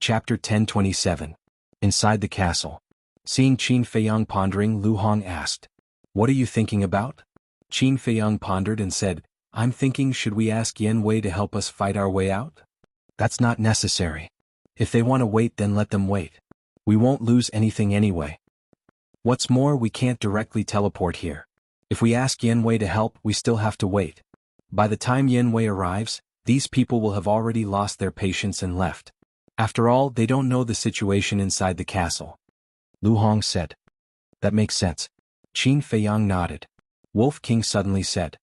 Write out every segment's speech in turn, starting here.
Chapter 1027. Inside the castle. Seeing Qin Feiyang pondering, Lu Hong asked, "What are you thinking about?" Qin Feiyang pondered and said, "I'm thinking, should we ask Yan Wei to help us fight our way out?" "That's not necessary. If they want to wait, then let them wait. We won't lose anything anyway. What's more, we can't directly teleport here. If we ask Yan Wei to help, we still have to wait. By the time Yan Wei arrives, these people will have already lost their patience and left. After all, they don't know the situation inside the castle." Lu Hong said. "That makes sense." Qin Feiyang nodded. Wolf King suddenly said,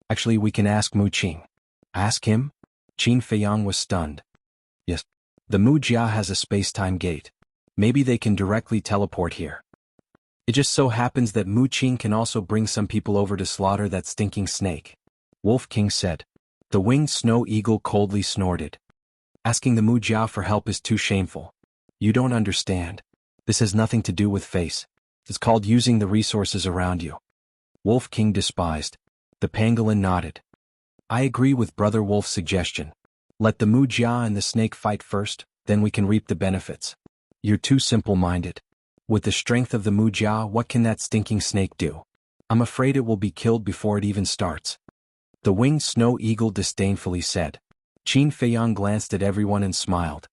"Actually, we can ask Mu Qing." "Ask him?" Qin Feiyang was stunned. "Yes. The Mu Jia has a space-time gate. Maybe they can directly teleport here. It just so happens that Mu Qing can also bring some people over to slaughter that stinking snake." Wolf King said. The winged snow eagle coldly snorted. "Asking the Mu Jia for help is too shameful. You don't understand. This has nothing to do with face. It's called using the resources around you." Wolf King despised. The pangolin nodded. "I agree with Brother Wolf's suggestion. Let the Mu Jia and the snake fight first, then we can reap the benefits. You're too simple-minded. With the strength of the Mu Jia, what can that stinking snake do? I'm afraid it will be killed before it even starts." The winged snow eagle disdainfully said. Qin Feiyang glanced at everyone and smiled.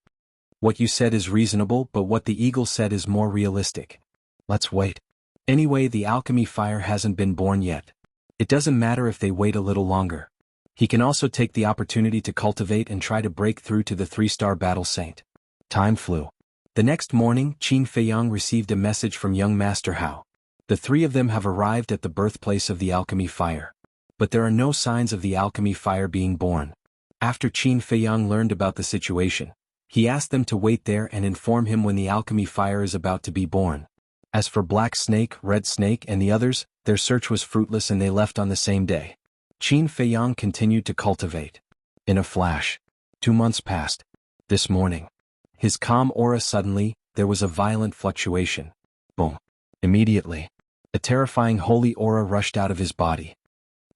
"What you said is reasonable, but what the eagle said is more realistic. Let's wait. Anyway, the alchemy fire hasn't been born yet. It doesn't matter if they wait a little longer. He can also take the opportunity to cultivate and try to break through to the 3-star battle saint." Time flew. The next morning, Qin Feiyang received a message from young Master Hao. The three of them have arrived at the birthplace of the alchemy fire. But there are no signs of the alchemy fire being born. After Qin Feiyang learned about the situation, he asked them to wait there and inform him when the alchemy fire is about to be born. As for Black Snake, Red Snake, and the others, their search was fruitless and they left on the same day. Qin Feiyang continued to cultivate. In a flash, 2 months passed. This morning, his calm aura suddenly, there was a violent fluctuation. Boom. Immediately, a terrifying holy aura rushed out of his body.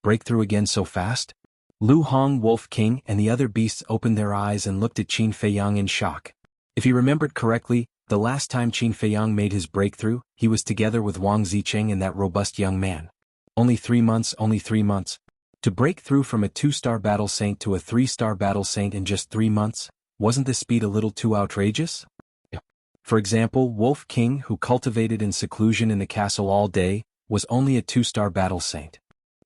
Breakthrough again so fast? Lu Hong, Wolf King, and the other beasts opened their eyes and looked at Qin Feiyang in shock. If he remembered correctly, the last time Qin Feiyang made his breakthrough, he was together with Wang Zicheng and that robust young man. Only 3 months. To break through from a 2-star battle saint to a 3-star battle saint in just 3 months, wasn't the speed a little too outrageous? For example, Wolf King, who cultivated in seclusion in the castle all day, was only a 2-star battle saint.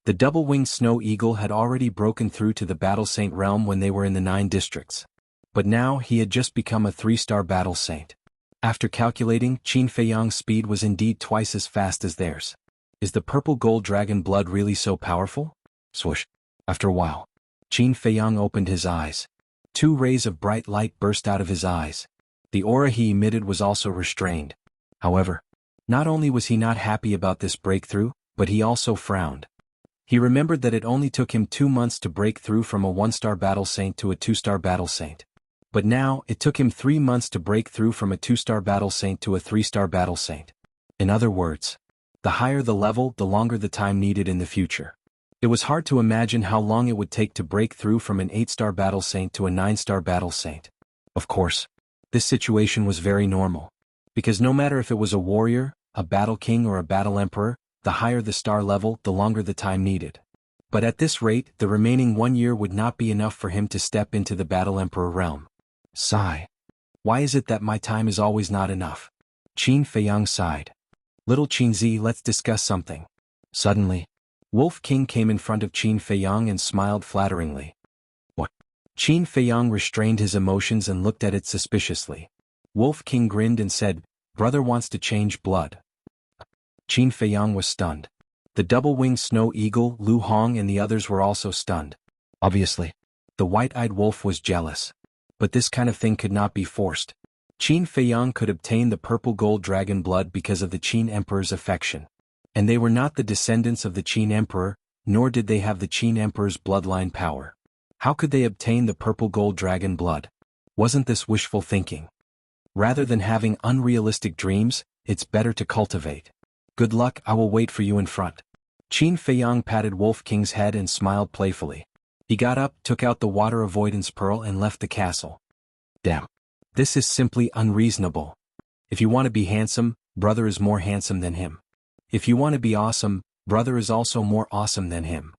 The double-winged snow eagle had already broken through to the battle saint realm when they were in the 9 districts. But now he had just become a 3-star battle saint. After calculating, Qin Feiyang's speed was indeed twice as fast as theirs. Is the purple gold dragon blood really so powerful? Swoosh. After a while, Qin Feiyang opened his eyes. 2 rays of bright light burst out of his eyes. The aura he emitted was also restrained. However, not only was he not happy about this breakthrough, but he also frowned. He remembered that it only took him 2 months to break through from a 1-star battle saint to a 2-star battle saint. But now, it took him 3 months to break through from a 2-star battle saint to a 3-star battle saint. In other words, the higher the level, the longer the time needed in the future. It was hard to imagine how long it would take to break through from an 8-star battle saint to a 9-star battle saint. Of course, this situation was very normal. Because no matter if it was a warrior, a battle king, or a battle emperor, the higher the star level, the longer the time needed. But at this rate, the remaining 1 year would not be enough for him to step into the battle emperor realm. Sigh. Why is it that my time is always not enough? Qin Feiyang sighed. Little Qinzi, let's discuss something. Suddenly, Wolf King came in front of Qin Feiyang and smiled flatteringly. What? Qin Feiyang restrained his emotions and looked at it suspiciously. Wolf King grinned and said, "Brother wants to change blood." Qin Feiyang was stunned. The double-winged snow eagle, Lu Hong, and the others were also stunned. Obviously, the white-eyed wolf was jealous. But this kind of thing could not be forced. Qin Feiyang could obtain the purple gold dragon blood because of the Qin Emperor's affection. And they were not the descendants of the Qin Emperor, nor did they have the Qin Emperor's bloodline power. How could they obtain the purple gold dragon blood? Wasn't this wishful thinking? Rather than having unrealistic dreams, it's better to cultivate. Good luck, I will wait for you in front. Qin Feiyang patted Wolf King's head and smiled playfully. He got up, took out the water avoidance pearl and left the castle. Damn. This is simply unreasonable. If you want to be handsome, brother is more handsome than him. If you want to be awesome, brother is also more awesome than him.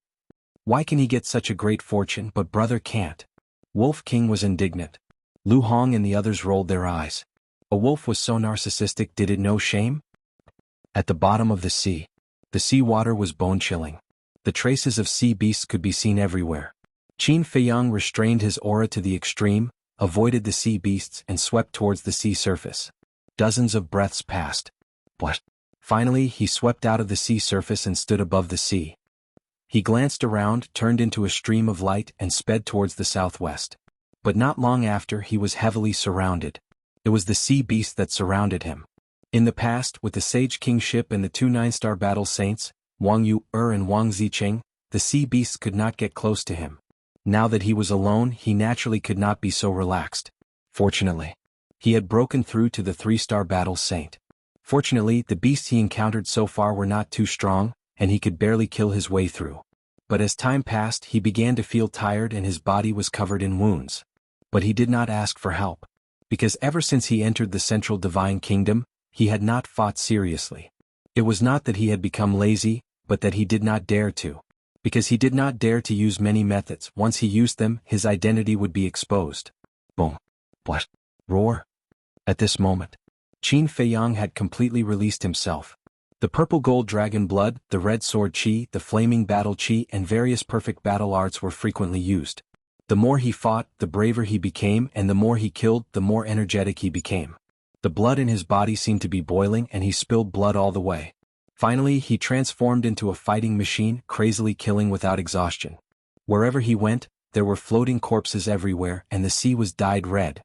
Why can he get such a great fortune but brother can't? Wolf King was indignant. Lu Hong and the others rolled their eyes. A wolf was so narcissistic, did it know shame? At the bottom of the sea water was bone-chilling. The traces of sea beasts could be seen everywhere. Qin Feiyang restrained his aura to the extreme, avoided the sea beasts and swept towards the sea surface. Dozens of breaths passed. What? Finally, he swept out of the sea surface and stood above the sea. He glanced around, turned into a stream of light and sped towards the southwest. But not long after, he was heavily surrounded. It was the sea beast that surrounded him. In the past, with the Sage Kingship and the two 9-star battle saints, Wang Yu and Wang Zicheng, the sea beasts could not get close to him. Now that he was alone, he naturally could not be so relaxed. Fortunately, he had broken through to the 3-star battle saint. Fortunately, the beasts he encountered so far were not too strong, and he could barely kill his way through. But as time passed, he began to feel tired and his body was covered in wounds. But he did not ask for help. Because ever since he entered the Central Divine Kingdom, he had not fought seriously. It was not that he had become lazy, but that he did not dare to. Because he did not dare to use many methods. Once he used them, his identity would be exposed. Boom. What? Roar. At this moment, Qin Feiyang had completely released himself. The purple gold dragon blood, the red sword chi, the flaming battle chi and various perfect battle arts were frequently used. The more he fought, the braver he became, and the more he killed, the more energetic he became. The blood in his body seemed to be boiling and he spilled blood all the way. Finally, he transformed into a fighting machine, crazily killing without exhaustion. Wherever he went, there were floating corpses everywhere and the sea was dyed red.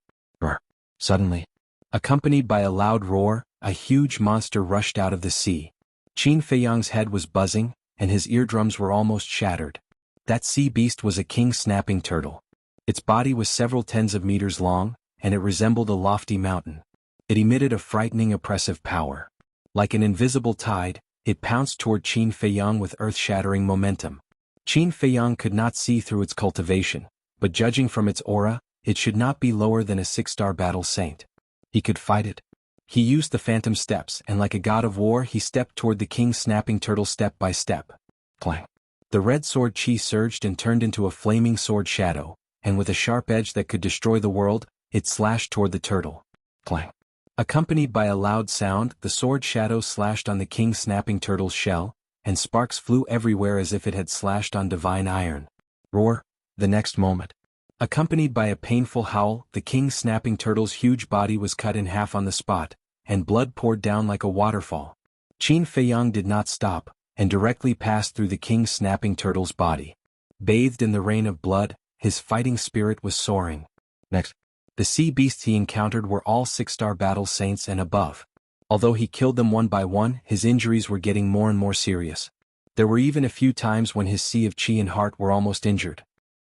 Suddenly, accompanied by a loud roar, a huge monster rushed out of the sea. Qin Feiyang's head was buzzing, and his eardrums were almost shattered. That sea beast was a king snapping turtle. Its body was several tens of meters long, and it resembled a lofty mountain. It emitted a frightening oppressive power. Like an invisible tide, it pounced toward Qin Feiyang with earth-shattering momentum. Qin Feiyang could not see through its cultivation, but judging from its aura, it should not be lower than a 6-star battle saint. He could fight it. He used the phantom steps and like a god of war he stepped toward the king snapping turtle step by step. Clang. The red sword chi surged and turned into a flaming sword shadow, and with a sharp edge that could destroy the world, it slashed toward the turtle. Clang. Accompanied by a loud sound, the sword shadow slashed on the king snapping turtle's shell, and sparks flew everywhere as if it had slashed on divine iron. Roar. The next moment, accompanied by a painful howl, the king snapping turtle's huge body was cut in half on the spot, and blood poured down like a waterfall. Qin Feiyang did not stop, and directly passed through the king snapping turtle's body. Bathed in the rain of blood, his fighting spirit was soaring. Next, the sea beasts he encountered were all 6-star battle saints and above. Although he killed them one by one, his injuries were getting more and more serious. There were even a few times when his sea of chi and heart were almost injured.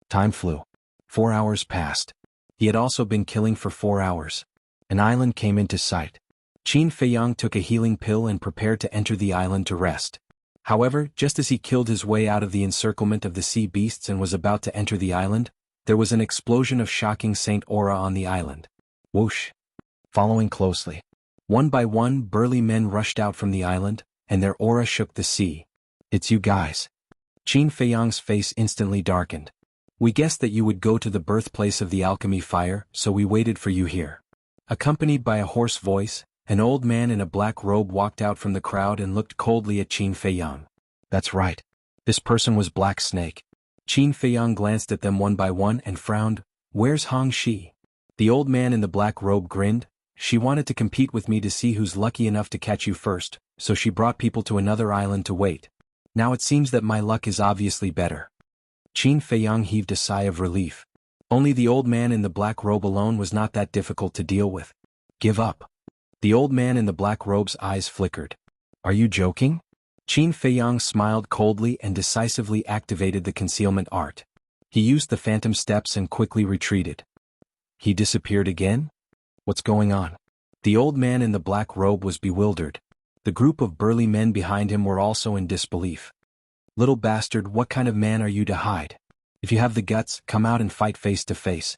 Time flew. 4 hours passed. He had also been killing for 4 hours. An island came into sight. Qin Feiyang took a healing pill and prepared to enter the island to rest. However, just as he killed his way out of the encirclement of the sea beasts and was about to enter the island, there was an explosion of shocking saint aura on the island. Whoosh! Following closely, one by one burly men rushed out from the island, and their aura shook the sea. It's you guys. Qin Feiyang's face instantly darkened. We guessed that you would go to the birthplace of the alchemy fire, so we waited for you here. Accompanied by a hoarse voice, an old man in a black robe walked out from the crowd and looked coldly at Qin Feiyang. That's right. This person was Black Snake. Qin Feiyang glanced at them one by one and frowned. Where's Hong Shi? The old man in the black robe grinned. She wanted to compete with me to see who's lucky enough to catch you first, so she brought people to another island to wait. Now it seems that my luck is obviously better. Qin Feiyang heaved a sigh of relief. Only the old man in the black robe alone was not that difficult to deal with. Give up. The old man in the black robe's eyes flickered. Are you joking? Qin Feiyang smiled coldly and decisively activated the concealment art. He used the phantom steps and quickly retreated. He disappeared again? What's going on? The old man in the black robe was bewildered. The group of burly men behind him were also in disbelief. Little bastard, what kind of man are you to hide? If you have the guts, come out and fight face to face.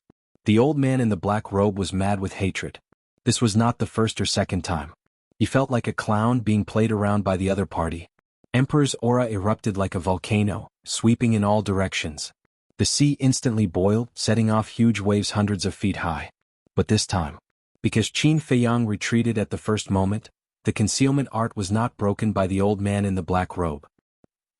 The old man in the black robe was mad with hatred. This was not the first or second time. He felt like a clown being played around by the other party. Emperor's aura erupted like a volcano, sweeping in all directions. The sea instantly boiled, setting off huge waves hundreds of feet high. But this time, because Qin Feiyang retreated at the first moment, the concealment art was not broken by the old man in the black robe.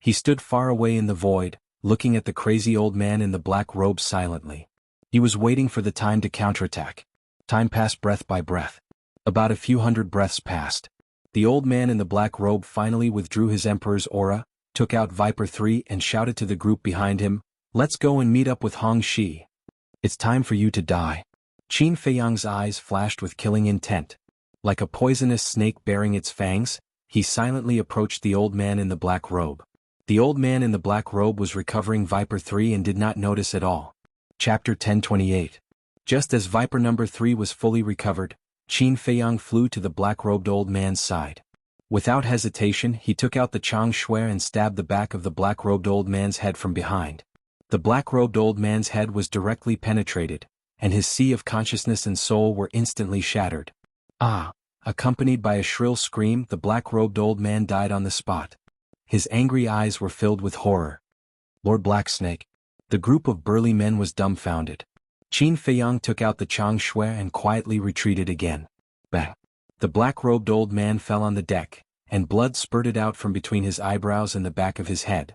He stood far away in the void, looking at the crazy old man in the black robe silently. He was waiting for the time to counterattack. Time passed breath by breath. About a few hundred breaths passed. The old man in the black robe finally withdrew his emperor's aura, took out Viper 3 and shouted to the group behind him, "Let's go and meet up with Hong Shi. It's time for you to die." Qin Feiyang's eyes flashed with killing intent. Like a poisonous snake bearing its fangs, he silently approached the old man in the black robe. The old man in the black robe was recovering Viper 3 and did not notice at all. Chapter 1028. Just as Viper number 3 was fully recovered, Qin Feiyang flew to the black-robed old man's side. Without hesitation, he took out the Chang Shui and stabbed the back of the black-robed old man's head from behind. The black-robed old man's head was directly penetrated, and his sea of consciousness and soul were instantly shattered. Ah! Accompanied by a shrill scream, the black-robed old man died on the spot. His angry eyes were filled with horror. Lord Blacksnake. The group of burly men was dumbfounded. Qin Feiyang took out the Chang Shui and quietly retreated again. Bang! The black-robed old man fell on the deck, and blood spurted out from between his eyebrows and the back of his head.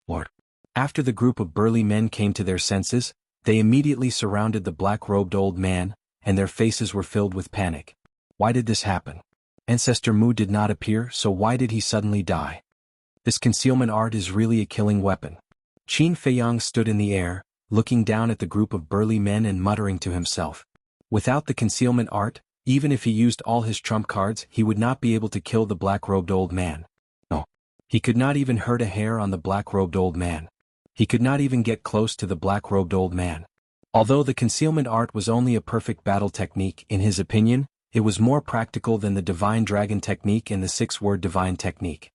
Lord! After the group of burly men came to their senses, they immediately surrounded the black-robed old man, and their faces were filled with panic. Why did this happen? Ancestor Mu did not appear, so why did he suddenly die? This concealment art is really a killing weapon. Qin Feiyang stood in the air, looking down at the group of burly men and muttering to himself. Without the concealment art, even if he used all his trump cards, he would not be able to kill the black-robed old man. No. He could not even hurt a hair on the black-robed old man. He could not even get close to the black-robed old man. Although the concealment art was only a perfect battle technique, in his opinion, it was more practical than the Divine Dragon technique and the six-word Divine technique.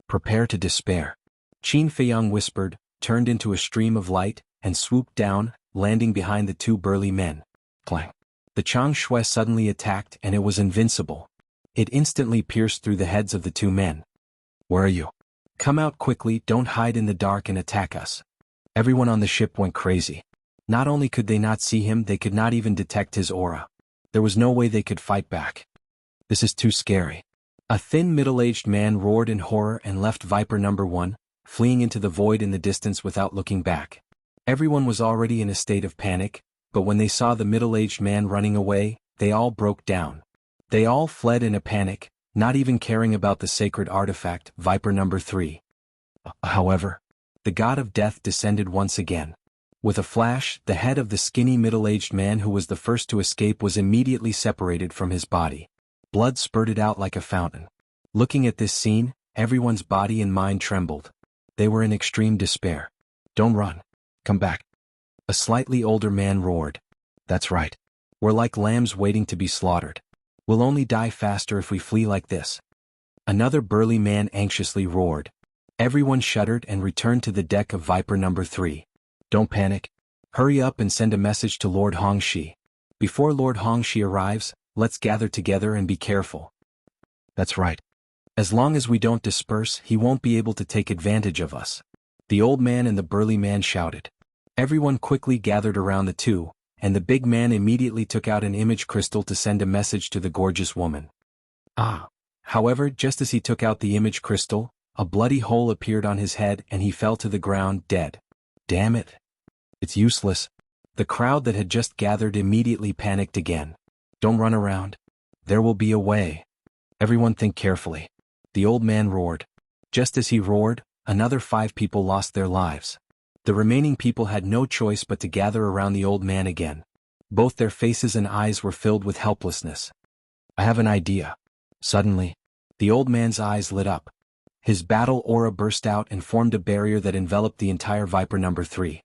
Prepare to despair. Qin Feiyang whispered, turned into a stream of light, and swooped down, landing behind the two burly men. Clang. The Chang Shui suddenly attacked and it was invincible. It instantly pierced through the heads of the two men. Where are you? Come out quickly, don't hide in the dark and attack us. Everyone on the ship went crazy. Not only could they not see him, they could not even detect his aura. There was no way they could fight back. This is too scary. A thin middle-aged man roared in horror and left Viper number 1, fleeing into the void in the distance without looking back. Everyone was already in a state of panic, but when they saw the middle-aged man running away, they all broke down. They all fled in a panic, not even caring about the sacred artifact, Viper number 3. However, the god of death descended once again. With a flash, the head of the skinny middle-aged man who was the first to escape was immediately separated from his body. Blood spurted out like a fountain. Looking at this scene, everyone's body and mind trembled. They were in extreme despair. Don't run. Come back. A slightly older man roared. That's right. We're like lambs waiting to be slaughtered. We'll only die faster if we flee like this. Another burly man anxiously roared. Everyone shuddered and returned to the deck of Viper number 3. Don't panic. Hurry up and send a message to Lord Hong Shi. Before Lord Hong Shi arrives, let's gather together and be careful. That's right. As long as we don't disperse, he won't be able to take advantage of us. The old man and the burly man shouted. Everyone quickly gathered around the two, and the big man immediately took out an image crystal to send a message to the gorgeous woman. However, just as he took out the image crystal, a bloody hole appeared on his head and he fell to the ground dead. Damn it. It's useless. The crowd that had just gathered immediately panicked again. Don't run around. There will be a way. Everyone think carefully. The old man roared. Just as he roared, another 5 people lost their lives. The remaining people had no choice but to gather around the old man again. Both their faces and eyes were filled with helplessness. I have an idea. Suddenly, the old man's eyes lit up. His battle aura burst out and formed a barrier that enveloped the entire Viper number 3.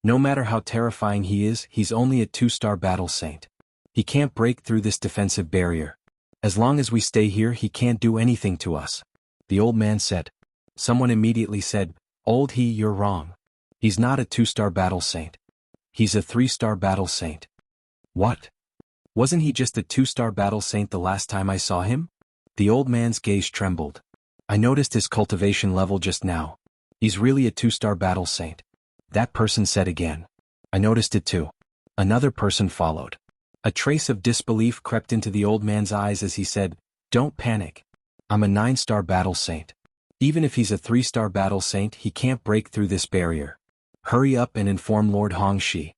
No matter how terrifying he is, he's only a 2-star battle saint. He can't break through this defensive barrier. As long as we stay here, he can't do anything to us. The old man said. Someone immediately said, you're wrong. He's not a 2-star battle saint. He's a 3-star battle saint. What? Wasn't he just a 2-star battle saint the last time I saw him? The old man's gaze trembled. I noticed his cultivation level just now. He's really a 2-star battle saint. That person said again. I noticed it too. Another person followed. A trace of disbelief crept into the old man's eyes as he said, Don't panic. I'm a 9-star battle saint. Even if he's a 3-star battle saint, he can't break through this barrier. Hurry up and inform Lord Hongxi.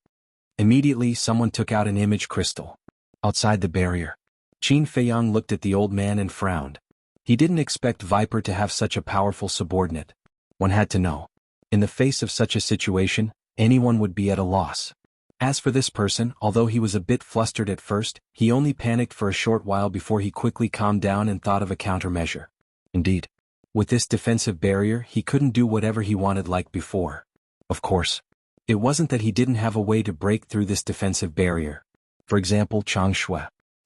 Immediately, someone took out an image crystal. Outside the barrier, Qin Feiyang looked at the old man and frowned. He didn't expect Viper to have such a powerful subordinate. One had to know. In the face of such a situation, anyone would be at a loss. As for this person, although he was a bit flustered at first, he only panicked for a short while before he quickly calmed down and thought of a countermeasure. Indeed, with this defensive barrier, he couldn't do whatever he wanted like before. Of course, it wasn't that he didn't have a way to break through this defensive barrier. For example, Chang Shui.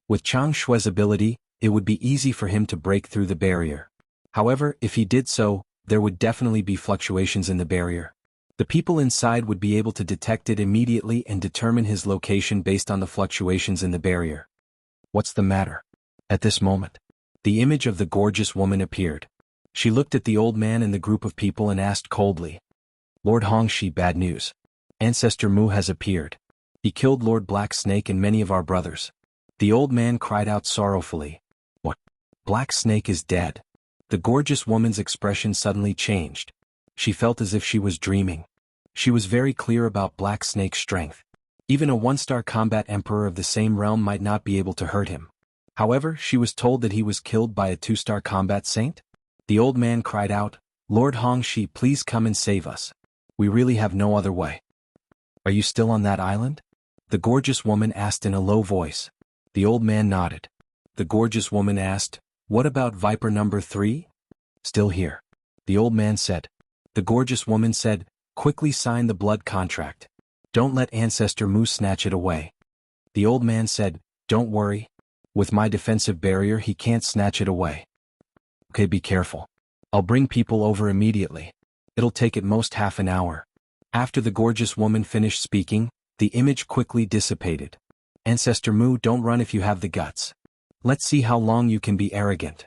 With Chang Shui's ability, it would be easy for him to break through the barrier. However, if he did so, there would definitely be fluctuations in the barrier. The people inside would be able to detect it immediately and determine his location based on the fluctuations in the barrier. What's the matter? At this moment, the image of the gorgeous woman appeared. She looked at the old man and the group of people and asked coldly, Lord Hongxi, bad news. Ancestor Mu has appeared. He killed Lord Black Snake and many of our brothers. The old man cried out sorrowfully. What? Black Snake is dead. The gorgeous woman's expression suddenly changed. She felt as if she was dreaming. She was very clear about Black Snake's strength. Even a 1-star combat emperor of the same realm might not be able to hurt him. However, she was told that he was killed by a 2-star combat saint? The old man cried out, Lord Hongxi, please come and save us. We really have no other way. Are you still on that island? The gorgeous woman asked in a low voice. The old man nodded. The gorgeous woman asked, What about Viper number 3? Still here. The old man said. The gorgeous woman said, Quickly sign the blood contract. Don't let Ancestor Mu snatch it away. The old man said, Don't worry. With my defensive barrier he can't snatch it away. Okay, be careful. I'll bring people over immediately. It'll take at most half an hour. After the gorgeous woman finished speaking, the image quickly dissipated. Ancestor Mu, don't run if you have the guts. Let's see how long you can be arrogant.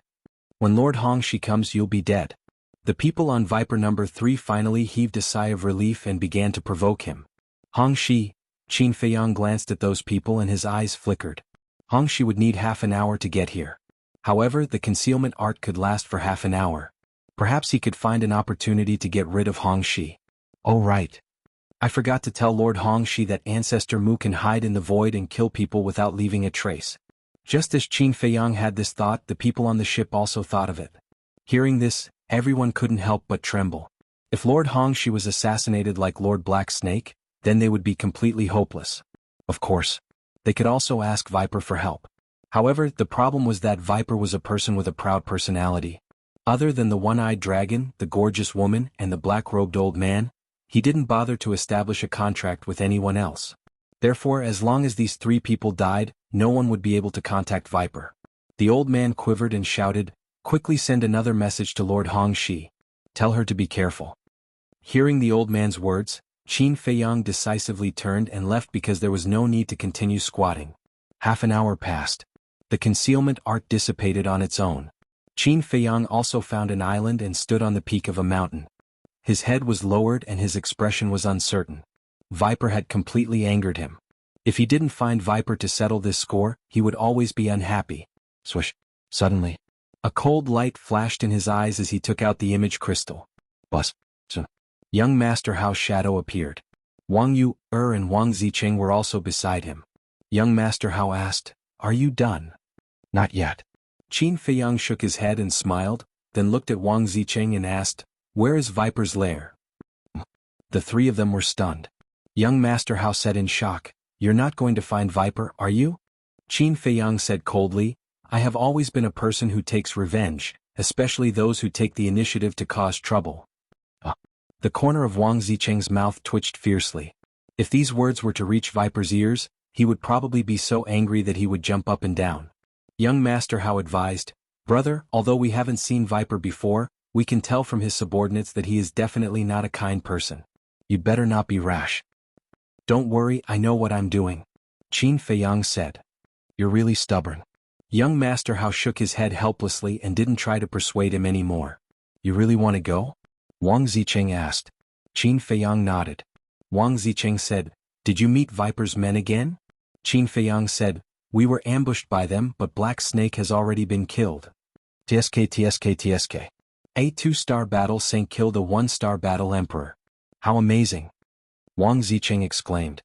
When Lord Hongxi comes, you'll be dead. The people on Viper number 3 finally heaved a sigh of relief and began to provoke him. Hongxi, Qin Feiyang glanced at those people and his eyes flickered. Hongxi would need half an hour to get here. However, the concealment art could last for half an hour. Perhaps he could find an opportunity to get rid of Hongxi. Oh right. I forgot to tell Lord Hongxi that Ancestor Mu can hide in the void and kill people without leaving a trace. Just as Qin Feiyang had this thought, the people on the ship also thought of it. Hearing this, everyone couldn't help but tremble. If Lord Hongxi was assassinated like Lord Black Snake, then they would be completely hopeless. Of course, they could also ask Viper for help. However, the problem was that Viper was a person with a proud personality. Other than the one-eyed dragon, the gorgeous woman, and the black-robed old man, he didn't bother to establish a contract with anyone else. Therefore, as long as these 3 people died, no one would be able to contact Viper. The old man quivered and shouted, Quickly send another message to Lord Hongxi. Tell her to be careful. Hearing the old man's words, Qin Feiyang decisively turned and left because there was no need to continue squatting. Half an hour passed. The concealment art dissipated on its own. Qin Feiyang also found an island and stood on the peak of a mountain. His head was lowered and his expression was uncertain. Viper had completely angered him. If he didn't find Viper to settle this score, he would always be unhappy. Swish. Suddenly, a cold light flashed in his eyes as he took out the image crystal. Buzz. Young Master Hao's shadow appeared. Wang Yu, and Wang Zicheng were also beside him. Young Master Hao asked, Are you done? Not yet. Qin Feiyang shook his head and smiled, then looked at Wang Zicheng and asked, Where is Viper's lair? The 3 of them were stunned. Young Master Hao said in shock, You're not going to find Viper, are you? Qin Feiyang said coldly, I have always been a person who takes revenge, especially those who take the initiative to cause trouble. The corner of Wang Zicheng's mouth twitched fiercely. If these words were to reach Viper's ears, he would probably be so angry that he would jump up and down. Young Master Hao advised, Brother, although we haven't seen Viper before, we can tell from his subordinates that he is definitely not a kind person. You'd better not be rash. Don't worry, I know what I'm doing. Qin Feiyang said. You're really stubborn. Young Master Hao shook his head helplessly and didn't try to persuade him anymore. You really want to go? Wang Zicheng asked. Qin Feiyang nodded. Wang Zicheng said, Did you meet Viper's men again? Qin Feiyang said, We were ambushed by them, but Black Snake has already been killed. TSK. A 2-star battle saint killed a 1-star battle emperor. How amazing! Wang Zicheng exclaimed.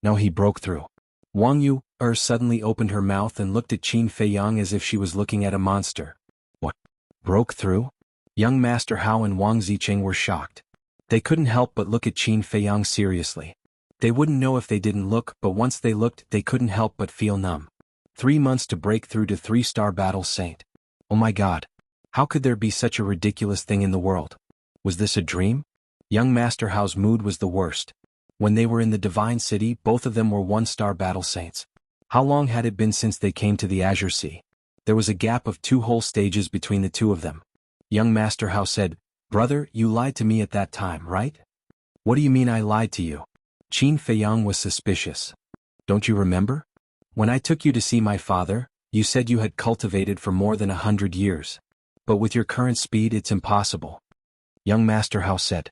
No, he broke through. Wang Yu suddenly opened her mouth and looked at Qin Feiyang as if she was looking at a monster. What? Broke through? Young Master Hao and Wang Zicheng were shocked. They couldn't help but look at Qin Feiyang seriously. They wouldn't know if they didn't look, but once they looked, they couldn't help but feel numb. 3 months to break through to 3-star battle saint. Oh my God. How could there be such a ridiculous thing in the world? Was this a dream? Young Master Hao's mood was the worst. When they were in the Divine City, both of them were 1-star battle saints. How long had it been since they came to the Azure Sea? There was a gap of 2 whole stages between the two of them. Young Master Hao said, Brother, you lied to me at that time, right? What do you mean I lied to you? Qin Feiyang was suspicious. Don't you remember? When I took you to see my father, you said you had cultivated for more than 100 years. But with your current speed it's impossible. Young Master Hao said.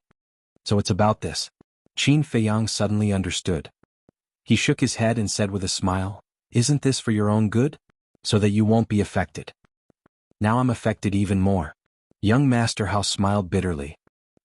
So it's about this. Qin Feiyang suddenly understood. He shook his head and said with a smile, Isn't this for your own good? So that you won't be affected. Now I'm affected even more. Young Master Hao smiled bitterly.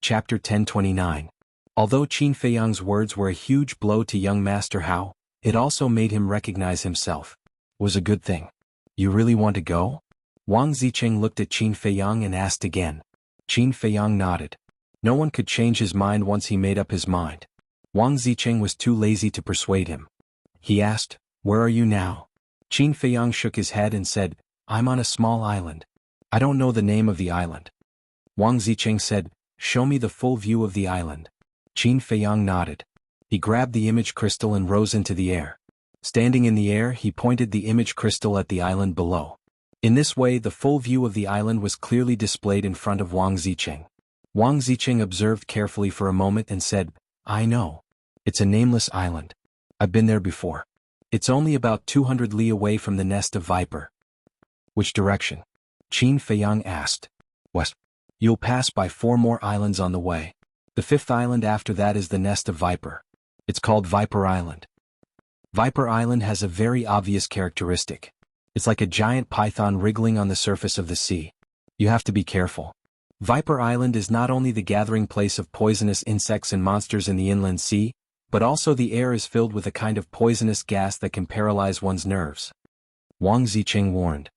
Chapter 1029. Although Qin Feiyang's words were a huge blow to young Master Hao, it also made him recognize himself. Was a good thing. You really want to go? Wang Zicheng looked at Qin Feiyang and asked again. Qin Feiyang nodded. No one could change his mind once he made up his mind. Wang Zicheng was too lazy to persuade him. He asked, Where are you now? Qin Feiyang shook his head and said, I'm on a small island. I don't know the name of the island. Wang Zicheng said, Show me the full view of the island. Qin Feiyang nodded. He grabbed the image crystal and rose into the air. Standing in the air, he pointed the image crystal at the island below. In this way, the full view of the island was clearly displayed in front of Wang Zicheng. Wang Zicheng observed carefully for a moment and said, I know. It's a nameless island. I've been there before. It's only about 200 li away from the nest of Viper. Which direction? Qin Feiyang asked. West. You'll pass by 4 more islands on the way. The 5th island after that is the nest of Viper. It's called Viper Island. Viper Island has a very obvious characteristic. It's like a giant python wriggling on the surface of the sea. You have to be careful. Viper Island is not only the gathering place of poisonous insects and monsters in the inland sea, but also the air is filled with a kind of poisonous gas that can paralyze one's nerves. Wang Zicheng warned.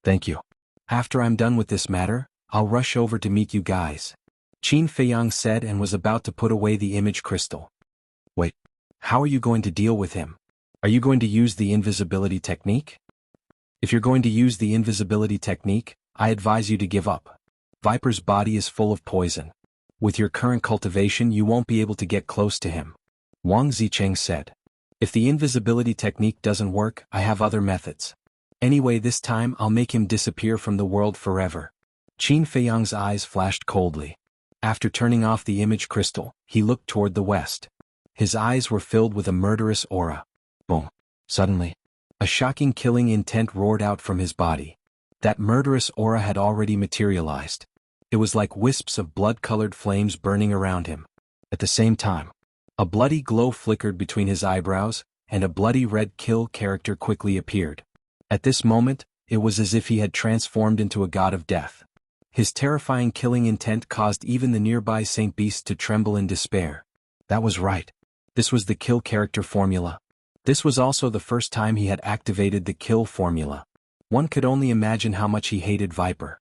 Thank you. After I'm done with this matter, I'll rush over to meet you guys. Qin Feiyang said and was about to put away the image crystal. Wait, how are you going to deal with him? Are you going to use the invisibility technique? If you're going to use the invisibility technique, I advise you to give up. Viper's body is full of poison. With your current cultivation you won't be able to get close to him. Wang Zicheng said. If the invisibility technique doesn't work, I have other methods. Anyway, this time I'll make him disappear from the world forever. Qin Feiyang's eyes flashed coldly. After turning off the image crystal, he looked toward the west. His eyes were filled with a murderous aura. Boom. Suddenly, a shocking killing intent roared out from his body. That murderous aura had already materialized. It was like wisps of blood-colored flames burning around him. At the same time, a bloody glow flickered between his eyebrows, and a bloody red kill character quickly appeared. At this moment, it was as if he had transformed into a god of death. His terrifying killing intent caused even the nearby Saint Beasts to tremble in despair. That was right. This was the kill character formula. This was also the first time he had activated the kill formula. One could only imagine how much he hated Viper.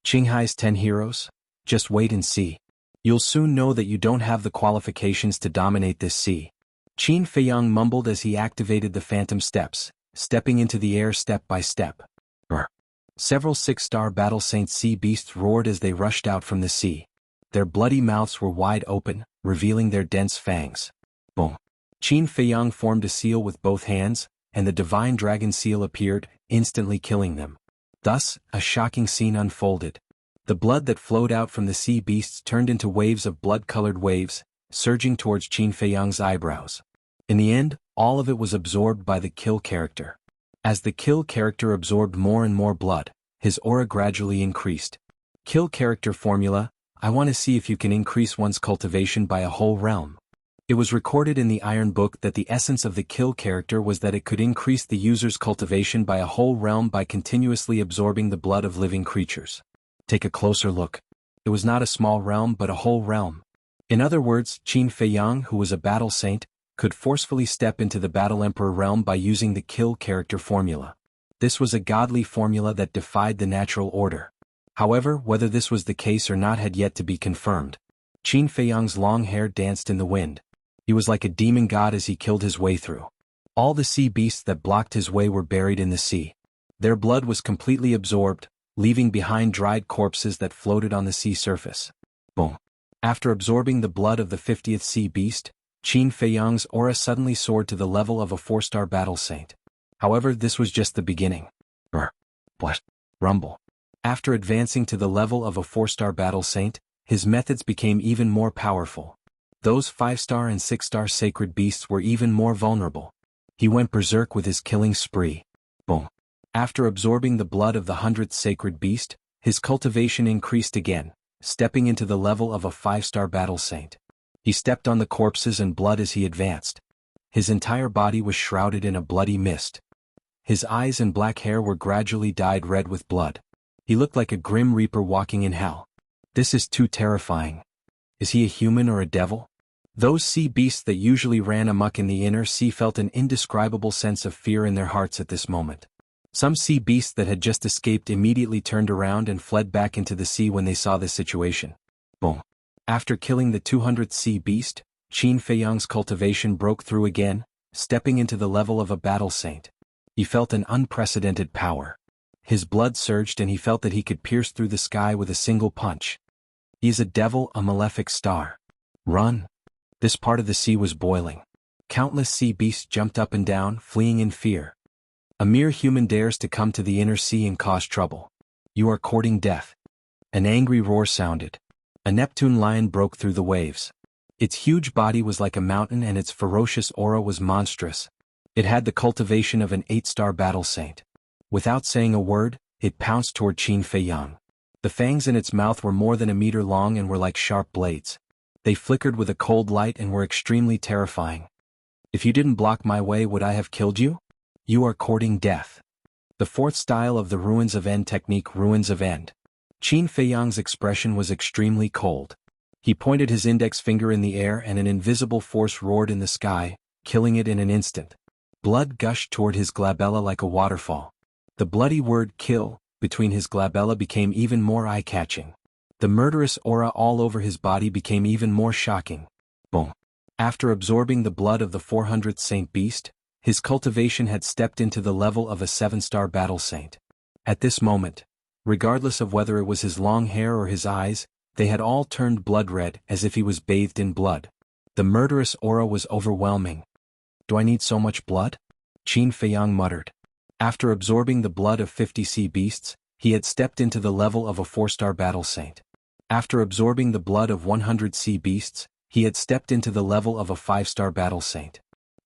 Qinghai's 10 heroes? Just wait and see. You'll soon know that you don't have the qualifications to dominate this sea. Qin Feiyang mumbled as he activated the phantom steps, stepping into the air step by step. Several 6-star battle saint sea beasts roared as they rushed out from the sea. Their bloody mouths were wide open, revealing their dense fangs. Boom. Qin Feiyang formed a seal with both hands, and the divine dragon seal appeared, instantly killing them. Thus, a shocking scene unfolded. The blood that flowed out from the sea beasts turned into waves of blood-colored waves, surging towards Qin Feiyang's eyebrows. In the end, all of it was absorbed by the kill character. As the kill character absorbed more and more blood, his aura gradually increased. Kill character formula: I want to see if you can increase one's cultivation by a whole realm. It was recorded in the Iron Book that the essence of the kill character was that it could increase the user's cultivation by a whole realm by continuously absorbing the blood of living creatures. Take a closer look. It was not a small realm but a whole realm. In other words, Qin Feiyang, who was a battle saint, could forcefully step into the Battle Emperor realm by using the kill character formula. This was a godly formula that defied the natural order. However, whether this was the case or not had yet to be confirmed. Qin Feiyang's long hair danced in the wind. He was like a demon god as he killed his way through. All the sea beasts that blocked his way were buried in the sea. Their blood was completely absorbed, leaving behind dried corpses that floated on the sea surface. Boom. After absorbing the blood of the 50th sea beast, Qin Feiyang's aura suddenly soared to the level of a 4-star battle saint. However, this was just the beginning. What? Rumble. After advancing to the level of a 4-star battle saint, his methods became even more powerful. Those 5-star and 6-star sacred beasts were even more vulnerable. He went berserk with his killing spree. Boom. After absorbing the blood of the 100th sacred beast, his cultivation increased again, stepping into the level of a 5-star battle saint. He stepped on the corpses and blood as he advanced. His entire body was shrouded in a bloody mist. His eyes and black hair were gradually dyed red with blood. He looked like a grim reaper walking in hell. This is too terrifying. Is he a human or a devil? Those sea beasts that usually ran amok in the inner sea felt an indescribable sense of fear in their hearts at this moment. Some sea beasts that had just escaped immediately turned around and fled back into the sea when they saw this situation. Boom. After killing the 200th sea beast, Qin Feiyang's cultivation broke through again, stepping into the level of a battle saint. He felt an unprecedented power. His blood surged and he felt that he could pierce through the sky with a single punch. He is a devil, a malefic star. Run! This part of the sea was boiling. Countless sea beasts jumped up and down, fleeing in fear. A mere human dares to come to the inner sea and cause trouble. You are courting death. An angry roar sounded. A Neptune lion broke through the waves. Its huge body was like a mountain and its ferocious aura was monstrous. It had the cultivation of an 8-star battle saint. Without saying a word, it pounced toward Qin Feiyang. The fangs in its mouth were more than a meter long and were like sharp blades. They flickered with a cold light and were extremely terrifying. If you didn't block my way, would I have killed you? You are courting death. The 4th style of the Ruins of End technique, Ruins of End. Qin Feiyang's expression was extremely cold. He pointed his index finger in the air and an invisible force roared in the sky, killing it in an instant. Blood gushed toward his glabella like a waterfall. The bloody word kill between his glabella became even more eye-catching. The murderous aura all over his body became even more shocking. Boom. After absorbing the blood of the 400th saint beast, his cultivation had stepped into the level of a 7-star battle saint. At this moment, regardless of whether it was his long hair or his eyes, they had all turned blood red as if he was bathed in blood. The murderous aura was overwhelming. Do I need so much blood? Qin Feiyang muttered. After absorbing the blood of 50 sea beasts, he had stepped into the level of a 4-star battle saint. After absorbing the blood of 100 sea beasts, he had stepped into the level of a 5-star battle saint.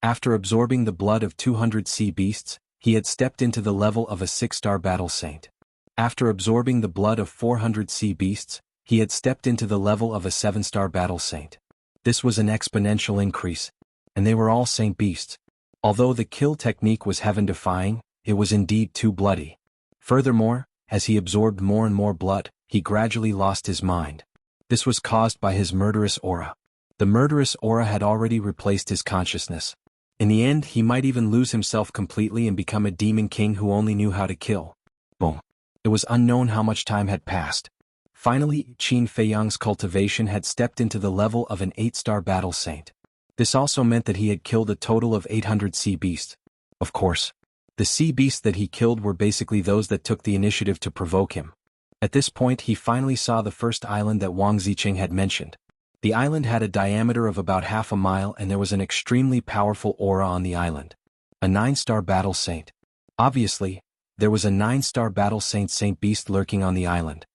After absorbing the blood of 200 sea beasts, he had stepped into the level of a 6-star battle saint. After absorbing the blood of 400 sea beasts, he had stepped into the level of a 7-star battle saint. This was an exponential increase, and they were all saint beasts. Although the kill technique was heaven-defying, it was indeed too bloody. Furthermore, as he absorbed more and more blood, he gradually lost his mind. This was caused by his murderous aura. The murderous aura had already replaced his consciousness. In the end, he might even lose himself completely and become a demon king who only knew how to kill. Boom. It was unknown how much time had passed. Finally, Qin Feiyang's cultivation had stepped into the level of an 8-star battle saint. This also meant that he had killed a total of 800 sea beasts. Of course, the sea beasts that he killed were basically those that took the initiative to provoke him. At this point, he finally saw the first island that Wang Ziqing had mentioned. The island had a diameter of about half a mile and there was an extremely powerful aura on the island. A 9-star battle saint. Obviously, there was a 9-star battle saint beast lurking on the island.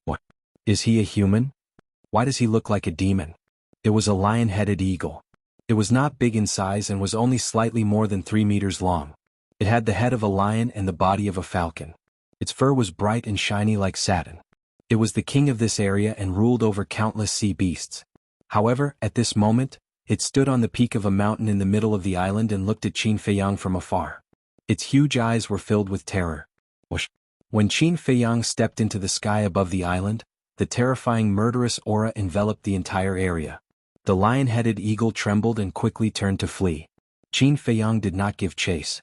What? Is he a human? Why does he look like a demon? It was a lion-headed eagle. It was not big in size and was only slightly more than 3 meters long. It had the head of a lion and the body of a falcon. Its fur was bright and shiny like satin. It was the king of this area and ruled over countless sea beasts. However, at this moment, it stood on the peak of a mountain in the middle of the island and looked at Qin Feiyang from afar. Its huge eyes were filled with terror. Whoosh. When Qin Feiyang stepped into the sky above the island, the terrifying murderous aura enveloped the entire area. The lion-headed eagle trembled and quickly turned to flee. Qin Feiyang did not give chase.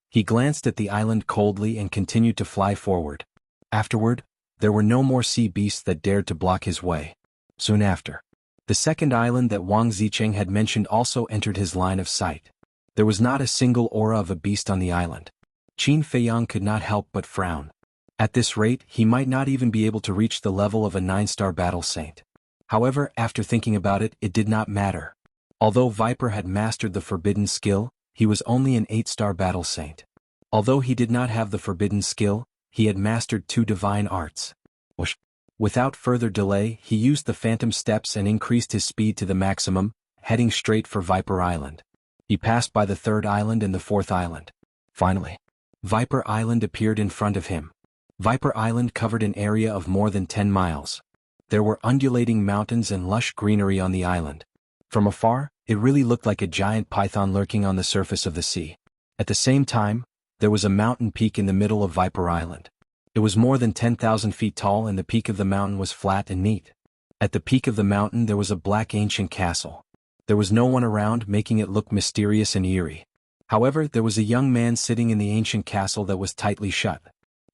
He glanced at the island coldly and continued to fly forward. Afterward, there were no more sea beasts that dared to block his way. Soon after, the second island that Wang Zicheng had mentioned also entered his line of sight. There was not a single aura of a beast on the island. Qin Feiyang could not help but frown. At this rate, he might not even be able to reach the level of a 9-star battle saint. However, after thinking about it, it did not matter. Although Viper had mastered the forbidden skill, he was only an 8-star battle saint. Although he did not have the forbidden skill, he had mastered 2 divine arts. Whoosh. Without further delay, he used the phantom steps and increased his speed to the maximum, heading straight for Viper Island. He passed by the 3rd island and the 4th island. Finally, Viper Island appeared in front of him. Viper Island covered an area of more than 10 miles. There were undulating mountains and lush greenery on the island. From afar, it really looked like a giant python lurking on the surface of the sea. At the same time, there was a mountain peak in the middle of Viper Island. It was more than 10,000 feet tall and the peak of the mountain was flat and neat. At the peak of the mountain there was a black ancient castle. There was no one around, making it look mysterious and eerie. However, there was a young man sitting in the ancient castle that was tightly shut.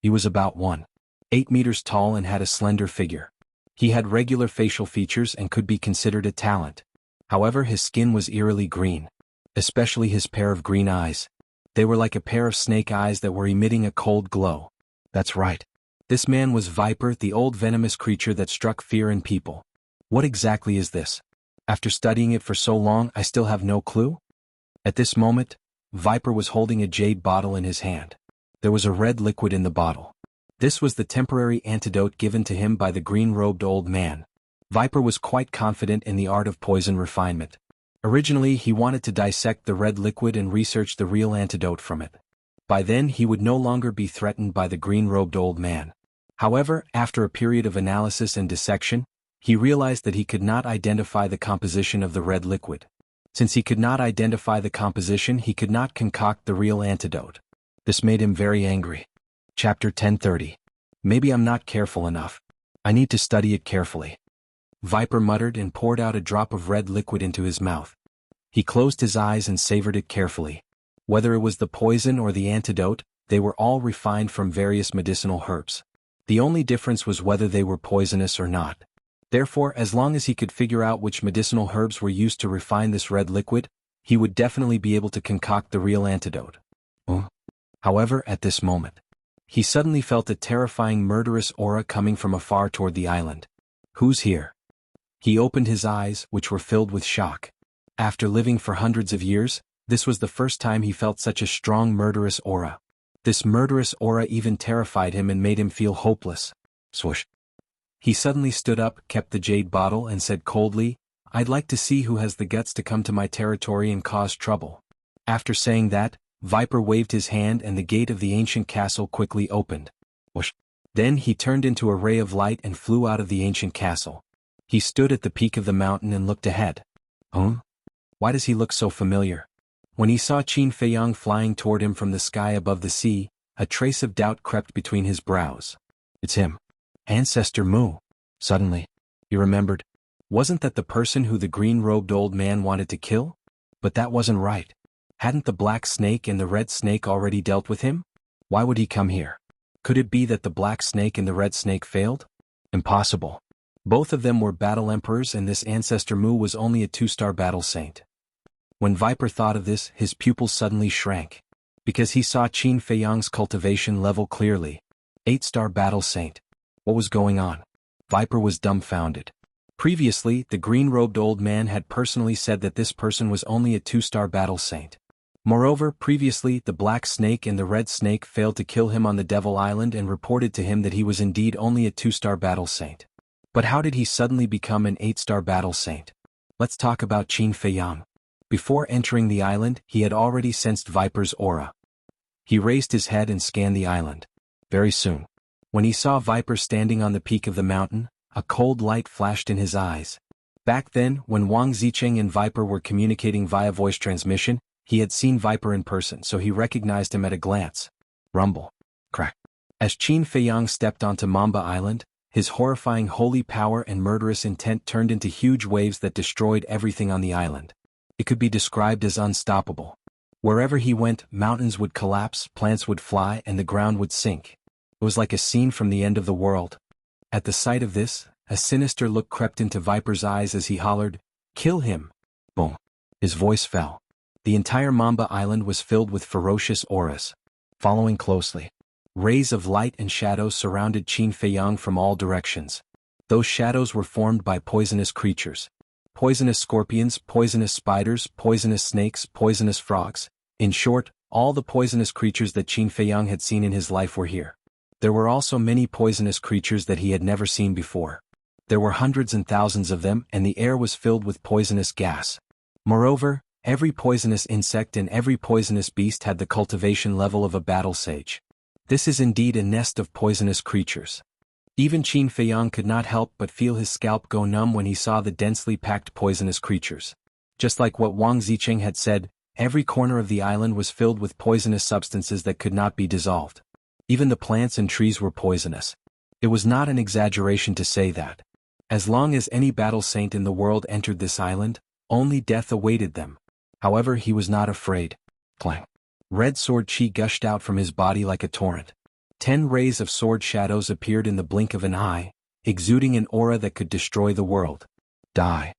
He was about 1.8 meters tall and had a slender figure. He had regular facial features and could be considered a talent. However, his skin was eerily green. Especially his pair of green eyes. They were like a pair of snake eyes that were emitting a cold glow. That's right. This man was Viper, the old venomous creature that struck fear in people. What exactly is this? After studying it for so long, I still have no clue? At this moment, Viper was holding a jade bottle in his hand. There was a red liquid in the bottle. This was the temporary antidote given to him by the green-robed old man. Viper was quite confident in the art of poison refinement. Originally, he wanted to dissect the red liquid and research the real antidote from it. By then, he would no longer be threatened by the green-robed old man. However, after a period of analysis and dissection, he realized that he could not identify the composition of the red liquid. Since he could not identify the composition, he could not concoct the real antidote. This made him very angry. Chapter 1030. Maybe I'm not careful enough. I need to study it carefully. Viper muttered and poured out a drop of red liquid into his mouth. He closed his eyes and savored it carefully. Whether it was the poison or the antidote, they were all refined from various medicinal herbs. The only difference was whether they were poisonous or not. Therefore, as long as he could figure out which medicinal herbs were used to refine this red liquid, he would definitely be able to concoct the real antidote. However, at this moment, he suddenly felt a terrifying murderous aura coming from afar toward the island. Who's here? He opened his eyes, which were filled with shock. After living for hundreds of years, this was the first time he felt such a strong murderous aura. This murderous aura even terrified him and made him feel hopeless. Swoosh. He suddenly stood up, kept the jade bottle and said coldly, "I'd like to see who has the guts to come to my territory and cause trouble." After saying that, Viper waved his hand and the gate of the ancient castle quickly opened. Whoosh. Then he turned into a ray of light and flew out of the ancient castle. He stood at the peak of the mountain and looked ahead. Why does he look so familiar? When he saw Qin Feiyang flying toward him from the sky above the sea, a trace of doubt crept between his brows. It's him. Ancestor Mu. Suddenly, he remembered. Wasn't that the person who the green-robed old man wanted to kill? But that wasn't right. Hadn't the black snake and the red snake already dealt with him? Why would he come here? Could it be that the black snake and the red snake failed? Impossible. Both of them were battle emperors and this ancestor Mu was only a 2-star battle saint. When Viper thought of this, his pupils suddenly shrank. Because he saw Qin Feiyang's cultivation level clearly. 8-star battle saint. What was going on? Viper was dumbfounded. Previously, the green-robed old man had personally said that this person was only a 2-star battle saint. Moreover, previously the black snake and the red snake failed to kill him on the Devil Island and reported to him that he was indeed only a 2-star battle saint. But how did he suddenly become an 8-star battle saint? Let's talk about Qin Feiyang. Before entering the island, he had already sensed Viper's aura. He raised his head and scanned the island. Very soon, when he saw Viper standing on the peak of the mountain, a cold light flashed in his eyes. Back then, when Wang Zicheng and Viper were communicating via voice transmission, he had seen Viper in person, so he recognized him at a glance. Rumble. Crack. As Qin Feiyang stepped onto Mamba Island, his horrifying holy power and murderous intent turned into huge waves that destroyed everything on the island. It could be described as unstoppable. Wherever he went, mountains would collapse, plants would fly, and the ground would sink. It was like a scene from the end of the world. At the sight of this, a sinister look crept into Viper's eyes as he hollered, "Kill him!" Boom. His voice fell. The entire Mamba Island was filled with ferocious auras. Following closely, rays of light and shadows surrounded Qin Feiyang from all directions. Those shadows were formed by poisonous creatures. Poisonous scorpions, poisonous spiders, poisonous snakes, poisonous frogs. In short, all the poisonous creatures that Qin Feiyang had seen in his life were here. There were also many poisonous creatures that he had never seen before. There were hundreds and thousands of them, and the air was filled with poisonous gas. Moreover, every poisonous insect and every poisonous beast had the cultivation level of a battle sage. This is indeed a nest of poisonous creatures. Even Qin Feiyang could not help but feel his scalp go numb when he saw the densely packed poisonous creatures. Just like what Wang Zicheng had said, every corner of the island was filled with poisonous substances that could not be dissolved. Even the plants and trees were poisonous. It was not an exaggeration to say that. As long as any battle saint in the world entered this island, only death awaited them. However, he was not afraid. Clang. Red sword chi gushed out from his body like a torrent. 10 rays of sword shadows appeared in the blink of an eye, exuding an aura that could destroy the world. Die.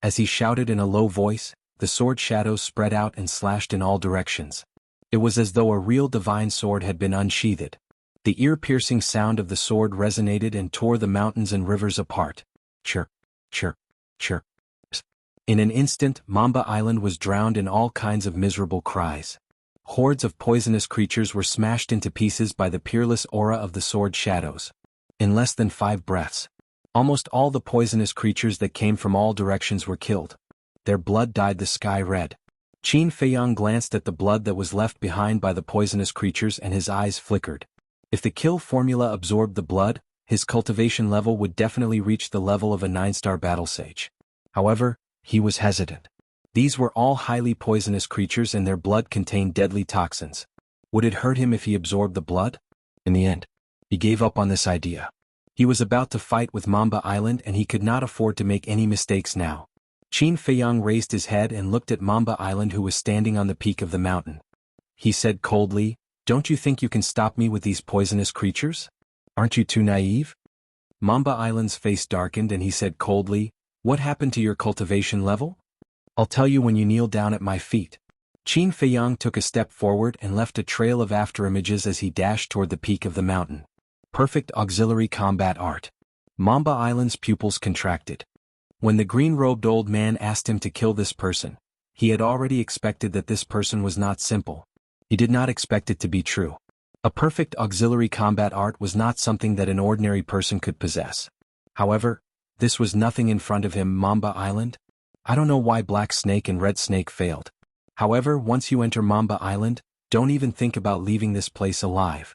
As he shouted in a low voice, the sword shadows spread out and slashed in all directions. It was as though a real divine sword had been unsheathed. The ear-piercing sound of the sword resonated and tore the mountains and rivers apart. Chirp, chirp, chirp. In an instant, Mamba Island was drowned in all kinds of miserable cries. Hordes of poisonous creatures were smashed into pieces by the peerless aura of the sword shadows. In less than 5 breaths, almost all the poisonous creatures that came from all directions were killed. Their blood dyed the sky red. Qin Feiyang glanced at the blood that was left behind by the poisonous creatures and his eyes flickered. If the kill formula absorbed the blood, his cultivation level would definitely reach the level of a 9-star battle sage. However, he was hesitant. These were all highly poisonous creatures and their blood contained deadly toxins. Would it hurt him if he absorbed the blood? In the end, he gave up on this idea. He was about to fight with Mamba Island and he could not afford to make any mistakes now. Qin Feiyang raised his head and looked at Mamba Island, who was standing on the peak of the mountain. He said coldly, "Don't you think you can stop me with these poisonous creatures? Aren't you too naive?" Mamba Island's face darkened and he said coldly, "What happened to your cultivation level? I'll tell you when you kneel down at my feet." Qin Feiyang took a step forward and left a trail of afterimages as he dashed toward the peak of the mountain. Perfect auxiliary combat art. Mamba Island's pupils contracted. When the green-robed old man asked him to kill this person, he had already expected that this person was not simple. He did not expect it to be true. A perfect auxiliary combat art was not something that an ordinary person could possess. However, this was nothing in front of him. Mamba Island? I don't know why Black Snake and Red Snake failed. However, once you enter Mamba Island, don't even think about leaving this place alive.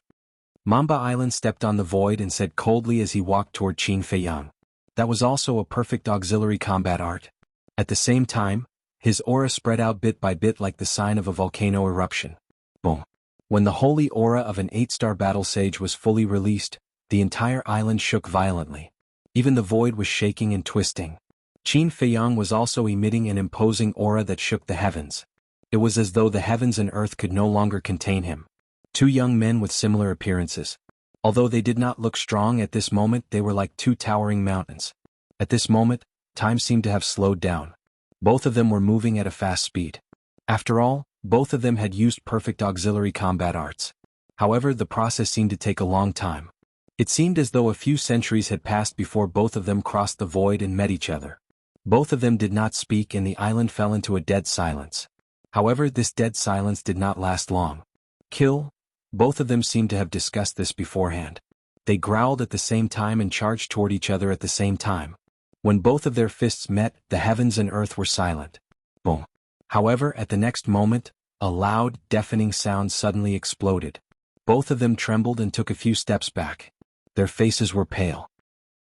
Mamba Island stepped on the void and said coldly as he walked toward Qin Feiyang. That was also a perfect auxiliary combat art. At the same time, his aura spread out bit by bit like the sign of a volcano eruption. Boom. When the holy aura of an 8-star battle sage was fully released, the entire island shook violently. Even the void was shaking and twisting. Qin Feiyang was also emitting an imposing aura that shook the heavens. It was as though the heavens and earth could no longer contain him. 2 young men with similar appearances. Although they did not look strong at this moment, they were like 2 towering mountains. At this moment, time seemed to have slowed down. Both of them were moving at a fast speed. After all, both of them had used perfect auxiliary combat arts. However, the process seemed to take a long time. It seemed as though a few centuries had passed before both of them crossed the void and met each other. Both of them did not speak and the island fell into a dead silence. However, this dead silence did not last long. Kill? Both of them seemed to have discussed this beforehand. They growled at the same time and charged toward each other at the same time. When both of their fists met, the heavens and earth were silent. Boom. However, at the next moment, a loud, deafening sound suddenly exploded. Both of them trembled and took a few steps back. Their faces were pale.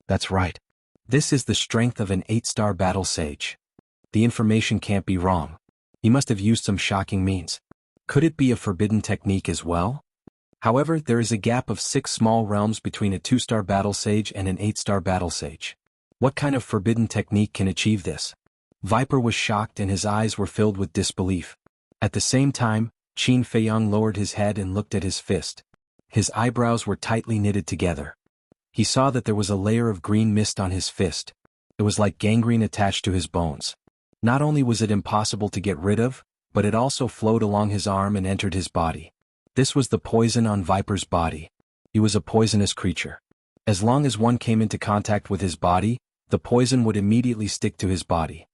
That's right. This is the strength of an 8-star battle sage. The information can't be wrong. He must have used some shocking means. Could it be a forbidden technique as well? However, there is a gap of 6 small realms between a 2-star battle sage and an 8-star battle sage. What kind of forbidden technique can achieve this? Viper was shocked and his eyes were filled with disbelief. At the same time, Qin Feiyang lowered his head and looked at his fist. His eyebrows were tightly knitted together. He saw that there was a layer of green mist on his fist. It was like gangrene attached to his bones. Not only was it impossible to get rid of, but it also flowed along his arm and entered his body. This was the poison on Viper's body. He was a poisonous creature. As long as one came into contact with his body, the poison would immediately stick to his body.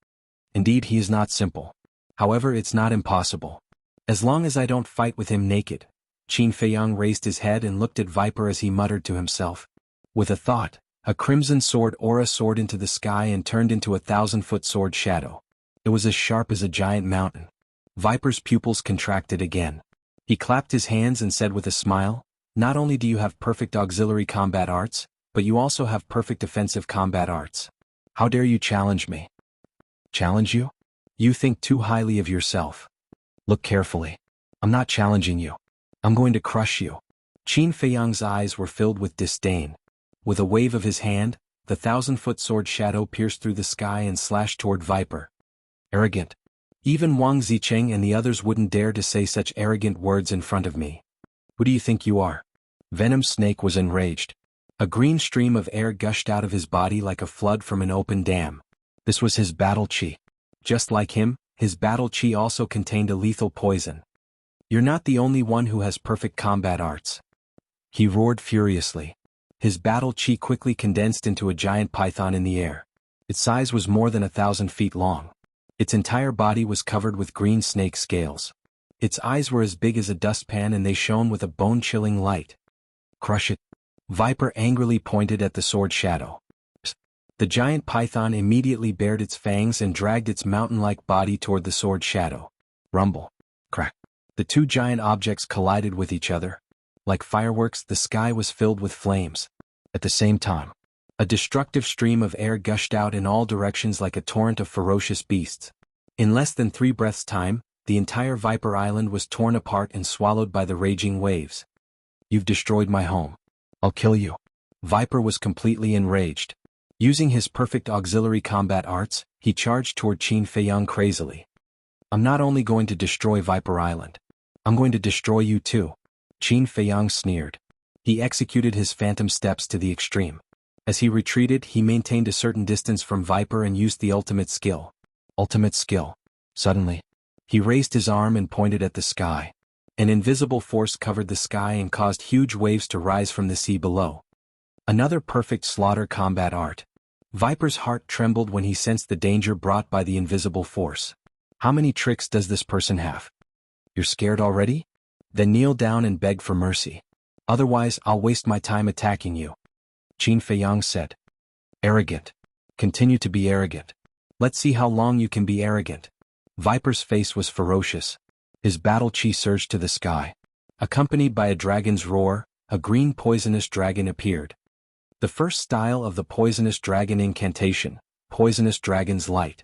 Indeed, he is not simple. However, it's not impossible. As long as I don't fight with him naked. Qin Feiyang raised his head and looked at Viper as he muttered to himself. With a thought, a crimson sword aura soared into the sky and turned into a 1,000-foot sword shadow. It was as sharp as a giant mountain. Viper's pupils contracted again. He clapped his hands and said with a smile, "Not only do you have perfect auxiliary combat arts, but you also have perfect offensive combat arts. How dare you challenge me?" Challenge you? You think too highly of yourself. Look carefully. I'm not challenging you. I'm going to crush you. Qin Feiyang's eyes were filled with disdain. With a wave of his hand, the 1,000-foot sword shadow pierced through the sky and slashed toward Viper. Arrogant. Even Wang Zicheng and the others wouldn't dare to say such arrogant words in front of me. Who do you think you are? Venom Snake was enraged. A green stream of air gushed out of his body like a flood from an open dam. This was his battle chi. Just like him, his battle chi also contained a lethal poison. You're not the only one who has perfect combat arts. He roared furiously. His battle chi quickly condensed into a giant python in the air. Its size was more than 1,000 feet long. Its entire body was covered with green snake scales. Its eyes were as big as a dustpan and they shone with a bone-chilling light. Crush it. Viper angrily pointed at the sword shadow. The giant python immediately bared its fangs and dragged its mountain-like body toward the sword shadow. Rumble. Crack. The two giant objects collided with each other. Like fireworks, the sky was filled with flames. At the same time, a destructive stream of air gushed out in all directions like a torrent of ferocious beasts. In less than 3 breaths' time, the entire Viper Island was torn apart and swallowed by the raging waves. You've destroyed my home. I'll kill you. Viper was completely enraged. Using his perfect auxiliary combat arts, he charged toward Qin Feiyang crazily. I'm not only going to destroy Viper Island. I'm going to destroy you too. Qin Feiyang sneered. He executed his phantom steps to the extreme. As he retreated, he maintained a certain distance from Viper and used the ultimate skill. Ultimate skill. Suddenly, he raised his arm and pointed at the sky. An invisible force covered the sky and caused huge waves to rise from the sea below. Another perfect slaughter combat art. Viper's heart trembled when he sensed the danger brought by the invisible force. How many tricks does this person have? You're scared already? Then kneel down and beg for mercy. Otherwise, I'll waste my time attacking you. Qin Feiyang said. Arrogant. Continue to be arrogant. Let's see how long you can be arrogant. Viper's face was ferocious. His battle chi surged to the sky. Accompanied by a dragon's roar, a green poisonous dragon appeared. The first style of the poisonous dragon incantation, Poisonous Dragon's Light.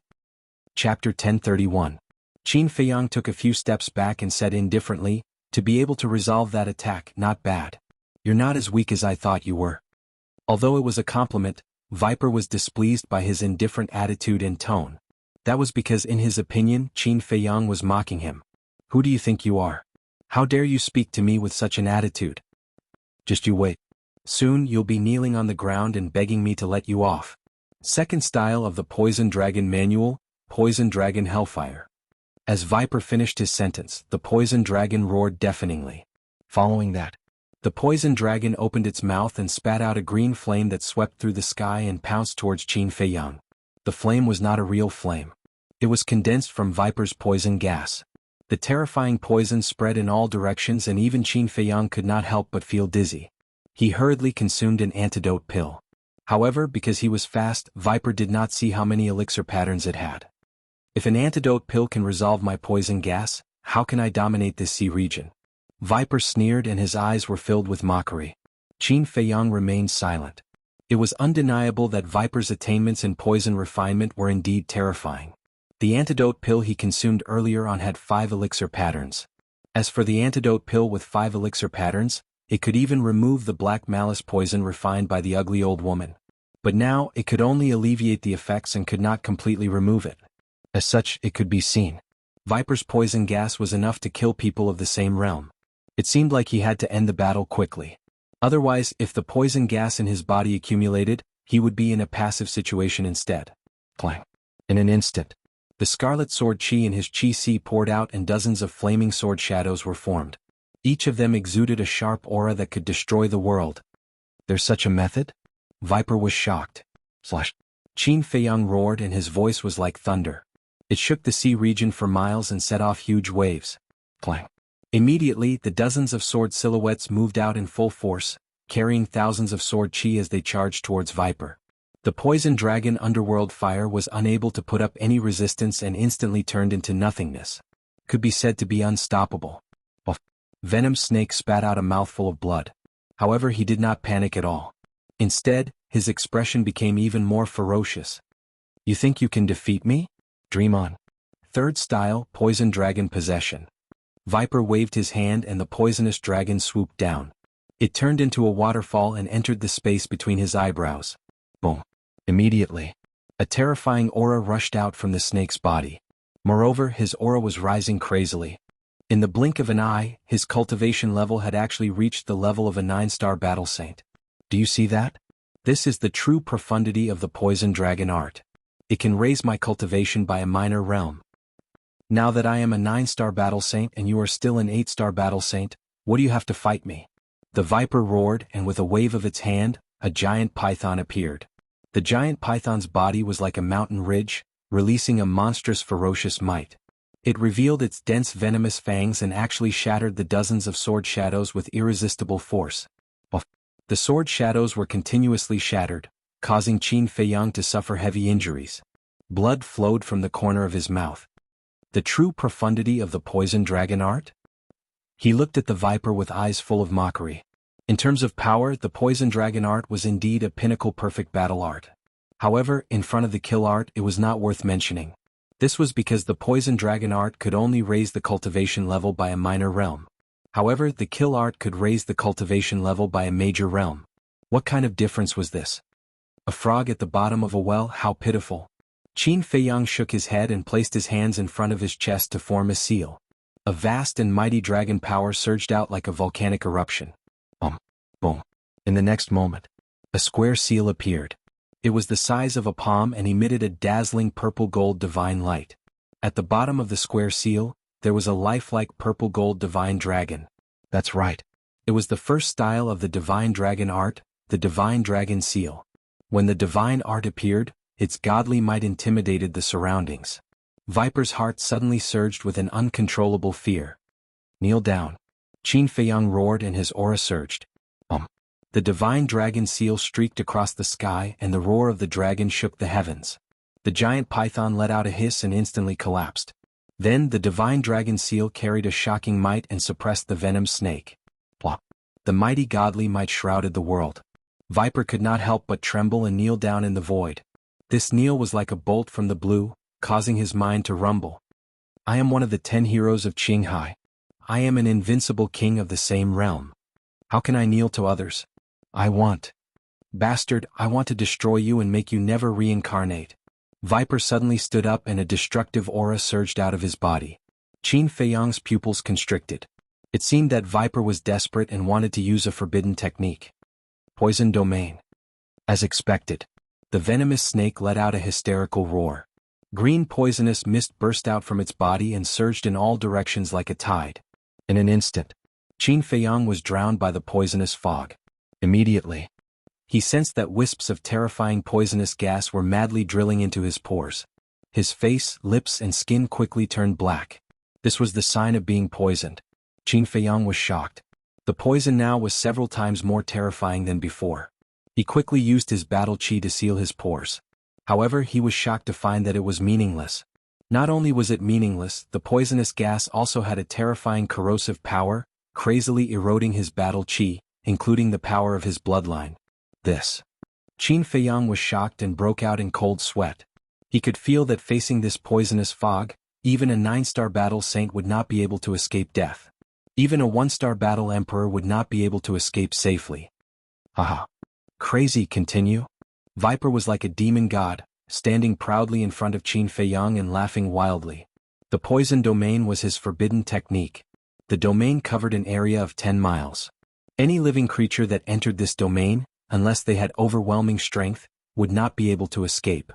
Chapter 1031. Qin Feiyang took a few steps back and said indifferently, to be able to resolve that attack, not bad. You're not as weak as I thought you were. Although it was a compliment, Viper was displeased by his indifferent attitude and tone. That was because in his opinion, Qin Feiyang was mocking him. Who do you think you are? How dare you speak to me with such an attitude? Just you wait. Soon you'll be kneeling on the ground and begging me to let you off. Second style of the Poison Dragon Manual, Poison Dragon Hellfire. As Viper finished his sentence, the Poison Dragon roared deafeningly. Following that, the Poison Dragon opened its mouth and spat out a green flame that swept through the sky and pounced towards Qin Feiyang. The flame was not a real flame. It was condensed from Viper's poison gas. The terrifying poison spread in all directions and even Qin Feiyang could not help but feel dizzy. He hurriedly consumed an antidote pill. However, because he was fast, Viper did not see how many elixir patterns it had. If an antidote pill can resolve my poison gas, how can I dominate this sea region? Viper sneered and his eyes were filled with mockery. Qin Feiyang remained silent. It was undeniable that Viper's attainments in poison refinement were indeed terrifying. The antidote pill he consumed earlier on had 5 elixir patterns. As for the antidote pill with 5 elixir patterns, it could even remove the black malice poison refined by the ugly old woman. But now it could only alleviate the effects and could not completely remove it. As such, it could be seen. Viper's poison gas was enough to kill people of the same realm. It seemed like he had to end the battle quickly. Otherwise, if the poison gas in his body accumulated, he would be in a passive situation instead. Clang. In an instant, the scarlet sword chi in his chi sea poured out and dozens of flaming sword shadows were formed. Each of them exuded a sharp aura that could destroy the world. There's such a method? Viper was shocked. Qin Feiyang roared and his voice was like thunder. It shook the sea region for miles and set off huge waves. Clang. Immediately, the dozens of sword silhouettes moved out in full force, carrying thousands of sword chi as they charged towards Viper. The poison dragon underworld fire was unable to put up any resistance and instantly turned into nothingness. Could be said to be unstoppable. Venom Snake spat out a mouthful of blood. However, he did not panic at all. Instead, his expression became even more ferocious. You think you can defeat me? Dream on. Third style, Poison Dragon Possession. Viper waved his hand and the poisonous dragon swooped down. It turned into a waterfall and entered the space between his eyebrows. Boom. Immediately, a terrifying aura rushed out from the snake's body. Moreover, his aura was rising crazily. In the blink of an eye, his cultivation level had actually reached the level of a 9-star battle saint. Do you see that? This is the true profundity of the poison dragon art. It can raise my cultivation by a minor realm. Now that I am a 9-star battle saint and you are still an 8-star battle saint, what do you have to fight me? The Viper roared and with a wave of its hand, a giant python appeared. The giant python's body was like a mountain ridge, releasing a monstrous ferocious might. It revealed its dense venomous fangs and actually shattered the dozens of sword shadows with irresistible force. The sword shadows were continuously shattered, causing Qin Feiyang to suffer heavy injuries. Blood flowed from the corner of his mouth. The true profundity of the poison dragon art? He looked at the Viper with eyes full of mockery. In terms of power, the poison dragon art was indeed a pinnacle perfect battle art. However, in front of the kill art it was not worth mentioning. This was because the poison dragon art could only raise the cultivation level by a minor realm. However, the kill art could raise the cultivation level by a major realm. What kind of difference was this? A frog at the bottom of a well, how pitiful. Qin Feiyang shook his head and placed his hands in front of his chest to form a seal. A vast and mighty dragon power surged out like a volcanic eruption. Boom. In the next moment, a square seal appeared. It was the size of a palm and emitted a dazzling purple-gold divine light. At the bottom of the square seal, there was a lifelike purple-gold divine dragon. That's right. It was the first style of the divine dragon art, the divine dragon seal. When the divine art appeared, its godly might intimidated the surroundings. Viper's heart suddenly surged with an uncontrollable fear. Kneel down. Qin Feiyang roared and his aura surged. The divine dragon seal streaked across the sky and the roar of the dragon shook the heavens. The giant python let out a hiss and instantly collapsed. Then the divine dragon seal carried a shocking might and suppressed the venom snake. Plop. The mighty godly might shrouded the world. Viper could not help but tremble and kneel down in the void. This kneel was like a bolt from the blue, causing his mind to rumble. I am one of the 10 heroes of Qinghai. I am an invincible king of the same realm. How can I kneel to others? Bastard, I want to destroy you and make you never reincarnate. Viper suddenly stood up and a destructive aura surged out of his body. Qin Feiyang's pupils constricted. It seemed that Viper was desperate and wanted to use a forbidden technique. Poison domain. As expected, the venomous snake let out a hysterical roar. Green poisonous mist burst out from its body and surged in all directions like a tide. In an instant, Qin Feiyang was drowned by the poisonous fog. Immediately, he sensed that wisps of terrifying poisonous gas were madly drilling into his pores. His face, lips, and skin quickly turned black. This was the sign of being poisoned. Qin Feiyang was shocked. The poison now was several times more terrifying than before. He quickly used his battle chi to seal his pores. However, he was shocked to find that it was meaningless. Not only was it meaningless, the poisonous gas also had a terrifying corrosive power, crazily eroding his battle chi, including the power of his bloodline. This. Qin Feiyang was shocked and broke out in cold sweat. He could feel that facing this poisonous fog, even a 9-star battle saint would not be able to escape death. Even a 1-star battle emperor would not be able to escape safely. Haha. Crazy, continue? Viper was like a demon god, standing proudly in front of Qin Feiyang and laughing wildly. The poison domain was his forbidden technique. The domain covered an area of 10 miles. Any living creature that entered this domain, unless they had overwhelming strength, would not be able to escape.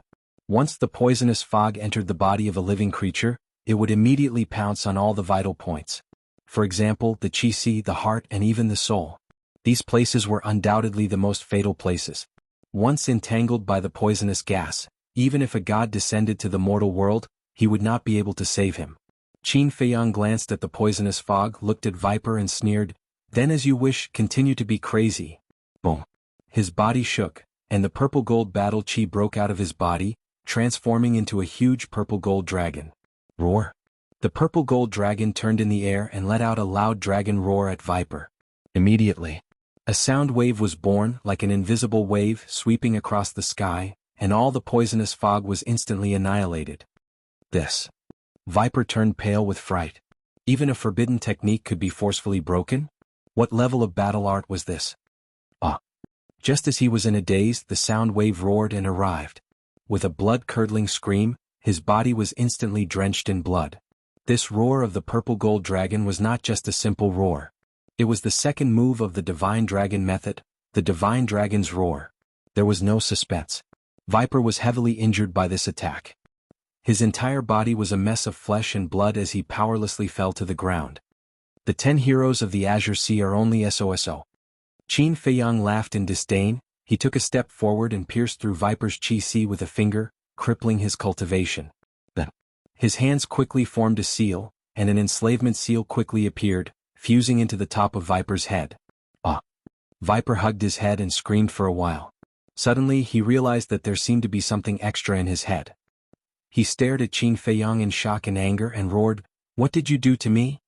Once the poisonous fog entered the body of a living creature, it would immediately pounce on all the vital points. For example, the chi, the heart, and even the soul. These places were undoubtedly the most fatal places. Once entangled by the poisonous gas, even if a god descended to the mortal world, he would not be able to save him. Qin Feiyang glanced at the poisonous fog, looked at Viper and sneered, "Then as you wish, continue to be crazy." Boom. His body shook, and the purple-gold battle chi broke out of his body, transforming into a huge purple-gold dragon. Roar. The purple-gold dragon turned in the air and let out a loud dragon roar at Viper. Immediately, a sound wave was born, like an invisible wave sweeping across the sky, and all the poisonous fog was instantly annihilated. This. Viper turned pale with fright. Even a forbidden technique could be forcefully broken? What level of battle art was this? Ah. Just as he was in a daze, the sound wave roared and arrived. With a blood-curdling scream, his body was instantly drenched in blood. This roar of the purple-gold dragon was not just a simple roar. It was the second move of the Divine Dragon method, the Divine Dragon's Roar. There was no suspense. Viper was heavily injured by this attack. His entire body was a mess of flesh and blood as he powerlessly fell to the ground. The 10 heroes of the Azure Sea are only SOSO. Qin Feiyang laughed in disdain. He took a step forward and pierced through Viper's chi with a finger, crippling his cultivation. Then, his hands quickly formed a seal, and an enslavement seal quickly appeared, fusing into the top of Viper's head. Ah! Viper hugged his head and screamed for a while. Suddenly he realized that there seemed to be something extra in his head. He stared at Qin Feiyang in shock and anger and roared, "What did you do to me?"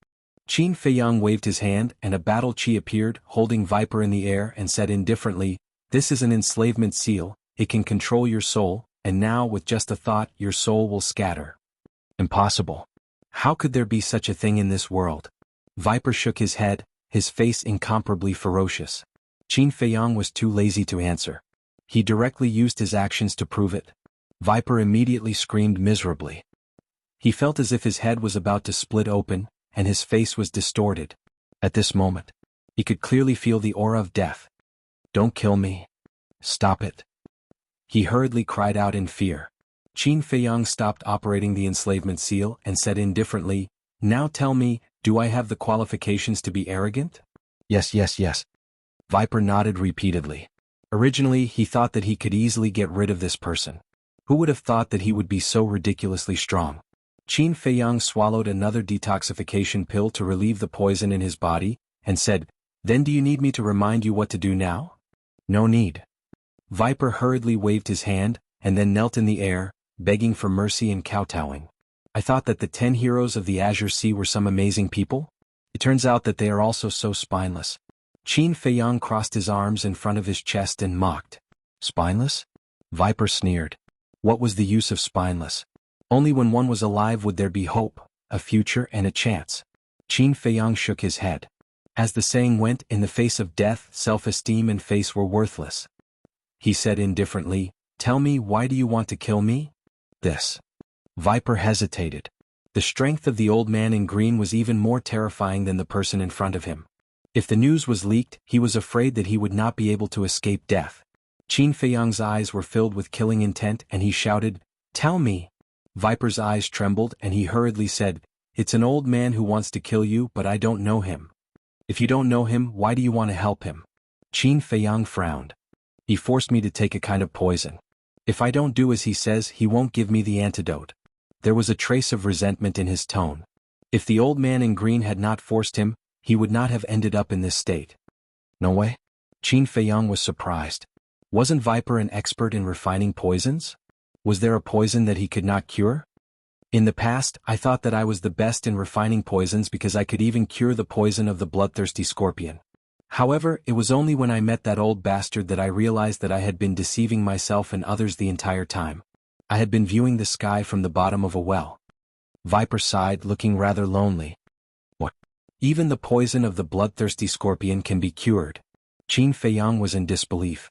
Qin Feiyang waved his hand and a battle chi appeared, holding Viper in the air and said indifferently, "This is an enslavement seal, it can control your soul, and now with just a thought your soul will scatter." Impossible. How could there be such a thing in this world? Viper shook his head, his face incomparably ferocious. Qin Feiyang was too lazy to answer. He directly used his actions to prove it. Viper immediately screamed miserably. He felt as if his head was about to split open, and his face was distorted. At this moment, he could clearly feel the aura of death. "Don't kill me. Stop it." He hurriedly cried out in fear. Qin Feiyang stopped operating the enslavement seal and said indifferently, "Now tell me, do I have the qualifications to be arrogant?" "Yes, yes, yes." Viper nodded repeatedly. Originally, he thought that he could easily get rid of this person. Who would have thought that he would be so ridiculously strong? Qin Feiyang swallowed another detoxification pill to relieve the poison in his body, and said, "Then do you need me to remind you what to do now?" "No need." Viper hurriedly waved his hand, and then knelt in the air, begging for mercy and kowtowing. "I thought that the 10 heroes of the Azure Sea were some amazing people? It turns out that they are also so spineless." Qin Feiyang crossed his arms in front of his chest and mocked. "Spineless?" Viper sneered. What was the use of spineless? Only when one was alive would there be hope, a future and a chance. Qin Feiyang shook his head. As the saying went, in the face of death, self-esteem and face were worthless. He said indifferently, "Tell me, why do you want to kill me?" "This." Viper hesitated. The strength of the old man in green was even more terrifying than the person in front of him. If the news was leaked, he was afraid that he would not be able to escape death. Qin Feiyang's eyes were filled with killing intent and he shouted, "Tell me." Viper's eyes trembled and he hurriedly said, "It's an old man who wants to kill you, but I don't know him." "If you don't know him, why do you want to help him?" Qin Feiyang frowned. "He forced me to take a kind of poison. If I don't do as he says, he won't give me the antidote." There was a trace of resentment in his tone. If the old man in green had not forced him, he would not have ended up in this state. "No way?" Qin Feiyang was surprised. Wasn't Viper an expert in refining poisons? Was there a poison that he could not cure? In the past, I thought that I was the best in refining poisons because I could even cure the poison of the bloodthirsty scorpion. However, it was only when I met that old bastard that I realized that I had been deceiving myself and others the entire time. I had been viewing the sky from the bottom of a well. Viper sighed, looking rather lonely. What? Even the poison of the bloodthirsty scorpion can be cured? Qin Feiyang was in disbelief.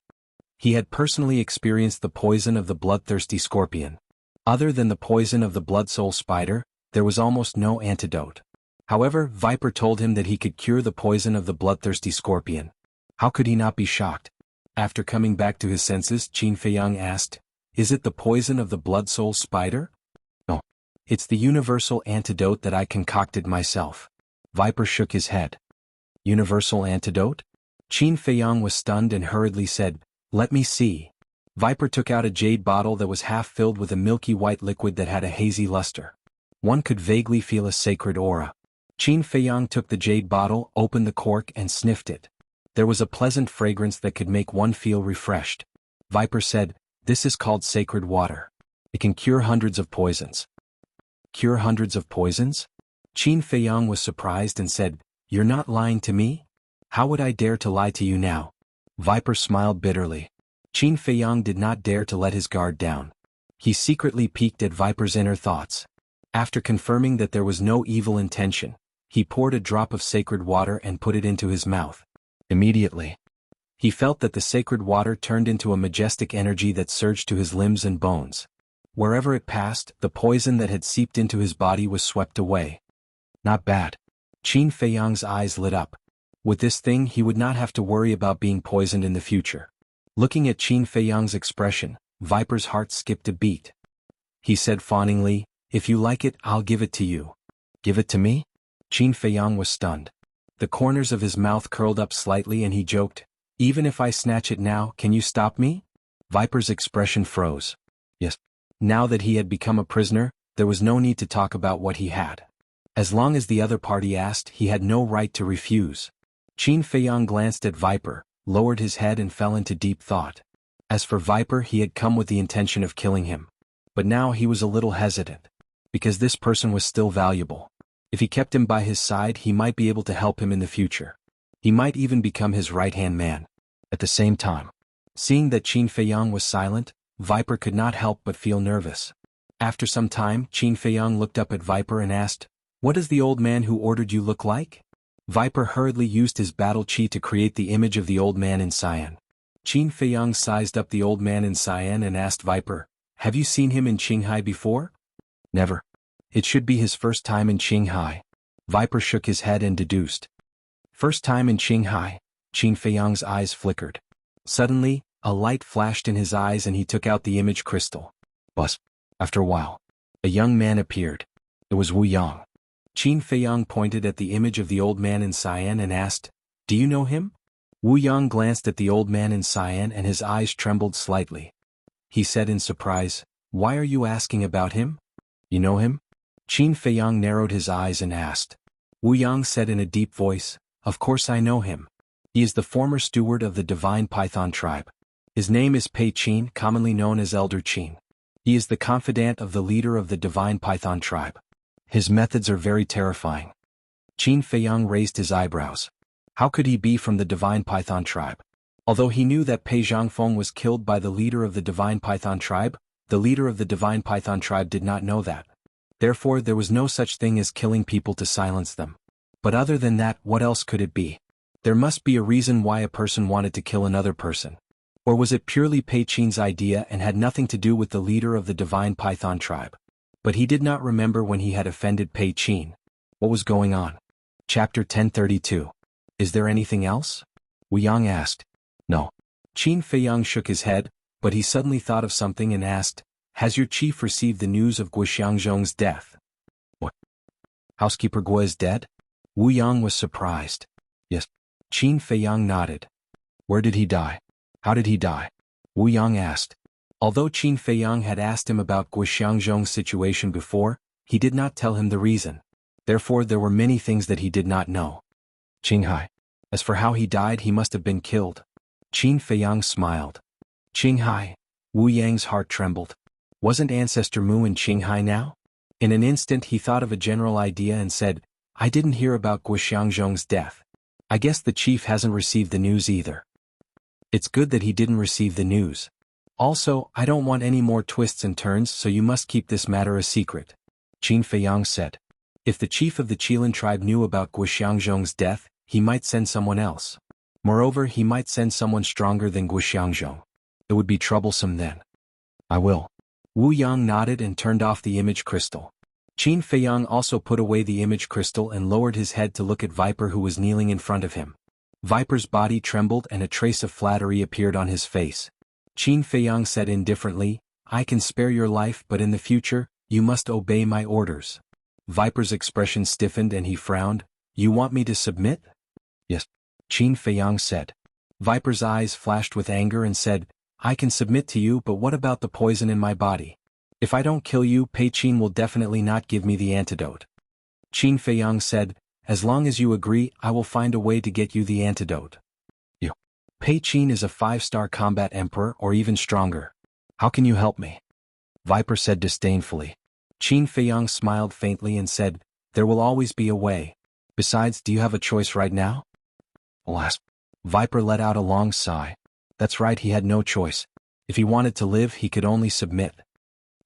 He had personally experienced the poison of the bloodthirsty scorpion. Other than the poison of the blood-soul spider, there was almost no antidote. However, Viper told him that he could cure the poison of the bloodthirsty scorpion. How could he not be shocked? After coming back to his senses, Qin Feiyang asked, "Is it the poison of the blood-soul spider?" "No. It's the universal antidote that I concocted myself." Viper shook his head. "Universal antidote?" Qin Feiyang was stunned and hurriedly said, "Let me see." Viper took out a jade bottle that was half filled with a milky white liquid that had a hazy luster. One could vaguely feel a sacred aura. Qin Feiyang took the jade bottle, opened the cork and sniffed it. There was a pleasant fragrance that could make one feel refreshed. Viper said, "This is called sacred water. It can cure hundreds of poisons." "Cure hundreds of poisons?" Qin Feiyang was surprised and said, "You're not lying to me? How would I dare to lie to you now?" Viper smiled bitterly. Qin Feiyang did not dare to let his guard down. He secretly peeked at Viper's inner thoughts. After confirming that there was no evil intention, he poured a drop of sacred water and put it into his mouth. Immediately, he felt that the sacred water turned into a majestic energy that surged to his limbs and bones. Wherever it passed, the poison that had seeped into his body was swept away. Not bad. Qin Feiyang's eyes lit up. With this thing he would not have to worry about being poisoned in the future. Looking at Qin Feiyang's expression, Viper's heart skipped a beat. He said fawningly, "If you like it, I'll give it to you." "Give it to me?" Qin Feiyang was stunned. The corners of his mouth curled up slightly and he joked, "Even if I snatch it now, can you stop me?" Viper's expression froze. Yes. Now that he had become a prisoner, there was no need to talk about what he had. As long as the other party asked, he had no right to refuse. Qin Feiyang glanced at Viper, lowered his head and fell into deep thought. As for Viper, he had come with the intention of killing him. But now he was a little hesitant. Because this person was still valuable. If he kept him by his side, he might be able to help him in the future. He might even become his right-hand man. At the same time, seeing that Qin Feiyang was silent, Viper could not help but feel nervous. After some time, Qin Feiyang looked up at Viper and asked, "What does the old man who ordered you look like?" Viper hurriedly used his battle chi to create the image of the old man in cyan. Qin Feiyang sized up the old man in cyan and asked Viper, "Have you seen him in Qinghai before?" "Never. It should be his first time in Qinghai." Viper shook his head and deduced. "First time in Qinghai?" Qin Feiyang's eyes flickered. Suddenly, a light flashed in his eyes and he took out the image crystal. But, after a while, a young man appeared. It was Wu Yang. Qin Feiyang pointed at the image of the old man in cyan and asked, "Do you know him?" Wu Yang glanced at the old man in cyan and his eyes trembled slightly. He said in surprise, "Why are you asking about him? You know him?" Qin Feiyang narrowed his eyes and asked. Wu Yang said in a deep voice, "Of course I know him. He is the former steward of the Divine Python tribe. His name is Pei Qin, commonly known as Elder Qin. He is the confidant of the leader of the Divine Python tribe. His methods are very terrifying." Qin Feiyang raised his eyebrows. How could he be from the Divine Python tribe? Although he knew that Pei Zhangfeng was killed by the leader of the Divine Python tribe, the leader of the Divine Python tribe did not know that. Therefore there was no such thing as killing people to silence them. But other than that, what else could it be? There must be a reason why a person wanted to kill another person. Or was it purely Pei Qin's idea and had nothing to do with the leader of the Divine Python tribe? But he did not remember when he had offended Pei Qin. What was going on? Chapter 1032. Is there anything else? Wu Yang asked. No. Qin Feiyang shook his head, but he suddenly thought of something and asked, "Has your chief received the news of Guxiangzhong's death?" What? Housekeeper Guo is dead? Wu Yang was surprised. Yes. Qin Feiyang nodded. Where did he die? How did he die? Wu Yang asked. Although Qin Feiyang had asked him about Guxiangzhong's situation before, he did not tell him the reason. Therefore there were many things that he did not know. Qinghai. As for how he died, he must have been killed. Qin Feiyang smiled. Qinghai. Wu Yang's heart trembled. Wasn't Ancestor Mu in Qinghai now? In an instant he thought of a general idea and said, I didn't hear about Guxiangzhong's death. I guess the chief hasn't received the news either. It's good that he didn't receive the news. Also, I don't want any more twists and turns, so you must keep this matter a secret. Qin Feiyang said. If the chief of the Qilin tribe knew about Guxiangzhong's death, he might send someone else. Moreover, he might send someone stronger than Guxiangzhong. It would be troublesome then. I will. Wu Yang nodded and turned off the image crystal. Qin Feiyang also put away the image crystal and lowered his head to look at Viper, who was kneeling in front of him. Viper's body trembled and a trace of flattery appeared on his face. Qin Feiyang said indifferently, I can spare your life, but in the future, you must obey my orders. Viper's expression stiffened and he frowned. You want me to submit? Yes. Qin Feiyang said. Viper's eyes flashed with anger and said, I can submit to you, but what about the poison in my body? If I don't kill you, Pei Qin will definitely not give me the antidote. Qin Feiyang said, as long as you agree, I will find a way to get you the antidote. You. Pei Qin is a 5-star combat emperor or even stronger. How can you help me? Viper said disdainfully. Qin Feiyang smiled faintly and said, there will always be a way. Besides, do you have a choice right now? Alas. Viper let out a long sigh. That's right, he had no choice. If he wanted to live, he could only submit.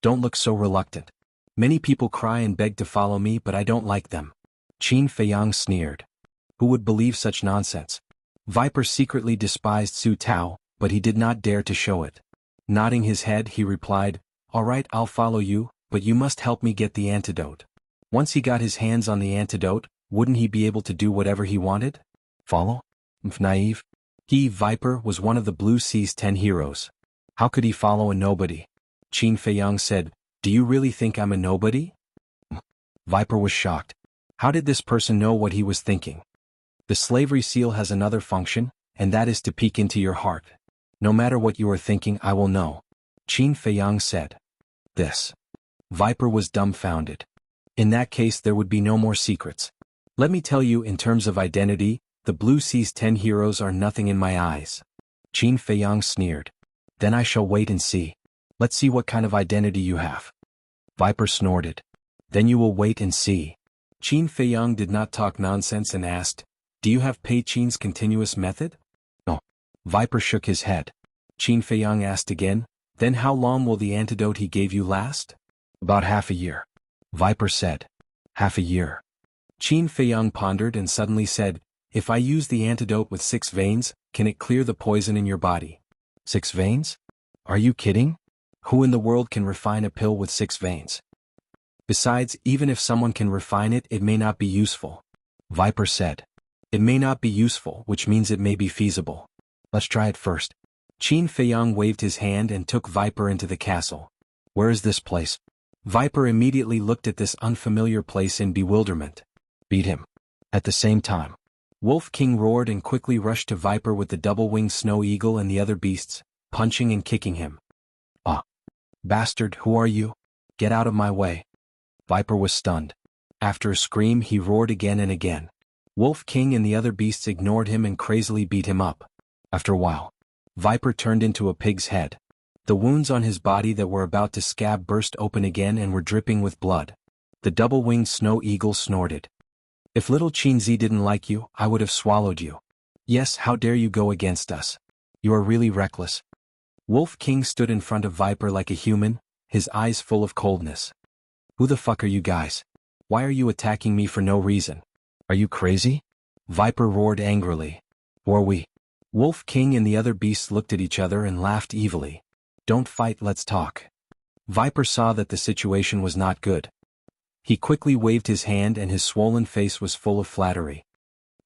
Don't look so reluctant. Many people cry and beg to follow me, but I don't like them. Qin Feiyang sneered. Who would believe such nonsense? Viper secretly despised Su Tao, but he did not dare to show it. Nodding his head, he replied, all right, I'll follow you, but you must help me get the antidote. Once he got his hands on the antidote, wouldn't he be able to do whatever he wanted? Follow? Naive. He, Viper, was one of the Blue Sea's 10 heroes. How could he follow a nobody? Qin Feiyang said, do you really think I'm a nobody? Viper was shocked. How did this person know what he was thinking? The slavery seal has another function, and that is to peek into your heart. No matter what you are thinking, I will know. Qin Feiyang said. This. Viper was dumbfounded. In that case, there would be no more secrets. Let me tell you, in terms of identity, the Blue Sea's 10 heroes are nothing in my eyes. Qin Feiyang sneered. Then I shall wait and see. Let's see what kind of identity you have. Viper snorted. Then you will wait and see. Qin Feiyang did not talk nonsense and asked, do you have Pei Qin's continuous method? No. Viper shook his head. Qin Feiyang asked again, then how long will the antidote he gave you last? About half a year. Viper said. Half a year. Qin Feiyang pondered and suddenly said, if I use the antidote with 6 veins, can it clear the poison in your body? 6 veins? Are you kidding? Who in the world can refine a pill with 6 veins? Besides, even if someone can refine it, it may not be useful. Viper said. It may not be useful, which means it may be feasible. Let's try it first. Qin Feiyang waved his hand and took Viper into the castle. Where is this place? Viper immediately looked at this unfamiliar place in bewilderment. Beat him. At the same time, Wolf King roared and quickly rushed to Viper with the double-winged snow eagle and the other beasts, punching and kicking him. Ah! Bastard, who are you? Get out of my way. Viper was stunned. After a scream, he roared again and again. Wolf King and the other beasts ignored him and crazily beat him up. After a while, Viper turned into a pig's head. The wounds on his body that were about to scab burst open again and were dripping with blood. The double-winged snow eagle snorted. If little Qinzi didn't like you, I would have swallowed you. Yes, how dare you go against us? You are really reckless. Wolf King stood in front of Viper like a human, his eyes full of coldness. Who the fuck are you guys? Why are you attacking me for no reason? Are you crazy? Viper roared angrily. Or we? Wolf King and the other beasts looked at each other and laughed evilly. Don't fight, let's talk. Viper saw that the situation was not good. He quickly waved his hand and his swollen face was full of flattery.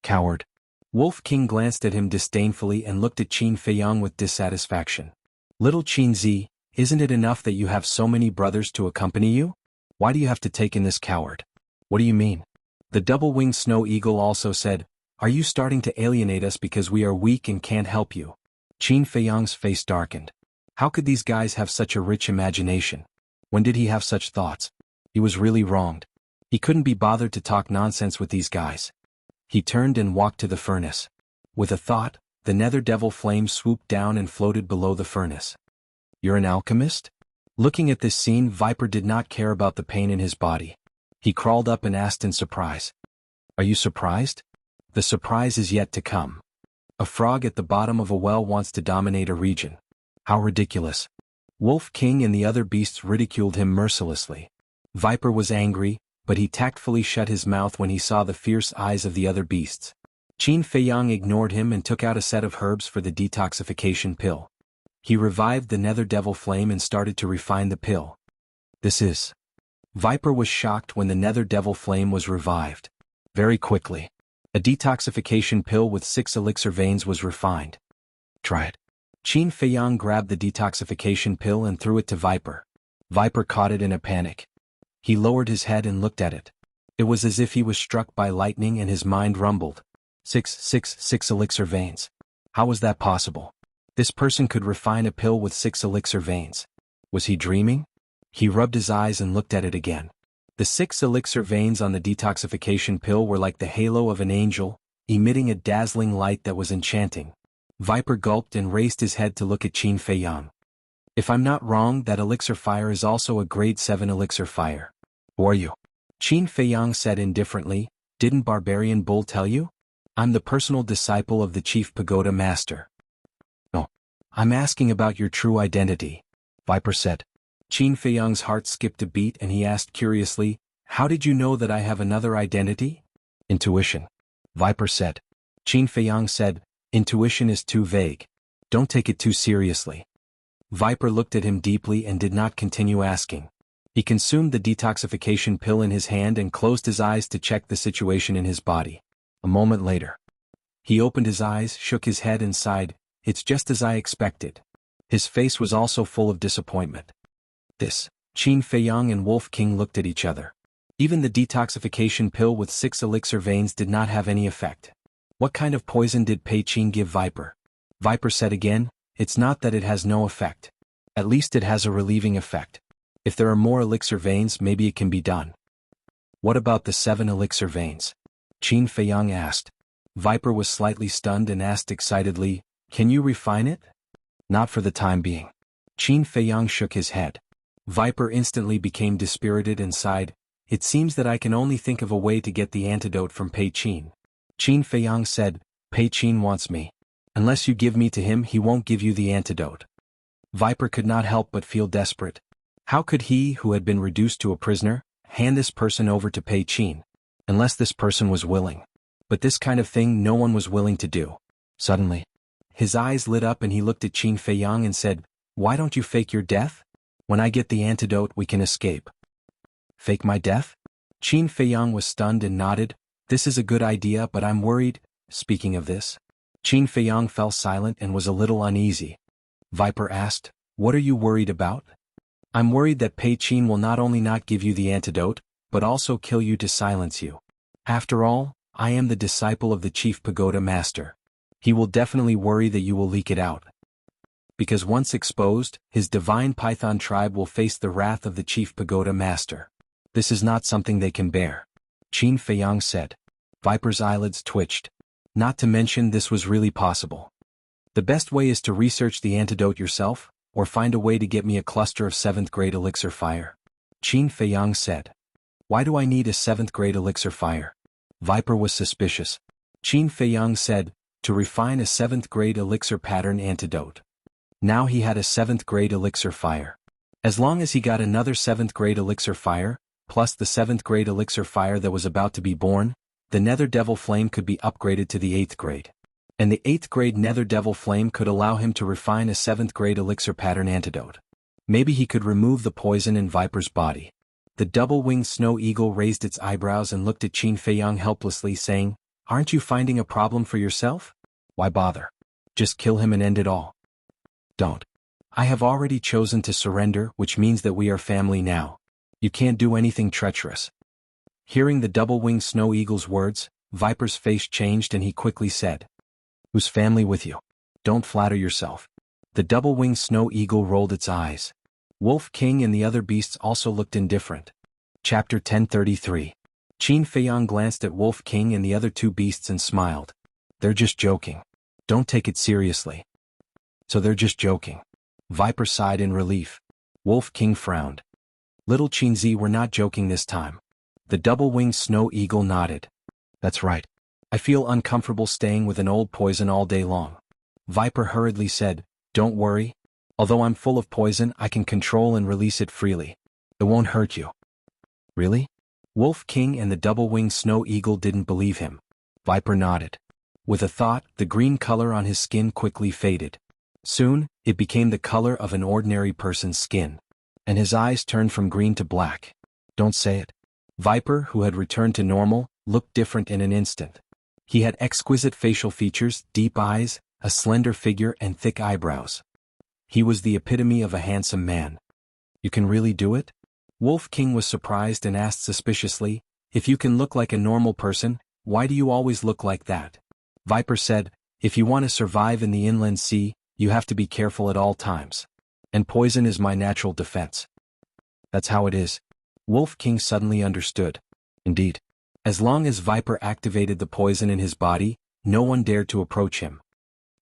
Coward. Wolf King glanced at him disdainfully and looked at Qin Feiyang with dissatisfaction. Little Qinzi, isn't it enough that you have so many brothers to accompany you? Why do you have to take in this coward? What do you mean? The double-winged snow eagle also said, are you starting to alienate us because we are weak and can't help you? Qin Feiyang's face darkened. How could these guys have such a rich imagination? When did he have such thoughts? He was really wronged. He couldn't be bothered to talk nonsense with these guys. He turned and walked to the furnace. With a thought, the nether devil flame swooped down and floated below the furnace. You're an alchemist? Looking at this scene, Viper did not care about the pain in his body. He crawled up and asked in surprise. Are you surprised? The surprise is yet to come. A frog at the bottom of a well wants to dominate a region. How ridiculous. Wolf King and the other beasts ridiculed him mercilessly. Viper was angry, but he tactfully shut his mouth when he saw the fierce eyes of the other beasts. Qin Feiyang ignored him and took out a set of herbs for the detoxification pill. He revived the nether devil flame and started to refine the pill. This is. Viper was shocked when the nether devil flame was revived. Very quickly. A detoxification pill with 6 elixir veins was refined. Try it. Qin Feiyang grabbed the detoxification pill and threw it to Viper. Viper caught it in a panic. He lowered his head and looked at it. It was as if he was struck by lightning and his mind rumbled. 6 elixir veins. How was that possible? This person could refine a pill with 6 elixir veins. Was he dreaming? He rubbed his eyes and looked at it again. The 6 elixir veins on the detoxification pill were like the halo of an angel, emitting a dazzling light that was enchanting. Viper gulped and raised his head to look at Qin Feiyang. If I'm not wrong, that elixir fire is also a grade 7 elixir fire. Who are you? Qin Feiyang said indifferently, didn't Barbarian Bull tell you? I'm the personal disciple of the Chief Pagoda Master. No. I'm asking about your true identity, Viper said. Qin Feiyang's heart skipped a beat and he asked curiously, how did you know that I have another identity? Intuition, Viper said. Qin Feiyang said, intuition is too vague. Don't take it too seriously. Viper looked at him deeply and did not continue asking. He consumed the detoxification pill in his hand and closed his eyes to check the situation in his body. A moment later. He opened his eyes, shook his head and sighed, it's just as I expected. His face was also full of disappointment. This. Qin Feiyang and Wolf King looked at each other. Even the detoxification pill with 6 elixir veins did not have any effect. What kind of poison did Pei Qin give Viper? Viper said again, it's not that it has no effect. At least it has a relieving effect. If there are more elixir veins, maybe it can be done. What about the 7 elixir veins? Qin Feiyang asked. Viper was slightly stunned and asked excitedly, can you refine it? Not for the time being. Qin Feiyang shook his head. Viper instantly became dispirited and sighed, it seems that I can only think of a way to get the antidote from Pei Qin. Qin Feiyang said, Pei Qin wants me. Unless you give me to him, he won't give you the antidote. Viper could not help but feel desperate. How could he, who had been reduced to a prisoner, hand this person over to Pei Qin? Unless this person was willing. But this kind of thing no one was willing to do. Suddenly, his eyes lit up and he looked at Qin Feiyang and said, why don't you fake your death? When I get the antidote, we can escape. Fake my death? Qin Feiyang was stunned and nodded, this is a good idea but I'm worried. Speaking of this, Qin Feiyang fell silent and was a little uneasy. Viper asked, what are you worried about? I'm worried that Pei Qin will not only not give you the antidote, but also kill you to silence you. After all, I am the disciple of the Chief Pagoda Master. He will definitely worry that you will leak it out. Because once exposed, his divine python tribe will face the wrath of the Chief Pagoda Master. This is not something they can bear. Qin Feiyang said. Viper's eyelids twitched. Not to mention this was really possible. The best way is to research the antidote yourself, or find a way to get me a cluster of 7th grade elixir fire. Qin Feiyang said. Why do I need a 7th grade elixir fire? Viper was suspicious. Qin Feiyang said, to refine a 7th grade elixir pattern antidote. Now he had a 7th grade elixir fire. As long as he got another 7th grade elixir fire, plus the 7th grade elixir fire that was about to be born, the nether devil flame could be upgraded to the 8th grade. And the 8th grade nether devil flame could allow him to refine a 7th grade elixir pattern antidote. Maybe he could remove the poison in Viper's body. The double-winged snow eagle raised its eyebrows and looked at Qin Feiyang helplessly saying, aren't you finding a problem for yourself? Why bother? Just kill him and end it all. Don't. I have already chosen to surrender, which means that we are family now. You can't do anything treacherous. Hearing the double-winged snow eagle's words, Viper's face changed and he quickly said, whose family with you? Don't flatter yourself. The double-winged snow eagle rolled its eyes. Wolf King and the other beasts also looked indifferent. Chapter 1033. Qin Feiyang glanced at Wolf King and the other 2 beasts and smiled. They're just joking. Don't take it seriously. So they're just joking. Viper sighed in relief. Wolf King frowned. Little Qinzi were not joking this time. The double-winged snow eagle nodded. That's right. I feel uncomfortable staying with an old poison all day long. Viper hurriedly said, don't worry. Although I'm full of poison, I can control and release it freely. It won't hurt you. Really? Wolf King and the double-winged snow eagle didn't believe him. Viper nodded. With a thought, the green color on his skin quickly faded. Soon, it became the color of an ordinary person's skin. And his eyes turned from green to black. Don't say it. Viper, who had returned to normal, looked different in an instant. He had exquisite facial features, deep eyes, a slender figure and thick eyebrows. He was the epitome of a handsome man. You can really do it? Wolf King was surprised and asked suspiciously, if you can look like a normal person, why do you always look like that? Viper said, if you want to survive in the inland sea, you have to be careful at all times. And poison is my natural defense. That's how it is. Wolf King suddenly understood. Indeed. As long as Viper activated the poison in his body, no one dared to approach him.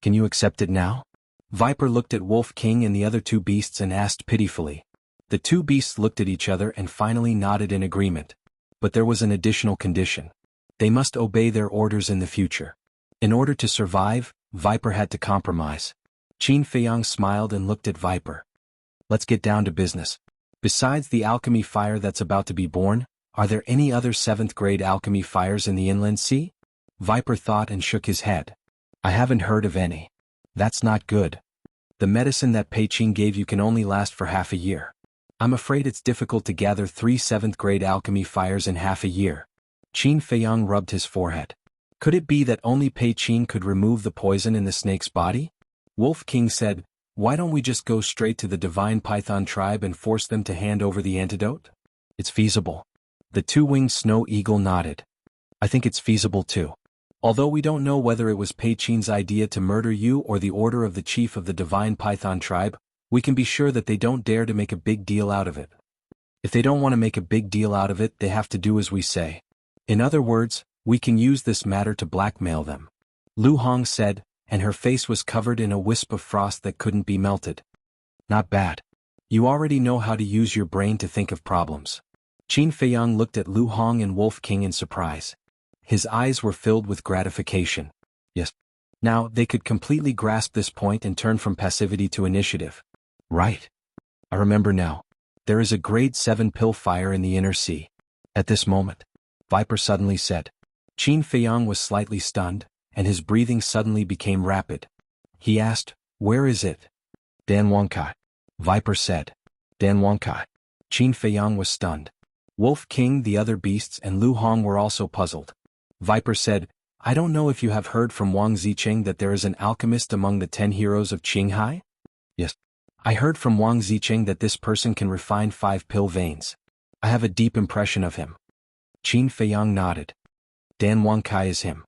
Can you accept it now? Viper looked at Wolf King and the other two beasts and asked pitifully. The two beasts looked at each other and finally nodded in agreement. But there was an additional condition. They must obey their orders in the future. In order to survive, Viper had to compromise. Qin Feiyang smiled and looked at Viper. Let's get down to business. Besides the alchemy fire that's about to be born, are there any other 7th grade alchemy fires in the inland sea? Viper thought and shook his head. I haven't heard of any. That's not good. The medicine that Pei Qing gave you can only last for half a year. I'm afraid it's difficult to gather 3 7th grade alchemy fires in half a year. Qin Feiyang rubbed his forehead. Could it be that only Pei Qing could remove the poison in the snake's body? Wolf King said, why don't we just go straight to the divine python tribe and force them to hand over the antidote? It's feasible. The two-winged snow eagle nodded. I think it's feasible too. Although we don't know whether it was Pei Qing's idea to murder you or the order of the chief of the divine python tribe, we can be sure that they don't dare to make a big deal out of it. If they don't want to make a big deal out of it, they have to do as we say. In other words, we can use this matter to blackmail them. Lu Hong said, and her face was covered in a wisp of frost that couldn't be melted. Not bad. You already know how to use your brain to think of problems. Qin Feiyang looked at Lu Hong and Wolf King in surprise. His eyes were filled with gratification. Yes. Now, they could completely grasp this point and turn from passivity to initiative. Right. I remember now. There is a grade 7 pill fire in the inner sea. At this moment, Viper suddenly said. Qin Feiyang was slightly stunned, and his breathing suddenly became rapid. He asked, where is it? Dan Wangkai. Viper said. Dan Wangkai. Qin Feiyang was stunned. Wolf King, the other beasts, and Lu Hong were also puzzled. Viper said, I don't know if you have heard from Wang Zicheng that there is an alchemist among the 10 heroes of Qinghai? Yes. I heard from Wang Zicheng that this person can refine 5 pill veins. I have a deep impression of him. Qin Feiyang nodded. Dan Wangkai is him.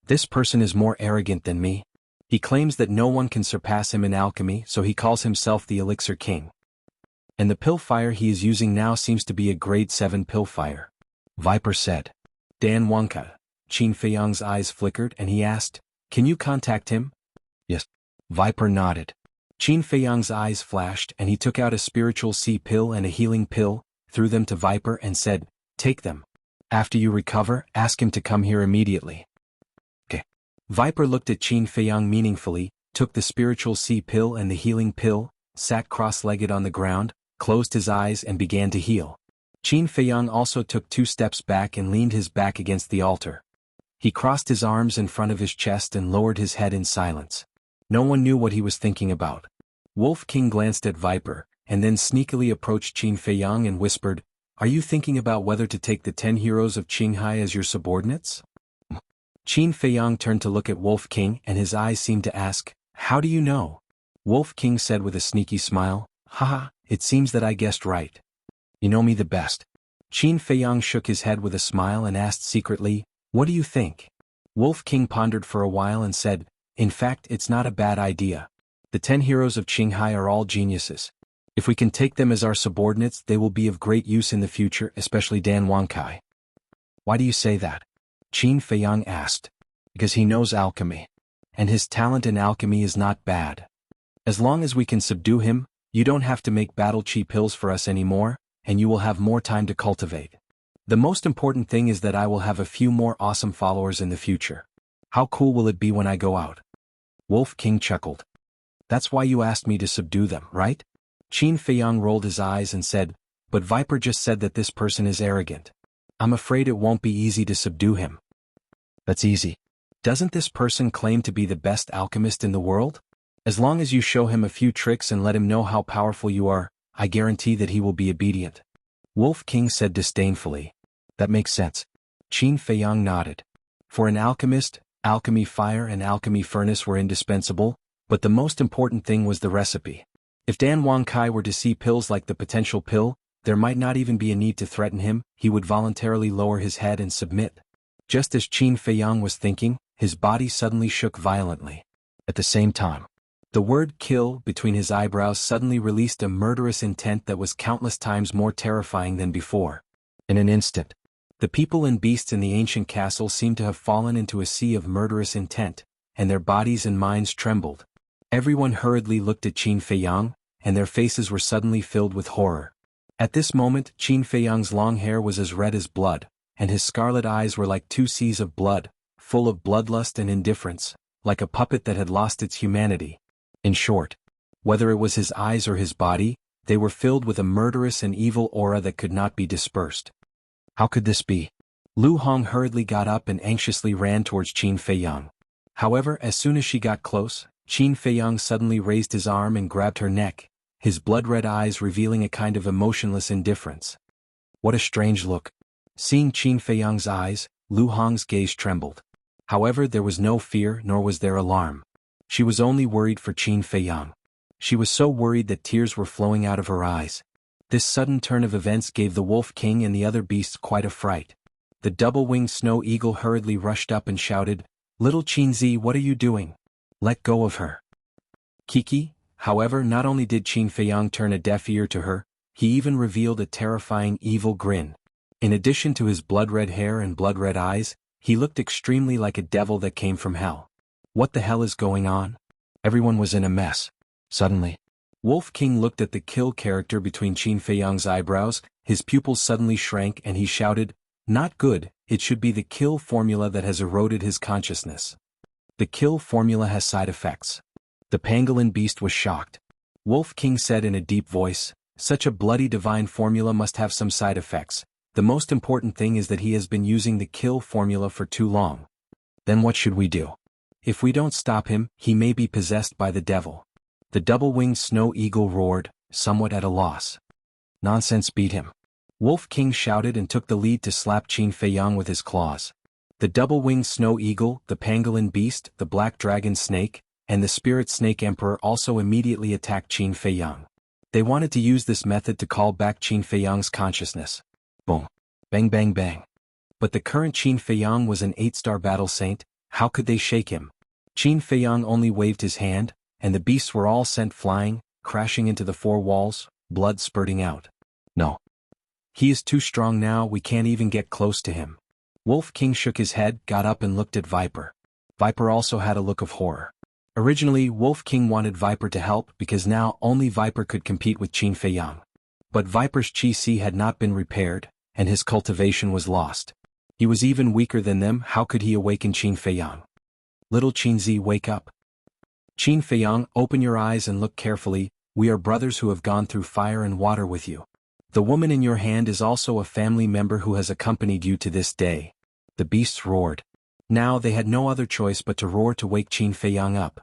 This person is more arrogant than me. He claims that no one can surpass him in alchemy, so he calls himself the Elixir King. And the pill fire he is using now seems to be a grade 7 pill fire. Viper said. Dan Wangkai. Qin Feiyang's eyes flickered and he asked, can you contact him? Yes. Viper nodded. Qin Feiyang's eyes flashed and he took out a spiritual sea pill and a healing pill, threw them to Viper and said, take them. After you recover, ask him to come here immediately. Okay. Viper looked at Qin Feiyang meaningfully, took the spiritual sea pill and the healing pill, sat cross-legged on the ground, closed his eyes and began to heal. Qin Feiyang also took 2 steps back and leaned his back against the altar. He crossed his arms in front of his chest and lowered his head in silence. No one knew what he was thinking about. Wolf King glanced at Viper, and then sneakily approached Qin Feiyang and whispered, are you thinking about whether to take the 10 heroes of Qinghai as your subordinates? Qin Feiyang turned to look at Wolf King and his eyes seemed to ask, how do you know? Wolf King said with a sneaky smile, haha, it seems that I guessed right. You know me the best. Qin Feiyang shook his head with a smile and asked secretly, what do you think? Wolf King pondered for a while and said, in fact, it's not a bad idea. The 10 heroes of Qinghai are all geniuses. If we can take them as our subordinates, they will be of great use in the future, especially Dan Wangkai. Why do you say that? Qin Feiyang asked. Because he knows alchemy. And his talent in alchemy is not bad. As long as we can subdue him, You don't have to make battle chi pills for us anymore, and you will have more time to cultivate. The most important thing is that I will have a few more awesome followers in the future. How cool will it be when I go out? Wolf King chuckled. That's why you asked me to subdue them, right? Qin Feiyang rolled his eyes and said, but Viper just said that this person is arrogant. I'm afraid it won't be easy to subdue him. That's easy. Doesn't this person claim to be the best alchemist in the world? As long as you show him a few tricks and let him know how powerful you are, I guarantee that he will be obedient. Wolf King said disdainfully. That makes sense. Qin Feiyang nodded. For an alchemist, alchemy fire and alchemy furnace were indispensable, but the most important thing was the recipe. If Dan Wangkai were to see pills like the potential pill, there might not even be a need to threaten him, he would voluntarily lower his head and submit. Just as Qin Feiyang was thinking, his body suddenly shook violently. At the same time, the word kill between his eyebrows suddenly released a murderous intent that was countless times more terrifying than before. In an instant, the people and beasts in the ancient castle seemed to have fallen into a sea of murderous intent, and their bodies and minds trembled. Everyone hurriedly looked at Qin Feiyang, and their faces were suddenly filled with horror. At this moment, Qin Feiyang's long hair was as red as blood, and his scarlet eyes were like two seas of blood, full of bloodlust and indifference, like a puppet that had lost its humanity. In short, whether it was his eyes or his body, they were filled with a murderous and evil aura that could not be dispersed. How could this be? Lu Hong hurriedly got up and anxiously ran towards Qin Feiyang. However, as soon as she got close, Qin Feiyang suddenly raised his arm and grabbed her neck, his blood-red eyes revealing a kind of emotionless indifference. What a strange look. Seeing Qin Feiyang's eyes, Lu Hong's gaze trembled. However, there was no fear nor was there alarm. She was only worried for Qin Feiyang. She was so worried that tears were flowing out of her eyes. This sudden turn of events gave the Wolf King and the other beasts quite a fright. The double-winged snow eagle hurriedly rushed up and shouted, "Little Qinzi, what are you doing? Let go of her." Kiki, however, not only did Qin Feiyang turn a deaf ear to her, he even revealed a terrifying evil grin. In addition to his blood-red hair and blood-red eyes, he looked extremely like a devil that came from hell. What the hell is going on? Everyone was in a mess. Suddenly, Wolf King looked at the kill character between Qin Feiyang's eyebrows, his pupils suddenly shrank and he shouted, "Not good, it should be the kill formula that has eroded his consciousness. The kill formula has side effects." The pangolin beast was shocked. Wolf King said in a deep voice, "Such a bloody divine formula must have some side effects. The most important thing is that he has been using the kill formula for too long. Then what should we do? If we don't stop him, he may be possessed by the devil." The double-winged snow eagle roared, somewhat at a loss. "Nonsense, beat him." Wolf King shouted and took the lead to slap Qin Feiyang with his claws. The double-winged snow eagle, the pangolin beast, the black dragon snake, and the spirit snake emperor also immediately attacked Qin Feiyang. They wanted to use this method to call back Qin Feiyang's consciousness. Boom. Bang bang bang. But the current Qin Feiyang was an 8-star battle saint, how could they shake him? Qin Feiyang only waved his hand, and the beasts were all sent flying, crashing into the 4 walls, blood spurting out. No. He is too strong now, we can't even get close to him. Wolf King shook his head, got up and looked at Viper. Viper also had a look of horror. Originally, Wolf King wanted Viper to help because now only Viper could compete with Qin Feiyang. But Viper's Qi had not been repaired, and his cultivation was lost. He was even weaker than them, how could he awaken Qin Feiyang? "Little Qinzi, wake up. Qin Feiyang, open your eyes and look carefully, we are brothers who have gone through fire and water with you. The woman in your hand is also a family member who has accompanied you to this day." The beasts roared. Now they had no other choice but to roar to wake Qin Feiyang up.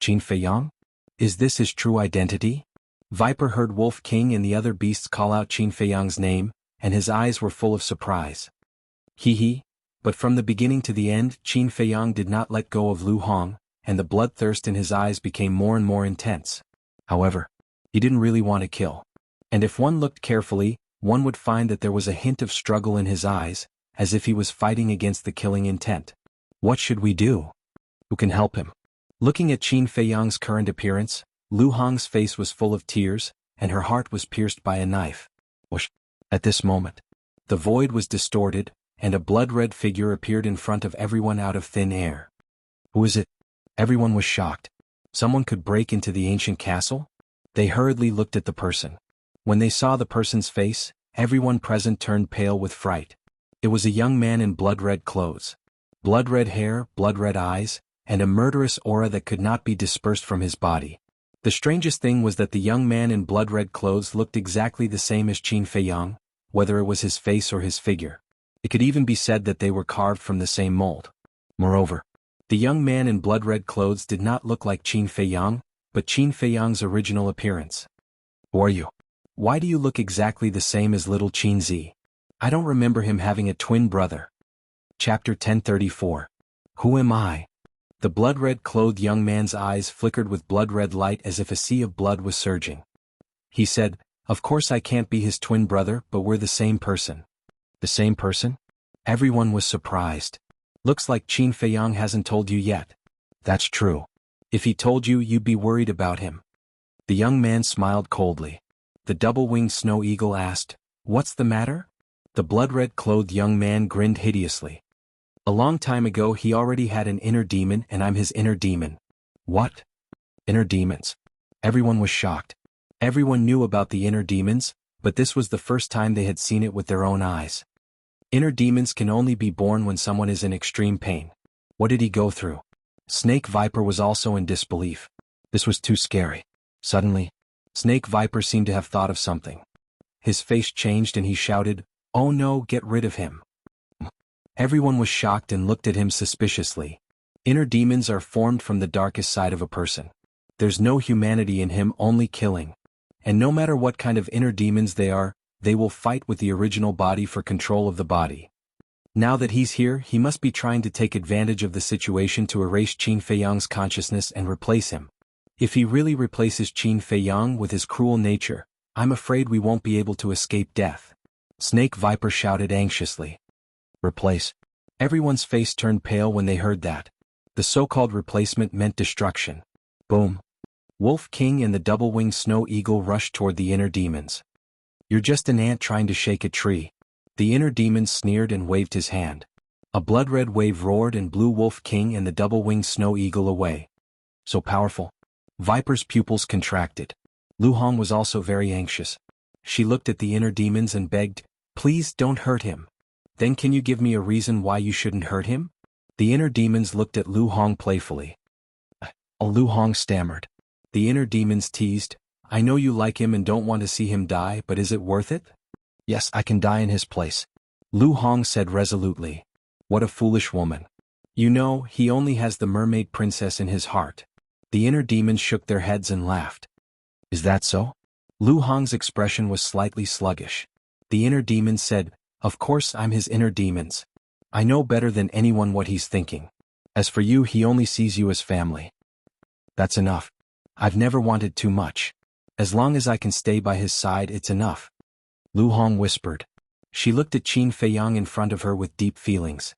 Qin Feiyang? Is this his true identity? Viper heard Wolf King and the other beasts call out Qin Feiyang's name, and his eyes were full of surprise. Hee. But from the beginning to the end, Qin Feiyang did not let go of Lu Hong, and the bloodthirst in his eyes became more and more intense. However, he didn't really want to kill. And if one looked carefully, one would find that there was a hint of struggle in his eyes, as if he was fighting against the killing intent. What should we do? Who can help him? Looking at Qin Feiyang's current appearance, Lu Hong's face was full of tears, and her heart was pierced by a knife. Whoosh! At this moment, the void was distorted, and a blood-red figure appeared in front of everyone out of thin air. Who is it? Everyone was shocked. Someone could break into the ancient castle? They hurriedly looked at the person. When they saw the person's face, everyone present turned pale with fright. It was a young man in blood-red clothes. Blood-red hair, blood-red eyes, and a murderous aura that could not be dispersed from his body. The strangest thing was that the young man in blood-red clothes looked exactly the same as Qin Feiyang, whether it was his face or his figure. It could even be said that they were carved from the same mold. Moreover, the young man in blood-red clothes did not look like Qin Feiyang, but Qin Feiyang's original appearance. Who are you? Why do you look exactly the same as little Qin Zi? I don't remember him having a twin brother. Chapter 1034. Who am I? The blood-red clothed young man's eyes flickered with blood-red light as if a sea of blood was surging. He said, "Of course I can't be his twin brother, but we're the same person." The same person? Everyone was surprised. Looks like Qin Feiyang hasn't told you yet. That's true. If he told you, you'd be worried about him. The young man smiled coldly. The double-winged snow eagle asked, "What's the matter?" The blood-red clothed young man grinned hideously. "A long time ago he already had an inner demon and I'm his inner demon." What? Inner demons? Everyone was shocked. Everyone knew about the inner demons, but this was the first time they had seen it with their own eyes. Inner demons can only be born when someone is in extreme pain. What did he go through? Snake Viper was also in disbelief. This was too scary. Suddenly, Snake Viper seemed to have thought of something. His face changed and he shouted, "Oh no, get rid of him." Everyone was shocked and looked at him suspiciously. Inner demons are formed from the darkest side of a person. There's no humanity in him, only killing. And no matter what kind of inner demons they are, they will fight with the original body for control of the body. Now that he's here, he must be trying to take advantage of the situation to erase Qin Feiyang's consciousness and replace him. If he really replaces Qin Feiyang with his cruel nature, I'm afraid we won't be able to escape death. Snake Viper shouted anxiously. Replace? Everyone's face turned pale when they heard that. The so-called replacement meant destruction. Boom. Wolf King and the double-winged snow eagle rushed toward the inner demons. You're just an ant trying to shake a tree. The inner demon sneered and waved his hand. A blood-red wave roared and blew Wolf King and the double-winged snow eagle away. So powerful. Viper's pupils contracted. Lu Hong was also very anxious. She looked at the inner demons and begged, "Please don't hurt him." "Then can you give me a reason why you shouldn't hurt him?" The inner demons looked at Lu Hong playfully. Lu Hong stammered. The inner demons teased, "I know you like him and don't want to see him die, but is it worth it?" "Yes, I can die in his place," Lu Hong said resolutely. "What a foolish woman. You know, he only has the mermaid princess in his heart." The inner demons shook their heads and laughed. "Is that so?" Lu Hong's expression was slightly sluggish. The inner demons said, "Of course I'm his inner demons. I know better than anyone what he's thinking. As for you, he only sees you as family." "That's enough. I've never wanted too much. As long as I can stay by his side, it's enough," Lu Hong whispered. She looked at Qin Feiyang in front of her with deep feelings.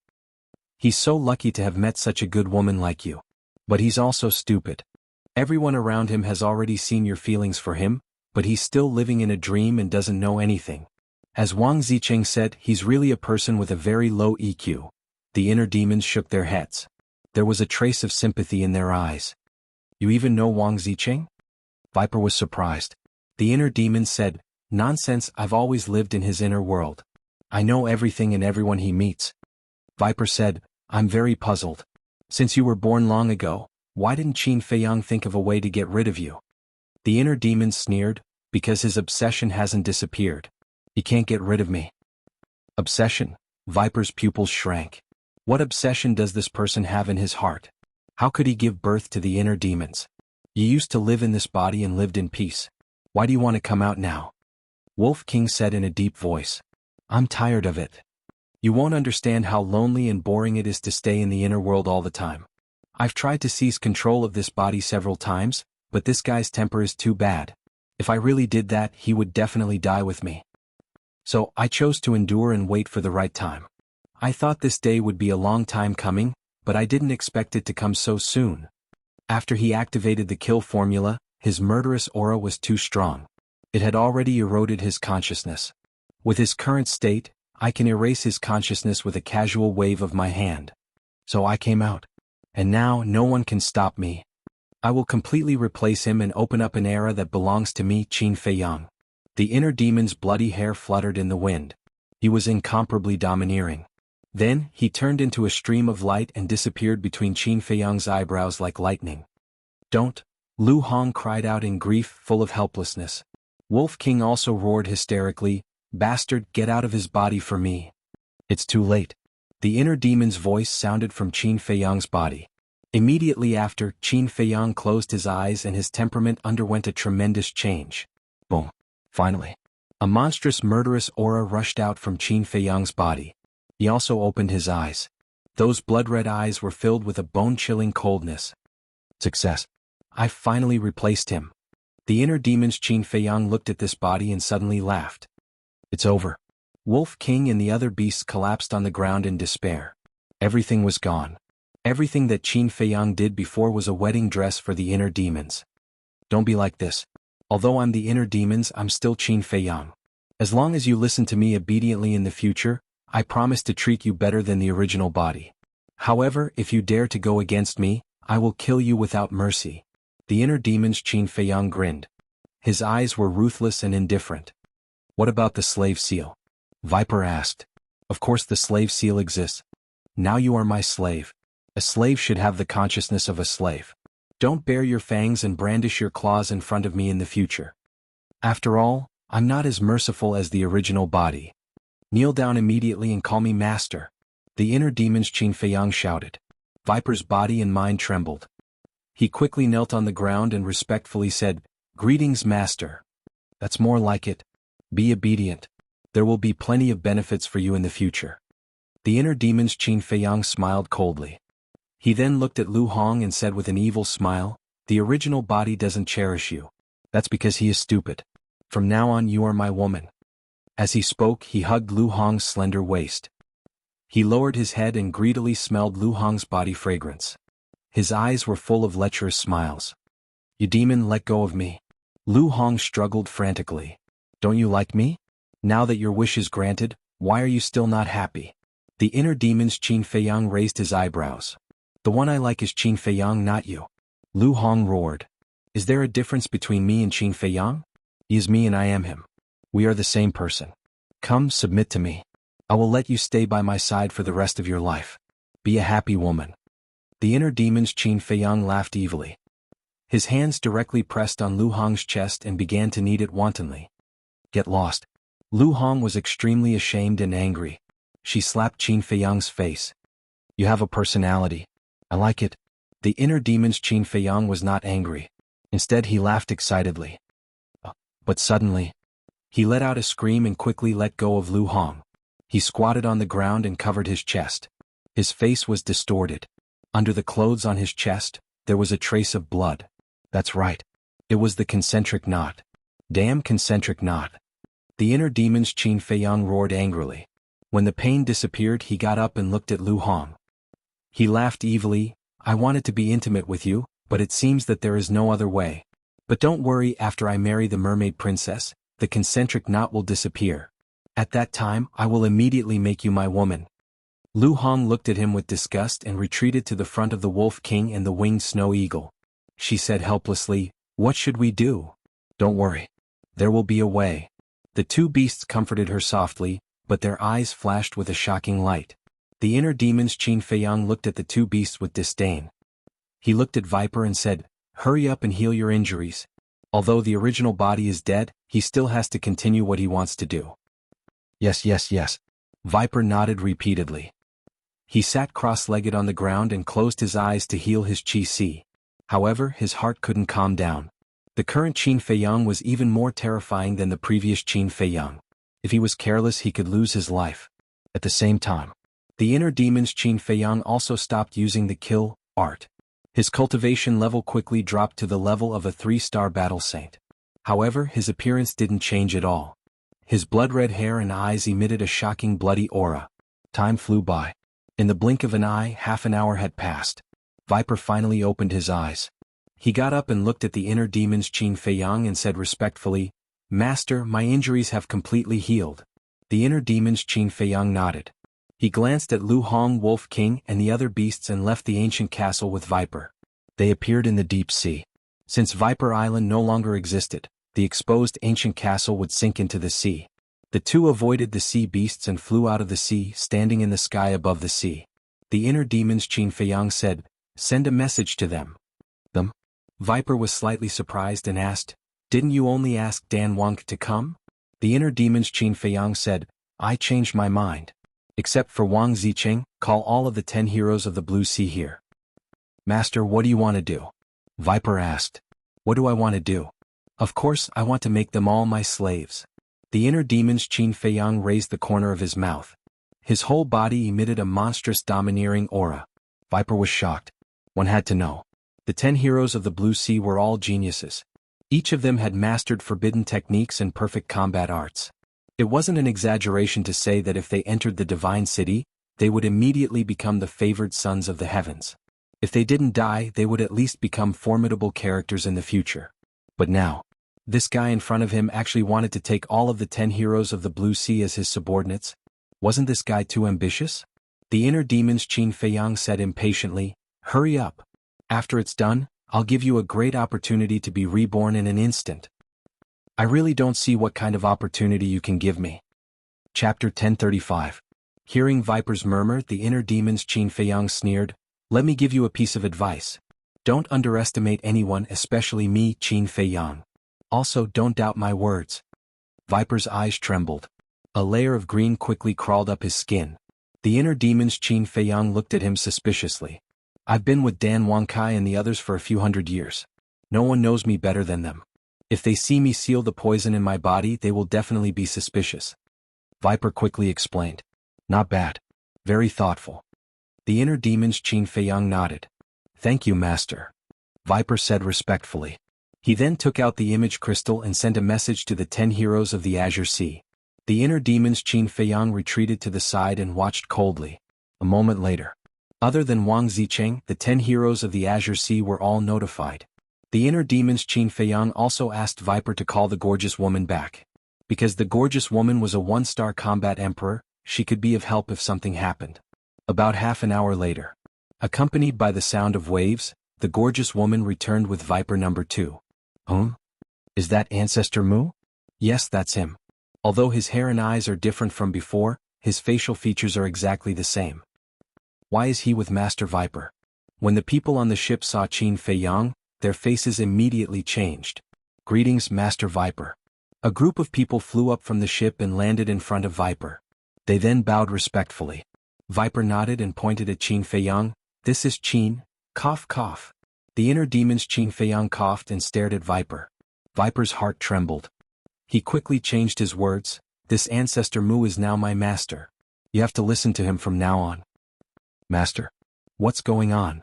"He's so lucky to have met such a good woman like you. But he's also stupid. Everyone around him has already seen your feelings for him, but he's still living in a dream and doesn't know anything. As Wang Zicheng said, he's really a person with a very low EQ." The inner demons shook their heads. There was a trace of sympathy in their eyes. "You even know Wang Zicheng?" Viper was surprised. The inner demons said, "Nonsense, I've always lived in his inner world. I know everything and everyone he meets." Viper said, "I'm very puzzled. Since you were born long ago, why didn't Qin Feiyang think of a way to get rid of you?" The inner demons sneered, "Because his obsession hasn't disappeared. He can't get rid of me." Obsession? Viper's pupils shrank. What obsession does this person have in his heart? How could he give birth to the inner demons? You used to live in this body and lived in peace. Why do you want to come out now? Wolf King said in a deep voice. "I'm tired of it. You won't understand how lonely and boring it is to stay in the inner world all the time. I've tried to seize control of this body several times, but this guy's temper is too bad. If I really did that, he would definitely die with me. So I chose to endure and wait for the right time. I thought this day would be a long time coming, but I didn't expect it to come so soon." After he activated the kill formula, his murderous aura was too strong. It had already eroded his consciousness. With his current state, I can erase his consciousness with a casual wave of my hand. So I came out. And now no one can stop me. I will completely replace him and open up an era that belongs to me, Qin Feiyang. The inner demon's bloody hair fluttered in the wind. He was incomparably domineering. Then, he turned into a stream of light and disappeared between Qin Feiyang's eyebrows like lightning. Don't! Lu Hong cried out in grief, full of helplessness. Wolf King also roared hysterically, "Bastard, get out of his body for me." It's too late. The inner demon's voice sounded from Qin Feiyang's body. Immediately after, Qin Feiyang closed his eyes and his temperament underwent a tremendous change. Boom. Finally. A monstrous murderous aura rushed out from Qin Feiyang's body. He also opened his eyes. Those blood-red eyes were filled with a bone-chilling coldness. Success. I finally replaced him. The inner demon's Qin Feiyang looked at this body and suddenly laughed. It's over. Wolf King and the other beasts collapsed on the ground in despair. Everything was gone. Everything that Qin Feiyang did before was a wedding dress for the inner demons. Don't be like this. Although I'm the inner demons, I'm still Qin Feiyang. As long as you listen to me obediently in the future, I promise to treat you better than the original body. However, if you dare to go against me, I will kill you without mercy. The inner demon's Qin Feiyang grinned. His eyes were ruthless and indifferent. What about the slave seal? Viper asked. Of course the slave seal exists. Now you are my slave. A slave should have the consciousness of a slave. Don't bare your fangs and brandish your claws in front of me in the future. After all, I'm not as merciful as the original body. Kneel down immediately and call me master. The inner demon's Qin Feiyang shouted. Viper's body and mind trembled. He quickly knelt on the ground and respectfully said, "Greetings, master." That's more like it. Be obedient. There will be plenty of benefits for you in the future. The inner demon's Qin Feiyang smiled coldly. He then looked at Lu Hong and said with an evil smile, "The original body doesn't cherish you. That's because he is stupid. From now on you are my woman." As he spoke, he hugged Lu Hong's slender waist. He lowered his head and greedily smelled Lu Hong's body fragrance. His eyes were full of lecherous smiles. "You demon, let go of me." Lu Hong struggled frantically. "Don't you like me? Now that your wish is granted, why are you still not happy?" The inner demon's Qin Feiyang raised his eyebrows. "The one I like is Qin Feiyang, not you." Lu Hong roared. "Is there a difference between me and Qin Feiyang? He is me and I am him. We are the same person. Come, submit to me. I will let you stay by my side for the rest of your life. Be a happy woman." The inner demon's Qin Feiyang laughed evilly. His hands directly pressed on Lu Hong's chest and began to knead it wantonly. "Get lost." Lu Hong was extremely ashamed and angry. She slapped Qin Feiyang's face. "You have a personality. I like it." The inner demon's Qin Feiyang was not angry. Instead he laughed excitedly. But suddenly, he let out a scream and quickly let go of Lu Hong. He squatted on the ground and covered his chest. His face was distorted. Under the clothes on his chest, there was a trace of blood. That's right. It was the concentric knot. Damn concentric knot. The inner demon's Qin Feiyang roared angrily. When the pain disappeared, he got up and looked at Lu Hong. He laughed evilly. "I wanted to be intimate with you, but it seems that there is no other way. But don't worry, after I marry the mermaid princess, the concentric knot will disappear. At that time, I will immediately make you my woman." Lu Hong looked at him with disgust and retreated to the front of the Wolf King and the winged snow eagle. She said helplessly, "What should we do?" "Don't worry. There will be a way." The two beasts comforted her softly, but their eyes flashed with a shocking light. The inner demon's Qin Feiyang looked at the two beasts with disdain. He looked at Viper and said, "Hurry up and heal your injuries. Although the original body is dead, he still has to continue what he wants to do." "Yes, yes, yes." Viper nodded repeatedly. He sat cross-legged on the ground and closed his eyes to heal his qi. However, his heart couldn't calm down. The current Qin Feiyang was even more terrifying than the previous Qin Feiyang. If he was careless, he could lose his life. At the same time, the inner demon's Qin Feiyang also stopped using the kill art. His cultivation level quickly dropped to the level of a 3-star battle saint. However, his appearance didn't change at all. His blood-red hair and eyes emitted a shocking bloody aura. Time flew by. In the blink of an eye, half an hour had passed. Viper finally opened his eyes. He got up and looked at the inner demon's Qin Feiyang and said respectfully, "Master, my injuries have completely healed." The inner demon's Qin Feiyang nodded. He glanced at Lu Hong, Wolf King, and the other beasts and left the ancient castle with Viper. They appeared in the deep sea. Since Viper Island no longer existed, the exposed ancient castle would sink into the sea. The two avoided the sea beasts and flew out of the sea, standing in the sky above the sea. The inner demons Qin Feiyang said, "Send a message to them." Them? Viper was slightly surprised and asked, "Didn't you only ask Dan Wang to come?" The inner demons Qin Feiyang said, "I changed my mind. Except for Wang Zicheng, call all of the 10 heroes of the Blue Sea here." "Master, what do you want to do?" Viper asked. "What do I want to do? Of course, I want to make them all my slaves." The inner demons Qin Feiyang raised the corner of his mouth. His whole body emitted a monstrous domineering aura. Viper was shocked. One had to know. The 10 heroes of the Blue Sea were all geniuses. Each of them had mastered forbidden techniques and perfect combat arts. It wasn't an exaggeration to say that if they entered the divine city, they would immediately become the favored sons of the heavens. If they didn't die, they would at least become formidable characters in the future. But now, this guy in front of him actually wanted to take all of the 10 heroes of the Blue Sea as his subordinates? Wasn't this guy too ambitious? The inner demons Qin Feiyang said impatiently, "Hurry up. After it's done, I'll give you a great opportunity to be reborn in an instant." "I really don't see what kind of opportunity you can give me." Chapter 1035. Hearing Viper's murmur, the inner demons Qin Feiyang sneered, "Let me give you a piece of advice. Don't underestimate anyone, especially me, Qin Feiyang. Also, don't doubt my words." Viper's eyes trembled. A layer of green quickly crawled up his skin. The inner demons Qin Feiyang looked at him suspiciously. "I've been with Dan Wangkai and the others for a few hundred years. No one knows me better than them. If they see me seal the poison in my body, they will definitely be suspicious." Viper quickly explained. "Not bad. Very thoughtful." The inner demons Qin Feiyang nodded. "Thank you, Master," Viper said respectfully. He then took out the image crystal and sent a message to the 10 heroes of the Azure Sea. The inner demons Qin Feiyang retreated to the side and watched coldly. A moment later. Other than Wang Zicheng, the 10 heroes of the Azure Sea were all notified. The inner demons Qin Feiyang also asked Viper to call the gorgeous woman back. Because the gorgeous woman was a 1-star combat emperor, she could be of help if something happened. About half an hour later. Accompanied by the sound of waves, the gorgeous woman returned with Viper number 2. Is that Ancestor Mu? Yes, that's him. Although his hair and eyes are different from before, his facial features are exactly the same. Why is he with Master Viper? When the people on the ship saw Qin Feiyang, their faces immediately changed. "Greetings, Master Viper." A group of people flew up from the ship and landed in front of Viper. They then bowed respectfully. Viper nodded and pointed at Qin Feiyang. "This is Qin, cough cough." The inner demons Qin Feiyang coughed and stared at Viper. Viper's heart trembled. He quickly changed his words. "This Ancestor Mu is now my master. You have to listen to him from now on." "Master? What's going on?"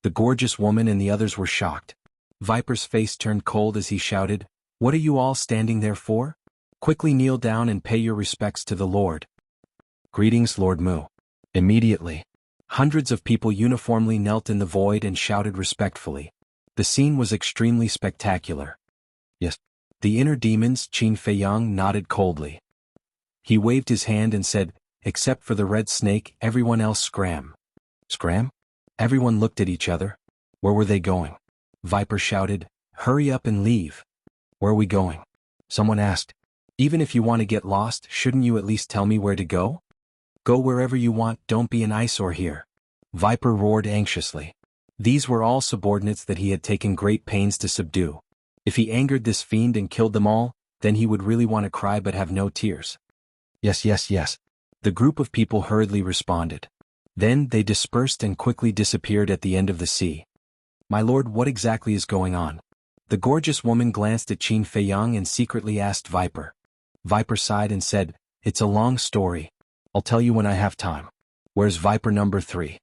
The gorgeous woman and the others were shocked. Viper's face turned cold as he shouted, "What are you all standing there for? Quickly kneel down and pay your respects to the Lord." "Greetings, Lord Mu." Immediately, hundreds of people uniformly knelt in the void and shouted respectfully. The scene was extremely spectacular. "Yes." The inner demons Qin Feiyang nodded coldly. He waved his hand and said, "Except for the red snake, everyone else scram." Scram? Everyone looked at each other. Where were they going? Viper shouted, "Hurry up and leave." "Where are we going?" Someone asked. "Even if you want to get lost, shouldn't you at least tell me where to go?" "Go wherever you want, don't be an eyesore here." Viper roared anxiously. These were all subordinates that he had taken great pains to subdue. If he angered this fiend and killed them all, then he would really want to cry but have no tears. "Yes, yes, yes." The group of people hurriedly responded. Then they dispersed and quickly disappeared at the end of the sea. "My lord, what exactly is going on?" The gorgeous woman glanced at Qin Feiyang and secretly asked Viper. Viper sighed and said, "It's a long story. I'll tell you when I have time." "Where's Viper number 3?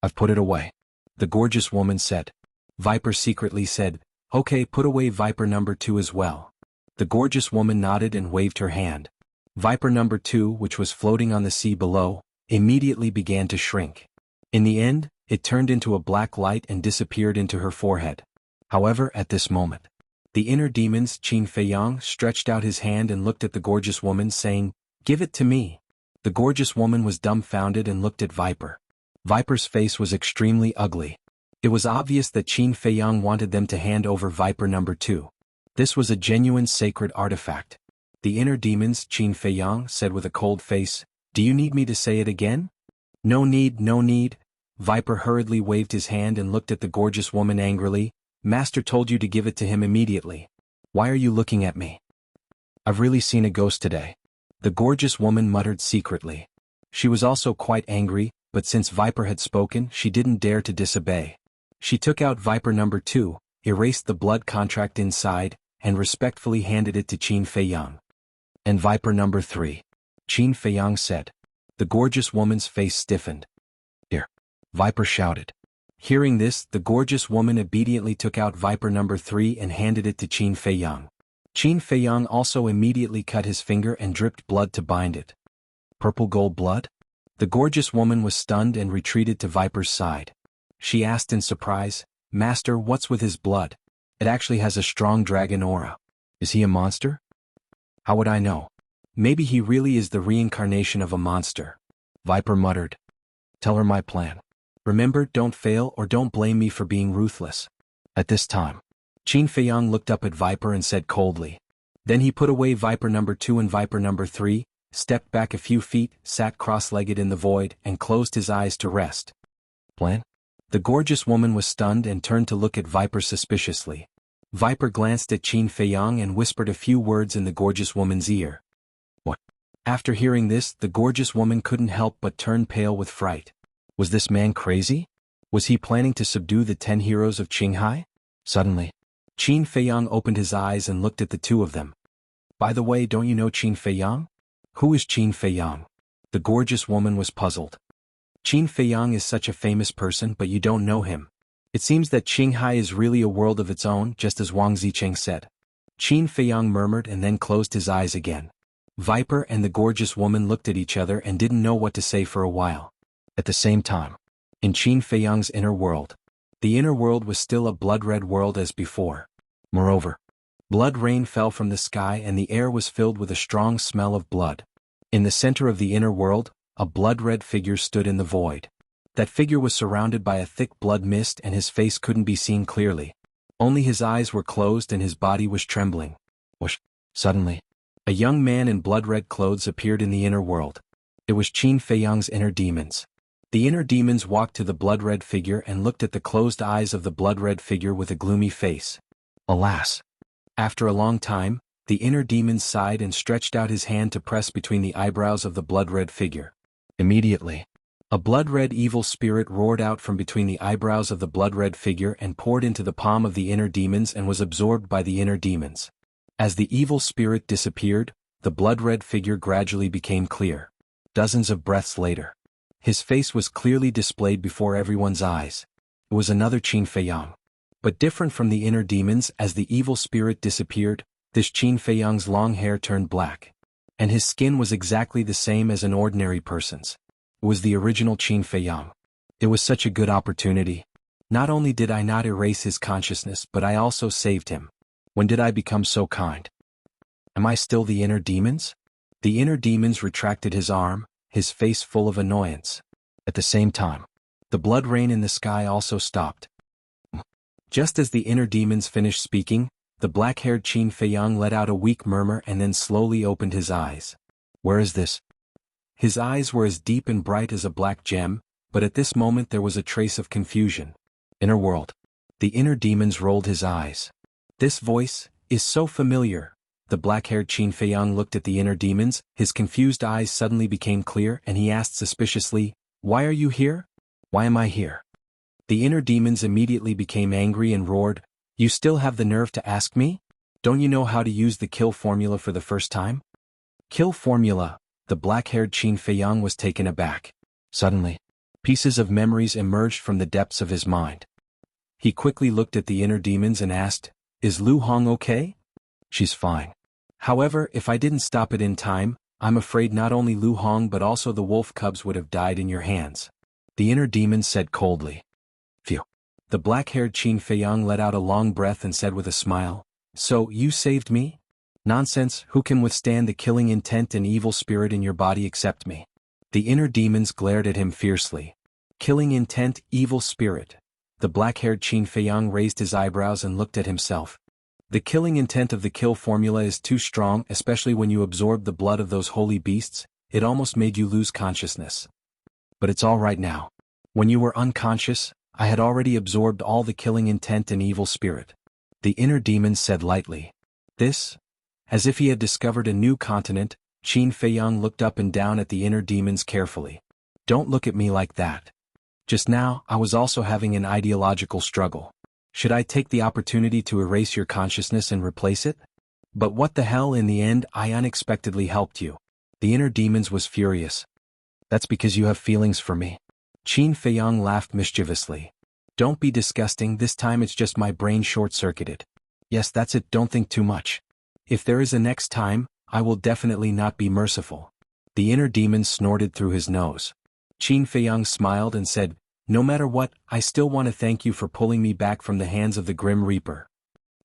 "I've put it away," the gorgeous woman said. Viper secretly said, "Okay, put away Viper number 2 as well." The gorgeous woman nodded and waved her hand. Viper number 2, which was floating on the sea below, immediately began to shrink. In the end, it turned into a black light and disappeared into her forehead. However, at this moment, the inner demons Qin Feiyang stretched out his hand and looked at the gorgeous woman, saying, "Give it to me." The gorgeous woman was dumbfounded and looked at Viper. Viper's face was extremely ugly. It was obvious that Qin Feiyang wanted them to hand over Viper number 2. This was a genuine sacred artifact. The inner demons, Qin Feiyang said with a cold face, "Do you need me to say it again?" "No need, no need." Viper hurriedly waved his hand and looked at the gorgeous woman angrily. "Master told you to give it to him immediately. Why are you looking at me?" "I've really seen a ghost today," the gorgeous woman muttered secretly. She was also quite angry, but since Viper had spoken, she didn't dare to disobey. She took out Viper number 2, erased the blood contract inside, and respectfully handed it to Qin Feiyang. "And Viper number 3. Qin Feiyang said. The gorgeous woman's face stiffened. "Here," Viper shouted. Hearing this, the gorgeous woman obediently took out Viper number 3 and handed it to Qin Feiyang. Qin Feiyang also immediately cut his finger and dripped blood to bind it. Purple gold blood? The gorgeous woman was stunned and retreated to Viper's side. She asked in surprise, "Master, what's with his blood? It actually has a strong dragon aura. Is he a monster?" "How would I know? Maybe he really is the reincarnation of a monster," Viper muttered. "Tell her my plan. Remember, don't fail or don't blame me for being ruthless." At this time, Qin Feiyang looked up at Viper and said coldly. Then he put away Viper number 2 and Viper number 3, stepped back a few feet, sat cross-legged in the void, and closed his eyes to rest. "Plan?" The gorgeous woman was stunned and turned to look at Viper suspiciously. Viper glanced at Qin Feiyang and whispered a few words in the gorgeous woman's ear. "What?" After hearing this, the gorgeous woman couldn't help but turn pale with fright. Was this man crazy? Was he planning to subdue the 10 heroes of Qinghai? Suddenly, Qin Feiyang opened his eyes and looked at the two of them. "By the way, don't you know Qin Feiyang?" "Who is Qin Feiyang?" The gorgeous woman was puzzled. "Qin Feiyang is such a famous person, but you don't know him. It seems that Qinghai is really a world of its own, just as Wang Zicheng said." Qin Feiyang murmured and then closed his eyes again. Viper and the gorgeous woman looked at each other and didn't know what to say for a while. At the same time, in Qin Feiyang's inner world, the inner world was still a blood-red world as before. Moreover, blood rain fell from the sky and the air was filled with a strong smell of blood. In the center of the inner world, a blood-red figure stood in the void. That figure was surrounded by a thick blood mist and his face couldn't be seen clearly. Only his eyes were closed and his body was trembling. Whoosh! Suddenly, a young man in blood-red clothes appeared in the inner world. It was Qin Feiyang's inner demons. The inner demons walked to the blood-red figure and looked at the closed eyes of the blood-red figure with a gloomy face. Alas! After a long time, the inner demon sighed and stretched out his hand to press between the eyebrows of the blood-red figure. Immediately, a blood-red evil spirit roared out from between the eyebrows of the blood-red figure and poured into the palm of the inner demons and was absorbed by the inner demons. As the evil spirit disappeared, the blood-red figure gradually became clear. Dozens of breaths later, his face was clearly displayed before everyone's eyes. It was another Qin Feiyang. But different from the inner demons, as the evil spirit disappeared, this Qin Feiyang's long hair turned black. And his skin was exactly the same as an ordinary person's. It was the original Qin Feiyang. It was such a good opportunity. Not only did I not erase his consciousness, but I also saved him. When did I become so kind? Am I still the inner demons? The inner demons retracted his arm, his face full of annoyance. At the same time, the blood rain in the sky also stopped. Just as the inner demons finished speaking, the black-haired Qin Feiyang let out a weak murmur and then slowly opened his eyes. Where is this? His eyes were as deep and bright as a black gem, but at this moment there was a trace of confusion. Inner world. The inner demons rolled his eyes. This voice is so familiar. The black-haired Qin Feiyang looked at the inner demons, his confused eyes suddenly became clear and he asked suspiciously, "Why are you here? Why am I here?" The inner demons immediately became angry and roared, "You still have the nerve to ask me? Don't you know how to use the kill formula for the first time?" Kill formula. The black-haired Qin Feiyang was taken aback. Suddenly, pieces of memories emerged from the depths of his mind. He quickly looked at the inner demons and asked, "Is Lu Hong okay?" "She's fine. However, if I didn't stop it in time, I'm afraid not only Lu Hong but also the wolf cubs would have died in your hands," the inner demon said coldly. "Phew." The black-haired Qin Feiyang let out a long breath and said with a smile, "So, you saved me?" "Nonsense, who can withstand the killing intent and evil spirit in your body except me?" The inner demons glared at him fiercely. Killing intent, evil spirit. The black-haired Qin Feiyang raised his eyebrows and looked at himself. The killing intent of the kill formula is too strong, especially when you absorb the blood of those holy beasts. It almost made you lose consciousness. But it's all right now. When you were unconscious, I had already absorbed all the killing intent and evil spirit. The inner demon said lightly. This? As if he had discovered a new continent, Qin Feiyang looked up and down at the inner demons carefully. Don't look at me like that. Just now, I was also having an ideological struggle. Should I take the opportunity to erase your consciousness and replace it? But what the hell, in the end, I unexpectedly helped you. The inner demons was furious. That's because you have feelings for me. Qin Feiyang laughed mischievously. Don't be disgusting, this time it's just my brain short-circuited. Yes, that's it, don't think too much. If there is a next time, I will definitely not be merciful. The inner demon snorted through his nose. Qin Feiyang smiled and said, no matter what, I still want to thank you for pulling me back from the hands of the Grim Reaper.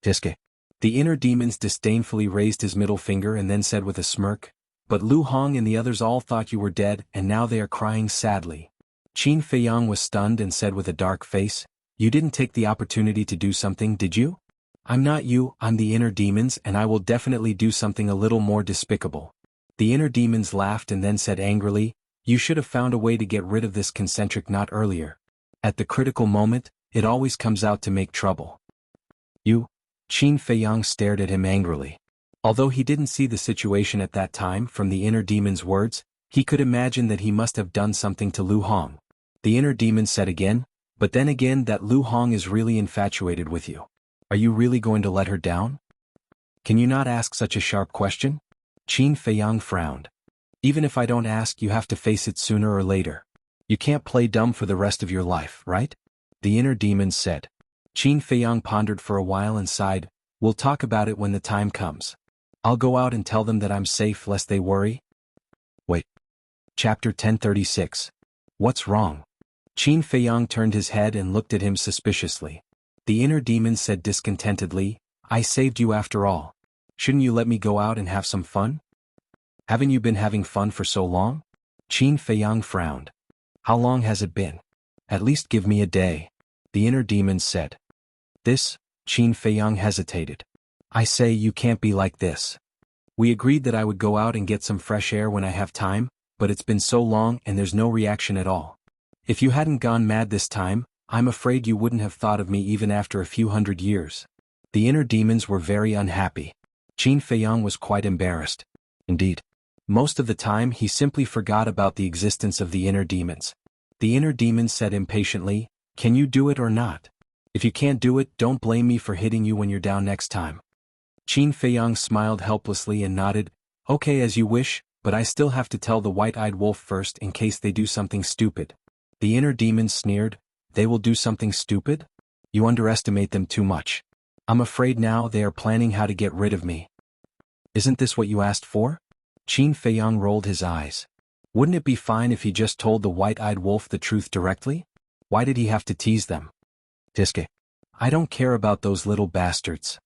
Tiske. The inner demons disdainfully raised his middle finger and then said with a smirk, but Lu Hong and the others all thought you were dead and now they are crying sadly. Qin Feiyang was stunned and said with a dark face, you didn't take the opportunity to do something, did you? I'm not you, I'm the inner demons, and I will definitely do something a little more despicable. The inner demons laughed and then said angrily, you should have found a way to get rid of this concentric knot earlier. At the critical moment, it always comes out to make trouble. You? Qin Feiyang stared at him angrily. Although he didn't see the situation at that time from the inner demon's words, he could imagine that he must have done something to Lu Hong. The inner demon said again, but then again that Lu Hong is really infatuated with you. Are you really going to let her down? Can you not ask such a sharp question? Qin Feiyang frowned. Even if I don't ask, you have to face it sooner or later. You can't play dumb for the rest of your life, right? The inner demon said. Qin Feiyang pondered for a while and sighed, we'll talk about it when the time comes. I'll go out and tell them that I'm safe lest they worry. Wait. Chapter 1036. What's wrong? Qin Feiyang turned his head and looked at him suspiciously. The inner demon said discontentedly, I saved you after all. Shouldn't you let me go out and have some fun? Haven't you been having fun for so long? Qin Feiyang frowned. How long has it been? At least give me a day. The inner demon said. This? Qin Feiyang hesitated. I say you can't be like this. We agreed that I would go out and get some fresh air when I have time, but it's been so long and there's no reaction at all. If you hadn't gone mad this time, I'm afraid you wouldn't have thought of me even after a few hundred years. The inner demons were very unhappy. Qin Feiyang was quite embarrassed. Indeed. Most of the time he simply forgot about the existence of the inner demons. The inner demons said impatiently, can you do it or not? If you can't do it, don't blame me for hitting you when you're down next time. Qin Feiyang smiled helplessly and nodded, okay as you wish, but I still have to tell the white-eyed wolf first in case they do something stupid. The inner demons sneered, they will do something stupid? You underestimate them too much. I'm afraid now they are planning how to get rid of me. Isn't this what you asked for? Qin Feiyang rolled his eyes. Wouldn't it be fine if he just told the white-eyed wolf the truth directly? Why did he have to tease them? Tiske. I don't care about those little bastards.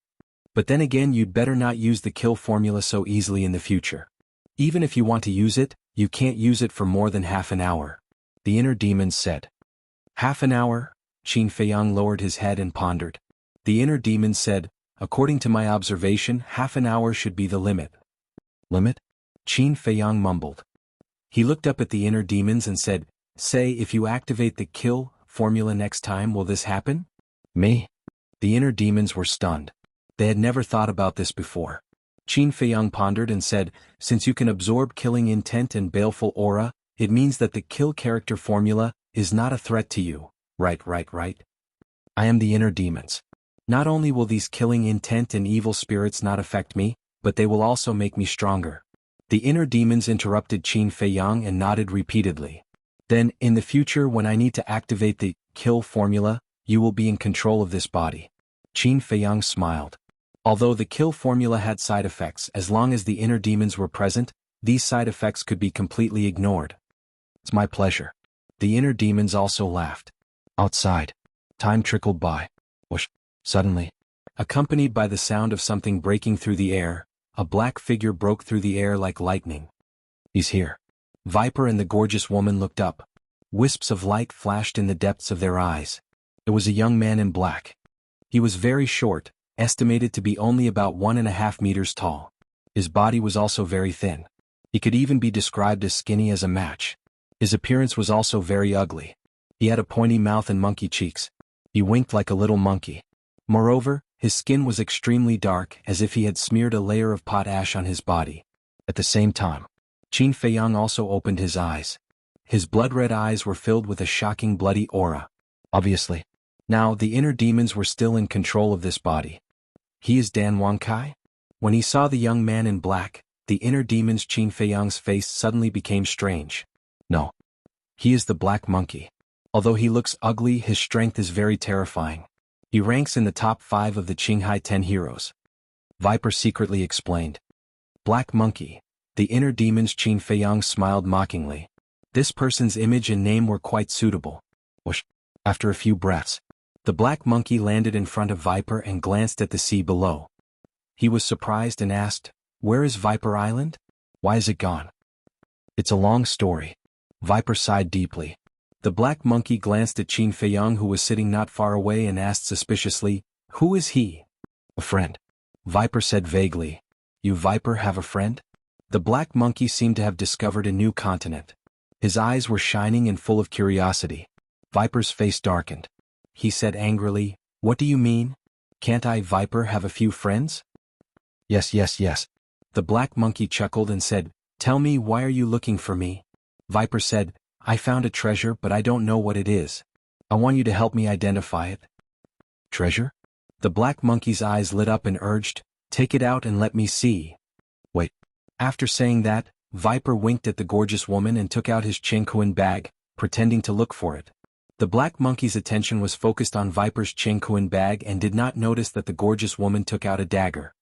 But then again, you'd better not use the kill formula so easily in the future. Even if you want to use it, you can't use it for more than half an hour. The inner demons said. Half an hour? Qin Feiyang lowered his head and pondered. The inner demon said, according to my observation, half an hour should be the limit. Limit? Qin Feiyang mumbled. He looked up at the inner demons and said, say if you activate the kill formula next time, will this happen? Me? The inner demons were stunned. They had never thought about this before. Qin Feiyang pondered and said, since you can absorb killing intent and baleful aura, it means that the kill character formula is not a threat to you. Right. I am the inner demons. Not only will these killing intent and evil spirits not affect me, but they will also make me stronger. The inner demons interrupted Qin Feiyang and nodded repeatedly. Then, in the future when I need to activate the kill formula, you will be in control of this body. Qin Feiyang smiled. Although the kill formula had side effects, as long as the inner demons were present, these side effects could be completely ignored. It's my pleasure. The inner demons also laughed. Outside. Time trickled by. Whoosh. Suddenly, accompanied by the sound of something breaking through the air, a black figure broke through the air like lightning. He's here. Viper and the gorgeous woman looked up. Wisps of light flashed in the depths of their eyes. It was a young man in black. He was very short, estimated to be only about 1.5 meters tall. His body was also very thin. He could even be described as skinny as a match. His appearance was also very ugly. He had a pointy mouth and monkey cheeks. He winked like a little monkey. Moreover, his skin was extremely dark, as if he had smeared a layer of pot ash on his body. At the same time, Qin Feiyang also opened his eyes. His blood-red eyes were filled with a shocking bloody aura. Obviously. Now, the inner demons were still in control of this body. He is Dan Wangkai? When he saw the young man in black, the inner demon's Qin Feiyang's face suddenly became strange. No. He is the Black Monkey. Although he looks ugly, his strength is very terrifying. He ranks in the top 5 of the Qinghai 10 heroes. Viper secretly explained. Black Monkey. The inner demon's Qin Feiyang smiled mockingly. This person's image and name were quite suitable. Whoosh. After a few breaths, the Black Monkey landed in front of Viper and glanced at the sea below. He was surprised and asked, "Where is Viper Island? Why is it gone?" It's a long story. Viper sighed deeply. The Black Monkey glanced at Qin Feiyang, who was sitting not far away, and asked suspiciously, "Who is he?" "A friend." Viper said vaguely. "You Viper have a friend?" The Black Monkey seemed to have discovered a new continent. His eyes were shining and full of curiosity. Viper's face darkened. He said angrily, "What do you mean? Can't I, Viper, have a few friends?" Yes. The Black Monkey chuckled and said, "Tell me, why are you looking for me?" Viper said, "I found a treasure, but I don't know what it is. I want you to help me identify it." Treasure? The Black Monkey's eyes lit up and urged, "Take it out and let me see." Wait. After saying that, Viper winked at the gorgeous woman and took out his Qingquan bag, pretending to look for it. The Black Monkey's attention was focused on Viper's Qingquan bag and did not notice that the gorgeous woman took out a dagger.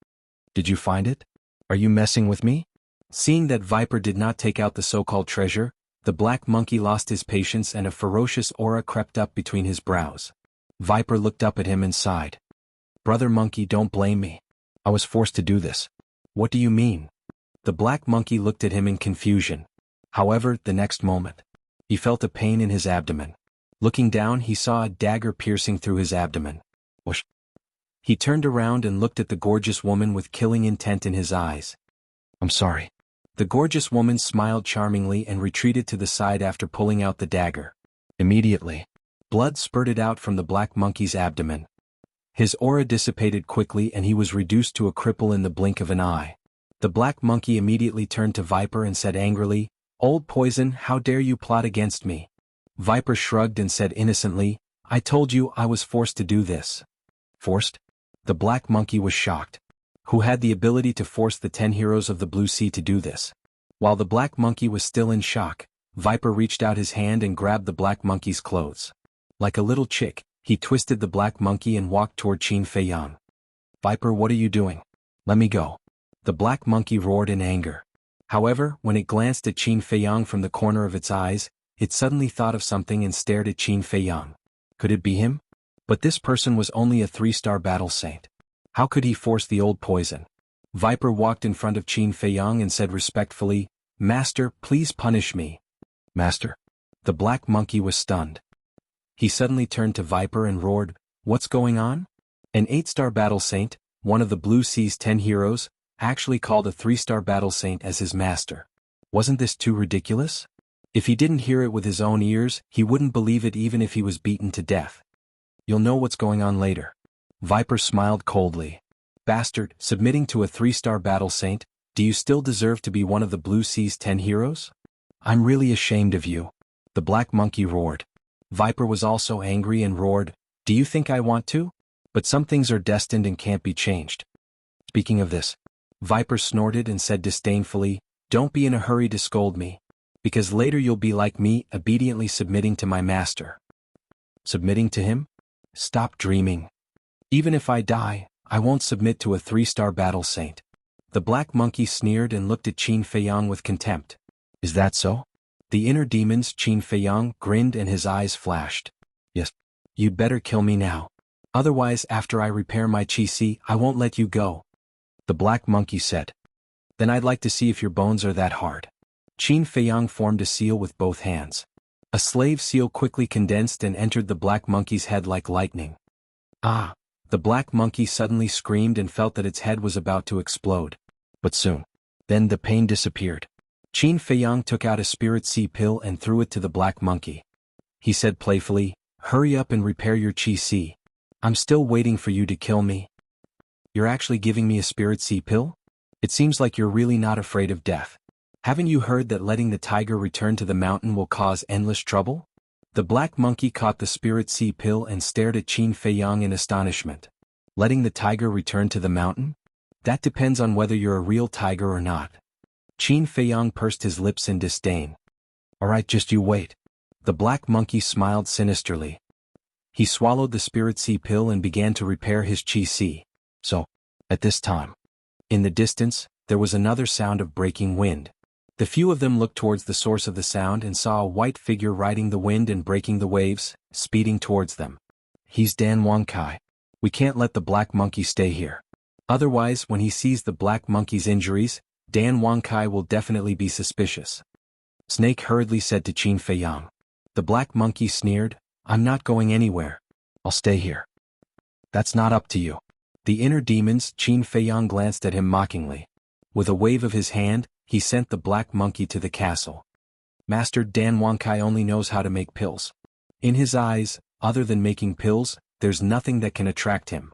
"Did you find it? Are you messing with me?" Seeing that Viper did not take out the so-called treasure, the Black Monkey lost his patience and a ferocious aura crept up between his brows. Viper looked up at him and sighed. "Brother Monkey, don't blame me. I was forced to do this." "What do you mean?" The Black Monkey looked at him in confusion. However, the next moment, he felt a pain in his abdomen. Looking down, he saw a dagger piercing through his abdomen. Whoosh. He turned around and looked at the gorgeous woman with killing intent in his eyes. "I'm sorry." The gorgeous woman smiled charmingly and retreated to the side after pulling out the dagger. Immediately, blood spurted out from the Black Monkey's abdomen. His aura dissipated quickly and he was reduced to a cripple in the blink of an eye. The Black Monkey immediately turned to Viper and said angrily, "Old Poison, how dare you plot against me?" Viper shrugged and said innocently, "I told you I was forced to do this." Forced? The Black Monkey was shocked. Who had the ability to force the 10 heroes of the Blue Sea to do this? While the Black Monkey was still in shock, Viper reached out his hand and grabbed the Black Monkey's clothes. Like a little chick, he twisted the Black Monkey and walked toward Qin Feiyang. "Viper, what are you doing? Let me go." The Black Monkey roared in anger. However, when it glanced at Qin Feiyang from the corner of its eyes, it suddenly thought of something and stared at Qin Feiyang. Could it be him? But this person was only a 3-star battle saint. How could he force the Old Poison? Viper walked in front of Qin Feiyang and said respectfully, "Master, please punish me." "Master?" The Black Monkey was stunned. He suddenly turned to Viper and roared, "What's going on?" An 8-star battle saint, one of the Blue Sea's 10 heroes, actually called a 3-star battle saint as his master. Wasn't this too ridiculous? If he didn't hear it with his own ears, he wouldn't believe it even if he was beaten to death. "You'll know what's going on later." Viper smiled coldly. "Bastard, submitting to a 3-star battle saint, do you still deserve to be one of the Blue Sea's 10 heroes? I'm really ashamed of you." The Black Monkey roared. Viper was also angry and roared, "Do you think I want to? But some things are destined and can't be changed." Speaking of this, Viper snorted and said disdainfully, "Don't be in a hurry to scold me, because later you'll be like me, obediently submitting to my master." Submitting to him? Stop dreaming. Even if I die, I won't submit to a 3-star battle saint. The Black Monkey sneered and looked at Qin Feiyang with contempt. "Is that so?" The inner demons, Qin Feiyang, grinned and his eyes flashed. "Yes. You'd better kill me now. Otherwise, after I repair my chi, I won't let you go." The Black Monkey said. "Then I'd like to see if your bones are that hard." Qin Feiyang formed a seal with both hands. A slave seal quickly condensed and entered the black monkey's head like lightning. Ah! The black monkey suddenly screamed and felt that its head was about to explode. But soon. Then the pain disappeared. Qin Feiyang took out a spirit sea pill and threw it to the black monkey. He said playfully, "Hurry up and repair your qi sea. I'm still waiting for you to kill me." "You're actually giving me a spirit sea pill? It seems like you're really not afraid of death. Haven't you heard that letting the tiger return to the mountain will cause endless trouble?" The black monkey caught the spirit sea pill and stared at Qin Feiyang in astonishment. "Letting the tiger return to the mountain? That depends on whether you're a real tiger or not." Qin Feiyang pursed his lips in disdain. "Alright, just you wait." The black monkey smiled sinisterly. He swallowed the spirit sea pill and began to repair his qi sea. So, at this time, in the distance, there was another sound of breaking wind. The few of them looked towards the source of the sound and saw a white figure riding the wind and breaking the waves, speeding towards them. "He's Dan Wangkai. We can't let the black monkey stay here. Otherwise, when he sees the black monkey's injuries, Dan Wangkai will definitely be suspicious." Snake hurriedly said to Qin Feiyang. The black monkey sneered, "I'm not going anywhere. I'll stay here." "That's not up to you." The inner demons, Qin Feiyang glanced at him mockingly. With a wave of his hand, he sent the black monkey to the castle. Master Dan Wangkai only knows how to make pills. In his eyes, other than making pills, there's nothing that can attract him.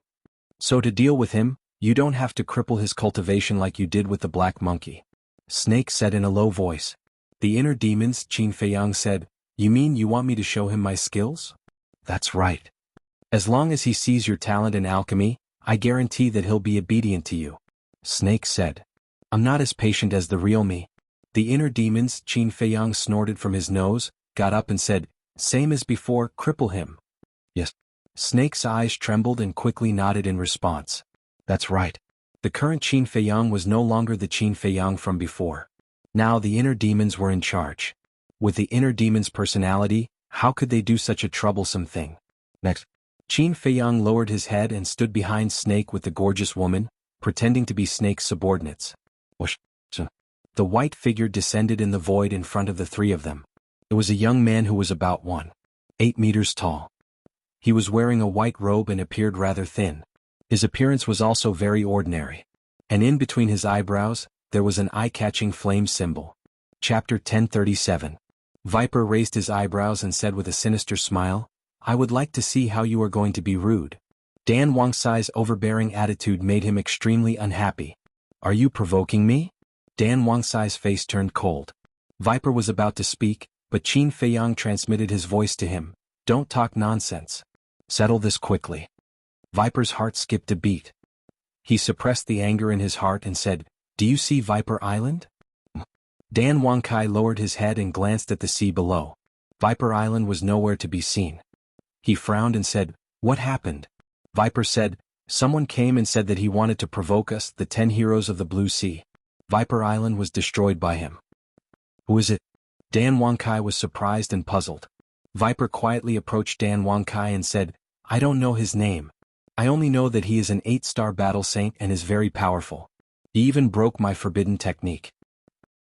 So to deal with him, you don't have to cripple his cultivation like you did with the black monkey. Snake said in a low voice. The inner demons, Qin Feiyang said, "You mean you want me to show him my skills?" "That's right. As long as he sees your talent in alchemy, I guarantee that he'll be obedient to you." Snake said. "I'm not as patient as the real me." The inner demons, Qin Feiyang snorted from his nose, got up and said, "Same as before, cripple him." "Yes." Snake's eyes trembled and quickly nodded in response. "That's right." The current Qin Feiyang was no longer the Qin Feiyang from before. Now the inner demons were in charge. With the inner demon's personality, how could they do such a troublesome thing? Next, Qin Feiyang lowered his head and stood behind Snake with the gorgeous woman, pretending to be Snake's subordinates. Whoosh! The white figure descended in the void in front of the three of them. It was a young man who was about 1.8 meters tall. He was wearing a white robe and appeared rather thin. His appearance was also very ordinary. And in between his eyebrows, there was an eye-catching flame symbol. Chapter 1037. Viper raised his eyebrows and said with a sinister smile, "I would like to see how you are going to be rude." Dan Wangcai's overbearing attitude made him extremely unhappy. "Are you provoking me?" Dan Wangcai's face turned cold. Viper was about to speak, but Qin Feiyang transmitted his voice to him. "Don't talk nonsense. Settle this quickly." Viper's heart skipped a beat. He suppressed the anger in his heart and said, "Do you see Viper Island?" Dan Wangcai lowered his head and glanced at the sea below. Viper Island was nowhere to be seen. He frowned and said, "What happened?" Viper said, "Someone came and said that he wanted to provoke us, the 10 heroes of the Blue Sea. Viper Island was destroyed by him." "Who is it?" Dan Wangcai was surprised and puzzled. Viper quietly approached Dan Wangcai and said, "I don't know his name. I only know that he is an 8-star battle saint and is very powerful. He even broke my forbidden technique."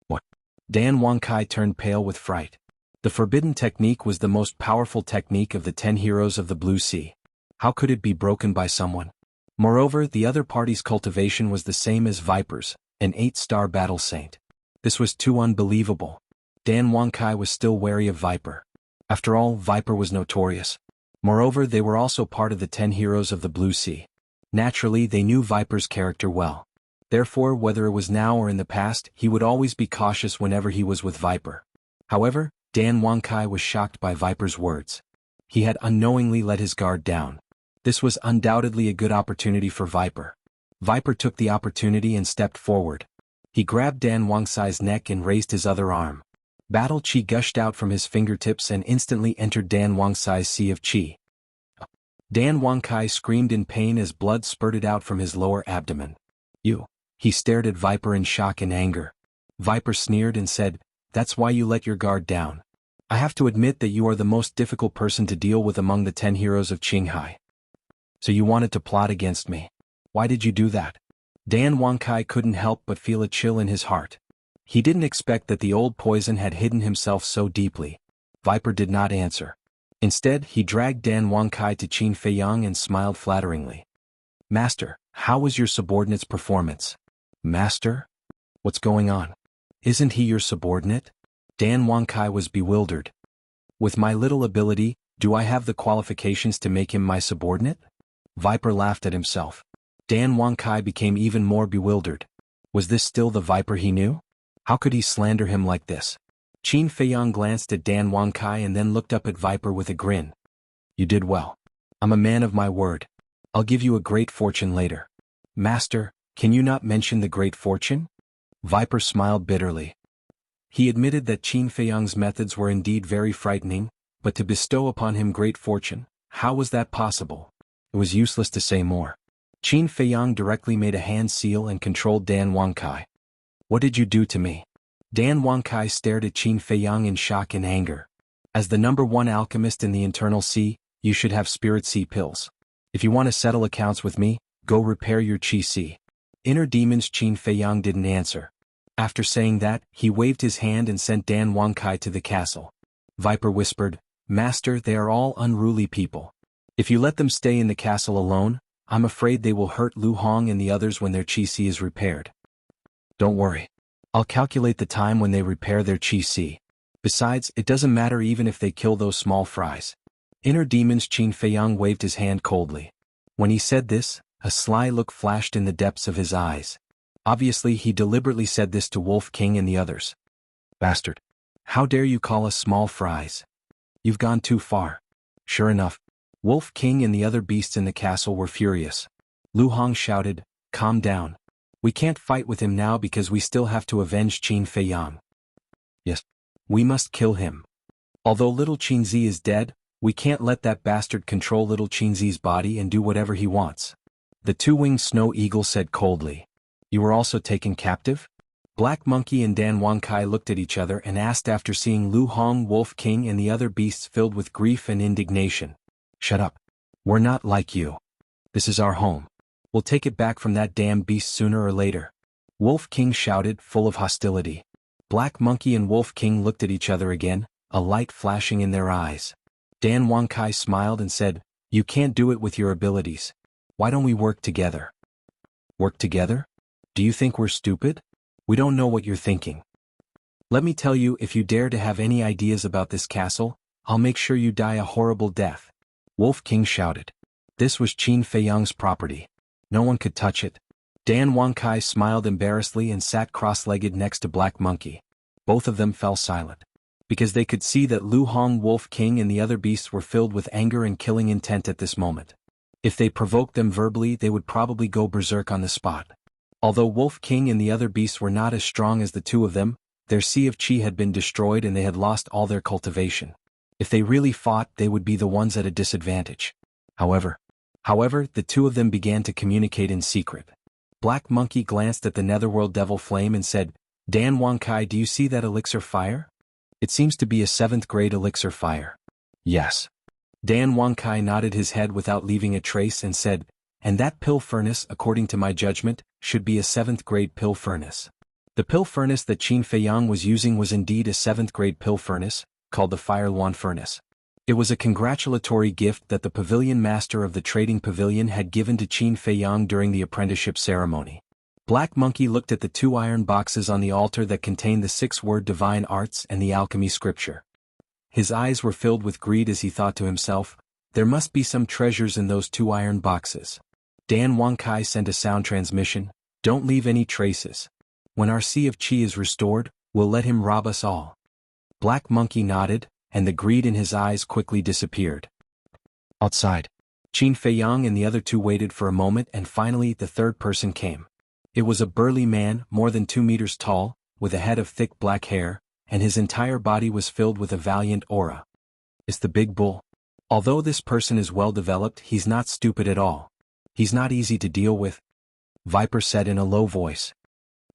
"What?" Dan Wangcai turned pale with fright. The forbidden technique was the most powerful technique of the 10 heroes of the Blue Sea. How could it be broken by someone? Moreover, the other party's cultivation was the same as Viper's, an 8-star battle saint. This was too unbelievable. Dan Wangcai was still wary of Viper. After all, Viper was notorious. Moreover, they were also part of the 10 heroes of the Blue Sea. Naturally, they knew Viper's character well. Therefore, whether it was now or in the past, he would always be cautious whenever he was with Viper. However, Dan Wangcai was shocked by Viper's words. He had unknowingly let his guard down. This was undoubtedly a good opportunity for Viper. Viper took the opportunity and stepped forward. He grabbed Dan Wangcai's neck and raised his other arm. Battle Qi gushed out from his fingertips and instantly entered Dan Wangcai's sea of Qi. Dan Wangcai screamed in pain as blood spurted out from his lower abdomen. "You!" He stared at Viper in shock and anger. Viper sneered and said, "That's why you let your guard down. I have to admit that you are the most difficult person to deal with among the 10 heroes of Qinghai. So you wanted to plot against me. Why did you do that?" Dan Wangcai couldn't help but feel a chill in his heart. He didn't expect that the old poison had hidden himself so deeply. Viper did not answer. Instead, he dragged Dan Wangkai to Qin Feiyang and smiled flatteringly. Master, how was your subordinate's performance? Master? What's going on? Isn't he your subordinate? Dan Wangkai was bewildered. With my little ability, do I have the qualifications to make him my subordinate? Viper laughed at himself. Dan Wangkai became even more bewildered. Was this still the Viper he knew? How could he slander him like this? Qin Feiyang glanced at Dan Wangkai and then looked up at Viper with a grin. You did well. I'm a man of my word. I'll give you a great fortune later. Master, can you not mention the great fortune? Viper smiled bitterly. He admitted that Qin Feiyang's methods were indeed very frightening, but to bestow upon him great fortune, how was that possible? It was useless to say more. Qin Feiyang directly made a hand seal and controlled Dan Wangkai. What did you do to me? Dan Wangkai stared at Qin Feiyang in shock and anger. As the #1 alchemist in the internal sea, you should have spirit sea pills. If you want to settle accounts with me, go repair your qi sea. Inner demons. Qin Feiyang didn't answer. After saying that, he waved his hand and sent Dan Wangkai to the castle. Viper whispered, Master, they are all unruly people. If you let them stay in the castle alone, I'm afraid they will hurt Lu Hong and the others when their qi sea is repaired. Don't worry. I'll calculate the time when they repair their qi sea. Besides, it doesn't matter even if they kill those small fries. Inner demons. Qin Feiyang waved his hand coldly. When he said this, a sly look flashed in the depths of his eyes. Obviously, he deliberately said this to Wolf King and the others. Bastard. How dare you call us small fries? You've gone too far. Sure enough, Wolf King and the other beasts in the castle were furious. Lu Hong shouted, Calm down. We can't fight with him now because we still have to avenge Qin Feiyang. Yes. We must kill him. Although little Qinzi is dead, we can't let that bastard control little Qinzi's body and do whatever he wants. The two-winged snow eagle said coldly. You were also taken captive? Black Monkey and Dan Wangkai looked at each other and asked after seeing Lu Hong, Wolf King and the other beasts filled with grief and indignation. Shut up. We're not like you. This is our home. We'll take it back from that damn beast sooner or later. Wolf King shouted, full of hostility. Black Monkey and Wolf King looked at each other again, a light flashing in their eyes. Dan Wangkai smiled and said, You can't do it with your abilities. Why don't we work together? Work together? Do you think we're stupid? We don't know what you're thinking. Let me tell you, if you dare to have any ideas about this castle, I'll make sure you die a horrible death. Wolf King shouted. This was Qin Feiyang's property. No one could touch it. Dan Wangkai smiled embarrassedly and sat cross-legged next to Black Monkey. Both of them fell silent. Because they could see that Lu Hong, Wolf King and the other beasts were filled with anger and killing intent at this moment. If they provoked them verbally, they would probably go berserk on the spot. Although Wolf King and the other beasts were not as strong as the two of them, their sea of qi had been destroyed and they had lost all their cultivation. If they really fought, they would be the ones at a disadvantage. However, the two of them began to communicate in secret. Black Monkey glanced at the Netherworld Devil Flame and said, Dan Wangkai, do you see that elixir fire? It seems to be a 7th grade elixir fire. Yes. Dan Wangkai nodded his head without leaving a trace and said, And that pill furnace, according to my judgment, should be a 7th grade pill furnace. The pill furnace that Qin Feiyang was using was indeed a 7th grade pill furnace, called the Fire Luan Furnace. It was a congratulatory gift that the pavilion master of the trading pavilion had given to Qin Feiyang during the apprenticeship ceremony. Black Monkey looked at the 2 iron boxes on the altar that contained the 6-word divine arts and the alchemy scripture. His eyes were filled with greed as he thought to himself, there must be some treasures in those 2 iron boxes. Dan Wangkai sent a sound transmission, don't leave any traces. When our sea of qi is restored, we'll let him rob us all. Black Monkey nodded, and the greed in his eyes quickly disappeared. Outside, Qin Feiyang and the other two waited for a moment and finally the third person came. It was a burly man, more than 2 meters tall, with a head of thick black hair, and his entire body was filled with a valiant aura. It's the big bull. Although this person is well developed, he's not stupid at all. He's not easy to deal with. Viper said in a low voice.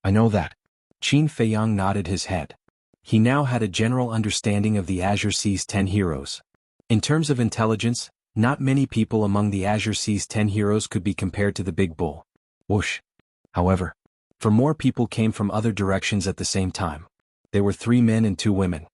I know that. Qin Feiyang nodded his head. He now had a general understanding of the Azure Sea's 10 heroes. In terms of intelligence, not many people among the Azure Sea's 10 heroes could be compared to the big bull. Whoosh. However, more people came from other directions at the same time. They were 3 men and 2 women.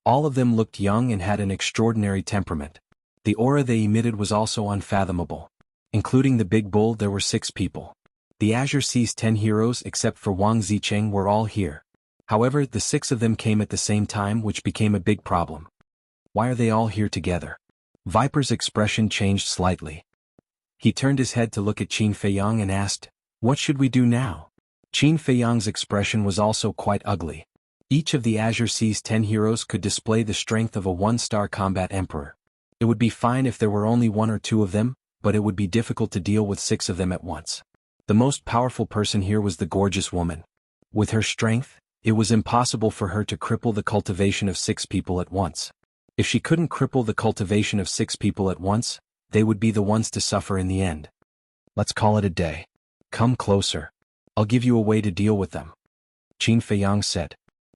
All of them looked young and had an extraordinary temperament. The aura they emitted was also unfathomable. Including the big bull, there were 6 people. The Azure Sea's 10 heroes except for Wang Zicheng were all here. However, the 6 of them came at the same time, which became a big problem. Why are they all here together? Viper's expression changed slightly. He turned his head to look at Qin Feiyang and asked, "What should we do now?" Qin Feiyang's expression was also quite ugly. Each of the Azure Sea's 10 heroes could display the strength of a 1-star combat emperor. It would be fine if there were only 1 or 2 of them, but it would be difficult to deal with 6 of them at once. The most powerful person here was the gorgeous woman. With her strength, it was impossible for her to cripple the cultivation of 6 people at once. If she couldn't cripple the cultivation of 6 people at once, they would be the ones to suffer in the end. Let's call it a day. Come closer. I'll give you a way to deal with them. Qin Feiyang said.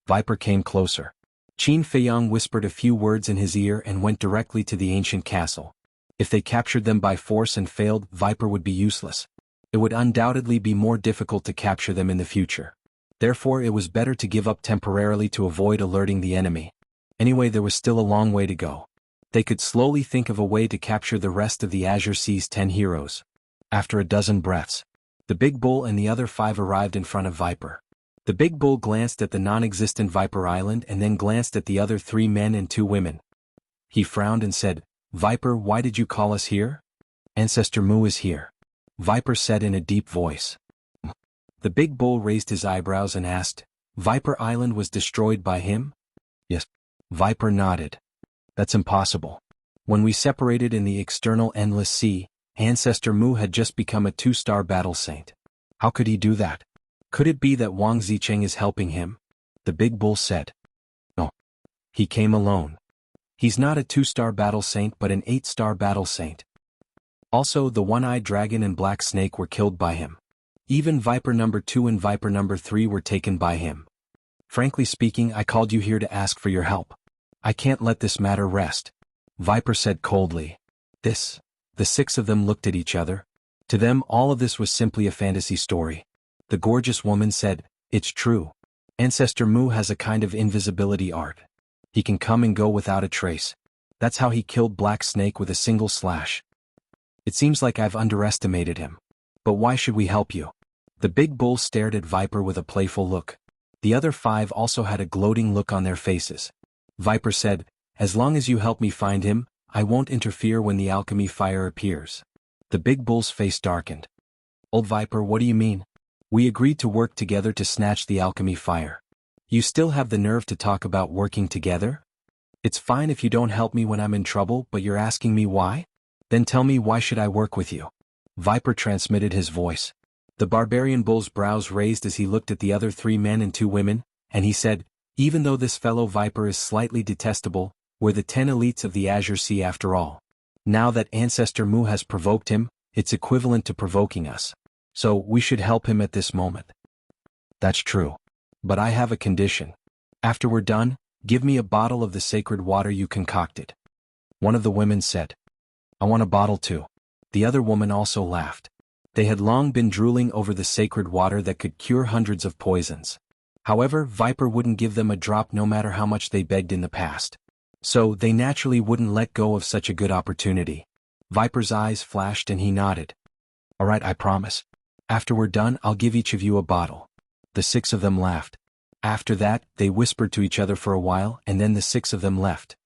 Viper came closer. Qin Feiyang whispered a few words in his ear and went directly to the ancient castle. If they captured them by force and failed, Viper would be useless. It would undoubtedly be more difficult to capture them in the future. Therefore, it was better to give up temporarily to avoid alerting the enemy. Anyway, there was still a long way to go. They could slowly think of a way to capture the rest of the Azure Sea's 10 heroes. After a dozen breaths, the big bull and the other 5 arrived in front of Viper. The big bull glanced at the non-existent Viper Island and then glanced at the other 3 men and 2 women. He frowned and said, "Viper, why did you call us here?" "Ancestor Mu is here," Viper said in a deep voice. The big bull raised his eyebrows and asked, "Viper Island was destroyed by him?" "Yes." Viper nodded. "That's impossible. When we separated in the external endless sea, Ancestor Mu had just become a 2-star battle saint. How could he do that? Could it be that Wang Zicheng is helping him?" The big bull said. "No. He came alone. He's not a 2-star battle saint but an 8-star battle saint. Also, the One-Eyed Dragon and Black Snake were killed by him. Even Viper number 2 and Viper number 3 were taken by him. Frankly speaking, I called you here to ask for your help. I can't let this matter rest," Viper said coldly. The 6 of them looked at each other. To them, all of this was simply a fantasy story. The gorgeous woman said, "It's true. Ancestor Mu has a kind of invisibility art. He can come and go without a trace. That's how he killed Black Snake with a single slash. It seems like I've underestimated him. But why should we help you?" The big bull stared at Viper with a playful look. The other 5 also had a gloating look on their faces. Viper said, "As long as you help me find him, I won't interfere when the alchemy fire appears." The big bull's face darkened. "Old Viper, what do you mean? We agreed to work together to snatch the alchemy fire. You still have the nerve to talk about working together? It's fine if you don't help me when I'm in trouble, but you're asking me why? Then tell me, why should I work with you?" Viper transmitted his voice. The barbarian bull's brows raised as he looked at the other 3 men and 2 women, and he said, "Even though this fellow Viper is slightly detestable, we're the 10 elites of the Azure Sea after all. Now that Ancestor Mu has provoked him, it's equivalent to provoking us. So we should help him at this moment." "That's true. But I have a condition. After we're done, give me a bottle of the sacred water you concocted." One of the women said, "I want a bottle too." The other woman also laughed. They had long been drooling over the sacred water that could cure hundreds of poisons. However, Viper wouldn't give them a drop no matter how much they begged in the past. So they naturally wouldn't let go of such a good opportunity. Viper's eyes flashed and he nodded. "All right, I promise. After we're done, I'll give each of you a bottle." The 6 of them laughed. After that, they whispered to each other for a while and then the 6 of them left.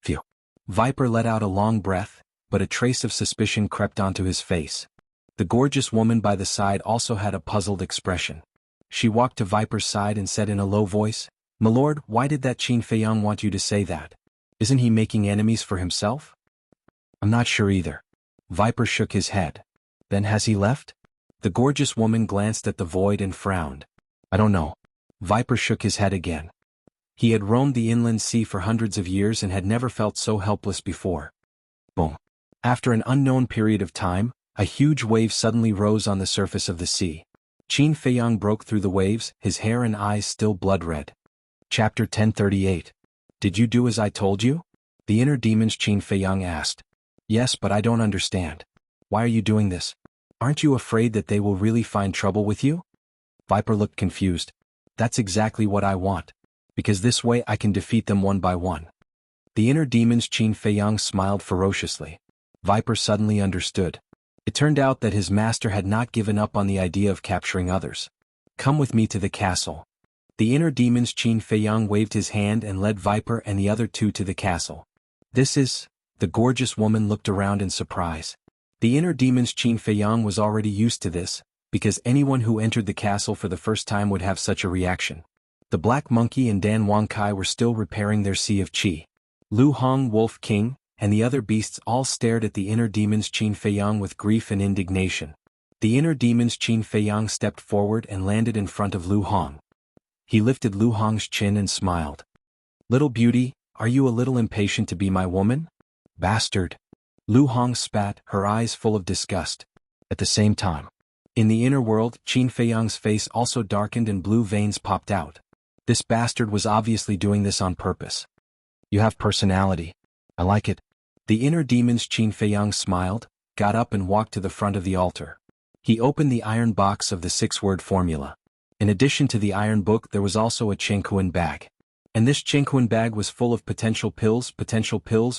Phew. Viper let out a long breath, but a trace of suspicion crept onto his face. The gorgeous woman by the side also had a puzzled expression. She walked to Viper's side and said in a low voice, "My lord, why did that Qin Feiyang want you to say that? Isn't he making enemies for himself?" "I'm not sure either." Viper shook his head. "Then has he left?" The gorgeous woman glanced at the void and frowned. "I don't know." Viper shook his head again. He had roamed the inland sea for hundreds of years and had never felt so helpless before. Boom. After an unknown period of time, a huge wave suddenly rose on the surface of the sea. Qin Feiyang broke through the waves, his hair and eyes still blood-red. Chapter 1038. "Did you do as I told you?" The inner demons Qin Feiyang asked. "Yes, but I don't understand. Why are you doing this? Aren't you afraid that they will really find trouble with you?" Viper looked confused. "That's exactly what I want. because this way I can defeat them one by one. The inner demons Qin Feiyang smiled ferociously. Viper suddenly understood. It turned out that his master had not given up on the idea of capturing others. Come with me to the castle. The inner demons Qin Feiyang waved his hand and led Viper and the other two to the castle. This is... The gorgeous woman looked around in surprise. The inner demons Qin Feiyang was already used to this, because anyone who entered the castle for the first time would have such a reaction. The Black Monkey and Dan Wangkai were still repairing their Sea of Qi. Lu Hong Wolf King, and the other beasts all stared at the inner demons Qin Feiyang with grief and indignation. The inner demons Qin Feiyang stepped forward and landed in front of Lu Hong. He lifted Lu Hong's chin and smiled. Little beauty, are you a little impatient to be my woman? Bastard. Lu Hong spat, her eyes full of disgust. At the same time, in the inner world, Qin Feiyang's face also darkened and blue veins popped out. This bastard was obviously doing this on purpose. You have personality. I like it. The inner demons Qin Feiyang smiled, got up and walked to the front of the altar. He opened the iron box of the 6-word formula. In addition to the iron book there was also a Chengkuan bag. And this Chengkuan bag was full of potential pills,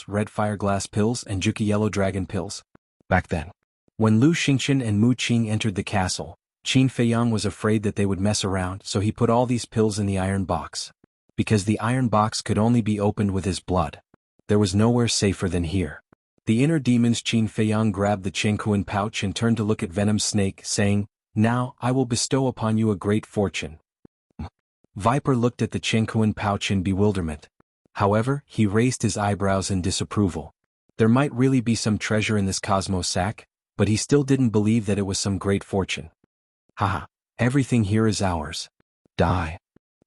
red fireglass pills and Juki yellow dragon pills. Back then, when Lu Xingqian and Mu Qing entered the castle, Qin Feiyang was afraid that they would mess around, so he put all these pills in the iron box. Because the iron box could only be opened with his blood. There was nowhere safer than here. The inner demons Qin Feiyang grabbed the Chengkuan pouch and turned to look at Venom Snake, saying, "Now, I will bestow upon you a great fortune." Viper looked at the Chengkuan pouch in bewilderment. However, he raised his eyebrows in disapproval. There might really be some treasure in this Cosmo sack, but he still didn't believe that it was some great fortune. Haha, everything here is ours. Die.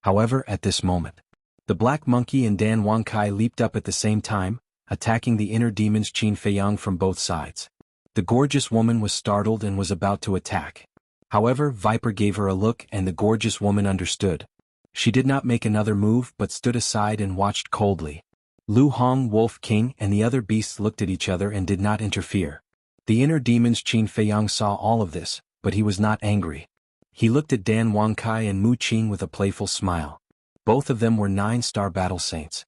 However, at this moment, the Black Monkey and Dan Wangkai leaped up at the same time, attacking the inner demons Qin Feiyang from both sides. The gorgeous woman was startled and was about to attack. However, Viper gave her a look and the gorgeous woman understood. She did not make another move but stood aside and watched coldly. Lu Hong Wolf King and the other beasts looked at each other and did not interfere. The inner demons Qin Feiyang saw all of this, but he was not angry. He looked at Dan Wangkai and Mu Qing with a playful smile. Both of them were 9-star battle saints.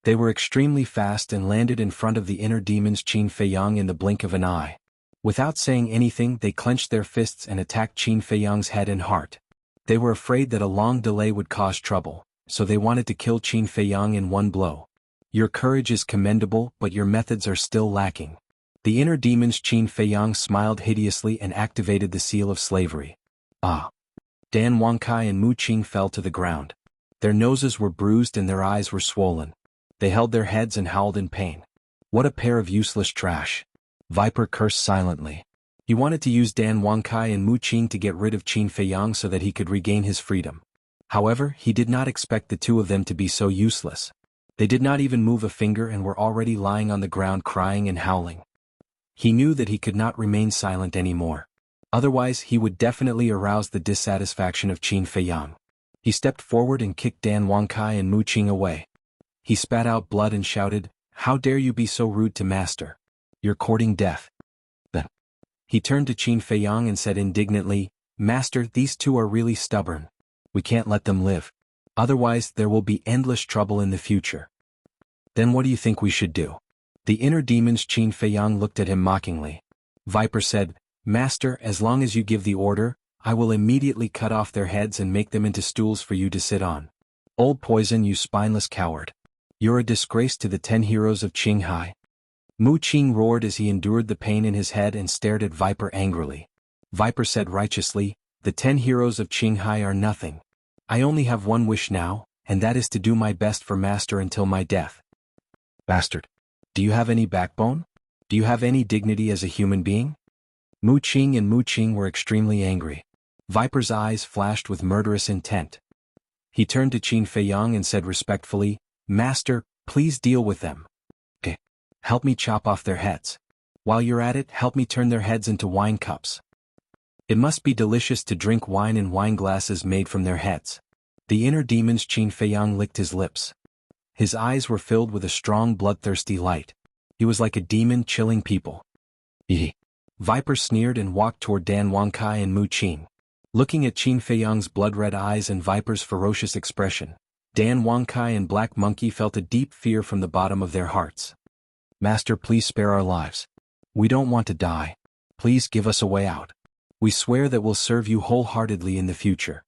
They were extremely fast and landed in front of the inner demons Qin Feiyang in the blink of an eye. Without saying anything they clenched their fists and attacked Qin Feiyang's head and heart. They were afraid that a long delay would cause trouble, so they wanted to kill Qin Feiyang in one blow. Your courage is commendable, but your methods are still lacking. The inner demons Qin Feiyang smiled hideously and activated the seal of slavery. Ah! Dan Wangkai and Mu Qing fell to the ground. Their noses were bruised and their eyes were swollen. They held their heads and howled in pain. What a pair of useless trash. Viper cursed silently. He wanted to use Dan Wangkai and Mu Qing to get rid of Qin Feiyang so that he could regain his freedom. However, he did not expect the two of them to be so useless. They did not even move a finger and were already lying on the ground crying and howling. He knew that he could not remain silent anymore. Otherwise he would definitely arouse the dissatisfaction of Qin Feiyang. He stepped forward and kicked Dan Wangkai and Mu Qing away. He spat out blood and shouted, "How dare you be so rude to master? You're courting death." Then he turned to Qin Feiyang and said indignantly, "Master, these two are really stubborn. We can't let them live. Otherwise there will be endless trouble in the future." "Then what do you think we should do?" The inner demons Qin Feiyang looked at him mockingly. Viper said, "Master, as long as you give the order, I will immediately cut off their heads and make them into stools for you to sit on. Old poison, you spineless coward. You're a disgrace to the 10 heroes of Qinghai." Mu Qing roared as he endured the pain in his head and stared at Viper angrily. Viper said righteously, "The 10 heroes of Qinghai are nothing. I only have one wish now, and that is to do my best for master until my death." "Bastard. Do you have any backbone? Do you have any dignity as a human being?" Mu Qing and Mu Qing were extremely angry. Viper's eyes flashed with murderous intent. He turned to Qin Feiyang and said respectfully, "Master, please deal with them. Okay. Help me chop off their heads. While you're at it, help me turn their heads into wine cups. It must be delicious to drink wine in wine glasses made from their heads." The inner demons Qin Feiyang licked his lips. His eyes were filled with a strong bloodthirsty light. He was like a demon chilling people. Hee. Viper sneered and walked toward Dan Wangkai and Mu Qing. Looking at Qin Feiyang's blood-red eyes and Viper's ferocious expression, Dan Wangkai and Black Monkey felt a deep fear from the bottom of their hearts. Master, please spare our lives. We don't want to die. Please give us a way out. We swear that we'll serve you wholeheartedly in the future.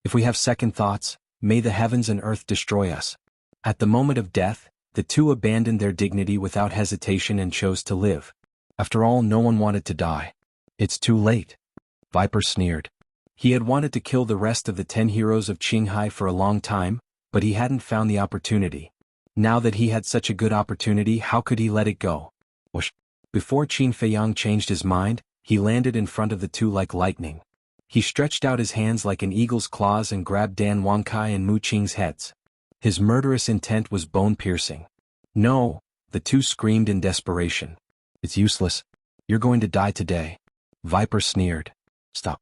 If we have second thoughts, may the heavens and earth destroy us. At the moment of death, the two abandoned their dignity without hesitation and chose to live. After all, no one wanted to die. It's too late. Viper sneered. He had wanted to kill the rest of the 10 heroes of Qinghai for a long time, but he hadn't found the opportunity. Now that he had such a good opportunity, how could he let it go? Whoosh. Before Qin Feiyang changed his mind, he landed in front of the two like lightning. He stretched out his hands like an eagle's claws and grabbed Dan Wangkai and Mu Qing's heads. His murderous intent was bone-piercing. No, the two screamed in desperation. It's useless. You're going to die today. Viper sneered. Stop.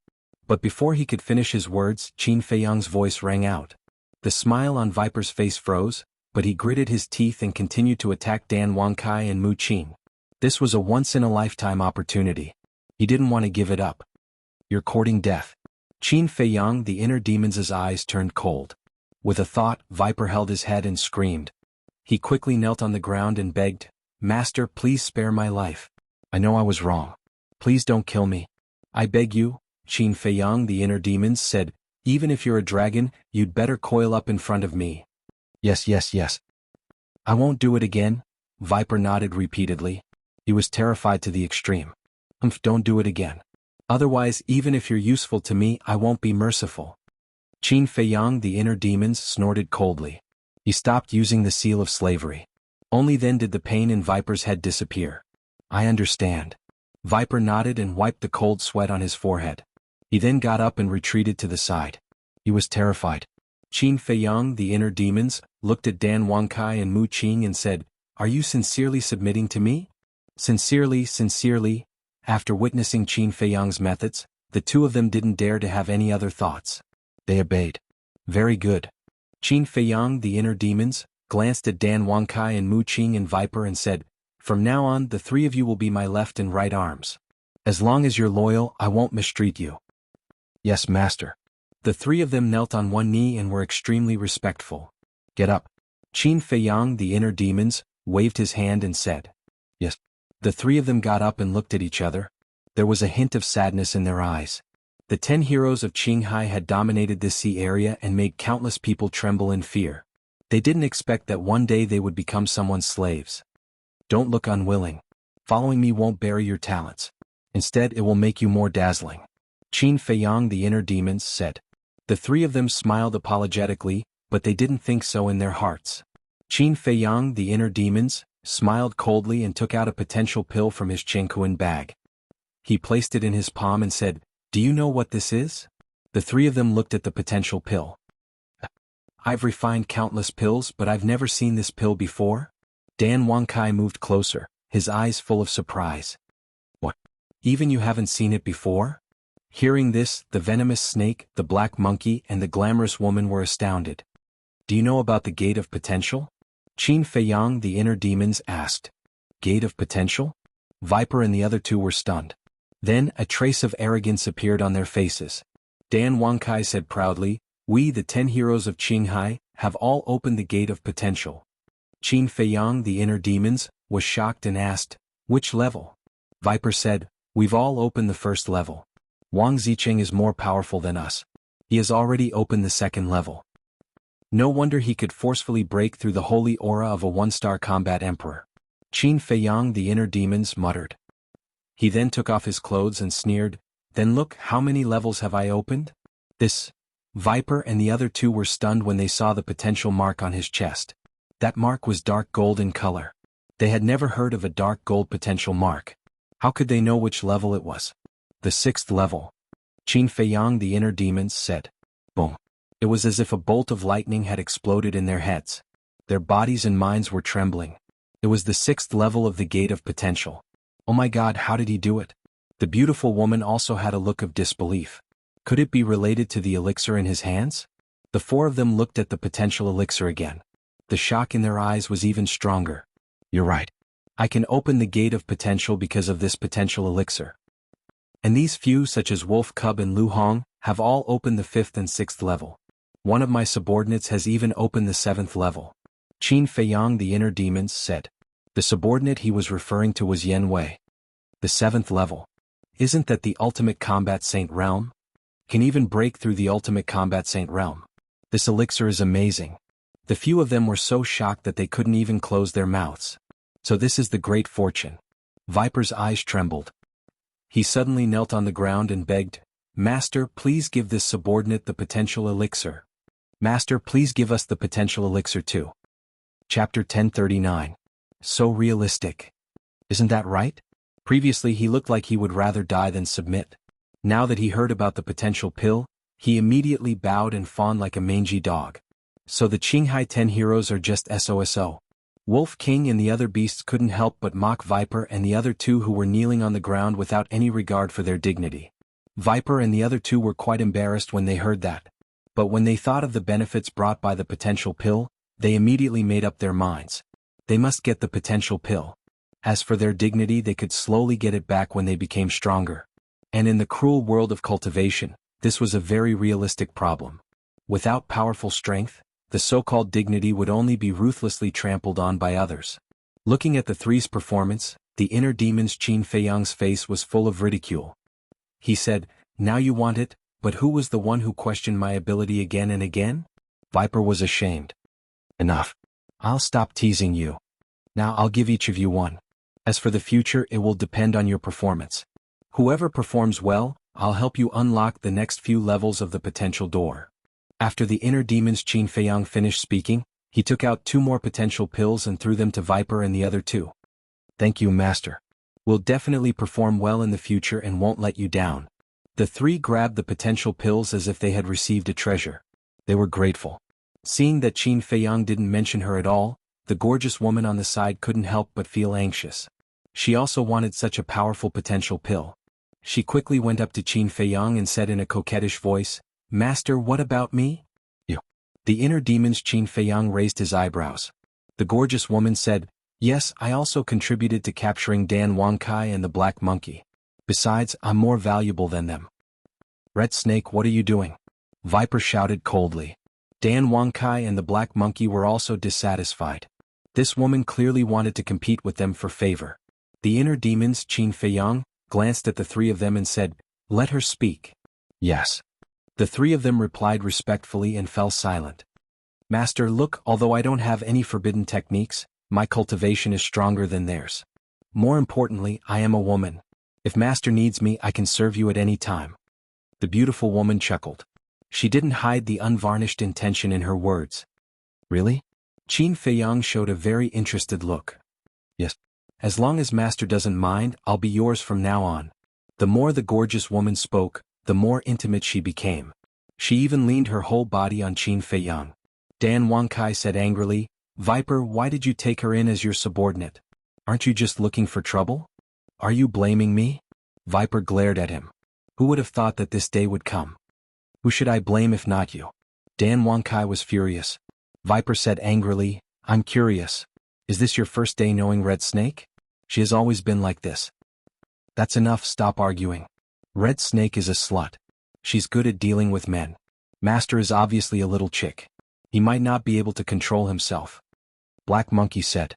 But before he could finish his words, Qin Feiyang's voice rang out. The smile on Viper's face froze, but he gritted his teeth and continued to attack Dan Wangkai and Mu Qing. This was a once-in-a-lifetime opportunity. He didn't want to give it up. You're courting death. Qin Feiyang, the inner demon's eyes turned cold. With a thought, Viper held his head and screamed. He quickly knelt on the ground and begged, Master, please spare my life. I know I was wrong. Please don't kill me. I beg you, Qin Feiyang, the inner demons said, even if you're a dragon, you'd better coil up in front of me. Yes, yes, yes. I won't do it again, Viper nodded repeatedly. He was terrified to the extreme. Don't do it again. Otherwise, even if you're useful to me, I won't be merciful. Qin Feiyang, the inner demons, snorted coldly. He stopped using the seal of slavery. Only then did the pain in Viper's head disappear. I understand. Viper nodded and wiped the cold sweat on his forehead. He then got up and retreated to the side. He was terrified. Qin Feiyang, the inner demons, looked at Dan Wangkai and Mu Qing and said, Are you sincerely submitting to me? Sincerely, sincerely. After witnessing Qin Feiyang's methods, the two of them didn't dare to have any other thoughts. They obeyed. Very good. Qin Feiyang, the inner demons, glanced at Dan Wangkai and Mu Qing and Viper and said, From now on, the three of you will be my left and right arms. As long as you're loyal, I won't mistreat you. Yes, master. The three of them knelt on one knee and were extremely respectful. Get up. Qin Feiyang, the inner demons, waved his hand and said, Yes. The three of them got up and looked at each other. There was a hint of sadness in their eyes. The 10 heroes of Qinghai had dominated this sea area and made countless people tremble in fear. They didn't expect that one day they would become someone's slaves. Don't look unwilling. Following me won't bury your talents. Instead, it will make you more dazzling. Qin Feiyang, the inner demons, said. The three of them smiled apologetically, but they didn't think so in their hearts. Qin Feiyang, the inner demons, smiled coldly and took out a potential pill from his Jianghu bag. He placed it in his palm and said, Do you know what this is? The three of them looked at the potential pill. I've refined countless pills, but I've never seen this pill before. Dan Wangkai moved closer, his eyes full of surprise. What? Even you haven't seen it before? Hearing this, the venomous snake, the black monkey, and the glamorous woman were astounded. Do you know about the Gate of Potential? Qin Feiyang, the inner demons, asked. Gate of Potential? Viper and the other two were stunned. Then, a trace of arrogance appeared on their faces. Dan Wangkai said proudly, We, the 10 heroes of Qinghai, have all opened the Gate of Potential. Qin Feiyang, the inner demons, was shocked and asked, Which level? Viper said, We've all opened the first level. Wang Zicheng is more powerful than us. He has already opened the second level. No wonder he could forcefully break through the holy aura of a one-star combat emperor. Qin Feiyang, the inner demons, muttered. He then took off his clothes and sneered, Then look, how many levels have I opened? This. Viper and the other two were stunned when they saw the potential mark on his chest. That mark was dark gold in color. They had never heard of a dark gold potential mark. How could they know which level it was? The 6th level. Qin Feiyang, the inner demons, said. Boom. It was as if a bolt of lightning had exploded in their heads. Their bodies and minds were trembling. It was the 6th level of the Gate of Potential. Oh my God, how did he do it? The beautiful woman also had a look of disbelief. Could it be related to the elixir in his hands? The four of them looked at the potential elixir again. The shock in their eyes was even stronger. You're right. I can open the Gate of Potential because of this potential elixir. And these few, such as Wolf Cub and Lu Hong, have all opened the 5th and 6th level. One of my subordinates has even opened the 7th level. Qin Feiyang, the inner demons, said. The subordinate he was referring to was Yen Wei. The 7th level. Isn't that the ultimate combat saint realm? Can even break through the ultimate combat saint realm. This elixir is amazing. The few of them were so shocked that they couldn't even close their mouths. So this is the great fortune. Viper's eyes trembled. He suddenly knelt on the ground and begged, Master, please give this subordinate the potential elixir. Master, please give us the potential elixir too. Chapter 1039. So realistic. Isn't that right? Previously he looked like he would rather die than submit. Now that he heard about the potential pill, he immediately bowed and fawned like a mangy dog. So the Qinghai 10 heroes are just SOSO. Wolf King and the other beasts couldn't help but mock Viper and the other two who were kneeling on the ground without any regard for their dignity. Viper and the other two were quite embarrassed when they heard that. But when they thought of the benefits brought by the potential pill, they immediately made up their minds. They must get the potential pill. As for their dignity, they could slowly get it back when they became stronger. And in the cruel world of cultivation, this was a very realistic problem. Without powerful strength, the so-called dignity would only be ruthlessly trampled on by others. Looking at the three's performance, the inner demon's Qin Feiyang's face was full of ridicule. He said, Now you want it, but who was the one who questioned my ability again and again? Viper was ashamed. Enough. I'll stop teasing you. Now I'll give each of you one. As for the future, it will depend on your performance. Whoever performs well, I'll help you unlock the next few levels of the potential door. After the inner demon's Qin Feiyang finished speaking, he took out 2 more potential pills and threw them to Viper and the other 2. Thank you, Master. We'll definitely perform well in the future and won't let you down. The 3 grabbed the potential pills as if they had received a treasure. They were grateful. Seeing that Qin Feiyang didn't mention her at all, the gorgeous woman on the side couldn't help but feel anxious. She also wanted such a powerful potential pill. She quickly went up to Qin Feiyang and said in a coquettish voice, Master, what about me? You. The inner demon's Qin Feiyang raised his eyebrows. The gorgeous woman said, Yes, I also contributed to capturing Dan Wangkai and the Black Monkey. Besides, I'm more valuable than them. Red Snake, what are you doing? Viper shouted coldly. Dan Wangkai and the Black Monkey were also dissatisfied. This woman clearly wanted to compete with them for favor. The inner demon's Qin Feiyang glanced at the 3 of them and said, Let her speak. Yes. The 3 of them replied respectfully and fell silent. Master, look, although I don't have any forbidden techniques, my cultivation is stronger than theirs. More importantly, I am a woman. If Master needs me, I can serve you at any time. The beautiful woman chuckled. She didn't hide the unvarnished intention in her words. Really? Qin Feiyang showed a very interested look. Yes. As long as Master doesn't mind, I'll be yours from now on. The more the gorgeous woman spoke, the more intimate she became. She even leaned her whole body on Qin Feiyang. Dan Wangkai said angrily, Viper, why did you take her in as your subordinate? Aren't you just looking for trouble? Are you blaming me? Viper glared at him. Who would have thought that this day would come? Who should I blame if not you? Dan Wangkai was furious. Viper said angrily, I'm curious. Is this your first day knowing Red Snake? She has always been like this. That's enough, stop arguing. Red Snake is a slut. She's good at dealing with men. Master is obviously a little chick. He might not be able to control himself. Black Monkey said.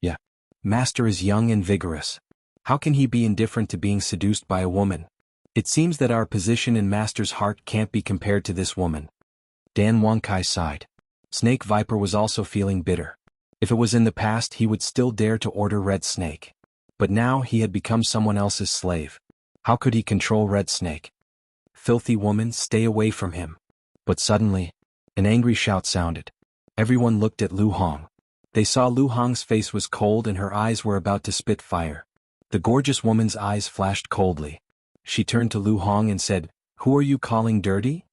Yeah. Master is young and vigorous. How can he be indifferent to being seduced by a woman? It seems that our position in Master's heart can't be compared to this woman. Dan Wangkai sighed. Snake Viper was also feeling bitter. If it was in the past, he would still dare to order Red Snake. But now he had become someone else's slave. How could he control Red Snake? Filthy woman, stay away from him. But suddenly, an angry shout sounded. Everyone looked at Lu Hong. They saw Lu Hong's face was cold and her eyes were about to spit fire. The gorgeous woman's eyes flashed coldly. She turned to Lu Hong and said, Who are you calling dirty?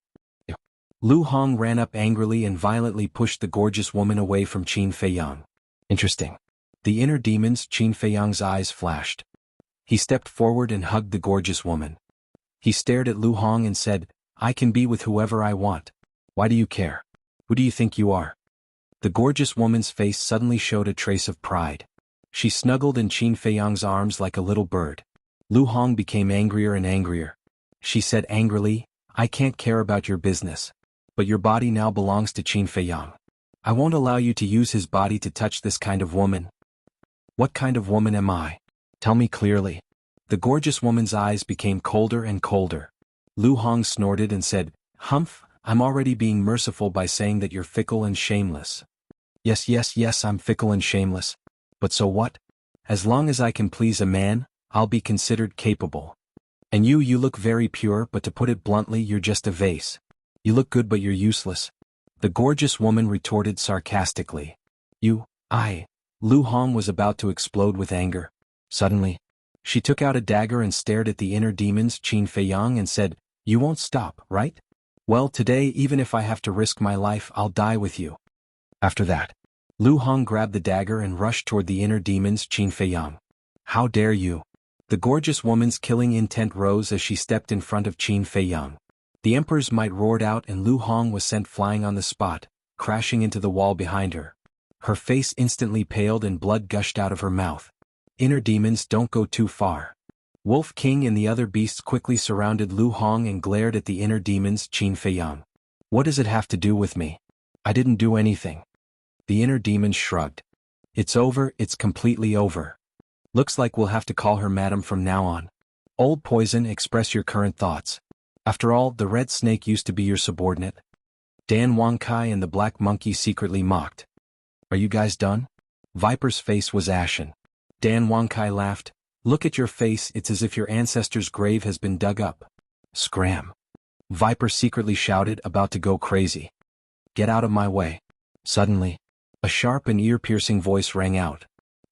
Lu Hong ran up angrily and violently pushed the gorgeous woman away from Qin Feiyang. Interesting. The inner demon's Qin Feiyang's eyes flashed. He stepped forward and hugged the gorgeous woman. He stared at Lu Hong and said, I can be with whoever I want. Why do you care? Who do you think you are? The gorgeous woman's face suddenly showed a trace of pride. She snuggled in Qin Feiyang's arms like a little bird. Lu Hong became angrier and angrier. She said angrily, I can't care about your business. but your body now belongs to Qin Feiyang. I won't allow you to use his body to touch this kind of woman. What kind of woman am I? Tell me clearly. The gorgeous woman's eyes became colder and colder. Lu Hong snorted and said, Humph, I'm already being merciful by saying that you're fickle and shameless. Yes, I'm fickle and shameless. But so what? As long as I can please a man, I'll be considered capable. And you look very pure, but to put it bluntly, you're just a vase. You look good but you're useless. The gorgeous woman retorted sarcastically. Lu Hong was about to explode with anger. Suddenly, she took out a dagger and stared at the inner demons Qin Feiyang and said, You won't stop, right? Well, today even if I have to risk my life, I'll die with you. After that, Lu Hong grabbed the dagger and rushed toward the inner demons Qin Feiyang. How dare you? The gorgeous woman's killing intent rose as she stepped in front of Qin Feiyang. The emperor's might roared out and Lu Hong was sent flying on the spot, crashing into the wall behind her. Her face instantly paled and blood gushed out of her mouth. Inner demons, don't go too far. Wolf King and the other beasts quickly surrounded Lu Hong and glared at the inner demons Qin Feiyang. What does it have to do with me? I didn't do anything. The inner demons shrugged. It's over, it's completely over. Looks like we'll have to call her madam from now on. Old Poison, express your current thoughts. After all, the red snake used to be your subordinate. Dan Wangkai and the black monkey secretly mocked. Are you guys done? Viper's face was ashen. Dan Wangkai laughed. Look at your face, it's as if your ancestor's grave has been dug up. Scram. Viper secretly shouted, about to go crazy. Get out of my way. Suddenly, a sharp and ear-piercing voice rang out.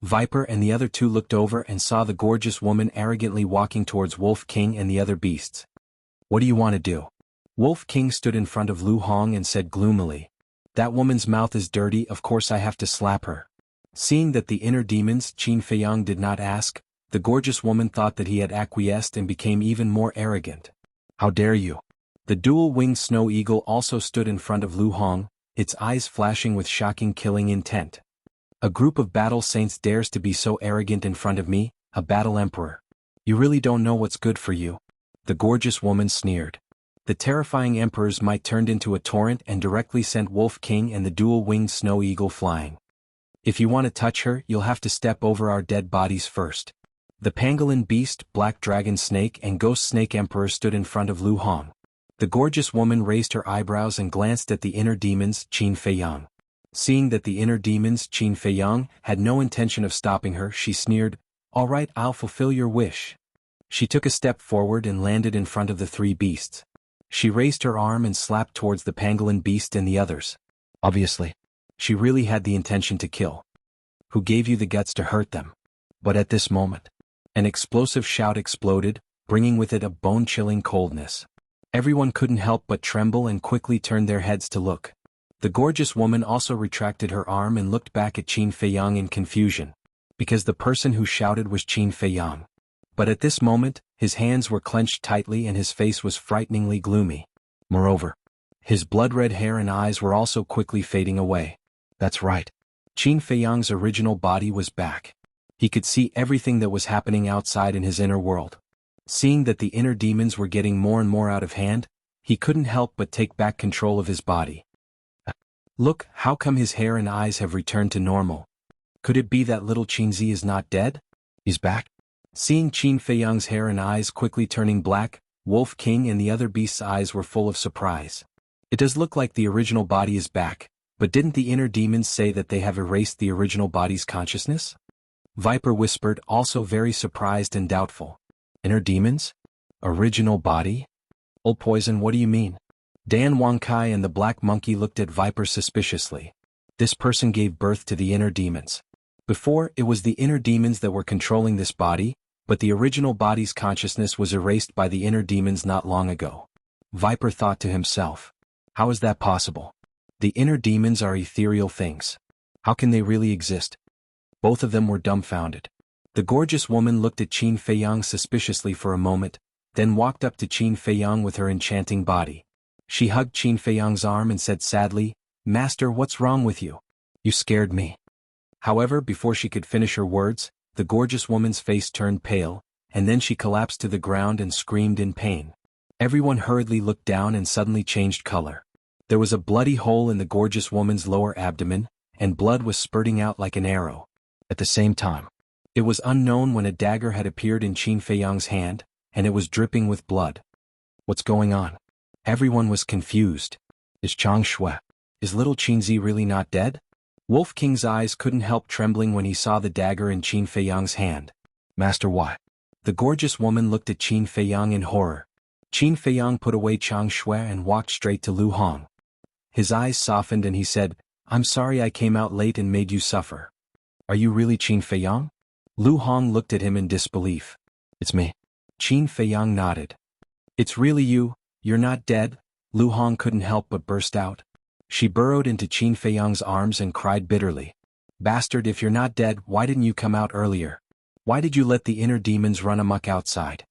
Viper and the other two looked over and saw the gorgeous woman arrogantly walking towards Wolf King and the other beasts. What do you want to do? Wolf King stood in front of Lu Hong and said gloomily. That woman's mouth is dirty, of course I have to slap her. Seeing that the inner demons Qin Feiyang did not ask, the gorgeous woman thought that he had acquiesced and became even more arrogant. How dare you? The dual-winged snow eagle also stood in front of Lu Hong, its eyes flashing with shocking killing intent. A group of battle saints dares to be so arrogant in front of me, a battle emperor. You really don't know what's good for you. The gorgeous woman sneered. The terrifying emperor's might turned into a torrent and directly sent Wolf King and the dual-winged snow eagle flying. If you want to touch her, you'll have to step over our dead bodies first. The pangolin beast, black dragon snake and ghost snake emperor stood in front of Lu Hong. The gorgeous woman raised her eyebrows and glanced at the inner demons Qin Feiyang. Seeing that the inner demons Qin Feiyang had no intention of stopping her, she sneered, All right, I'll fulfill your wish. She took a step forward and landed in front of the three beasts. She raised her arm and slapped towards the pangolin beast and the others. Obviously, she really had the intention to kill. Who gave you the guts to hurt them? But at this moment, an explosive shout exploded, bringing with it a bone-chilling coldness. Everyone couldn't help but tremble and quickly turned their heads to look. The gorgeous woman also retracted her arm and looked back at Qin Feiyang in confusion, because the person who shouted was Qin Feiyang. But at this moment, his hands were clenched tightly and his face was frighteningly gloomy. Moreover, his blood-red hair and eyes were also quickly fading away. That's right. Qin Feiyang's original body was back. He could see everything that was happening outside in his inner world. Seeing that the inner demons were getting more and more out of hand, he couldn't help but take back control of his body. Look, how come his hair and eyes have returned to normal? Could it be that little Qinzi is not dead? He's back? Seeing Qin Feiyang's hair and eyes quickly turning black, Wolf King and the other beasts' eyes were full of surprise. It does look like the original body is back, but didn't the inner demons say that they have erased the original body's consciousness? Viper whispered, also very surprised and doubtful. Inner demons? Original body? Old Poison, what do you mean? Dan Wangkai and the black monkey looked at Viper suspiciously. This person gave birth to the inner demons. Before, it was the inner demons that were controlling this body, but the original body's consciousness was erased by the inner demons not long ago. Viper thought to himself. How is that possible? The inner demons are ethereal things. How can they really exist? Both of them were dumbfounded. The gorgeous woman looked at Qin Feiyang suspiciously for a moment, then walked up to Qin Feiyang with her enchanting body. She hugged Qin Feiyang's arm and said sadly, Master, what's wrong with you? You scared me. However, before she could finish her words, the gorgeous woman's face turned pale, and then she collapsed to the ground and screamed in pain. Everyone hurriedly looked down and suddenly changed color. There was a bloody hole in the gorgeous woman's lower abdomen, and blood was spurting out like an arrow. At the same time, it was unknown when a dagger had appeared in Qin Feiyang's hand, and it was dripping with blood. What's going on? Everyone was confused. Is Chang Shui? Is little Qinzi really not dead? Wolf King's eyes couldn't help trembling when he saw the dagger in Qin Feiyang's hand. Master Why? The gorgeous woman looked at Qin Feiyang in horror. Qin Feiyang put away Chang Shui and walked straight to Lu Hong. His eyes softened and he said, I'm sorry I came out late and made you suffer. Are you really Qin Feiyang? Lu Hong looked at him in disbelief. It's me. Qin Feiyang nodded. It's really you, you're not dead, Lu Hong couldn't help but burst out. She burrowed into Qin Feiyang's arms and cried bitterly. Bastard, if you're not dead, why didn't you come out earlier? Why did you let the inner demons run amok outside?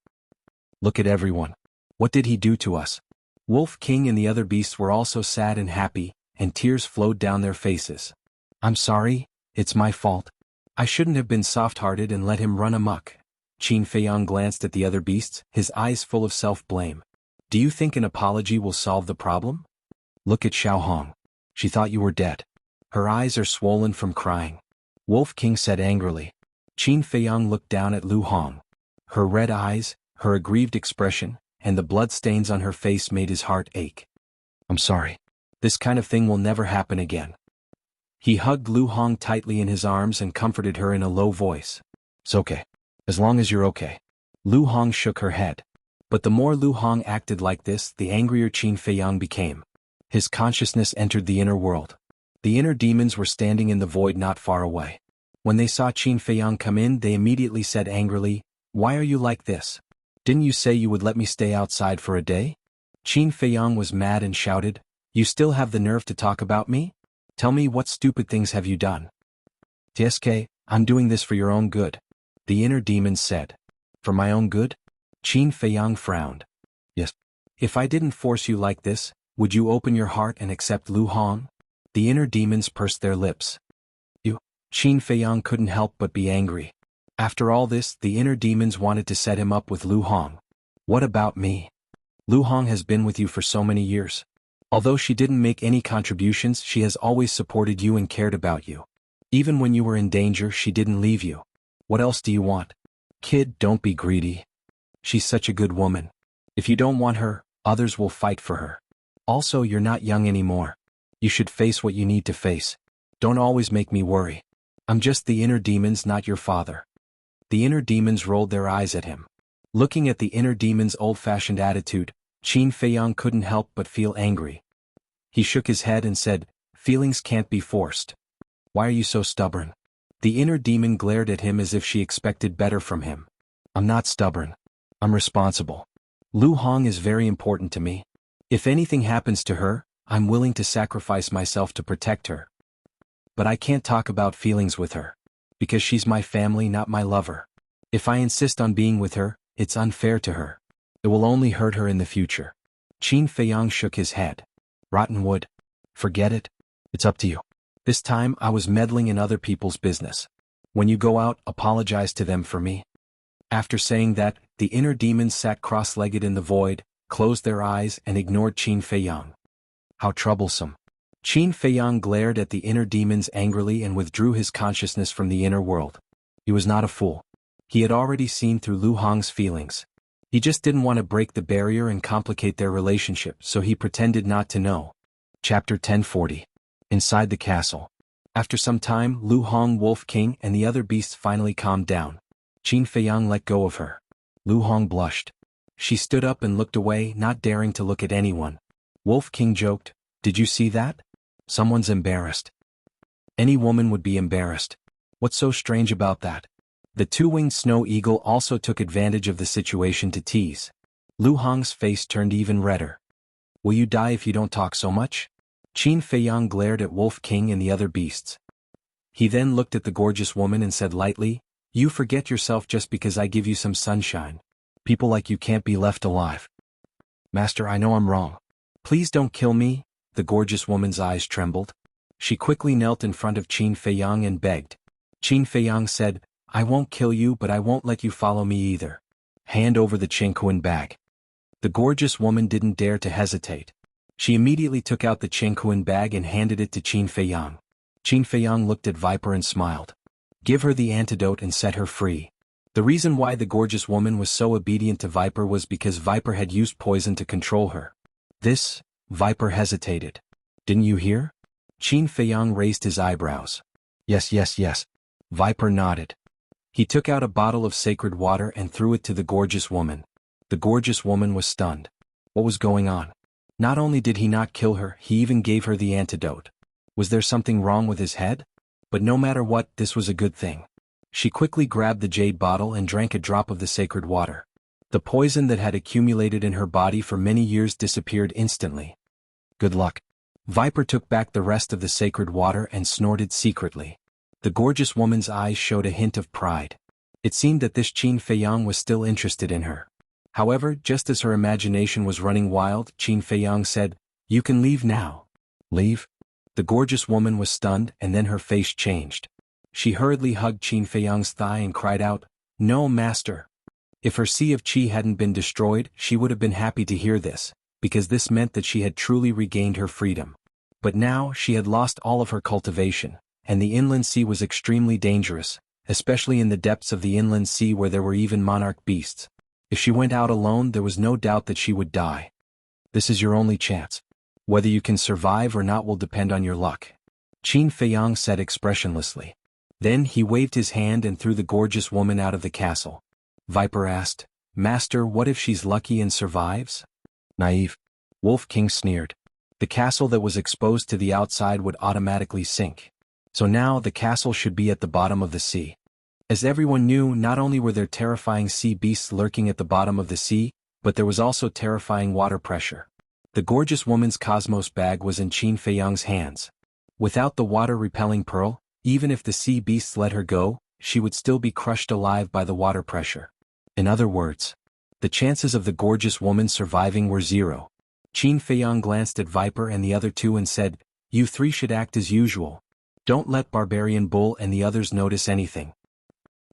Look at everyone. What did he do to us? Wolf King and the other beasts were also sad and happy, and tears flowed down their faces. I'm sorry, it's my fault. I shouldn't have been soft-hearted and let him run amok. Qin Feiyang glanced at the other beasts, his eyes full of self-blame. Do you think an apology will solve the problem? Look at Xiao Hong. She thought you were dead. Her eyes are swollen from crying. Wolf King said angrily. Qin Feiyang looked down at Lu Hong. Her red eyes, her aggrieved expression, and the bloodstains on her face made his heart ache. I'm sorry. This kind of thing will never happen again. He hugged Lu Hong tightly in his arms and comforted her in a low voice. It's okay. As long as you're okay. Lu Hong shook her head. But the more Lu Hong acted like this, the angrier Qin Feiyang became. His consciousness entered the inner world. The inner demons were standing in the void not far away. When they saw Qin Feiyang come in, they immediately said angrily, Why are you like this? Didn't you say you would let me stay outside for a day? Qin Feiyang was mad and shouted, You still have the nerve to talk about me? Tell me what stupid things have you done? TSK, I'm doing this for your own good. The inner demons said. For my own good? Qin Feiyang frowned. Yes. If I didn't force you like this, would you open your heart and accept Lu Hong? The inner demons pursed their lips. You. Qin Feiyang couldn't help but be angry. After all this, the inner demons wanted to set him up with Lu Hong. What about me? Lu Hong has been with you for so many years. Although she didn't make any contributions, she has always supported you and cared about you. Even when you were in danger, she didn't leave you. What else do you want? Kid, don't be greedy. She's such a good woman. If you don't want her, others will fight for her. Also, you're not young anymore. You should face what you need to face. Don't always make me worry. I'm just the inner demons, not your father. The inner demons rolled their eyes at him. Looking at the inner demon's old-fashioned attitude, Qin Feiyang couldn't help but feel angry. He shook his head and said, Feelings can't be forced. Why are you so stubborn? The inner demon glared at him as if she expected better from him. I'm not stubborn. I'm responsible. Lu Hong is very important to me. If anything happens to her, I'm willing to sacrifice myself to protect her. But I can't talk about feelings with her. Because she's my family, not my lover. If I insist on being with her, it's unfair to her. It will only hurt her in the future. Qin Feiyang shook his head. Rotten wood. Forget it. It's up to you. This time I was meddling in other people's business. When you go out, apologize to them for me. After saying that, the inner demons sat cross-legged in the void, closed their eyes and ignored Qin Feiyang. How troublesome. Qin Feiyang glared at the inner demons angrily and withdrew his consciousness from the inner world. He was not a fool. He had already seen through Lu Hong's feelings. He just didn't want to break the barrier and complicate their relationship, so he pretended not to know. Chapter 1040. Inside the castle. After some time, Lu Hong, Wolf King, and the other beasts finally calmed down. Qin Feiyang let go of her. Lu Hong blushed. She stood up and looked away, not daring to look at anyone. Wolf King joked, Did you see that? Someone's embarrassed. Any woman would be embarrassed. What's so strange about that? The two-winged snow eagle also took advantage of the situation to tease. Lu Hong's face turned even redder. Will you die if you don't talk so much? Qin Feiyang glared at Wolf King and the other beasts. He then looked at the gorgeous woman and said lightly, You forget yourself just because I give you some sunshine. People like you can't be left alive. Master, I know I'm wrong. Please don't kill me. The gorgeous woman's eyes trembled. She quickly knelt in front of Qin Feiyang and begged. Qin Feiyang said, I won't kill you, but I won't let you follow me either. Hand over the Qingquan bag. The gorgeous woman didn't dare to hesitate. She immediately took out the Chengquan bag and handed it to Qin Feiyang. Qin Feiyang looked at Viper and smiled. Give her the antidote and set her free. The reason why the gorgeous woman was so obedient to Viper was because Viper had used poison to control her. This, Viper hesitated. Didn't you hear? Qin Feiyang raised his eyebrows. Yes, yes, yes. Viper nodded. He took out a bottle of sacred water and threw it to the gorgeous woman. The gorgeous woman was stunned. What was going on? Not only did he not kill her, he even gave her the antidote. Was there something wrong with his head? But no matter what, this was a good thing. She quickly grabbed the jade bottle and drank a drop of the sacred water. The poison that had accumulated in her body for many years disappeared instantly. Good luck. Viper took back the rest of the sacred water and snorted secretly. The gorgeous woman's eyes showed a hint of pride. It seemed that this Qin Feiyang was still interested in her. However, just as her imagination was running wild, Qin Feiyang said, "You can leave now." Leave? The gorgeous woman was stunned, and then her face changed. She hurriedly hugged Qin Feiyang's thigh and cried out, "No, master." If her sea of qi hadn't been destroyed, she would have been happy to hear this, because this meant that she had truly regained her freedom. But now she had lost all of her cultivation, and the inland sea was extremely dangerous, especially in the depths of the inland sea where there were even monarch beasts. If she went out alone, there was no doubt that she would die. This is your only chance. Whether you can survive or not will depend on your luck. Qin Feiyang said expressionlessly. Then he waved his hand and threw the gorgeous woman out of the castle. Viper asked, "Master, what if she's lucky and survives?" Naive. Wolf King sneered. The castle that was exposed to the outside would automatically sink. So now the castle should be at the bottom of the sea. As everyone knew, not only were there terrifying sea beasts lurking at the bottom of the sea, but there was also terrifying water pressure. The gorgeous woman's cosmos bag was in Qin Feiyang's hands. Without the water-repelling pearl, even if the sea beasts let her go, she would still be crushed alive by the water pressure. In other words, the chances of the gorgeous woman surviving were zero. Qin Feiyang glanced at Viper and the other two and said, "You three should act as usual. Don't let Barbarian Bull and the others notice anything."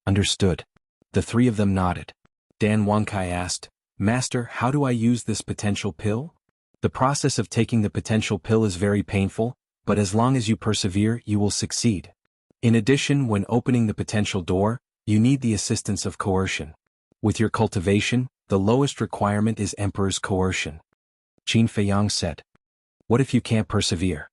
Understood. The three of them nodded. Dan Wankai asked, "Master, how do I use this potential pill?" The process of taking the potential pill is very painful, but as long as you persevere, you will succeed. In addition, when opening the potential door, you need the assistance of coercion. With your cultivation, the lowest requirement is Emperor's coercion. Qin Feiyang said. What if you can't persevere?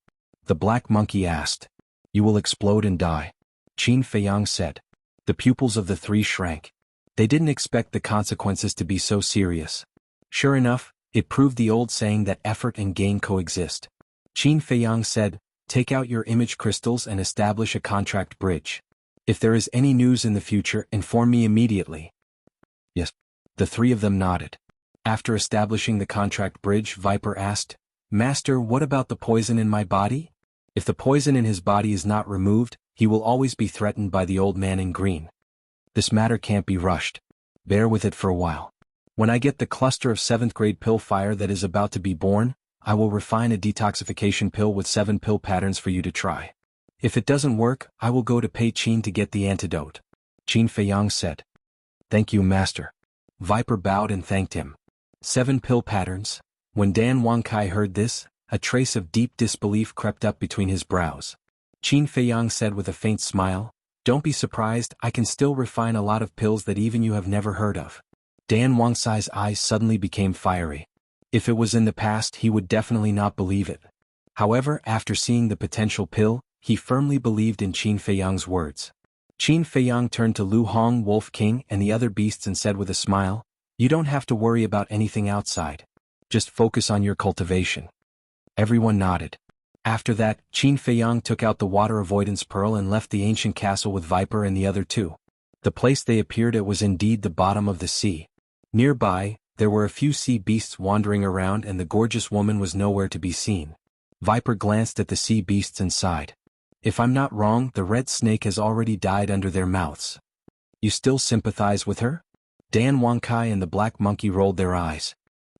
The black monkey asked. You will explode and die. Qin Feiyang said. The pupils of the three shrank. They didn't expect the consequences to be so serious. Sure enough, it proved the old saying that effort and gain coexist. Qin Feiyang said, "Take out your image crystals and establish a contract bridge. If there is any news in the future, inform me immediately." Yes. The three of them nodded. After establishing the contract bridge, Viper asked, "Master, what about the poison in my body? If the poison in his body is not removed, he will always be threatened by the old man in green. This matter can't be rushed. Bear with it for a while. When I get the cluster of 7th grade pill fire that is about to be born, I will refine a detoxification pill with 7 pill patterns for you to try. If it doesn't work, I will go to Pei Qin to get the antidote." Qin Feiyang said. "Thank you, Master." Viper bowed and thanked him. 7 pill patterns. When Dan Wankai heard this, a trace of deep disbelief crept up between his brows. Qin Feiyang said with a faint smile, "Don't be surprised, I can still refine a lot of pills that even you have never heard of." Dan Wangsai's eyes suddenly became fiery. If it was in the past, he would definitely not believe it. However, after seeing the potential pill, he firmly believed in Qin Feiyang's words. Qin Feiyang turned to Lu Hong, Wolf King, and the other beasts and said with a smile, "You don't have to worry about anything outside. Just focus on your cultivation." Everyone nodded. After that, Qin Feiyang took out the water avoidance pearl and left the ancient castle with Viper and the other two. The place they appeared at was indeed the bottom of the sea. Nearby, there were a few sea beasts wandering around and the gorgeous woman was nowhere to be seen. Viper glanced at the sea beasts and sighed. If I'm not wrong, the red snake has already died under their mouths. You still sympathize with her? Dan Wankai and the black monkey rolled their eyes.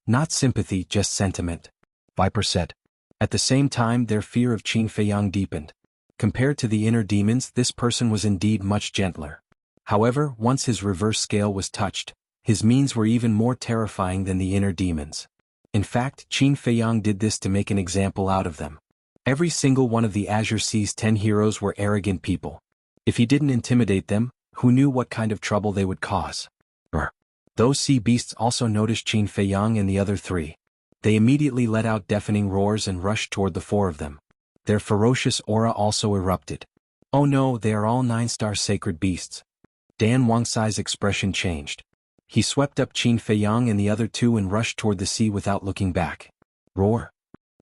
Not sympathy, just sentiment, Viper said. At the same time, their fear of Qin Feiyang deepened. Compared to the inner demons, this person was indeed much gentler. However, once his reverse scale was touched, his means were even more terrifying than the inner demons. In fact, Qin Feiyang did this to make an example out of them. Every single one of the Azure Sea's 10 heroes were arrogant people. If he didn't intimidate them, who knew what kind of trouble they would cause? Those sea beasts also noticed Qin Feiyang and the other three. They immediately let out deafening roars and rushed toward the four of them. Their ferocious aura also erupted. Oh no, they are all 9-star sacred beasts. Dan Wangcai's expression changed. He swept up Qin Feiyang and the other two and rushed toward the sea without looking back. Roar.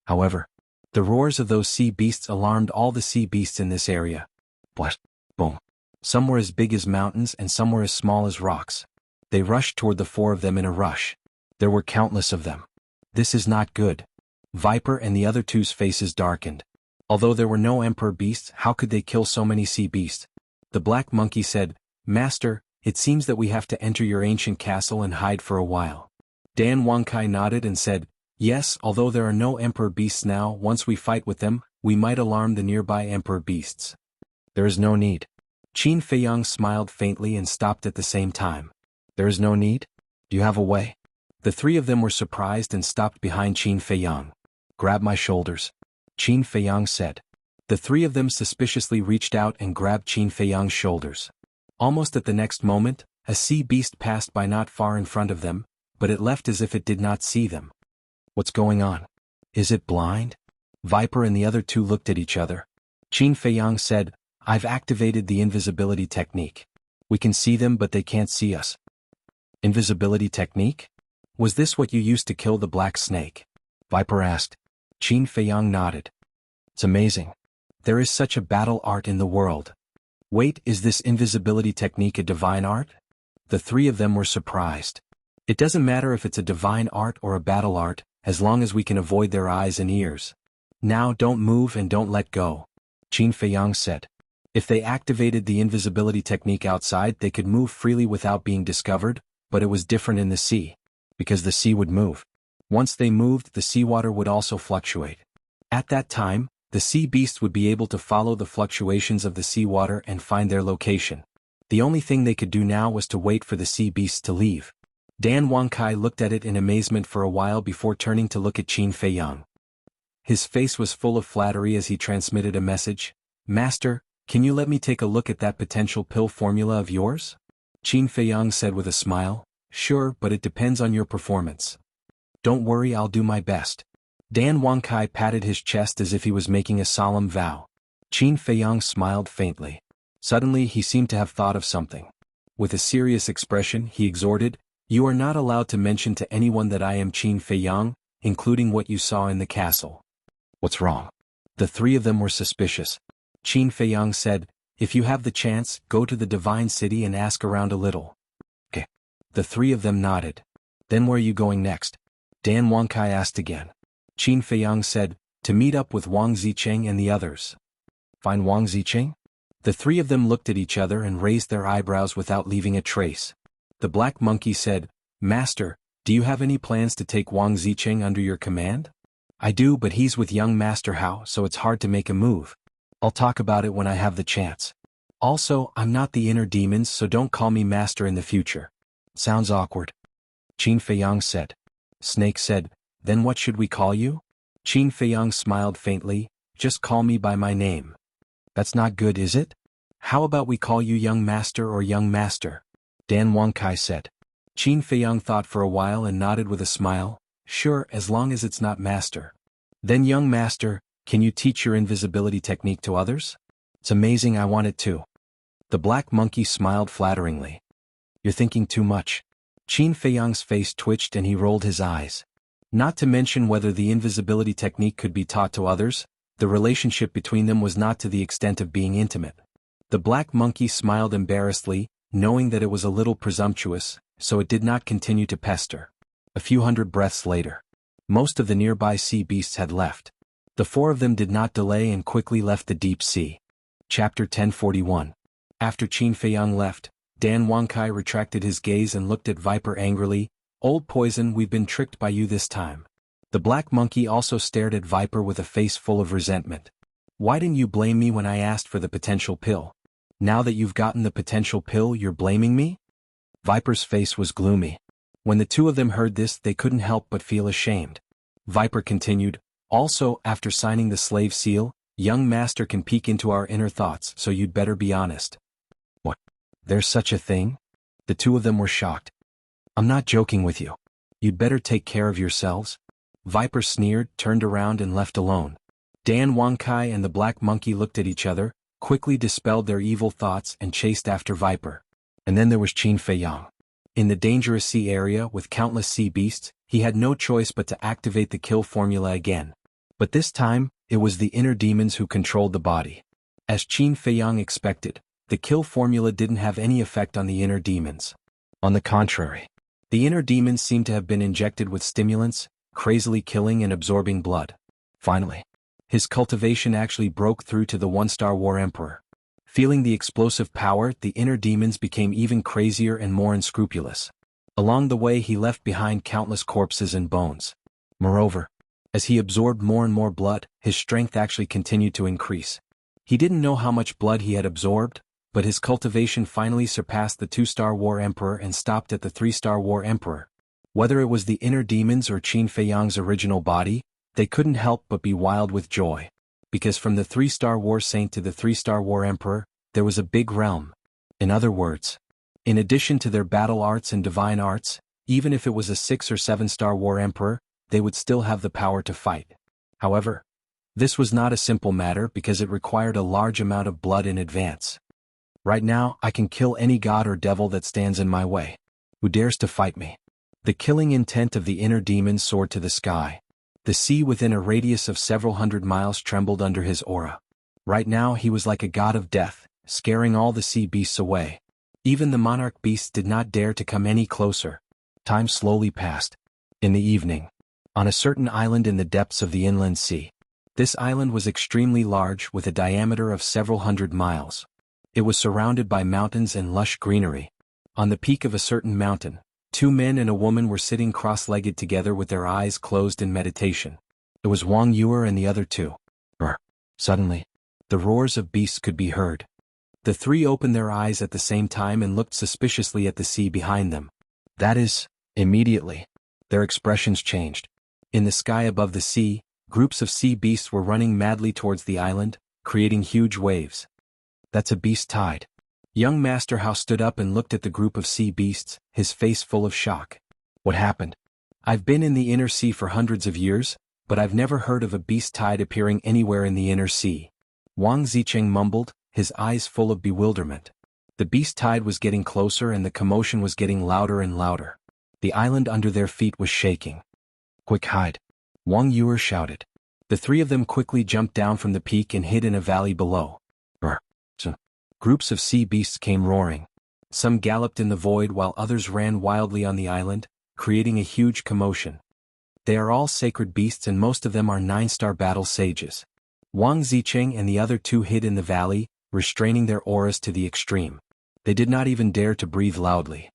However, the roars of those sea beasts alarmed all the sea beasts in this area. What? Boom. Some were as big as mountains and some were as small as rocks. They rushed toward the four of them in a rush. There were countless of them. This is not good. Viper and the other two's faces darkened. Although there were no emperor beasts, how could they kill so many sea beasts? The black monkey said, Master, it seems that we have to enter your ancient castle and hide for a while. Dan Wangcai nodded and said, Yes, although there are no emperor beasts now, once we fight with them, we might alarm the nearby emperor beasts. There is no need. Qin Feiyang smiled faintly and stopped at the same time. There is no need? Do you have a way? The three of them were surprised and stopped behind Qin Feiyang. Grab my shoulders. Qin Feiyang said. The three of them suspiciously reached out and grabbed Qin Feiyang's shoulders. Almost at the next moment, a sea beast passed by not far in front of them, but it left as if it did not see them. What's going on? Is it blind? Viper and the other two looked at each other. Qin Feiyang said, I've activated the invisibility technique. We can see them but they can't see us. Invisibility technique? Was this what you used to kill the black snake? Viper asked. Qin Feiyang nodded. It's amazing. There is such a battle art in the world. Wait, is this invisibility technique a divine art? The three of them were surprised. It doesn't matter if it's a divine art or a battle art, as long as we can avoid their eyes and ears. Now don't move and don't let go. Qin Feiyang said. If they activated the invisibility technique outside, they could move freely without being discovered, but it was different in the sea. Because the sea would move. Once they moved, the seawater would also fluctuate. At that time, the sea beasts would be able to follow the fluctuations of the seawater and find their location. The only thing they could do now was to wait for the sea beasts to leave. Dan Wangcai looked at it in amazement for a while before turning to look at Qin Feiyang. His face was full of flattery as he transmitted a message. Master, can you let me take a look at that potential pill formula of yours? Qin Feiyang said with a smile. Sure, but it depends on your performance. Don't worry, I'll do my best. Dan Wangcai patted his chest as if he was making a solemn vow. Qin Feiyang smiled faintly. Suddenly he seemed to have thought of something. With a serious expression, he exhorted, You are not allowed to mention to anyone that I am Qin Feiyang, including what you saw in the castle. What's wrong? The three of them were suspicious. Qin Feiyang said, If you have the chance, go to the divine city and ask around a little. Okay. The three of them nodded. Then where are you going next? Dan Wangcai asked again. Qin Feiyang said, To meet up with Wang Zicheng and the others. Find Wang Zicheng? The three of them looked at each other and raised their eyebrows without leaving a trace. The black monkey said, Master, do you have any plans to take Wang Zicheng under your command? I do, but he's with young Master Hao, so it's hard to make a move. I'll talk about it when I have the chance. Also, I'm not the inner demons, so don't call me Master in the future. Sounds awkward. Qin Feiyang said. Snake said, Then what should we call you? Qin Feiyang smiled faintly, Just call me by my name. That's not good, is it? How about we call you Young Master or Young Master? Dan Wangcai said. Qin Feiyang thought for a while and nodded with a smile. Sure, as long as it's not Master. Then Young Master, can you teach your invisibility technique to others? It's amazing, I want it too. The black monkey smiled flatteringly. You're thinking too much. Qin Feiyang's face twitched and he rolled his eyes. Not to mention whether the invisibility technique could be taught to others, the relationship between them was not to the extent of being intimate. The black monkey smiled embarrassedly, knowing that it was a little presumptuous, so it did not continue to pester. A few hundred breaths later, most of the nearby sea beasts had left. The four of them did not delay and quickly left the deep sea. Chapter 1041. After Qin Feiyang left, Dan Wangcai retracted his gaze and looked at Viper angrily. Old poison, we've been tricked by you this time. The black monkey also stared at Viper with a face full of resentment. Why didn't you blame me when I asked for the potential pill? Now that you've gotten the potential pill, you're blaming me? Viper's face was gloomy. When the two of them heard this, they couldn't help but feel ashamed. Viper continued, also, after signing the slave seal, young master can peek into our inner thoughts, so you'd better be honest. What? There's such a thing? The two of them were shocked. I'm not joking with you. You'd better take care of yourselves. Viper sneered, turned around and left alone. Dan Wangkai and the black monkey looked at each other, quickly dispelled their evil thoughts and chased after Viper. And then there was Qin Feiyang. In the dangerous sea area with countless sea beasts, he had no choice but to activate the kill formula again. But this time, it was the inner demons who controlled the body. As Qin Feiyang expected, the kill formula didn't have any effect on the inner demons. On the contrary, the inner demons seemed to have been injected with stimulants, crazily killing and absorbing blood. Finally, his cultivation actually broke through to the one-star war emperor. Feeling the explosive power, the inner demons became even crazier and more unscrupulous. Along the way, he left behind countless corpses and bones. Moreover, as he absorbed more and more blood, his strength actually continued to increase. He didn't know how much blood he had absorbed, but his cultivation finally surpassed the 2-star war emperor and stopped at the 3-star war emperor. Whether it was the inner demons or Qin Feiyang's original body, they couldn't help but be wild with joy. Because from the 3-star war saint to the 3-star war emperor, there was a big realm. In other words, in addition to their battle arts and divine arts, even if it was a 6 or 7-star war emperor, they would still have the power to fight. However, this was not a simple matter because it required a large amount of blood in advance. Right now, I can kill any god or devil that stands in my way. Who dares to fight me? The killing intent of the inner demons soared to the sky. The sea within a radius of several hundred miles trembled under his aura. Right now he was like a god of death, scaring all the sea beasts away. Even the monarch beasts did not dare to come any closer. Time slowly passed. In the evening, on a certain island in the depths of the inland sea. This island was extremely large with a diameter of several hundred miles. It was surrounded by mountains and lush greenery. On the peak of a certain mountain, 2 men and a woman were sitting cross-legged together with their eyes closed in meditation. It was Wang Yuer and the other two. Suddenly, the roars of beasts could be heard. The three opened their eyes at the same time and looked suspiciously at the sea behind them. That is, immediately, their expressions changed. In the sky above the sea, groups of sea beasts were running madly towards the island, creating huge waves. That's a beast tide. Young Master Hao stood up and looked at the group of sea beasts, his face full of shock. What happened? I've been in the inner sea for hundreds of years, but I've never heard of a beast tide appearing anywhere in the inner sea. Wang Zicheng mumbled, his eyes full of bewilderment. The beast tide was getting closer and the commotion was getting louder and louder. The island under their feet was shaking. Quick hide! Wang Yuer shouted. The three of them quickly jumped down from the peak and hid in a valley below. Groups of sea beasts came roaring. Some galloped in the void while others ran wildly on the island, creating a huge commotion. They are all sacred beasts and most of them are 9-star battle sages. Wang Zicheng and the other two hid in the valley, restraining their auras to the extreme. They did not even dare to breathe loudly.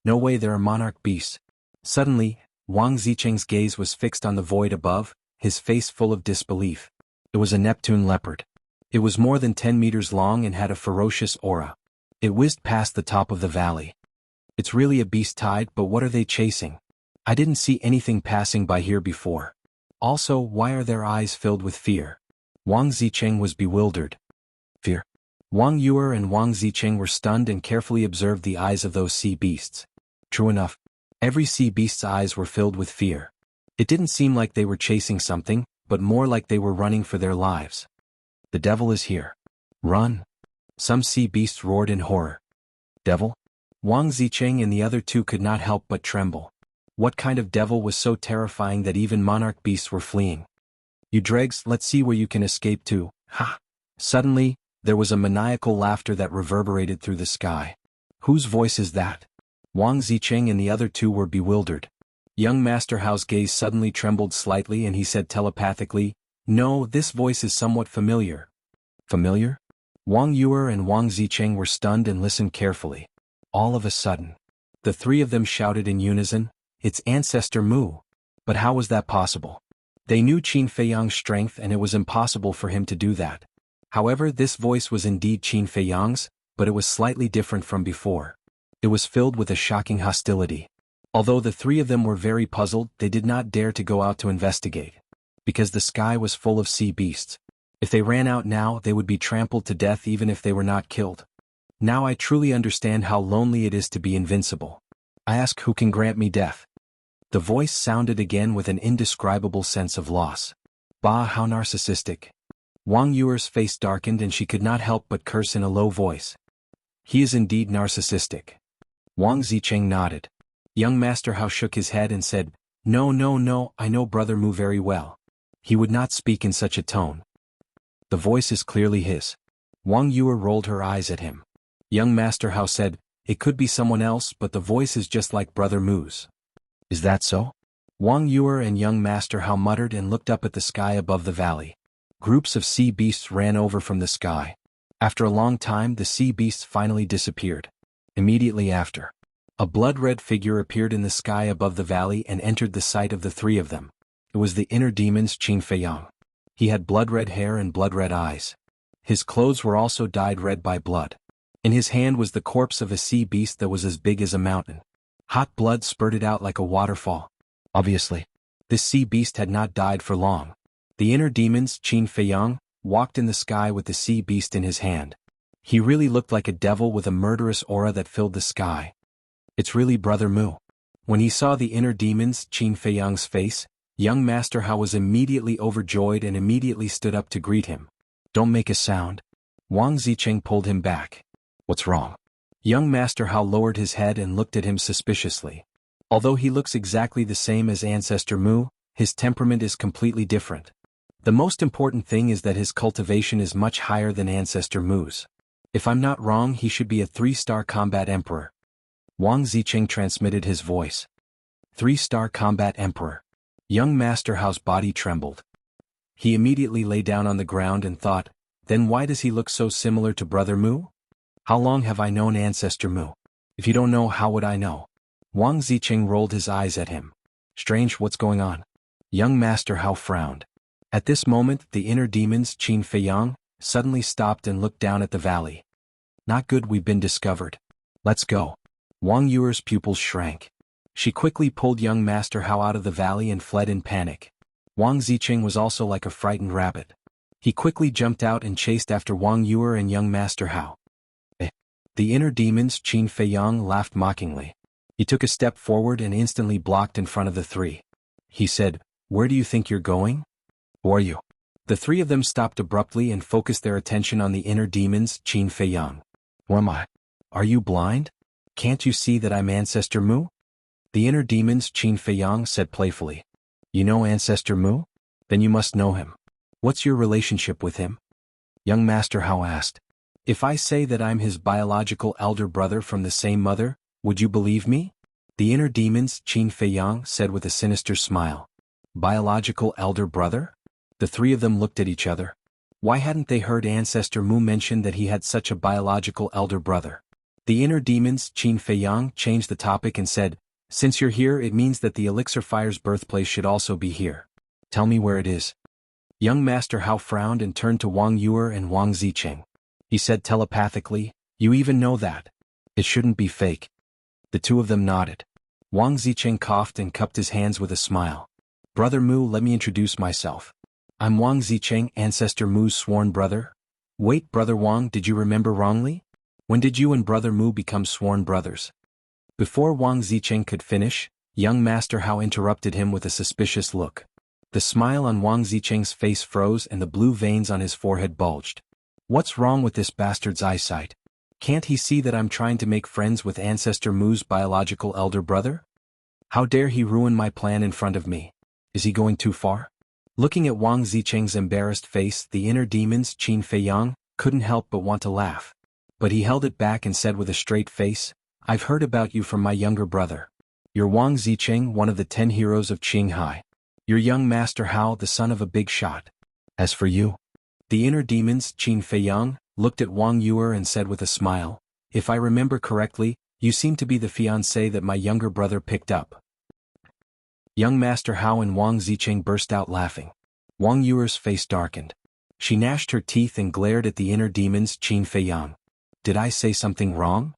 No way, there are monarch beasts. Suddenly, Wang Zicheng's gaze was fixed on the void above, his face full of disbelief. It was a Neptune leopard. It was more than 10 meters long and had a ferocious aura. It whizzed past the top of the valley. It's really a beast tide, but what are they chasing? I didn't see anything passing by here before. Also, why are their eyes filled with fear? Wang Zicheng was bewildered. Fear? Wang Yuer and Wang Zicheng were stunned and carefully observed the eyes of those sea beasts. True enough, every sea beast's eyes were filled with fear. It didn't seem like they were chasing something, but more like they were running for their lives. The devil is here. Run! Some sea beasts roared in horror. Devil? Wang Zicheng and the other two could not help but tremble. What kind of devil was so terrifying that even monarch beasts were fleeing? You dregs, let's see where you can escape to. Ha! Suddenly, there was a maniacal laughter that reverberated through the sky. Whose voice is that? Wang Zicheng and the other two were bewildered. Young Master Hao's gaze suddenly trembled slightly and he said telepathically, "No, this voice is somewhat familiar." Familiar? Wang Yuer and Wang Zicheng were stunned and listened carefully. All of a sudden, the three of them shouted in unison, "It's Ancestor Mu!" But how was that possible? They knew Qin Feiyang's strength and it was impossible for him to do that. However, this voice was indeed Qin Feiyang's, but it was slightly different from before. It was filled with a shocking hostility. Although the three of them were very puzzled, they did not dare to go out to investigate, because the sky was full of sea beasts. If they ran out now, they would be trampled to death even if they were not killed. Now I truly understand how lonely it is to be invincible. I ask who can grant me death. The voice sounded again with an indescribable sense of loss. Bah, how narcissistic. Wang Yuer's face darkened and she could not help but curse in a low voice. He is indeed narcissistic. Wang Zicheng nodded. Young Master Hao shook his head and said, No, no, no, I know Brother Mu very well. He would not speak in such a tone. The voice is clearly his. Wang Yuer rolled her eyes at him. Young Master Hao said, It could be someone else, but the voice is just like Brother Mu's. Is that so? Wang Yuer and young Master Hao muttered and looked up at the sky above the valley. Groups of sea beasts ran over from the sky. After a long time, the sea beasts finally disappeared. Immediately after, a blood-red figure appeared in the sky above the valley and entered the sight of the three of them. It was the inner demon's Qin Feiyang. He had blood-red hair and blood-red eyes. His clothes were also dyed red by blood. In his hand was the corpse of a sea beast that was as big as a mountain. Hot blood spurted out like a waterfall. Obviously, this sea beast had not died for long. The inner demon's Qin Feiyang walked in the sky with the sea beast in his hand. He really looked like a devil with a murderous aura that filled the sky. It's really Brother Mu. When he saw the inner demon's Qin Feiyang's face, young Master Hao was immediately overjoyed and immediately stood up to greet him. Don't make a sound. Wang Zicheng pulled him back. What's wrong? Young Master Hao lowered his head and looked at him suspiciously. Although he looks exactly the same as Ancestor Mu, his temperament is completely different. The most important thing is that his cultivation is much higher than Ancestor Mu's. If I'm not wrong, he should be a 3-star combat emperor. Wang Zicheng transmitted his voice. 3-star combat emperor. Young Master Hao's body trembled. He immediately lay down on the ground and thought, then why does he look so similar to Brother Mu? How long have I known Ancestor Mu? If you don't know, how would I know? Wang Zicheng rolled his eyes at him. Strange, what's going on? Young Master Hao frowned. At this moment, the inner demon's Qin Feiyang suddenly stopped and looked down at the valley. Not good, we've been discovered. Let's go. Wang Yuer's pupils shrank. She quickly pulled young Master Hao out of the valley and fled in panic. Wang Zicheng was also like a frightened rabbit. He quickly jumped out and chased after Wang Yuer and young Master Hao. The inner demon's Qin Feiyang laughed mockingly. He took a step forward and instantly blocked in front of the three. He said, Where do you think you're going? Who are you? The three of them stopped abruptly and focused their attention on the inner demon's Qin Feiyang. Who am I? Are you blind? Can't you see that I'm Ancestor Mu? The inner demon's Qin Feiyang said playfully. You know Ancestor Mu? Then you must know him. What's your relationship with him? Young Master Hao asked. If I say that I'm his biological elder brother from the same mother, would you believe me? The inner demon's Qin Feiyang said with a sinister smile. Biological elder brother? The three of them looked at each other. Why hadn't they heard Ancestor Mu mention that he had such a biological elder brother? The inner demon's Qin Feiyang changed the topic and said, Since you're here, it means that the Elixir Fire's birthplace should also be here. Tell me where it is. Young Master Hao frowned and turned to Wang Yuer and Wang Zicheng. He said telepathically, You even know that. It shouldn't be fake. The two of them nodded. Wang Zicheng coughed and cupped his hands with a smile. Brother Mu, let me introduce myself. I'm Wang Zicheng, Ancestor Mu's sworn brother. Wait, Brother Wang, did you remember wrongly? When did you and Brother Mu become sworn brothers? Before Wang Zicheng could finish, young Master Hao interrupted him with a suspicious look. The smile on Wang Zicheng's face froze and the blue veins on his forehead bulged. What's wrong with this bastard's eyesight? Can't he see that I'm trying to make friends with Ancestor Mu's biological elder brother? How dare he ruin my plan in front of me? Is he going too far? Looking at Wang Zicheng's embarrassed face, the inner demon's Qin Feiyang couldn't help but want to laugh. But he held it back and said with a straight face, I've heard about you from my younger brother. You're Wang Zicheng, one of the 10 heroes of Qinghai. You're young Master Hao, the son of a big shot. As for you, the inner demon's Qin Feiyang looked at Wang Yuer and said with a smile, If I remember correctly, you seem to be the fiancé that my younger brother picked up. Young Master Hao and Wang Zicheng burst out laughing. Wang Yuer's face darkened. She gnashed her teeth and glared at the inner demon's Qin Feiyang. Did I say something wrong?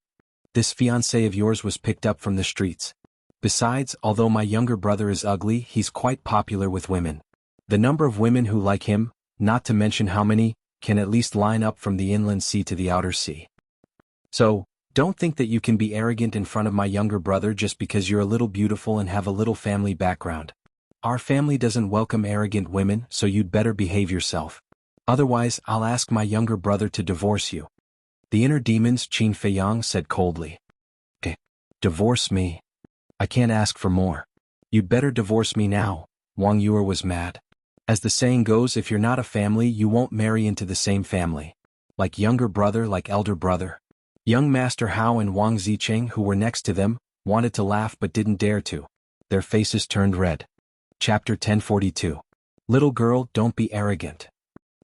This fiancé of yours was picked up from the streets. Besides, although my younger brother is ugly, he's quite popular with women. The number of women who like him, not to mention how many, can at least line up from the inland sea to the outer sea. So, don't think that you can be arrogant in front of my younger brother just because you're a little beautiful and have a little family background. Our family doesn't welcome arrogant women, so you'd better behave yourself. Otherwise, I'll ask my younger brother to divorce you. The inner demons, Qin Feiyang said coldly. Divorce me? I can't ask for more. You'd better divorce me now. Wang Yue was mad. As the saying goes, if you're not a family, you won't marry into the same family. Like younger brother, like elder brother. Young Master Hao and Wang Zicheng, who were next to them, wanted to laugh but didn't dare to. Their faces turned red. Chapter 1042. Little girl, don't be arrogant.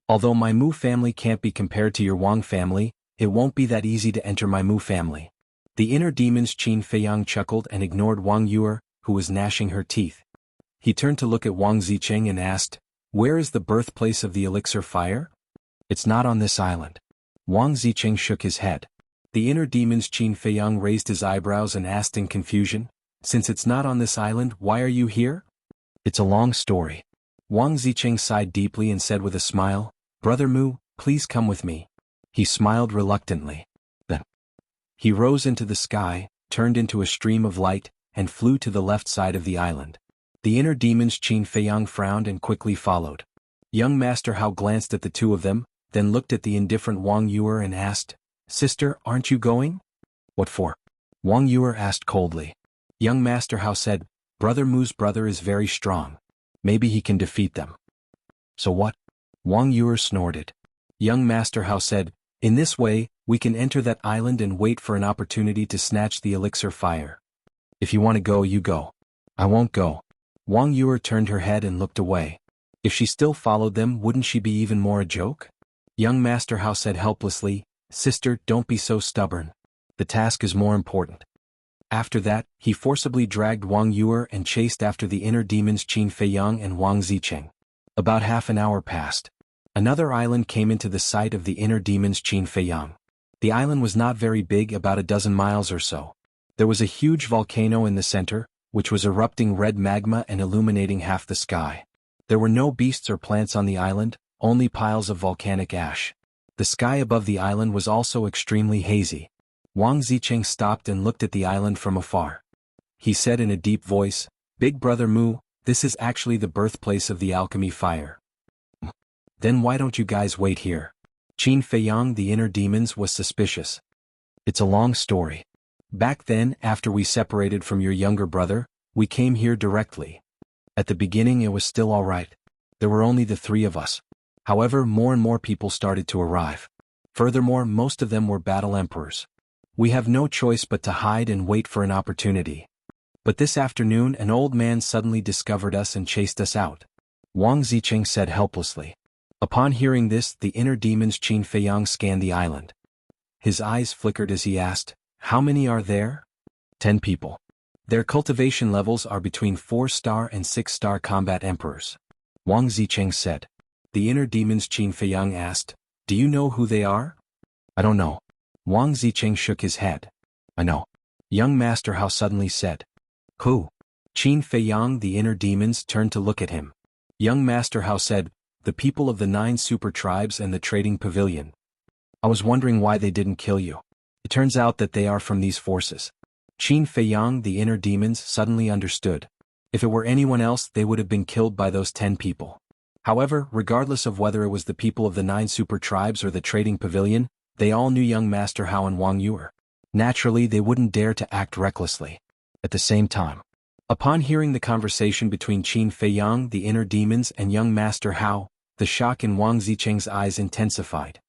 Although my Mu family can't be compared to your Wang family, it won't be that easy to enter my Mu family. The inner demons Qin Feiyang chuckled and ignored Wang Yue, who was gnashing her teeth. He turned to look at Wang Zicheng and asked, "Where is the birthplace of the elixir fire?" "It's not on this island." Wang Zicheng shook his head. The inner demons Qin Feiyang raised his eyebrows and asked in confusion, "Since it's not on this island, why are you here?" "It's a long story." Wang Zicheng sighed deeply and said with a smile, "Brother Mu, please come with me." He smiled reluctantly. Then he rose into the sky, turned into a stream of light, and flew to the left side of the island. The inner demons Qin Feiyang frowned and quickly followed. Young Master Hao glanced at the two of them, then looked at the indifferent Wang Yue and asked, "Sister, aren't you going?" "What for?" Wang Yue asked coldly. Young Master Hao said, "Brother Mu's brother is very strong. Maybe he can defeat them." "So what?" Wang Yue snorted. Young Master Hao said, "In this way, we can enter that island and wait for an opportunity to snatch the elixir fire. If you want to go, you go." "I won't go." Wang Yue turned her head and looked away. If she still followed them, wouldn't she be even more a joke? Young Master Hao said helplessly, "Sister, don't be so stubborn. The task is more important." After that, he forcibly dragged Wang Yue and chased after the inner demons Qin Feiyang and Wang Zicheng. About half an hour passed. Another island came into the sight of the inner demons Qin Feiyang. The island was not very big, about a dozen miles or so. There was a huge volcano in the center, which was erupting red magma and illuminating half the sky. There were no beasts or plants on the island, only piles of volcanic ash. The sky above the island was also extremely hazy. Wang Zicheng stopped and looked at the island from afar. He said in a deep voice, "Big Brother Mu, this is actually the birthplace of the alchemy fire. Then why don't you guys wait here?" Qin Feiyang, the inner demons, was suspicious. "It's a long story. Back then, after we separated from your younger brother, we came here directly. At the beginning it was still all right. There were only the three of us. However, more and more people started to arrive. Furthermore, most of them were battle emperors. We have no choice but to hide and wait for an opportunity. But this afternoon an old man suddenly discovered us and chased us out." Wang Zicheng said helplessly. Upon hearing this, the inner demons Qin Feiyang scanned the island. His eyes flickered as he asked, "How many are there?" 10 people. Their cultivation levels are between 4-star and 6-star combat emperors. Wang Zicheng said. The inner demons Qin Feiyang asked, "Do you know who they are?" "I don't know." Wang Zicheng shook his head. "I know." Young Master Hao suddenly said. "Who?" Qin Feiyang, the inner demons, turned to look at him. Young Master Hao said, "The people of the 9 super tribes and the trading pavilion. I was wondering why they didn't kill you. It turns out that they are from these forces." Qin Feiyang, the inner demons, suddenly understood. If it were anyone else, they would have been killed by those 10 people. However, regardless of whether it was the people of the 9 super tribes or the trading pavilion, they all knew young Master Hao and Wang Yue. Naturally, they wouldn't dare to act recklessly. At the same time, upon hearing the conversation between Qin Feiyang, the inner demons, and young Master Hao, the shock in Wang Zicheng's eyes intensified.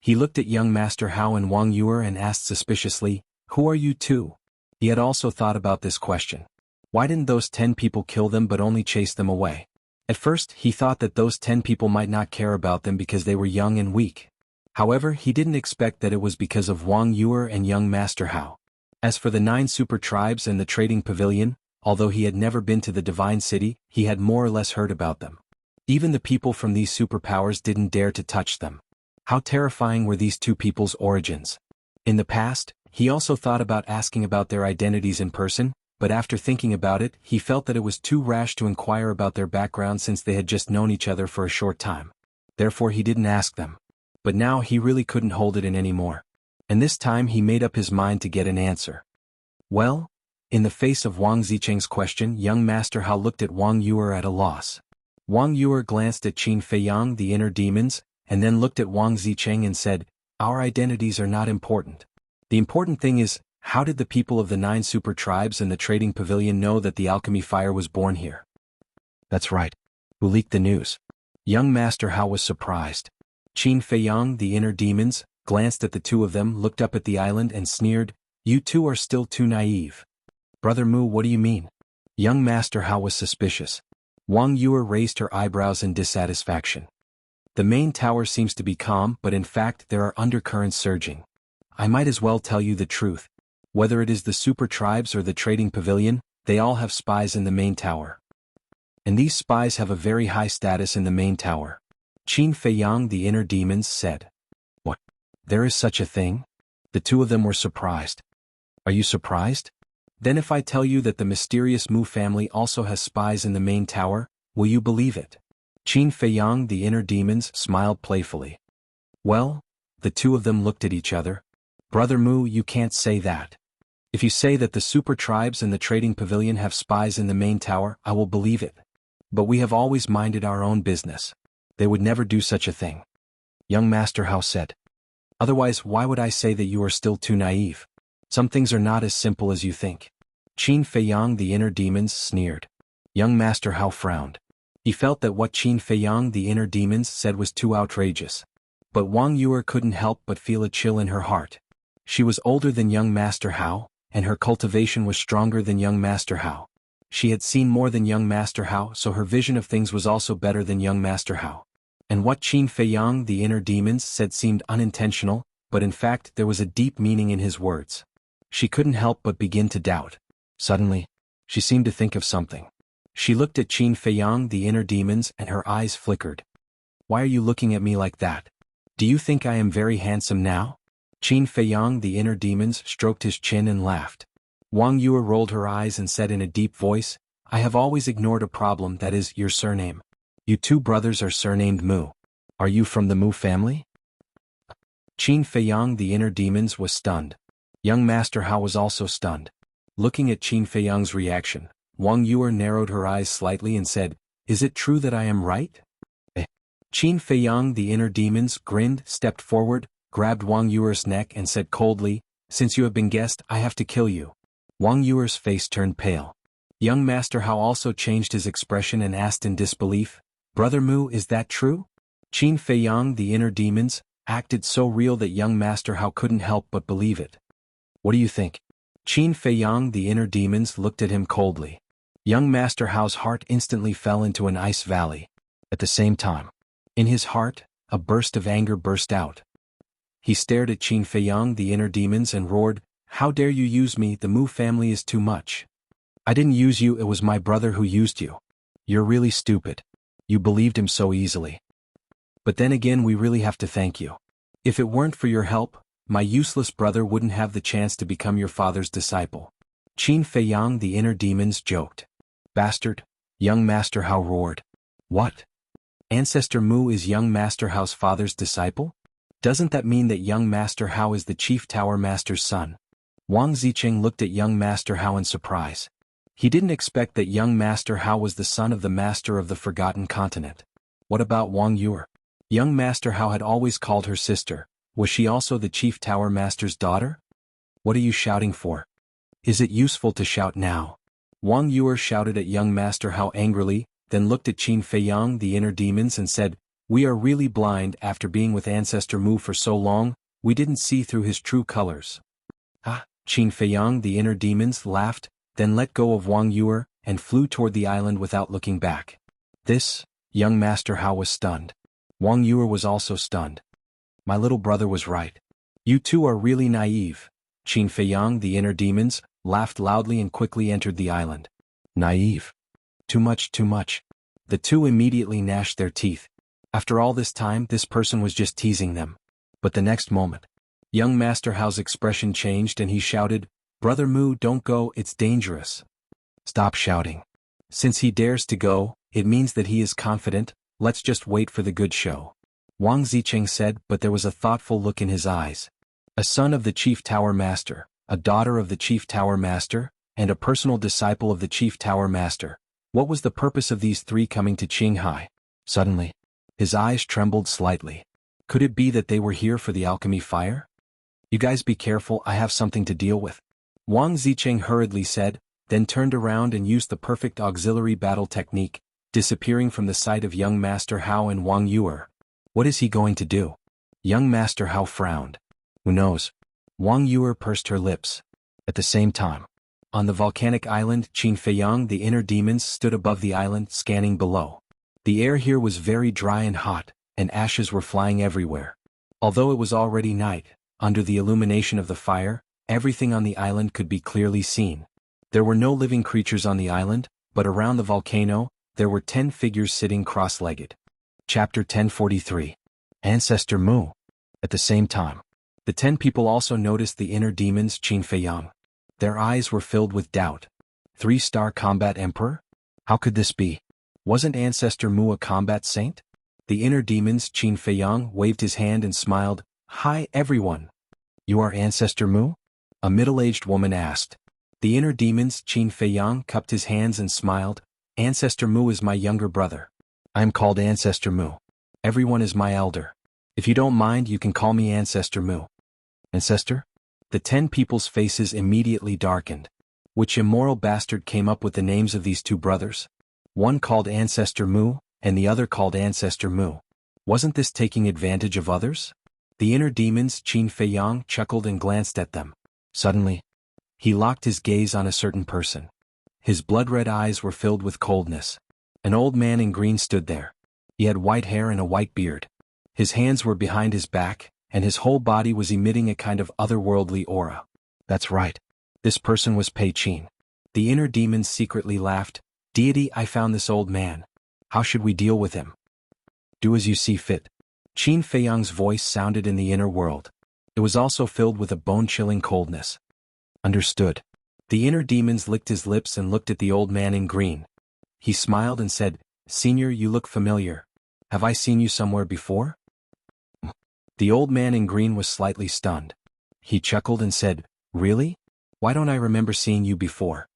He looked at young Master Hao and Wang Yue and asked suspiciously, "Who are you two?" He had also thought about this question. Why didn't those 10 people kill them but only chase them away? At first, he thought that those 10 people might not care about them because they were young and weak. However, he didn't expect that it was because of Wang Yue and young Master Hao. As for the 9 super tribes and the trading pavilion, although he had never been to the Divine City, he had more or less heard about them. Even the people from these superpowers didn't dare to touch them. How terrifying were these two people's origins? In the past, he also thought about asking about their identities in person, but after thinking about it, he felt that it was too rash to inquire about their background since they had just known each other for a short time. Therefore he didn't ask them. But now he really couldn't hold it in anymore. And this time he made up his mind to get an answer. Well? In the face of Wang Zicheng's question, young Master Hao looked at Wang Yuer at a loss. Wang Yuer glanced at Qin Feiyang, the inner demons, and then looked at Wang Zicheng and said, "Our identities are not important. The important thing is, how did the people of the 9 super tribes and the trading pavilion know that the alchemy fire was born here?" "That's right. Who leaked the news?" Young Master Hao was surprised. Qin Feiyang, the inner demons, glanced at the two of them, looked up at the island and sneered, "You two are still too naive." "Brother Mu, what do you mean?" Young Master Hao was suspicious. Wang Yuer raised her eyebrows in dissatisfaction. "The main tower seems to be calm, but in fact there are undercurrents surging. I might as well tell you the truth. Whether it is the super tribes or the trading pavilion, they all have spies in the main tower. And these spies have a very high status in the main tower." Qin Feiyang, the inner demons, said. "What? There is such a thing?" The two of them were surprised. "Are you surprised? Then if I tell you that the mysterious Mu family also has spies in the main tower, will you believe it?" Qin Feiyang, the inner demons, smiled playfully. "Well?" The two of them looked at each other. "Brother Mu, you can't say that. If you say that the super tribes and the trading pavilion have spies in the main tower, I will believe it. But we have always minded our own business. They would never do such a thing." Young Master Hao said. "Otherwise, why would I say that you are still too naive? Some things are not as simple as you think." Qin Feiyang, the inner demons, sneered. Young Master Hao frowned. He felt that what Qin Feiyang, the inner demons, said was too outrageous. But Wang Yuer couldn't help but feel a chill in her heart. She was older than young Master Hao, and her cultivation was stronger than young Master Hao. She had seen more than young Master Hao, so her vision of things was also better than young Master Hao. And what Qin Feiyang, the inner demons, said seemed unintentional, but in fact there was a deep meaning in his words. She couldn't help but begin to doubt. Suddenly, she seemed to think of something. She looked at Qin Feiyang, the inner demons, and her eyes flickered. "Why are you looking at me like that? Do you think I am very handsome now?" Qin Feiyang, the inner demons, stroked his chin and laughed. Wang Yuer rolled her eyes and said in a deep voice, "I have always ignored a problem, that is, your surname. You two brothers are surnamed Mu. Are you from the Mu family?" Qin Feiyang, the inner demons, was stunned. Young Master Hao was also stunned. Looking at Qin Feiyang's reaction, Wang Yuer narrowed her eyes slightly and said, "Is it true that I am right?" Qin Feiyang, the inner demons, grinned, stepped forward, grabbed Wang Yuer's neck and said coldly, "Since you have been guessed, I have to kill you." Wang Yuer's face turned pale. Young Master Hao also changed his expression and asked in disbelief, "Brother Mu, is that true?" Qin Feiyang, the inner demons, acted so real that young Master Hao couldn't help but believe it. "What do you think?" Qin Feiyang, the inner demons, looked at him coldly. Young Master Hao's heart instantly fell into an ice valley. At the same time, in his heart, a burst of anger burst out. He stared at Qin Feiyang, the inner demons, and roared, "How dare you use me? The Mu family is too much. I didn't use you, it was my brother who used you. You're really stupid. You believed him so easily. But then again, we really have to thank you. If it weren't for your help, my useless brother wouldn't have the chance to become your father's disciple." Qin Feiyang, the inner demons, joked. "Bastard!" Young Master Hao roared. "What? Ancestor Mu is young Master Hao's father's disciple? Doesn't that mean that young Master Hao is the Chief Tower Master's son?" Wang Zicheng looked at young Master Hao in surprise. He didn't expect that young Master Hao was the son of the Master of the Forgotten Continent. What about Wang Yuer? Young Master Hao had always called her sister. Was she also the Chief Tower Master's daughter? "What are you shouting for? Is it useful to shout now?" Wang Yuer shouted at young Master Hao angrily, then looked at Qin Feiyang, the inner demons, and said, "We are really blind. After being with Ancestor Mu for so long, we didn't see through his true colors." "Ah!" Qin Feiyang, the inner demons, laughed, then let go of Wang Yuer, and flew toward the island without looking back. Young Master Hao was stunned. Wang Yuer was also stunned. "My little brother was right. You two are really naive." Qin Feiyang, the inner demons, laughed loudly and quickly entered the island. "Naive? Too much, too much." The two immediately gnashed their teeth. After all this time, this person was just teasing them. But the next moment, young Master Hao's expression changed and he shouted, "Brother Mu, don't go, it's dangerous." Stop shouting. Since he dares to go, it means that he is confident. Let's just wait for the good show. Wang Zicheng said, but there was a thoughtful look in his eyes. A son of the Chief Tower Master, a daughter of the Chief Tower Master, and a personal disciple of the Chief Tower Master. What was the purpose of these three coming to Qinghai? Suddenly, his eyes trembled slightly. Could it be that they were here for the alchemy fire? You guys be careful, I have something to deal with. Wang Zicheng hurriedly said, then turned around and used the perfect auxiliary battle technique, disappearing from the sight of young Master Hao and Wang Yuer. What is he going to do? Young Master Hao frowned. Who knows? Wang Yuer pursed her lips. At the same time, on the volcanic island Qin Feiyang, the inner demons stood above the island, scanning below. The air here was very dry and hot, and ashes were flying everywhere. Although it was already night, under the illumination of the fire, everything on the island could be clearly seen. There were no living creatures on the island, but around the volcano, there were 10 figures sitting cross-legged. Chapter 1043. Ancestor Mu. At the same time, the 10 people also noticed the inner demons Qin Feiyang. Their eyes were filled with doubt. 3-star combat emperor? How could this be? Wasn't Ancestor Mu a combat saint? The inner demons Qin Feiyang waved his hand and smiled. Hi everyone. You are Ancestor Mu? A middle-aged woman asked. The inner demons Qin Feiyang cupped his hands and smiled. Ancestor Mu is my younger brother. I am called Ancestor Mu. Everyone is my elder. If you don't mind, you can call me Ancestor Mu. Ancestor? The 10 people's faces immediately darkened. Which immoral bastard came up with the names of these two brothers? One called Ancestor Mu, and the other called Ancestor Mu. Wasn't this taking advantage of others? The inner demons Qin Feiyang chuckled and glanced at them. Suddenly, he locked his gaze on a certain person. His blood-red eyes were filled with coldness. An old man in green stood there. He had white hair and a white beard. His hands were behind his back, and his whole body was emitting a kind of otherworldly aura. That's right. This person was Pei Qin. The inner demons secretly laughed. Deity, I found this old man. How should we deal with him? Do as you see fit. Qin Feiyang's voice sounded in the inner world. It was also filled with a bone-chilling coldness. Understood. The inner demons licked his lips and looked at the old man in green. He smiled and said, Senior, you look familiar. Have I seen you somewhere before? The old man in green was slightly stunned. He chuckled and said, Really? Why don't I remember seeing you before?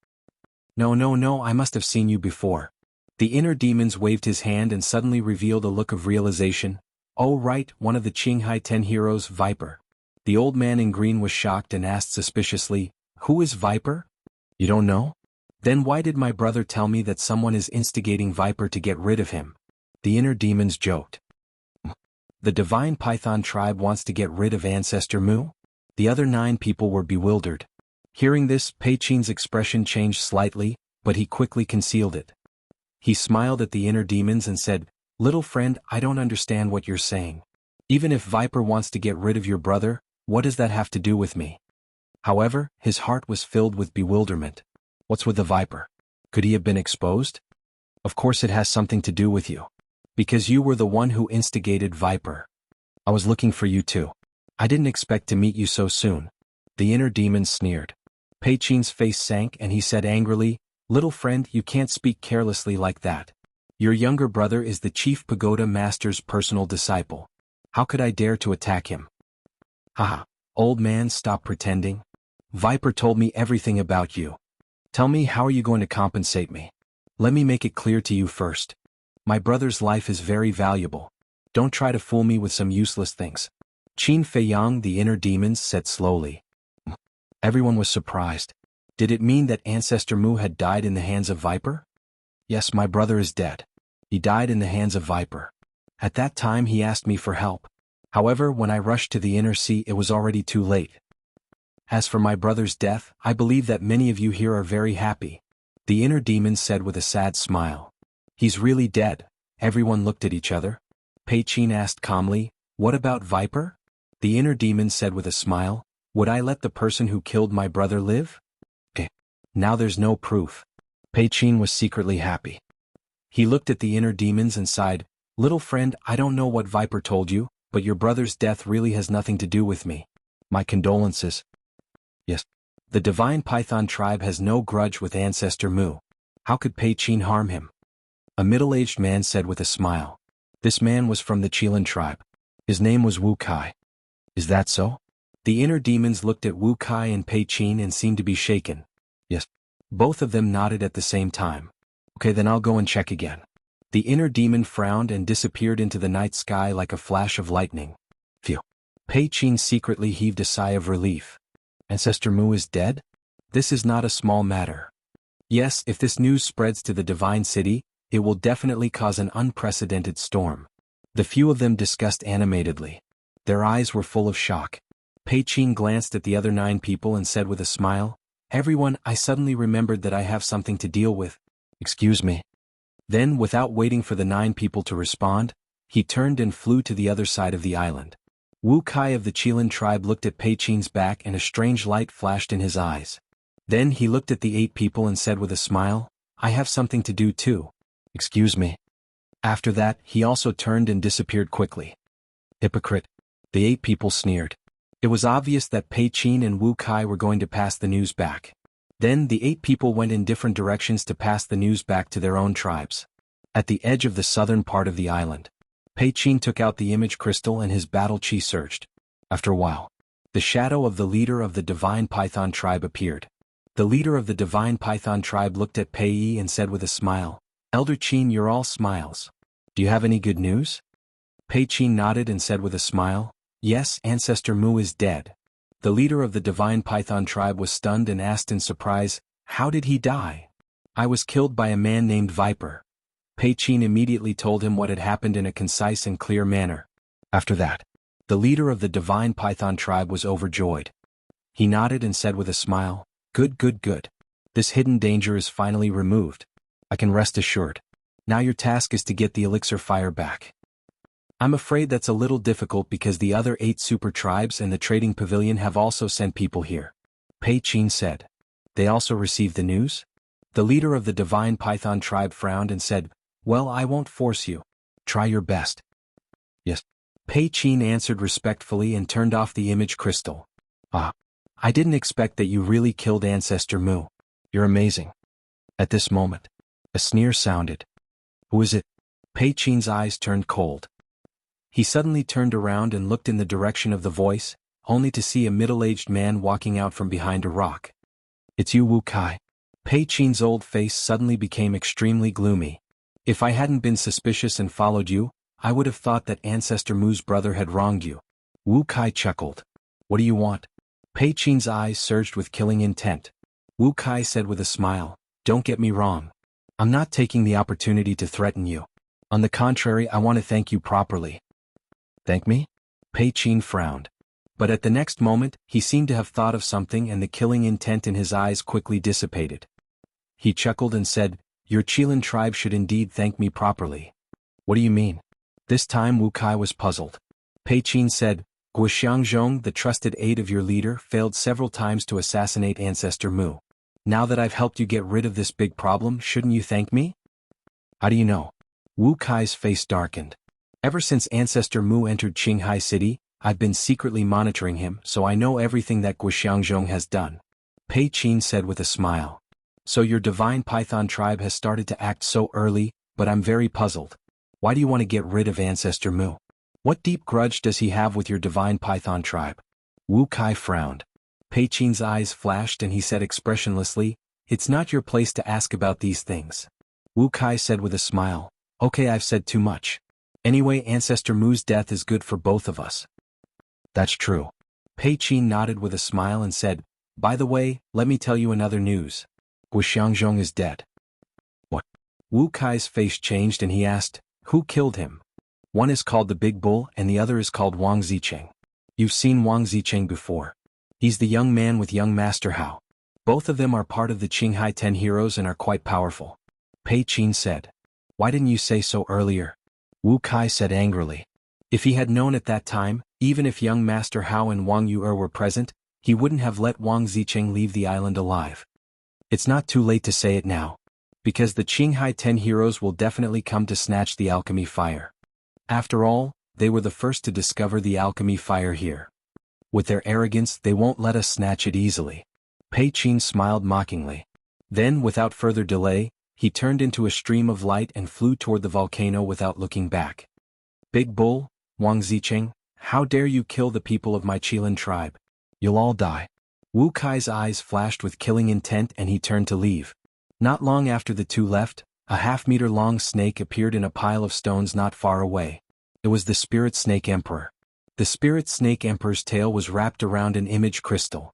No, I must have seen you before. The inner demons waved his hand and suddenly revealed a look of realization. Oh right, one of the Qinghai 10 heroes, Viper. The old man in green was shocked and asked suspiciously, Who is Viper? You don't know? Then why did my brother tell me that someone is instigating Viper to get rid of him? The inner demons joked. The Divine Python tribe wants to get rid of Ancestor Mu? The other 9 people were bewildered. Hearing this, Pei Qin's expression changed slightly, but he quickly concealed it. He smiled at the inner demons and said, Little friend, I don't understand what you're saying. Even if Viper wants to get rid of your brother, what does that have to do with me? However, his heart was filled with bewilderment. What's with the Viper? Could he have been exposed? Of course it has something to do with you. Because you were the one who instigated Viper. I was looking for you too. I didn't expect to meet you so soon. The inner demon sneered. Pei Qin's face sank and he said angrily, Little friend, you can't speak carelessly like that. Your younger brother is the Chief Pagoda Master's personal disciple. How could I dare to attack him? Haha, old man, stop pretending. Viper told me everything about you. Tell me, how are you going to compensate me? Let me make it clear to you first. My brother's life is very valuable. Don't try to fool me with some useless things. Qin Feiyang, the inner demons, said slowly. Everyone was surprised. Did it mean that Ancestor Mu had died in the hands of Viper? Yes, my brother is dead. He died in the hands of Viper. At that time he asked me for help. However, when I rushed to the inner sea, it was already too late. As for my brother's death, I believe that many of you here are very happy. The inner demon said with a sad smile. He's really dead. Everyone looked at each other. Pei Qin asked calmly, What about Viper? The inner demon said with a smile, Would I let the person who killed my brother live? Now there's no proof. Pei Qin was secretly happy. He looked at the inner demons and sighed, Little friend, I don't know what Viper told you, but your brother's death really has nothing to do with me. My condolences. Yes. The divine python tribe has no grudge with Ancestor Mu. How could Pei Qin harm him? A middle-aged man said with a smile. This man was from the Qilin tribe. His name was Wu Kai. Is that so? The inner demons looked at Wu Kai and Pei Qin and seemed to be shaken. Yes. Both of them nodded at the same time. Okay, then I'll go and check again. The inner demon frowned and disappeared into the night sky like a flash of lightning. Phew. Pei Qin secretly heaved a sigh of relief. Ancestor Mu is dead? This is not a small matter. Yes, if this news spreads to the Divine City, it will definitely cause an unprecedented storm. The few of them discussed animatedly. Their eyes were full of shock. Pei Qin glanced at the other 9 people and said with a smile, Everyone, I suddenly remembered that I have something to deal with. Excuse me. Then, without waiting for the 9 people to respond, he turned and flew to the other side of the island. Wu Kai of the Qilin tribe looked at Pei Qin's back and a strange light flashed in his eyes. Then he looked at the 8 people and said with a smile, I have something to do too. Excuse me. After that, he also turned and disappeared quickly. Hypocrite. The 8 people sneered. It was obvious that Pei Qin and Wu Kai were going to pass the news back. Then the 8 people went in different directions to pass the news back to their own tribes. At the edge of the southern part of the island, Pei Qin took out the image crystal and his battle chi surged. After a while, the shadow of the leader of the Divine Python tribe appeared. The leader of the Divine Python tribe looked at Pei Yi and said with a smile, Elder Qin, you're all smiles. Do you have any good news? Pei Qin nodded and said with a smile, Yes, Ancestor Mu is dead. The leader of the Divine Python tribe was stunned and asked in surprise, How did he die? I was killed by a man named Viper. Pei Qin immediately told him what had happened in a concise and clear manner. After that, the leader of the Divine Python tribe was overjoyed. He nodded and said with a smile, Good, good, good. This hidden danger is finally removed. I can rest assured. Now your task is to get the elixir fire back. I'm afraid that's a little difficult because the other 8 super tribes and the trading pavilion have also sent people here. Pei Qin said. They also received the news? The leader of the Divine Python tribe frowned and said, Well, I won't force you. Try your best. Yes. Pei Qin answered respectfully and turned off the image crystal. Ah. I didn't expect that you really killed Ancestor Mu. You're amazing. At this moment, a sneer sounded. Who is it? Pei Qin's eyes turned cold. He suddenly turned around and looked in the direction of the voice, only to see a middle-aged man walking out from behind a rock. It's you, Wu Kai. Pei Qin's old face suddenly became extremely gloomy. If I hadn't been suspicious and followed you, I would have thought that Ancestor Mu's brother had wronged you. Wu Kai chuckled. What do you want? Pei Qin's eyes surged with killing intent. Wu Kai said with a smile, Don't get me wrong. I'm not taking the opportunity to threaten you. On the contrary, I want to thank you properly. Thank me? Pei Qin frowned. But at the next moment, he seemed to have thought of something and the killing intent in his eyes quickly dissipated. He chuckled and said, Your Qilin tribe should indeed thank me properly. What do you mean? This time Wu Kai was puzzled. Pei Qin said, Guoxiangzhong, the trusted aide of your leader, failed several times to assassinate Ancestor Mu. Now that I've helped you get rid of this big problem, shouldn't you thank me? How do you know? Wu Kai's face darkened. Ever since Ancestor Mu entered Qinghai City, I've been secretly monitoring him, so I know everything that Guoxiangzhong has done. Pei Qin said with a smile. So your Divine Python tribe has started to act so early, but I'm very puzzled. Why do you want to get rid of Ancestor Mu? What deep grudge does he have with your Divine Python tribe? Wu Kai frowned. Pei Qin's eyes flashed and he said expressionlessly, It's not your place to ask about these things. Wu Kai said with a smile, Okay, I've said too much. Anyway, Ancestor Mu's death is good for both of us. That's true. Pei Qin nodded with a smile and said, By the way, let me tell you another news. Guoxiangzhong is dead. What? Wu Kai's face changed and he asked, Who killed him? One is called the Big Bull and the other is called Wang Zicheng. You've seen Wang Zicheng before. He's the young man with young Master Hao. Both of them are part of the Qinghai 10 heroes and are quite powerful. Pei Qin said. Why didn't you say so earlier? Wu Kai said angrily. If he had known at that time, even if young Master Hao and Wang Yu'er were present, he wouldn't have let Wang Zicheng leave the island alive. It's not too late to say it now. Because the Qinghai 10 heroes will definitely come to snatch the alchemy fire. After all, they were the first to discover the alchemy fire here. With their arrogance, they won't let us snatch it easily. Pei Qin smiled mockingly. Then, without further delay, he turned into a stream of light and flew toward the volcano without looking back. Big Bull, Wang Zicheng, how dare you kill the people of my Qilin tribe? You'll all die. Wu Kai's eyes flashed with killing intent and he turned to leave. Not long after the two left, a half-meter-long snake appeared in a pile of stones not far away. It was the Spirit Snake Emperor. The Spirit Snake Emperor's tail was wrapped around an image crystal.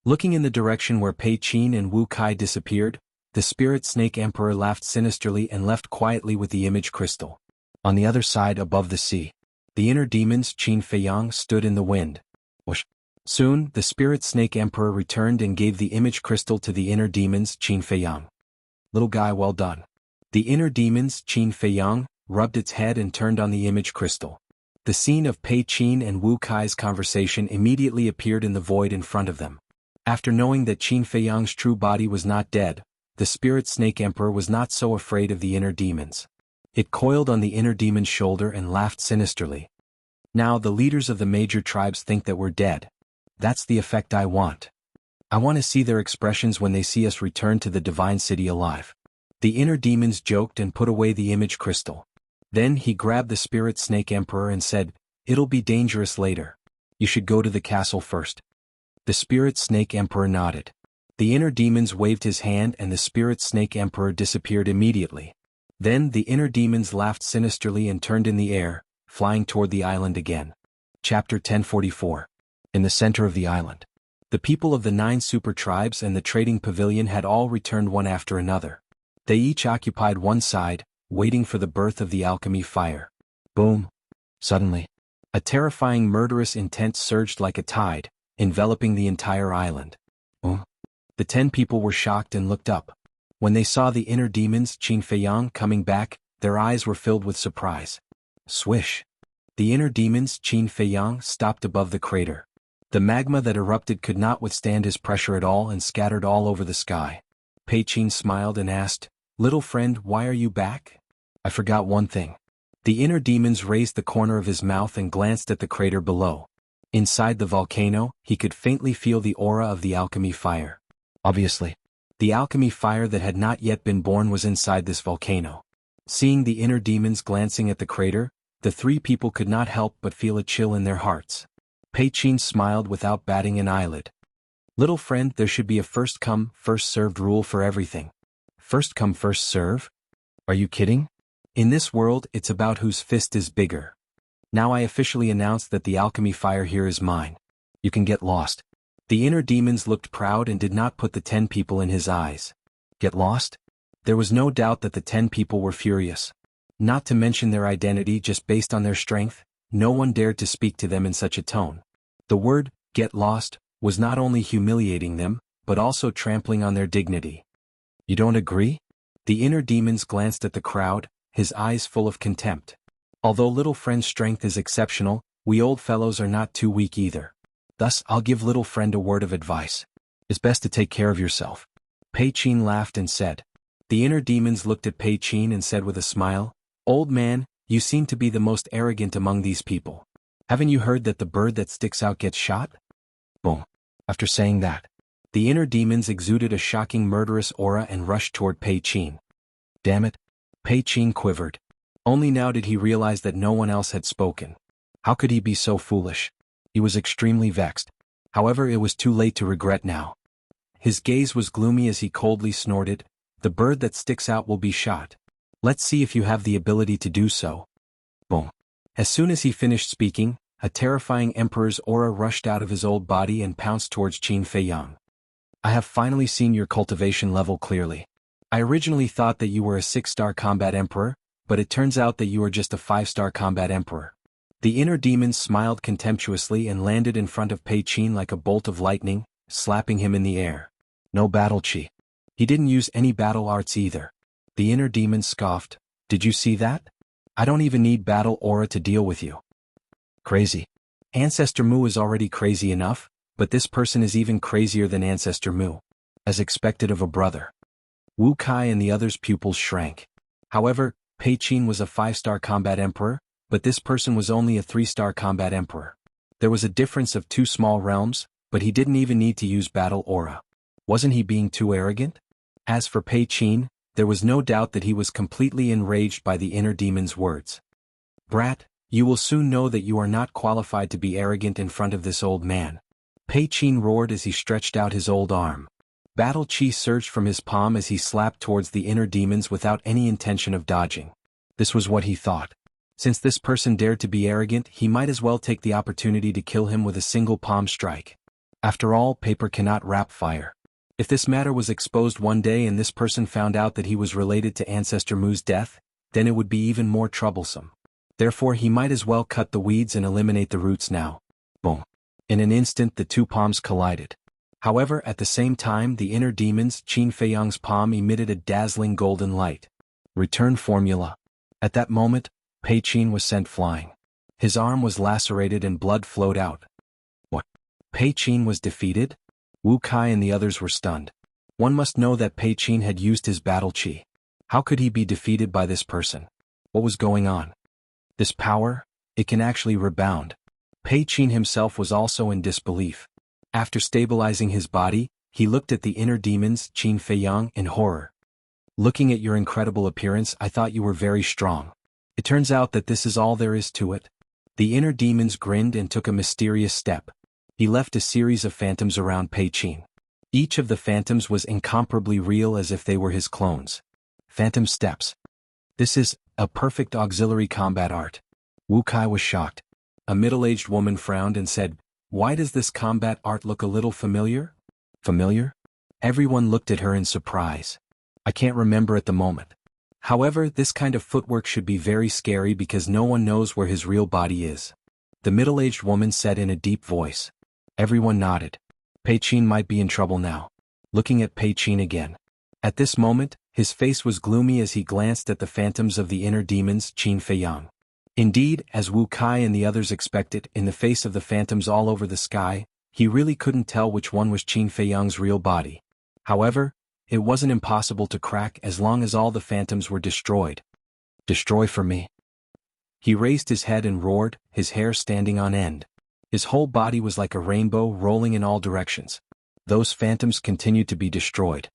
Looking in the direction where Pei Qin and Wu Kai disappeared, the Spirit Snake Emperor laughed sinisterly and left quietly with the image crystal. On the other side above the sea, the inner demons Qin Feiyang stood in the wind. Whoosh. Soon, the Spirit Snake Emperor returned and gave the image crystal to the inner demons Qin Feiyang. Little guy, well done. The inner demons Qin Feiyang rubbed its head and turned on the image crystal. The scene of Pei Qin and Wu Kai's conversation immediately appeared in the void in front of them. After knowing that Qin Feiyang's true body was not dead, the Spirit Snake Emperor was not so afraid of the inner demons. It coiled on the inner demon's shoulder and laughed sinisterly. Now the leaders of the major tribes think that we're dead. That's the effect I want. I want to see their expressions when they see us return to the divine city alive. The inner demons joked and put away the image crystal. Then he grabbed the Spirit Snake Emperor and said, "It'll be dangerous later. You should go to the castle first." The Spirit Snake Emperor nodded. The inner demons waved his hand and the Spirit Snake Emperor disappeared immediately. Then the inner demons laughed sinisterly and turned in the air, flying toward the island again. Chapter 1044. In the center of the island, the people of the 9 super tribes and the trading pavilion had all returned one after another. They each occupied one side, waiting for the birth of the alchemy fire. Boom! Suddenly, a terrifying murderous intent surged like a tide, enveloping the entire island. The 10 people were shocked and looked up. When they saw the inner demons Qin Feiyang coming back, their eyes were filled with surprise. Swish! The inner demons Qin Feiyang stopped above the crater. The magma that erupted could not withstand his pressure at all and scattered all over the sky. Pei Qin smiled and asked, "Little friend, why are you back?" "I forgot one thing." The inner demons raised the corner of his mouth and glanced at the crater below. Inside the volcano, he could faintly feel the aura of the alchemy fire. Obviously, the alchemy fire that had not yet been born was inside this volcano. Seeing the inner demons glancing at the crater, the 3 people could not help but feel a chill in their hearts. Pei Qin smiled without batting an eyelid. "Little friend, there should be a first-come, first-served rule for everything." First come, first serve? Are you kidding? In this world, it's about whose fist is bigger. Now I officially announce that the alchemy fire here is mine. You can get lost. The inner demons looked proud and did not put the 10 people in his eyes. Get lost? There was no doubt that the 10 people were furious. Not to mention their identity just based on their strength, no one dared to speak to them in such a tone. The word, get lost, was not only humiliating them, but also trampling on their dignity. You don't agree? The inner demons glanced at the crowd, his eyes full of contempt. Although little friend's strength is exceptional, we old fellows are not too weak either. Thus, I'll give little friend a word of advice. It's best to take care of yourself. Pei Qin laughed and said. The inner demons looked at Pei Qin and said with a smile, "Old man, you seem to be the most arrogant among these people. Haven't you heard that the bird that sticks out gets shot?" Boom. After saying that, the inner demons exuded a shocking murderous aura and rushed toward Pei Qin. Damn it. Pei Qin quivered. Only now did he realize that no one else had spoken. How could he be so foolish? He was extremely vexed. However, it was too late to regret now. His gaze was gloomy as he coldly snorted, "The bird that sticks out will be shot. Let's see if you have the ability to do so." Boom. As soon as he finished speaking, a terrifying emperor's aura rushed out of his old body and pounced towards Qin Feiyang. "I have finally seen your cultivation level clearly. I originally thought that you were a 6-star combat emperor, but it turns out that you are just a 5-star combat emperor." The inner demon smiled contemptuously and landed in front of Pei Qin like a bolt of lightning, slapping him in the air. No battle chi. He didn't use any battle arts either. The inner demon scoffed, "Did you see that? I don't even need battle aura to deal with you." Crazy. Ancestor Mu is already crazy enough, but this person is even crazier than Ancestor Mu. As expected of a brother. Wu Kai and the others' pupils shrank. However, Pei Qin was a 5-star combat emperor, but this person was only a 3-star combat emperor. There was a difference of 2 small realms, but he didn't even need to use battle aura. Wasn't he being too arrogant? As for Pei Qin, there was no doubt that he was completely enraged by the inner demon's words. Brat, you will soon know that you are not qualified to be arrogant in front of this old man. Pei Qin roared as he stretched out his old arm. Battle chi surged from his palm as he slapped towards the inner demons without any intention of dodging. This was what he thought. Since this person dared to be arrogant, he might as well take the opportunity to kill him with a single palm strike. After all, paper cannot wrap fire. If this matter was exposed one day and this person found out that he was related to Ancestor Mu's death, then it would be even more troublesome. Therefore he might as well cut the weeds and eliminate the roots now. Boom. In an instant the two palms collided. However, at the same time the inner demon's Qin Feiyang's palm emitted a dazzling golden light. Return formula. At that moment, Pei Qin was sent flying. His arm was lacerated and blood flowed out. What? Pei Qin was defeated? Wu Kai and the others were stunned. One must know that Pei Qin had used his battle chi. How could he be defeated by this person? What was going on? This power? It can actually rebound. Pei Qin himself was also in disbelief. After stabilizing his body, he looked at the inner demons Qin Feiyang in horror. Looking at your incredible appearance, I thought you were very strong. It turns out that this is all there is to it. The inner demons grinned and took a mysterious step. He left a series of phantoms around Pei Qin. Each of the phantoms was incomparably real as if they were his clones. Phantom steps. This is a perfect auxiliary combat art. Wu Kai was shocked. A middle-aged woman frowned and said, "Why does this combat art look a little familiar?" Familiar? Everyone looked at her in surprise. I can't remember at the moment. However, this kind of footwork should be very scary because no one knows where his real body is. The middle-aged woman said in a deep voice. Everyone nodded. Pei Qin might be in trouble now. Looking at Pei Qin again. At this moment, his face was gloomy as he glanced at the phantoms of the inner demons Qin Feiyang. Indeed, as Wu Kai and the others expected, in the face of the phantoms all over the sky, he really couldn't tell which one was Qin Feiyang's real body. However, it wasn't impossible to crack as long as all the phantoms were destroyed. Destroy for me. He raised his head and roared, his hair standing on end. His whole body was like a rainbow rolling in all directions. Those phantoms continued to be destroyed.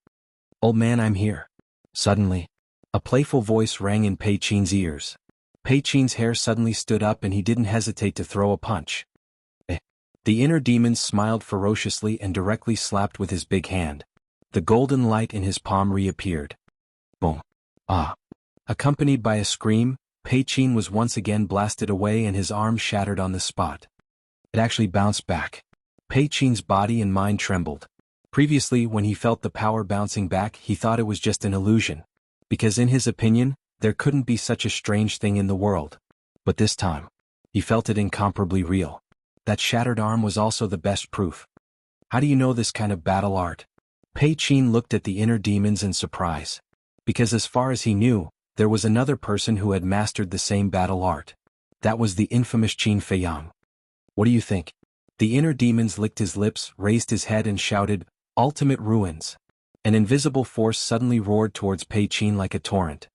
Old man, I'm here. Suddenly, a playful voice rang in Pei Qin's ears. Pei Qin's hair suddenly stood up and he didn't hesitate to throw a punch. The inner demon smiled ferociously and directly slapped with his big hand. The golden light in his palm reappeared. Boom. Ah. Accompanied by a scream, Pei Qin was once again blasted away and his arm shattered on the spot. It actually bounced back. Pei Qin's body and mind trembled. Previously, when he felt the power bouncing back, he thought it was just an illusion. Because in his opinion, there couldn't be such a strange thing in the world. But this time, he felt it incomparably real. That shattered arm was also the best proof. How do you know this kind of battle art? Pei Qin looked at the inner demons in surprise. Because as far as he knew, there was another person who had mastered the same battle art. That was the infamous Qin Feiyang. What do you think? The inner demons licked his lips, raised his head and shouted, "Ultimate ruins." An invisible force suddenly roared towards Pei Qin like a torrent.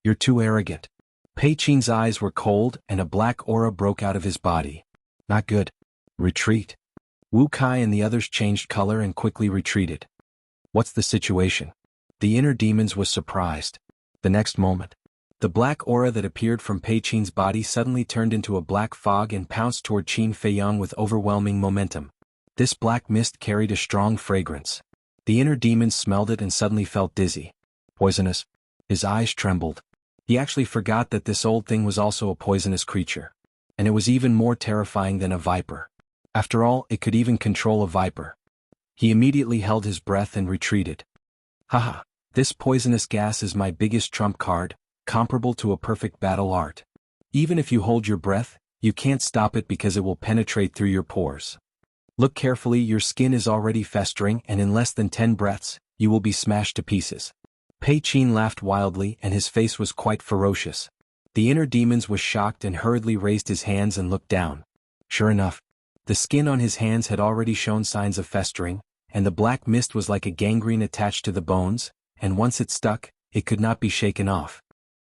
You're too arrogant. Pei Qin's eyes were cold and a black aura broke out of his body. Not good. Retreat. Wu Kai and the others changed color and quickly retreated. What's the situation? The inner demons was surprised. The next moment, the black aura that appeared from Pei Qin's body suddenly turned into a black fog and pounced toward Qin Feiyang with overwhelming momentum. This black mist carried a strong fragrance. The inner demons smelled it and suddenly felt dizzy. Poisonous. His eyes trembled. He actually forgot that this old thing was also a poisonous creature. And it was even more terrifying than a viper. After all, it could even control a viper. He immediately held his breath and retreated. Haha, this poisonous gas is my biggest trump card, comparable to a perfect battle art. Even if you hold your breath, you can't stop it because it will penetrate through your pores. Look carefully, your skin is already festering and in less than 10 breaths, you will be smashed to pieces. Pei Qin laughed wildly and his face was quite ferocious. The inner demons was shocked and hurriedly raised his hands and looked down. Sure enough, the skin on his hands had already shown signs of festering, and the black mist was like a gangrene attached to the bones, and once it stuck, it could not be shaken off.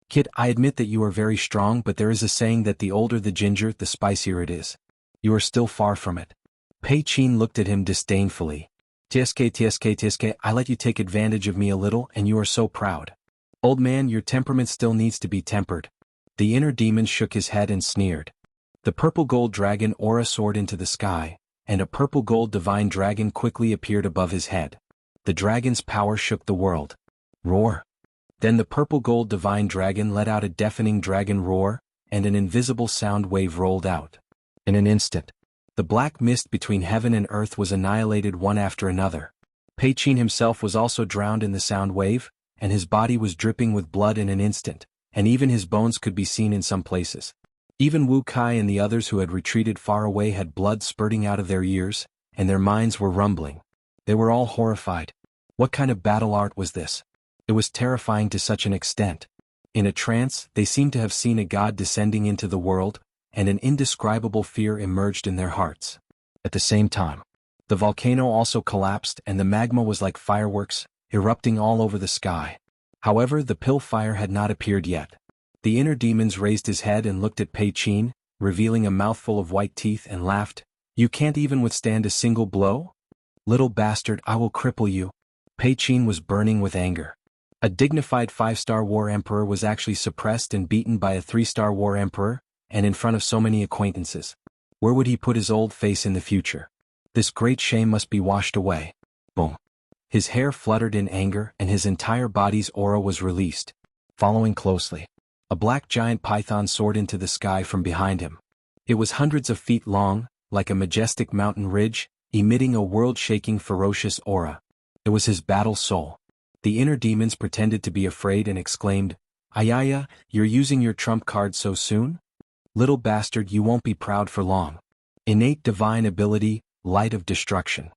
Kid, I admit that you are very strong, but there is a saying that the older the ginger, the spicier it is. You are still far from it. Pei Qin looked at him disdainfully. Tsk, I let you take advantage of me a little and you are so proud. Old man, your temperament still needs to be tempered. The inner demon shook his head and sneered. The purple gold dragon aura soared into the sky, and a purple gold divine dragon quickly appeared above his head. The dragon's power shook the world. Roar! Then the purple gold divine dragon let out a deafening dragon roar, and an invisible sound wave rolled out. In an instant, the black mist between heaven and earth was annihilated one after another. Pei Qin himself was also drowned in the sound wave, and his body was dripping with blood in an instant, and even his bones could be seen in some places. Even Wu Kai and the others who had retreated far away had blood spurting out of their ears, and their minds were rumbling. They were all horrified. What kind of battle art was this? It was terrifying to such an extent. In a trance, they seemed to have seen a god descending into the world, and an indescribable fear emerged in their hearts. At the same time, the volcano also collapsed and the magma was like fireworks, erupting all over the sky. However, the pill fire had not appeared yet. The inner demons raised his head and looked at Pei Qin, revealing a mouthful of white teeth, and laughed. You can't even withstand a single blow? Little bastard, I will cripple you. Pei Qin was burning with anger. A dignified 5-star war emperor was actually suppressed and beaten by a 3-star war emperor, and in front of so many acquaintances. Where would he put his old face in the future? This great shame must be washed away. Boom. His hair fluttered in anger and his entire body's aura was released. Following closely, a black giant python soared into the sky from behind him. It was hundreds of feet long, like a majestic mountain ridge, emitting a world-shaking ferocious aura. It was his battle soul. The inner demons pretended to be afraid and exclaimed, Ayaya, you're using your trump card so soon? Little bastard, you won't be proud for long. Innate divine ability, light of destruction.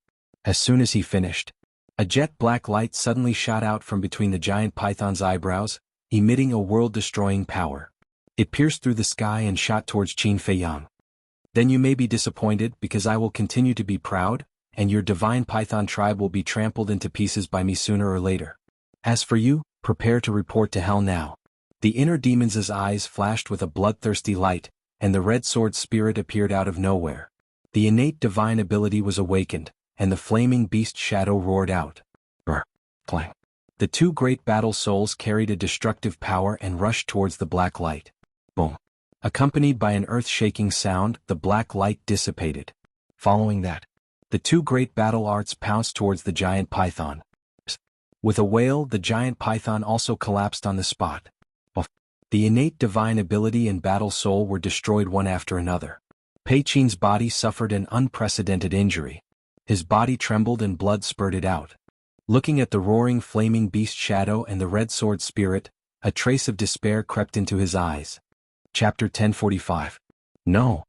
As soon as he finished, a jet black light suddenly shot out from between the giant python's eyebrows, emitting a world-destroying power. It pierced through the sky and shot towards Qin Feiyang. Then you may be disappointed because I will continue to be proud, and your divine python tribe will be trampled into pieces by me sooner or later. As for you, prepare to report to hell now. The inner demon's eyes flashed with a bloodthirsty light, and the red sword spirit appeared out of nowhere. The innate divine ability was awakened, and the flaming beast shadow roared out. Brr! Clang! The two great battle souls carried a destructive power and rushed towards the black light. Boom! Accompanied by an earth-shaking sound, the black light dissipated. Following that, the two great battle arts pounced towards the giant python. With a wail, the giant python also collapsed on the spot. The innate divine ability and battle soul were destroyed one after another. Pei Qin's body suffered an unprecedented injury. His body trembled and blood spurted out. Looking at the roaring flaming beast shadow and the red sword spirit, a trace of despair crept into his eyes. Chapter 1045. No.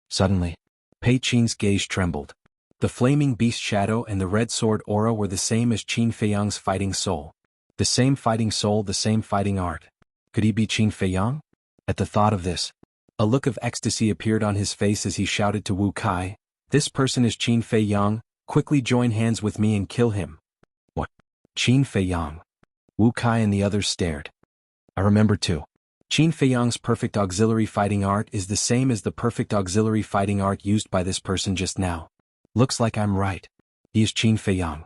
Suddenly, Pei Qin's gaze trembled. The flaming beast shadow and the red sword aura were the same as Qin Feiyang's fighting soul. The same fighting soul, the same fighting art. Could he be Qin Feiyang? At the thought of this, a look of ecstasy appeared on his face as he shouted to Wu Kai, This person is Qin Feiyang, quickly join hands with me and kill him. What? Qin Feiyang? Wu Kai and the others stared. I remember too. Qin Feiyang's perfect auxiliary fighting art is the same as the perfect auxiliary fighting art used by this person just now. Looks like I'm right. He is Qin Feiyang.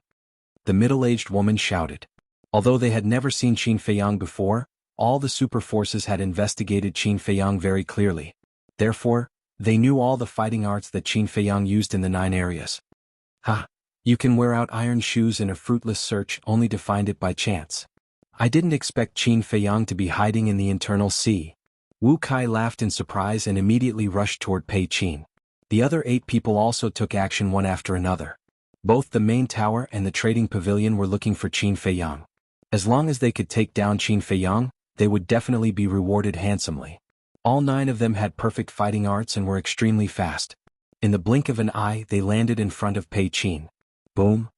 The middle-aged woman shouted. Although they had never seen Qin Feiyang before, all the super forces had investigated Qin Feiyang very clearly. Therefore, they knew all the fighting arts that Qin Feiyang used in the 9 areas. Ha! You can wear out iron shoes in a fruitless search only to find it by chance. I didn't expect Qin Feiyang to be hiding in the internal sea. Wu Kai laughed in surprise and immediately rushed toward Pei Qin. The other 8 people also took action one after another. Both the main tower and the trading pavilion were looking for Qin Feiyang. As long as they could take down Qin Feiyang, they would definitely be rewarded handsomely. All 9 of them had perfect fighting arts and were extremely fast. In the blink of an eye, they landed in front of Pei Qin. Boom!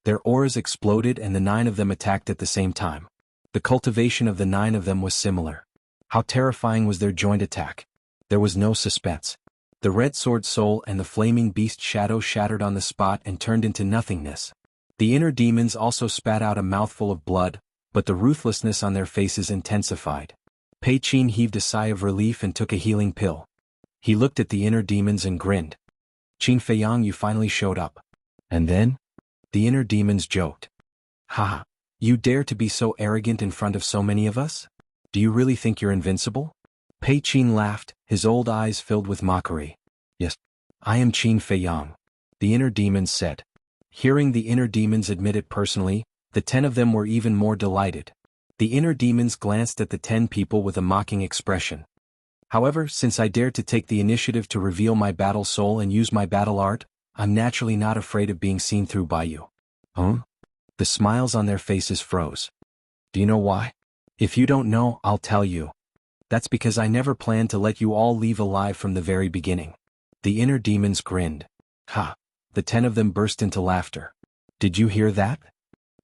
Their auras exploded and the 9 of them attacked at the same time. The cultivation of the 9 of them was similar. How terrifying was their joint attack! There was no suspense. The red sword soul and the flaming beast shadow shattered on the spot and turned into nothingness. The inner demons also spat out a mouthful of blood, but the ruthlessness on their faces intensified. Pei Qin heaved a sigh of relief and took a healing pill. He looked at the inner demons and grinned. Qin Feiyang, you finally showed up. And then? The inner demons joked. Haha, you dare to be so arrogant in front of so many of us? Do you really think you're invincible? Pei Qin laughed, his old eyes filled with mockery. Yes, I am Qin Feiyang, the inner demons said. Hearing the inner demons admit it personally, the 10 of them were even more delighted. The inner demons glanced at the 10 people with a mocking expression. However, since I dared to take the initiative to reveal my battle soul and use my battle art, I'm naturally not afraid of being seen through by you. Huh? The smiles on their faces froze. Do you know why? If you don't know, I'll tell you. That's because I never planned to let you all leave alive from the very beginning. The inner demons grinned. Ha! The 10 of them burst into laughter. Did you hear that?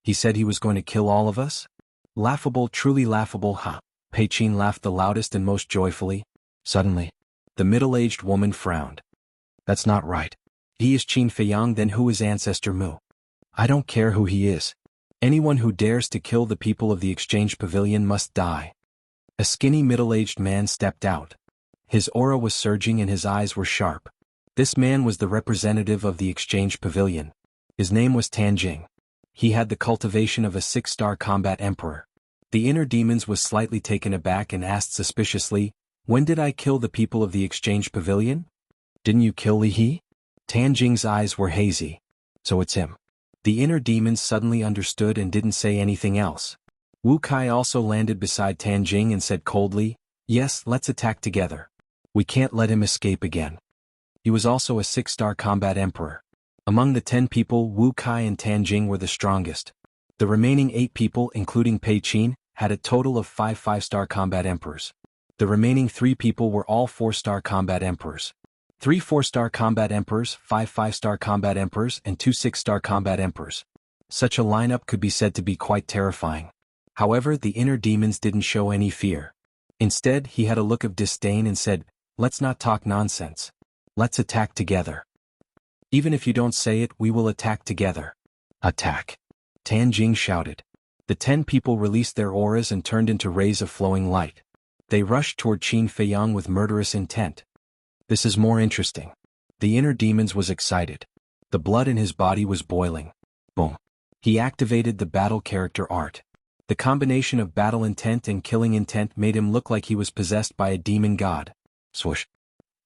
He said he was going to kill all of us? Laughable, truly laughable, ha! Pei Qin laughed the loudest and most joyfully. Suddenly, the middle-aged woman frowned. That's not right. He is Qin Feiyang, then who is Ancestor Mu? I don't care who he is. Anyone who dares to kill the people of the exchange pavilion must die. A skinny middle-aged man stepped out. His aura was surging and his eyes were sharp. This man was the representative of the exchange pavilion. His name was Tanjing. He had the cultivation of a 6-star combat emperor. The inner demons was slightly taken aback and asked suspiciously, when did I kill the people of the exchange pavilion? Didn't you kill Li He? Tanjing's eyes were hazy. So it's him. The inner demons suddenly understood and didn't say anything else. Wu Kai also landed beside Tanjing and said coldly, yes, let's attack together. We can't let him escape again. He was also a 6-star combat emperor. Among the 10 people, Wu Kai and Tanjing were the strongest. The remaining 8 people, including Pei Qin, had a total of 5 5-star combat emperors. The remaining 3 people were all 4-star combat emperors. 3 4-star combat emperors, 5 5-star combat emperors, and 2 6-star combat emperors. Such a lineup could be said to be quite terrifying. However, the inner demons didn't show any fear. Instead, he had a look of disdain and said, let's not talk nonsense. Let's attack together. Even if you don't say it, we will attack together. Attack! Tanjing shouted. The 10 people released their auras and turned into rays of flowing light. They rushed toward Qin Feiyang with murderous intent. This is more interesting. The inner demons was excited. The blood in his body was boiling. Boom. He activated the battle character art. The combination of battle intent and killing intent made him look like he was possessed by a demon god. Swoosh.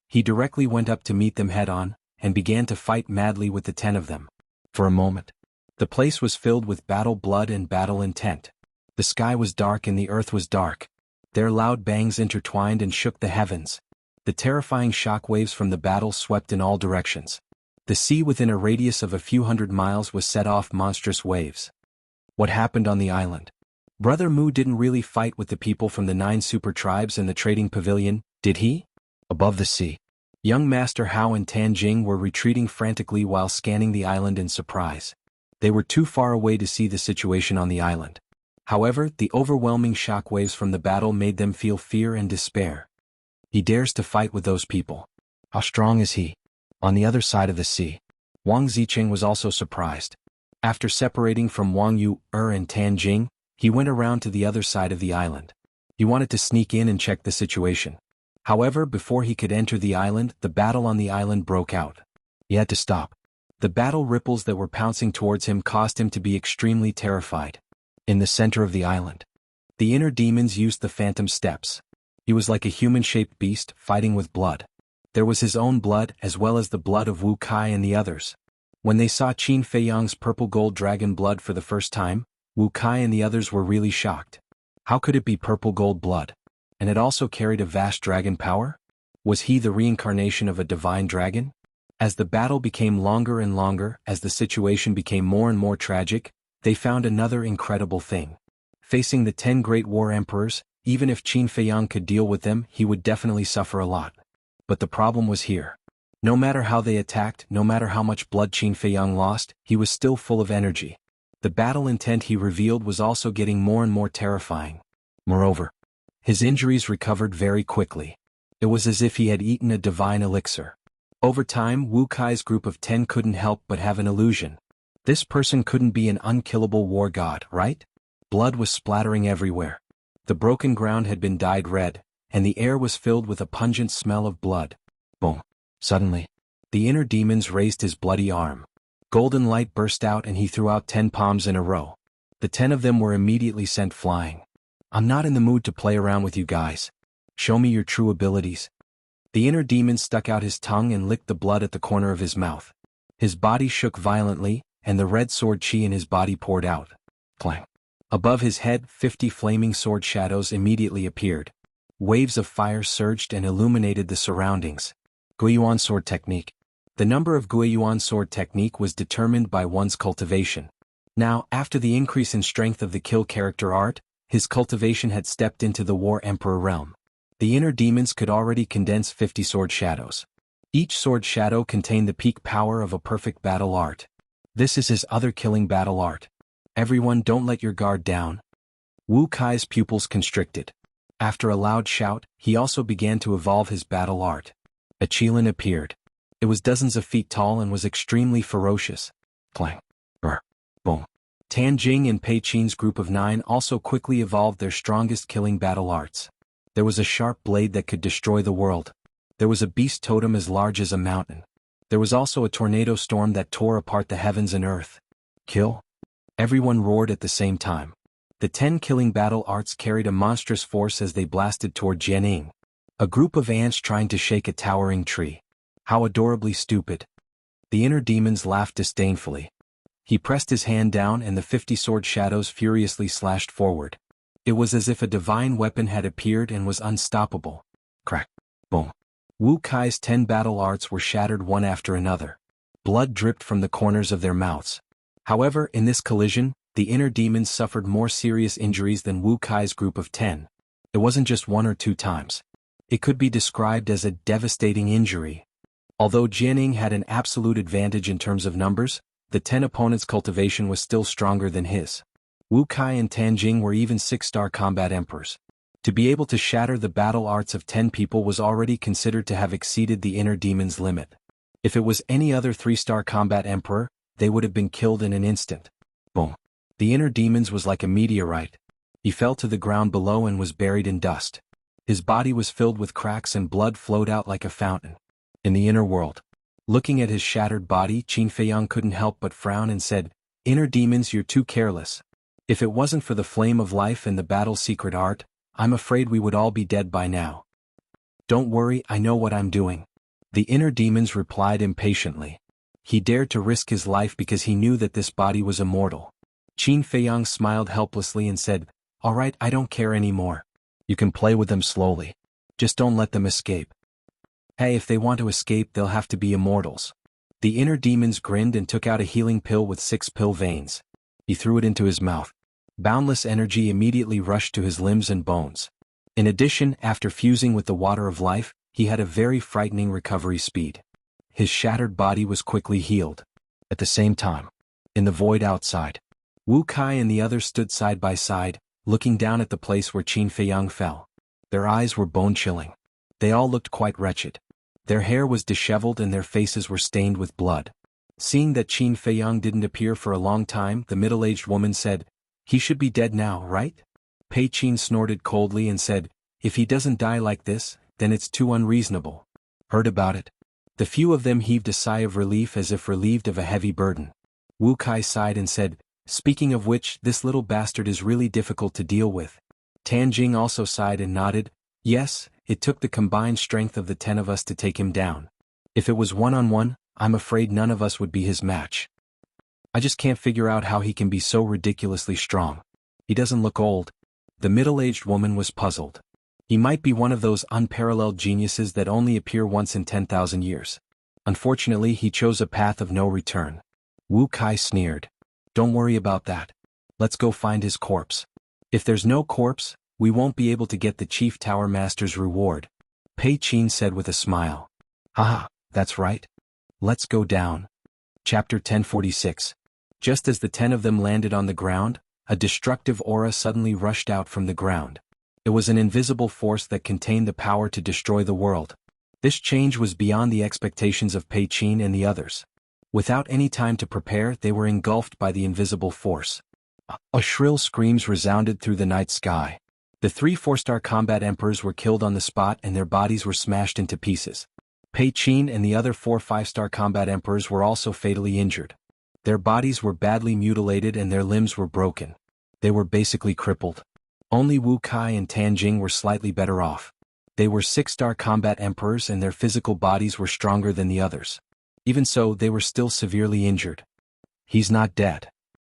He directly went up to meet them head-on, and began to fight madly with the 10 of them. For a moment, the place was filled with battle blood and battle intent. The sky was dark and the earth was dark. Their loud bangs intertwined and shook the heavens. The terrifying shockwaves from the battle swept in all directions. The sea within a radius of a few hundred miles was set off monstrous waves. What happened on the island? Brother Mu didn't really fight with the people from the 9 super tribes in the trading pavilion, did he? Above the sea, young Master Hao and Tanjing were retreating frantically while scanning the island in surprise. They were too far away to see the situation on the island. However, the overwhelming shockwaves from the battle made them feel fear and despair. He dares to fight with those people. How strong is he? On the other side of the sea, Wang Zicheng was also surprised. After separating from Wang Yu, and Tanjing, he went around to the other side of the island. He wanted to sneak in and check the situation. However, before he could enter the island, the battle on the island broke out. He had to stop. The battle ripples that were pouncing towards him caused him to be extremely terrified. In the center of the island, the inner demons used the phantom steps. He was like a human-shaped beast, fighting with blood. There was his own blood, as well as the blood of Wu Kai and the others. When they saw Qin Feiyang's purple gold dragon blood for the first time, Wu Kai and the others were really shocked. How could it be purple gold blood? And it also carried a vast dragon power? Was he the reincarnation of a divine dragon? As the battle became longer and longer, as the situation became more and more tragic, they found another incredible thing. Facing the 10 great war emperors, even if Qin Feiyang could deal with them, he would definitely suffer a lot. But the problem was here. No matter how they attacked, no matter how much blood Qin Feiyang lost, he was still full of energy. The battle intent he revealed was also getting more and more terrifying. Moreover, his injuries recovered very quickly. It was as if he had eaten a divine elixir. Over time, Wu Kai's group of 10 couldn't help but have an illusion. This person couldn't be an unkillable war god, right? Blood was splattering everywhere. The broken ground had been dyed red, and the air was filled with a pungent smell of blood. Boom. Suddenly, The inner demons raised his bloody arm. Golden light burst out and he threw out 10 palms in a row. The 10 of them were immediately sent flying. I'm not in the mood to play around with you guys. Show me your true abilities. The inner demon stuck out his tongue and licked the blood at the corner of his mouth. His body shook violently, and the red sword chi in his body poured out. Clang. Above his head, 50 flaming sword shadows immediately appeared. Waves of fire surged and illuminated the surroundings. Guiyuan sword technique. The number of Guiyuan sword technique was determined by one's cultivation. Now, after the increase in strength of the kill character art, his cultivation had stepped into the War Emperor realm. The inner demons could already condense 50 sword shadows. Each sword shadow contained the peak power of a perfect battle art. This is his other killing battle art. Everyone, don't let your guard down. Wu Kai's pupils constricted. After a loud shout, he also began to evolve his battle art. A Qilin appeared. It was dozens of feet tall and was extremely ferocious. Clang. Boom. Tan Jing and Pei Qin's group of 9 also quickly evolved their strongest killing battle arts. There was a sharp blade that could destroy the world. There was a beast totem as large as a mountain. There was also a tornado storm that tore apart the heavens and earth. Kill? Everyone roared at the same time. The 10 killing battle arts carried a monstrous force as they blasted toward Jianghu. A group of ants trying to shake a towering tree. How adorably stupid. The inner demons laughed disdainfully. He pressed his hand down and the 50 sword shadows furiously slashed forward. It was as if a divine weapon had appeared and was unstoppable. Crack. Boom. Wu Kai's 10 battle arts were shattered one after another. Blood dripped from the corners of their mouths. However, in this collision, the inner demons suffered more serious injuries than Wu Kai's group of 10. It wasn't just 1 or 2 times. It could be described as a devastating injury. Although Jianghu had an absolute advantage in terms of numbers, the 10 opponents' cultivation was still stronger than his. Wu Kai and Tan Jing were even 6-star combat emperors. To be able to shatter the battle arts of 10 people was already considered to have exceeded the inner demon's limit. If it was any other 3-star combat emperor, they would have been killed in an instant. Boom. The inner demons was like a meteorite. He fell to the ground below and was buried in dust. His body was filled with cracks and blood flowed out like a fountain. In the inner world. Looking at his shattered body, Qin Feiyang couldn't help but frown and said, "Inner demons, you're too careless. If it wasn't for the flame of life and the battle's secret art, I'm afraid we would all be dead by now." "Don't worry, I know what I'm doing." The inner demons replied impatiently. He dared to risk his life because he knew that this body was immortal. Qin Feiyang smiled helplessly and said, "All right, I don't care anymore. You can play with them slowly. Just don't let them escape." "Hey, if they want to escape, they'll have to be immortals." The inner demons grinned and took out a healing pill with 6 pill veins. He threw it into his mouth. Boundless energy immediately rushed to his limbs and bones. In addition, after fusing with the water of life, he had a very frightening recovery speed. His shattered body was quickly healed. At the same time, in the void outside, Wu Kai and the others stood side by side, looking down at the place where Qin Feiyang fell. Their eyes were bone-chilling. They all looked quite wretched. Their hair was disheveled and their faces were stained with blood. Seeing that Qin Feiyang didn't appear for a long time, the middle-aged woman said, "He should be dead now, right?" Pei Qin snorted coldly and said, "If he doesn't die like this, then it's too unreasonable." "Heard about it?" The few of them heaved a sigh of relief as if relieved of a heavy burden. Wu Kai sighed and said, "Speaking of which, this little bastard is really difficult to deal with." Tan Jing also sighed and nodded. "Yes, it took the combined strength of the 10 of us to take him down. If it was one-on-one, I'm afraid none of us would be his match. I just can't figure out how he can be so ridiculously strong. He doesn't look old." The middle-aged woman was puzzled. He might be one of those unparalleled geniuses that only appear once in 10,000 years. Unfortunately, he chose a path of no return. Wu Kai sneered. "Don't worry about that. Let's go find his corpse. If there's no corpse, we won't be able to get the Chief Tower Master's reward," Pei Qin said with a smile. "Haha, that's right. Let's go down." Chapter 1046. Just as the 10 of them landed on the ground, a destructive aura suddenly rushed out from the ground. It was an invisible force that contained the power to destroy the world. This change was beyond the expectations of Pei Qin and the others. Without any time to prepare, they were engulfed by the invisible force. A shrill screams resounded through the night sky. The 3 4-star combat emperors were killed on the spot and their bodies were smashed into pieces. Pei Qin and the other 4 5-star combat emperors were also fatally injured. Their bodies were badly mutilated and their limbs were broken. They were basically crippled. Only Wu Kai and Tan Jing were slightly better off. They were 6-star combat emperors and their physical bodies were stronger than the others. Even so, they were still severely injured. He's not dead.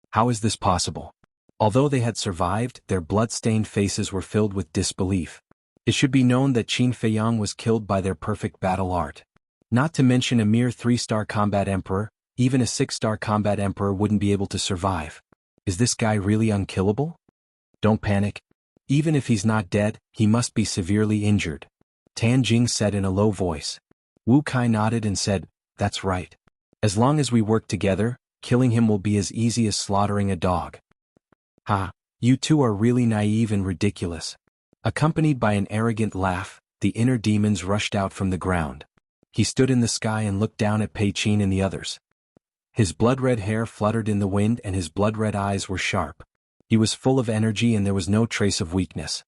How is this possible? Although they had survived, their blood-stained faces were filled with disbelief. It should be known that Qin Feiyang was killed by their perfect battle art. Not to mention a mere 3-star combat emperor, even a 6-star combat emperor wouldn't be able to survive. Is this guy really unkillable? Don't panic. Even if he's not dead, he must be severely injured. Tan Jing said in a low voice. Wu Kai nodded and said, "That's right. As long as we work together, killing him will be as easy as slaughtering a dog." Ha, you two are really naive and ridiculous. Accompanied by an arrogant laugh, the inner demons rushed out from the ground. He stood in the sky and looked down at Pei Qin and the others. His blood-red hair fluttered in the wind and his blood-red eyes were sharp. He was full of energy and there was no trace of weakness.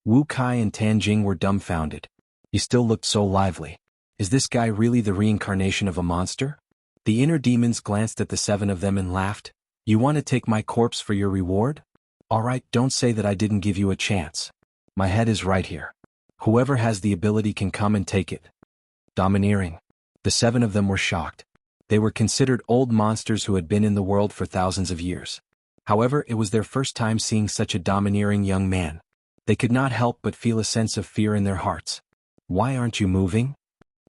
Wu Kai and Tan Jing were dumbfounded. He still looked so lively. Is this guy really the reincarnation of a monster? The inner demons glanced at the 7 of them and laughed. You want to take my corpse for your reward? Alright, don't say that I didn't give you a chance. My head is right here. Whoever has the ability can come and take it. Domineering. The 7 of them were shocked. They were considered old monsters who had been in the world for thousands of years. However, it was their first time seeing such a domineering young man. They could not help but feel a sense of fear in their hearts. Why aren't you moving?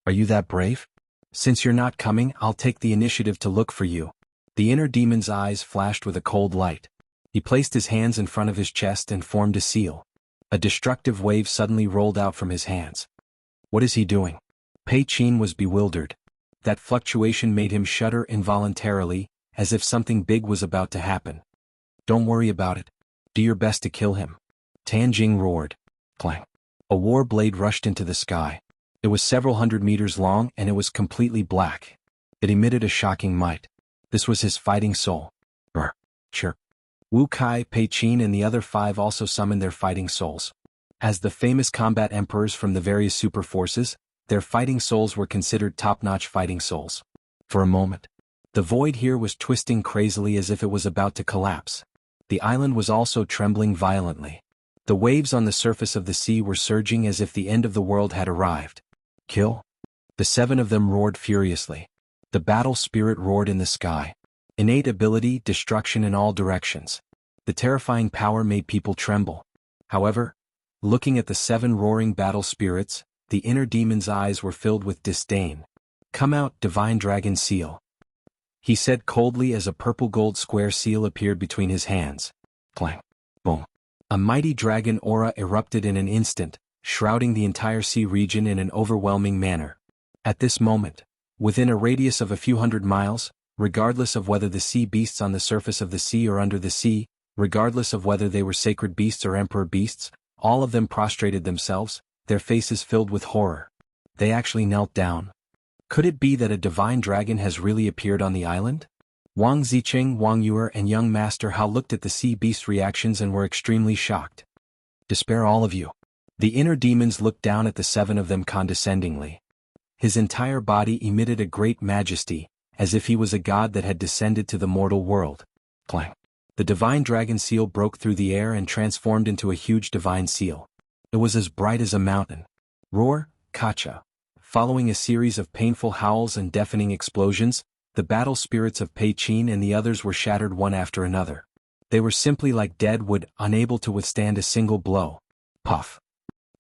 Are you that brave? Since you're not coming, I'll take the initiative to look for you. The inner demon's eyes flashed with a cold light. He placed his hands in front of his chest and formed a seal. A destructive wave suddenly rolled out from his hands. What is he doing? Pei Qin was bewildered. That fluctuation made him shudder involuntarily, as if something big was about to happen. Don't worry about it. Do your best to kill him. Tan Jing roared. Clang. A war blade rushed into the sky. It was several hundred meters long and it was completely black. It emitted a shocking might. This was his fighting soul. Chirp. Wu Kai, Pei Qin and the other 5 also summoned their fighting souls. As the famous combat emperors from the various super forces, their fighting souls were considered top-notch fighting souls. For a moment, the void here was twisting crazily as if it was about to collapse. The island was also trembling violently. The waves on the surface of the sea were surging as if the end of the world had arrived. Kill? The 7 of them roared furiously. The battle spirit roared in the sky. Innate ability, destruction in all directions. The terrifying power made people tremble. However, looking at the 7 roaring battle spirits, the inner demon's eyes were filled with disdain. Come out, divine dragon seal. He said coldly as a purple gold square seal appeared between his hands. Clang. Boom. A mighty dragon aura erupted in an instant, shrouding the entire sea region in an overwhelming manner. At this moment, within a radius of a few hundred miles, regardless of whether the sea beasts on the surface of the sea or under the sea, regardless of whether they were sacred beasts or emperor beasts, all of them prostrated themselves, their faces filled with horror. They actually knelt down. Could it be that a divine dragon has really appeared on the island? Wang Zicheng, Wang Yuer and young Master Hao looked at the sea beast reactions and were extremely shocked. Despair all of you. The inner demons looked down at the 7 of them condescendingly. His entire body emitted a great majesty, as if he was a god that had descended to the mortal world. Clang. The divine dragon seal broke through the air and transformed into a huge divine seal. It was as bright as a mountain. Roar, Kacha. Following a series of painful howls and deafening explosions, the battle spirits of Pei Qin and the others were shattered one after another. They were simply like dead wood, unable to withstand a single blow. Puff.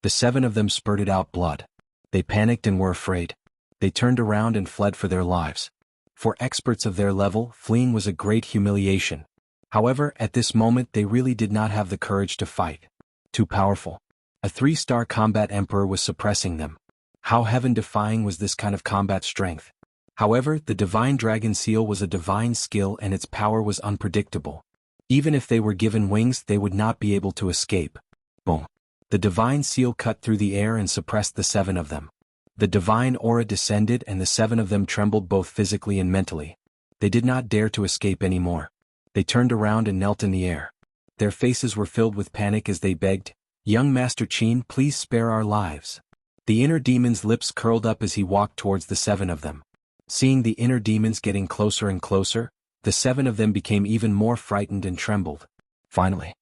The 7 of them spurted out blood. They panicked and were afraid. They turned around and fled for their lives. For experts of their level, fleeing was a great humiliation. However, at this moment they really did not have the courage to fight. Too powerful. A 3-star combat emperor was suppressing them. How heaven-defying was this kind of combat strength? However, the divine dragon seal was a divine skill and its power was unpredictable. Even if they were given wings, they would not be able to escape. Boom. The divine seal cut through the air and suppressed the 7 of them. The divine aura descended and the 7 of them trembled both physically and mentally. They did not dare to escape anymore. They turned around and knelt in the air. Their faces were filled with panic as they begged, "Young Master Qin, please spare our lives. The inner demon's lips curled up as he walked towards the 7 of them. Seeing the inner demons getting closer and closer, the 7 of them became even more frightened and trembled. Finally,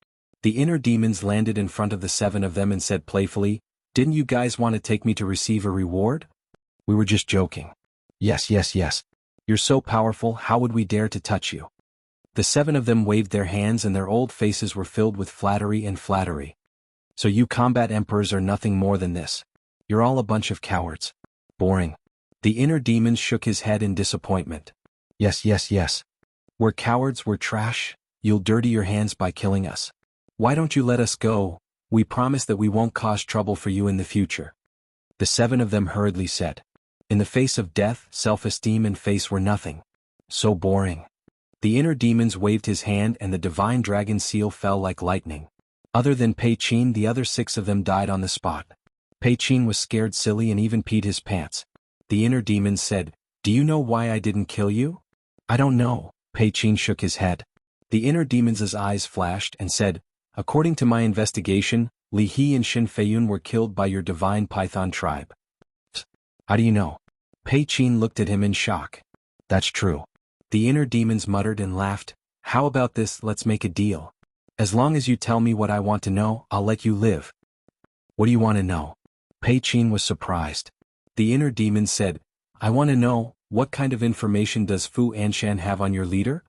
the inner demons landed in front of the 7 of them and said playfully, "Didn't you guys want to take me to receive a reward? We were just joking." "Yes, yes, yes. You're so powerful, how would we dare to touch you?" The 7 of them waved their hands and their old faces were filled with flattery and flattery. "So you combat emperors are nothing more than this. You're all a bunch of cowards. Boring." The inner demons shook his head in disappointment. "Yes, yes, yes. We're cowards, we're trash, you'll dirty your hands by killing us. Why don't you let us go? We promise that we won't cause trouble for you in the future." The 7 of them hurriedly said. In the face of death, self-esteem and face were nothing. So boring. The inner demons waved his hand and the divine dragon seal fell like lightning. Other than Pei Qin, the other 6 of them died on the spot. Pei Qin was scared silly and even peed his pants. The inner demons said, "Do you know why I didn't kill you?" "I don't know." Pei Qin shook his head. The inner demons' eyes flashed and said, "According to my investigation, Li He and Xin Feiyun were killed by your divine python tribe." "How do you know?" Pei Qin looked at him in shock. "That's true." The inner demons muttered and laughed. "How about this, let's make a deal. As long as you tell me what I want to know, I'll let you live." "What do you want to know?" Pei Qin was surprised. The inner demon said, "I want to know, what kind of information does Fu Anshan have on your leader?"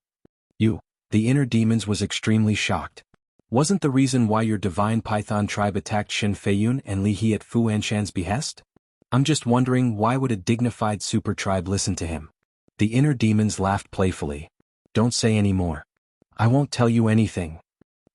"You." The inner demons was extremely shocked. "Wasn't the reason why your divine python tribe attacked Xin Feiyun and Li He at Fu Anshan's behest? I'm just wondering, why would a dignified super tribe listen to him?" The inner demons laughed playfully. "Don't say any more. I won't tell you anything."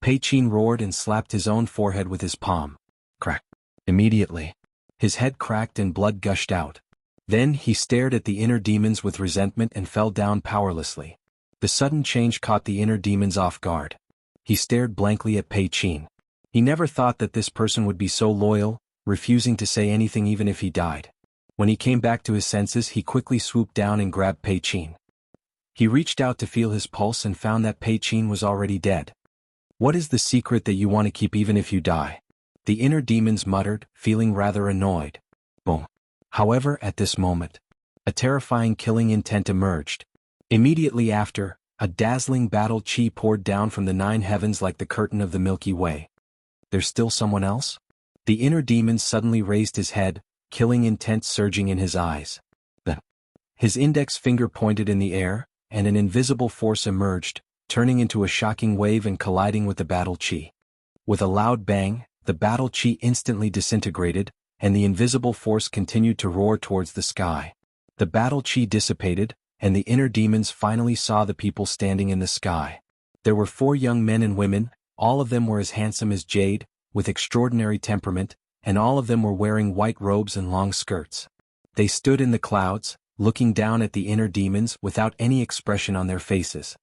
Pei Qin roared and slapped his own forehead with his palm. Crack. Immediately, his head cracked and blood gushed out. Then he stared at the inner demons with resentment and fell down powerlessly. The sudden change caught the inner demons off guard. He stared blankly at Pei Qin. He never thought that this person would be so loyal, refusing to say anything even if he died. When he came back to his senses, he quickly swooped down and grabbed Pei Qin. He reached out to feel his pulse and found that Pei Qin was already dead. "What is the secret that you want to keep even if you die?" The inner demons muttered, feeling rather annoyed. Boom. However, at this moment, a terrifying killing intent emerged. Immediately after, a dazzling battle chi poured down from the 9 heavens like the curtain of the Milky Way. "There's still someone else?" The inner demon suddenly raised his head, killing intent surging in his eyes. Then, his index finger pointed in the air, and an invisible force emerged, turning into a shocking wave and colliding with the battle chi. With a loud bang, the battle chi instantly disintegrated, and the invisible force continued to roar towards the sky. The battle chi dissipated, and the inner demons finally saw the people standing in the sky. There were 4 young men and women, all of them were as handsome as jade, with extraordinary temperament, and all of them were wearing white robes and long skirts. They stood in the clouds, looking down at the inner demons without any expression on their faces.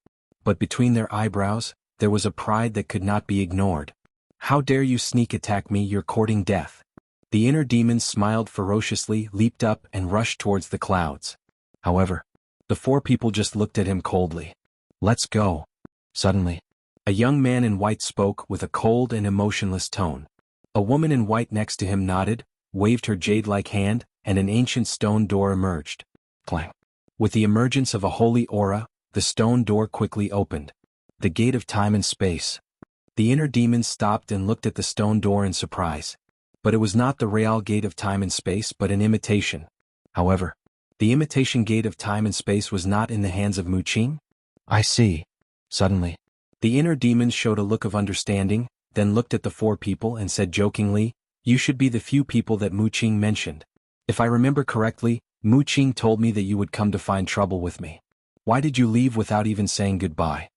But between their eyebrows, there was a pride that could not be ignored. "How dare you sneak attack me, you're courting death." The inner demons smiled ferociously, leaped up and rushed towards the clouds. However, the 4 people just looked at him coldly. "Let's go." Suddenly, a young man in white spoke with a cold and emotionless tone. A woman in white next to him nodded, waved her jade-like hand, and an ancient stone door emerged. Clang. With the emergence of a holy aura, the stone door quickly opened. The gate of time and space. The inner demons stopped and looked at the stone door in surprise. But it was not the real gate of time and space but an imitation. However, the imitation gate of time and space was not in the hands of Mu Qing. "I see." Suddenly, the inner demons showed a look of understanding, then looked at the 4 people and said jokingly, "You should be the few people that Mu Qing mentioned. If I remember correctly, Mu Qing told me that you would come to find trouble with me. Why did you leave without even saying goodbye?"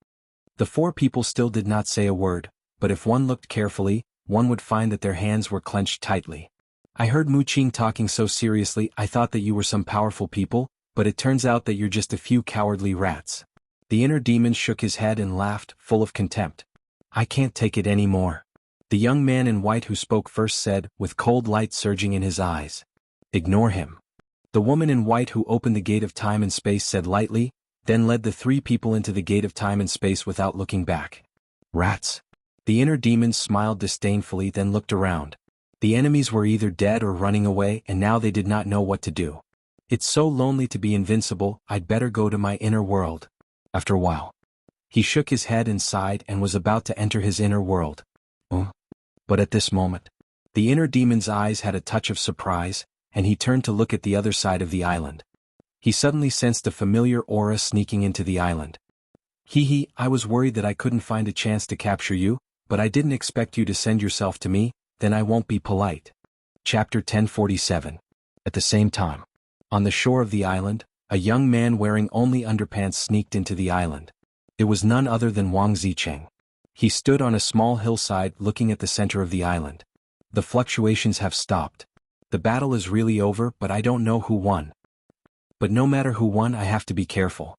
The 4 people still did not say a word, but if one looked carefully, one would find that their hands were clenched tightly. "I heard Mu Qing talking so seriously, I thought that you were some powerful people, but it turns out that you're just a few cowardly rats." The inner demon shook his head and laughed, full of contempt. "I can't take it anymore." The young man in white who spoke first said, with cold light surging in his eyes. "Ignore him." The woman in white who opened the gate of time and space said lightly, then led the 3 people into the gate of time and space without looking back. "Rats." The inner demons smiled disdainfully then looked around. The enemies were either dead or running away, and now they did not know what to do. It's so lonely to be invincible, I'd better go to my inner world. After a while, he shook his head and sighed and was about to enter his inner world. But at this moment, the inner demon's eyes had a touch of surprise, and he turned to look at the other side of the island. He suddenly sensed a familiar aura sneaking into the island. I was worried that I couldn't find a chance to capture you, but I didn't expect you to send yourself to me, then I won't be polite. Chapter 1047. At the same time, on the shore of the island, a young man wearing only underpants sneaked into the island. It was none other than Wang Zicheng. He stood on a small hillside looking at the center of the island. The fluctuations have stopped. The battle is really over, but I don't know who won. But no matter who won, I have to be careful.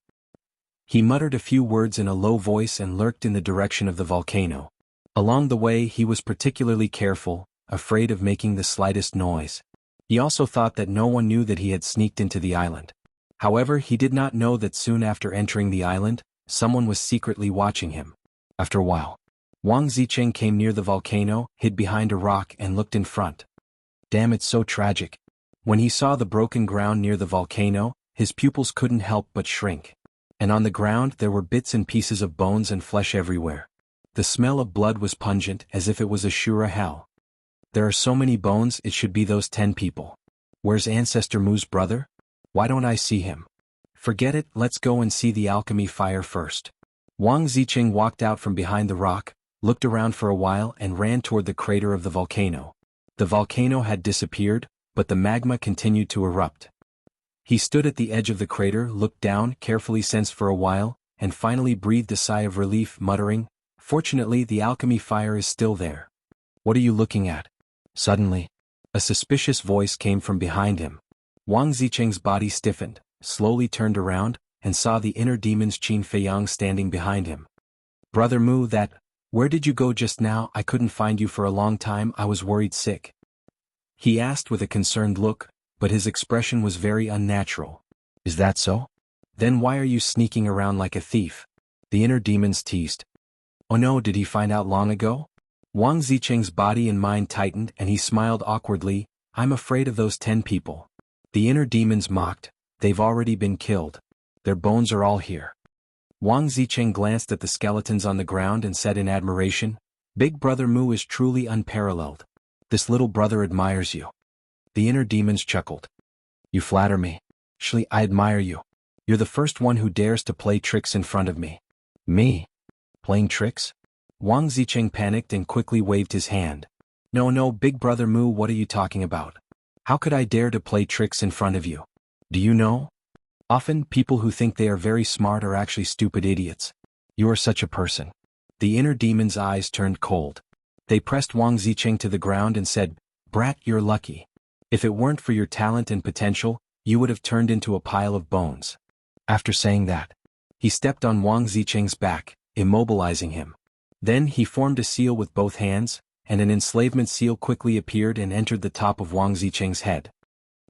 He muttered a few words in a low voice and lurked in the direction of the volcano. Along the way he was particularly careful, afraid of making the slightest noise. He also thought that no one knew that he had sneaked into the island. However, he did not know that soon after entering the island, someone was secretly watching him. After a while, Wang Zicheng came near the volcano, hid behind a rock and looked in front. Damn, it's so tragic. When he saw the broken ground near the volcano, his pupils couldn't help but shrink. And on the ground there were bits and pieces of bones and flesh everywhere. The smell of blood was pungent, as if it was a sure hell. There are so many bones, it should be those 10 people. Where's Ancestor Mu's brother? Why don't I see him? Forget it, let's go and see the alchemy fire first. Wang Zicheng walked out from behind the rock, looked around for a while and ran toward the crater of the volcano. The volcano had disappeared, but the magma continued to erupt. He stood at the edge of the crater, looked down, carefully sensed for a while, and finally breathed a sigh of relief, muttering, "Fortunately, the alchemy fire is still there." "What are you looking at?" Suddenly, a suspicious voice came from behind him. Wang Zicheng's body stiffened, slowly turned around, and saw the inner demon's Qin Feiyang standing behind him. "Brother Mu, where did you go just now? I couldn't find you for a long time, I was worried sick," he asked with a concerned look, but his expression was very unnatural. "Is that so? Then why are you sneaking around like a thief?" the inner demons teased. "Oh no, did he find out long ago?" Wang Zicheng's body and mind tightened and he smiled awkwardly. "I'm afraid of those 10 people." The inner demons mocked. "They've already been killed. Their bones are all here." Wang Zicheng glanced at the skeletons on the ground and said in admiration, "Big Brother Mu is truly unparalleled. This little brother admires you." The inner demons chuckled. "You flatter me. Actually, I admire you. You're the first one who dares to play tricks in front of me." "Me? Playing tricks?" Wang Zicheng panicked and quickly waved his hand. No, Big Brother Mu, what are you talking about? How could I dare to play tricks in front of you? Do you know? Often, people who think they are very smart are actually stupid idiots. You are such a person." The inner demon's eyes turned cold. They pressed Wang Zicheng to the ground and said, "Brat, you're lucky. If it weren't for your talent and potential, you would have turned into a pile of bones." After saying that, he stepped on Wang Zicheng's back, immobilizing him. Then he formed a seal with both hands, and an enslavement seal quickly appeared and entered the top of Wang Zicheng's head.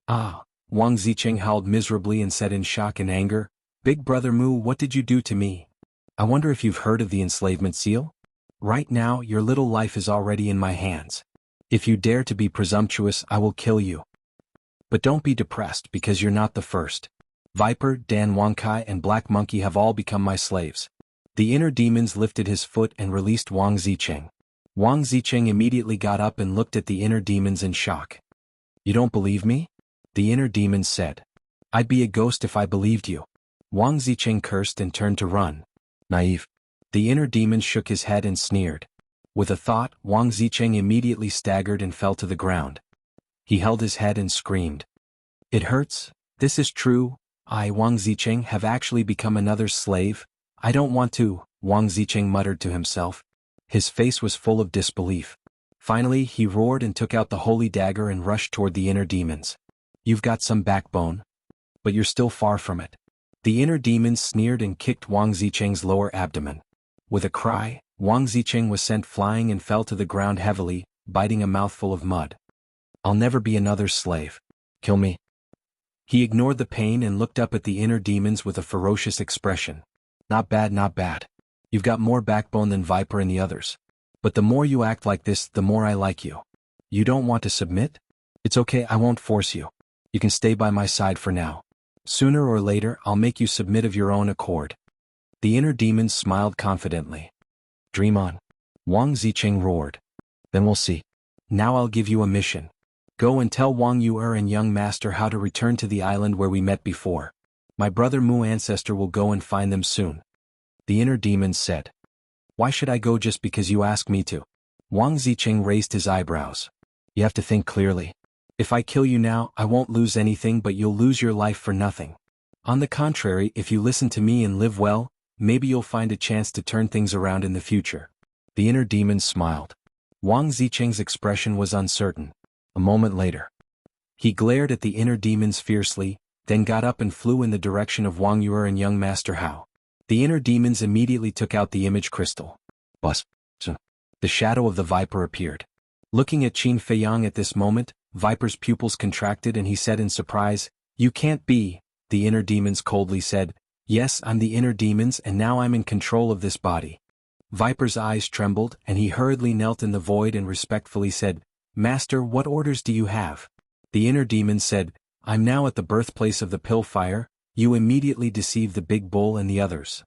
"Ah!" Wang Zicheng howled miserably and said in shock and anger, "Big Brother Mu, what did you do to me? I wonder if you've heard of the enslavement seal? Right now, your little life is already in my hands. If you dare to be presumptuous, I will kill you. But don't be depressed because you're not the first. Viper, Dan Wangkai and Black Monkey have all become my slaves." The inner demons lifted his foot and released Wang Zicheng. Wang Zicheng immediately got up and looked at the inner demons in shock. "You don't believe me?" the inner demons said. "I'd be a ghost if I believed you." Wang Zicheng cursed and turned to run. "Naive." The inner demon shook his head and sneered. With a thought, Wang Zicheng immediately staggered and fell to the ground. He held his head and screamed. "It hurts. This is true. I, Wang Zicheng, have actually become another's slave. I don't want to," Wang Zicheng muttered to himself. His face was full of disbelief. Finally, he roared and took out the holy dagger and rushed toward the inner demons. "You've got some backbone. But you're still far from it." The inner demons sneered and kicked Wang Zicheng's lower abdomen. With a cry, Wang Zicheng was sent flying and fell to the ground heavily, biting a mouthful of mud. "I'll never be another's slave. Kill me." He ignored the pain and looked up at the inner demons with a ferocious expression. Not bad, not bad. You've got more backbone than Viper and the others. But the more you act like this, the more I like you." You don't want to submit? It's okay, I won't force you. You can stay by my side for now. Sooner or later, I'll make you submit of your own accord. The inner demons smiled confidently. Dream on. Wang Zicheng roared. Then we'll see. Now I'll give you a mission. Go and tell Wang Yu'er and young master how to return to the island where we met before. My brother Mu ancestor will go and find them soon. The inner demons said. Why should I go just because you ask me to? Wang Zicheng raised his eyebrows. You have to think clearly. If I kill you now, I won't lose anything, but you'll lose your life for nothing. On the contrary, if you listen to me and live well, maybe you'll find a chance to turn things around in the future. The inner demons smiled. Wang Zicheng's expression was uncertain. A moment later, he glared at the inner demons fiercely, then got up and flew in the direction of Wang Yu'er and young Master Hao. The inner demons immediately took out the image crystal. Buzz. The shadow of the viper appeared. Looking at Qin Feiyang at this moment, Viper's pupils contracted and he said in surprise, You can't be. The inner demons coldly said, Yes, I'm the inner demons and now I'm in control of this body. Viper's eyes trembled and he hurriedly knelt in the void and respectfully said, Master, what orders do you have? The inner demons said, I'm now at the birthplace of the pill fire. You immediately deceive the big bull and the others.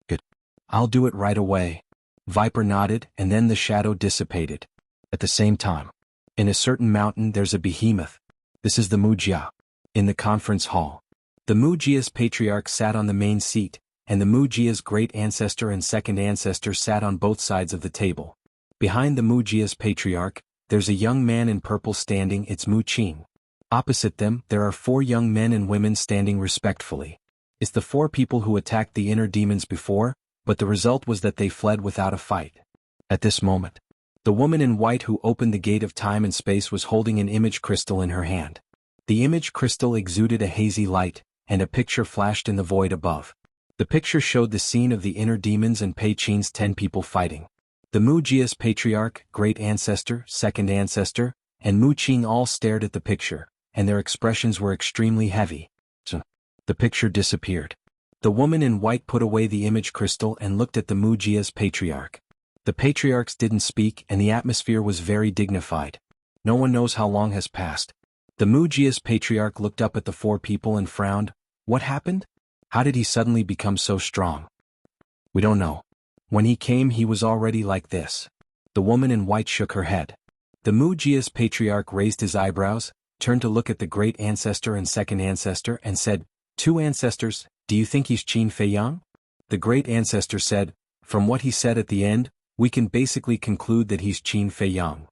Good. I'll do it right away. Viper nodded and then the shadow dissipated. At the same time, in a certain mountain there's a behemoth. This is the Mujia. In the conference hall, the Mujia's patriarch sat on the main seat, and the Mujia's great ancestor and second ancestor sat on both sides of the table. Behind the Mujia's patriarch, there's a young man in purple standing, it's Mu Qing. Opposite them, there are 4 young men and women standing respectfully. It's the 4 people who attacked the inner demons before, but the result was that they fled without a fight. At this moment, the woman in white who opened the gate of time and space was holding an image crystal in her hand. The image crystal exuded a hazy light, and a picture flashed in the void above. The picture showed the scene of the inner demons and Pei Qin's 10 people fighting. The Mujia's patriarch, great ancestor, second ancestor, and Mu Qing all stared at the picture, and their expressions were extremely heavy. The picture disappeared. The woman in white put away the image crystal and looked at the Mujia's patriarch. The patriarchs didn't speak and the atmosphere was very dignified. No one knows how long has passed. The Mujia's patriarch looked up at the 4 people and frowned. What happened? How did he suddenly become so strong? We don't know. When he came he was already like this. The woman in white shook her head. The Mujia's patriarch raised his eyebrows, turned to look at the great ancestor and second ancestor and said, 2 ancestors, do you think he's Qin Feiyang? The great ancestor said, from what he said at the end, we can basically conclude that he's Qin Feiyang.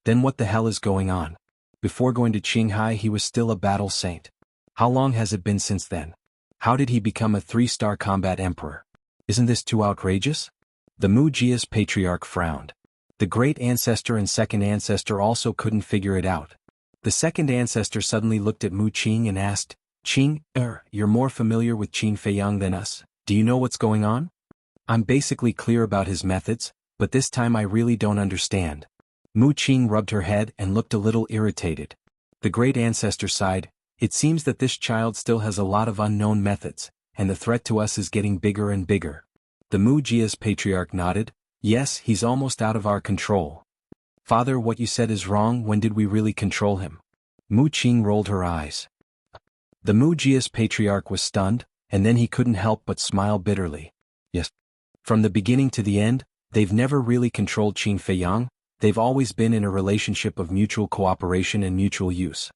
Then what the hell is going on? Before going to Qinghai he was still a battle saint. How long has it been since then? How did he become a 3-star combat emperor? Isn't this too outrageous? The Mujia's patriarch frowned. The great ancestor and second ancestor also couldn't figure it out. The second ancestor suddenly looked at Mu Qing and asked, Qing, you're more familiar with Qin Feiyang than us, do you know what's going on? I'm basically clear about his methods, but this time I really don't understand. Mu Qing rubbed her head and looked a little irritated. The great ancestor sighed, it seems that this child still has a lot of unknown methods, and the threat to us is getting bigger and bigger. The Mujia's patriarch nodded, yes, he's almost out of our control. Father, what you said is wrong, when did we really control him? Mu Qing rolled her eyes. The Mujia's patriarch was stunned, and then he couldn't help but smile bitterly. Yes. From the beginning to the end, they've never really controlled Qin Feiyang, they've always been in a relationship of mutual cooperation and mutual use.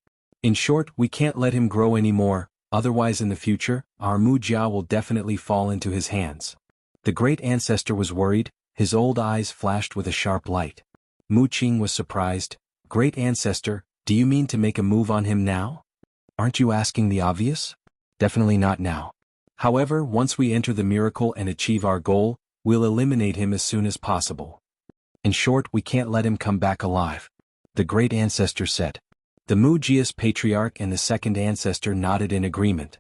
In short, we can't let him grow anymore, otherwise in the future, our Mujia will definitely fall into his hands. The great ancestor was worried, his old eyes flashed with a sharp light. Mu Qing was surprised, great ancestor, do you mean to make a move on him now? Aren't you asking the obvious? Definitely not now. However, once we enter the miracle and achieve our goal, we'll eliminate him as soon as possible. In short, we can't let him come back alive. The great ancestor said. The Mujia's patriarch and the second ancestor nodded in agreement.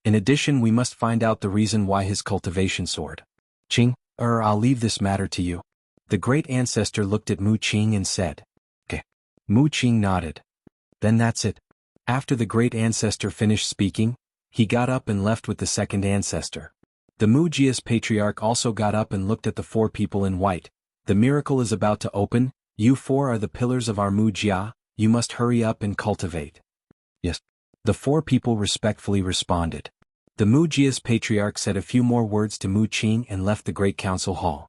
In addition, we must find out the reason why his cultivation soared. Qing, I'll leave this matter to you. The great ancestor looked at Mu Qing and said. Okay. Mu Qing nodded. Then that's it. After the great ancestor finished speaking, he got up and left with the second ancestor. The Mujia's patriarch also got up and looked at the 4 people in white. The miracle is about to open, You four are the pillars of our Mujia, you must hurry up and cultivate. Yes. The four people respectfully responded. The Mujia's patriarch said a few more words to Mu Qing and left the great council hall.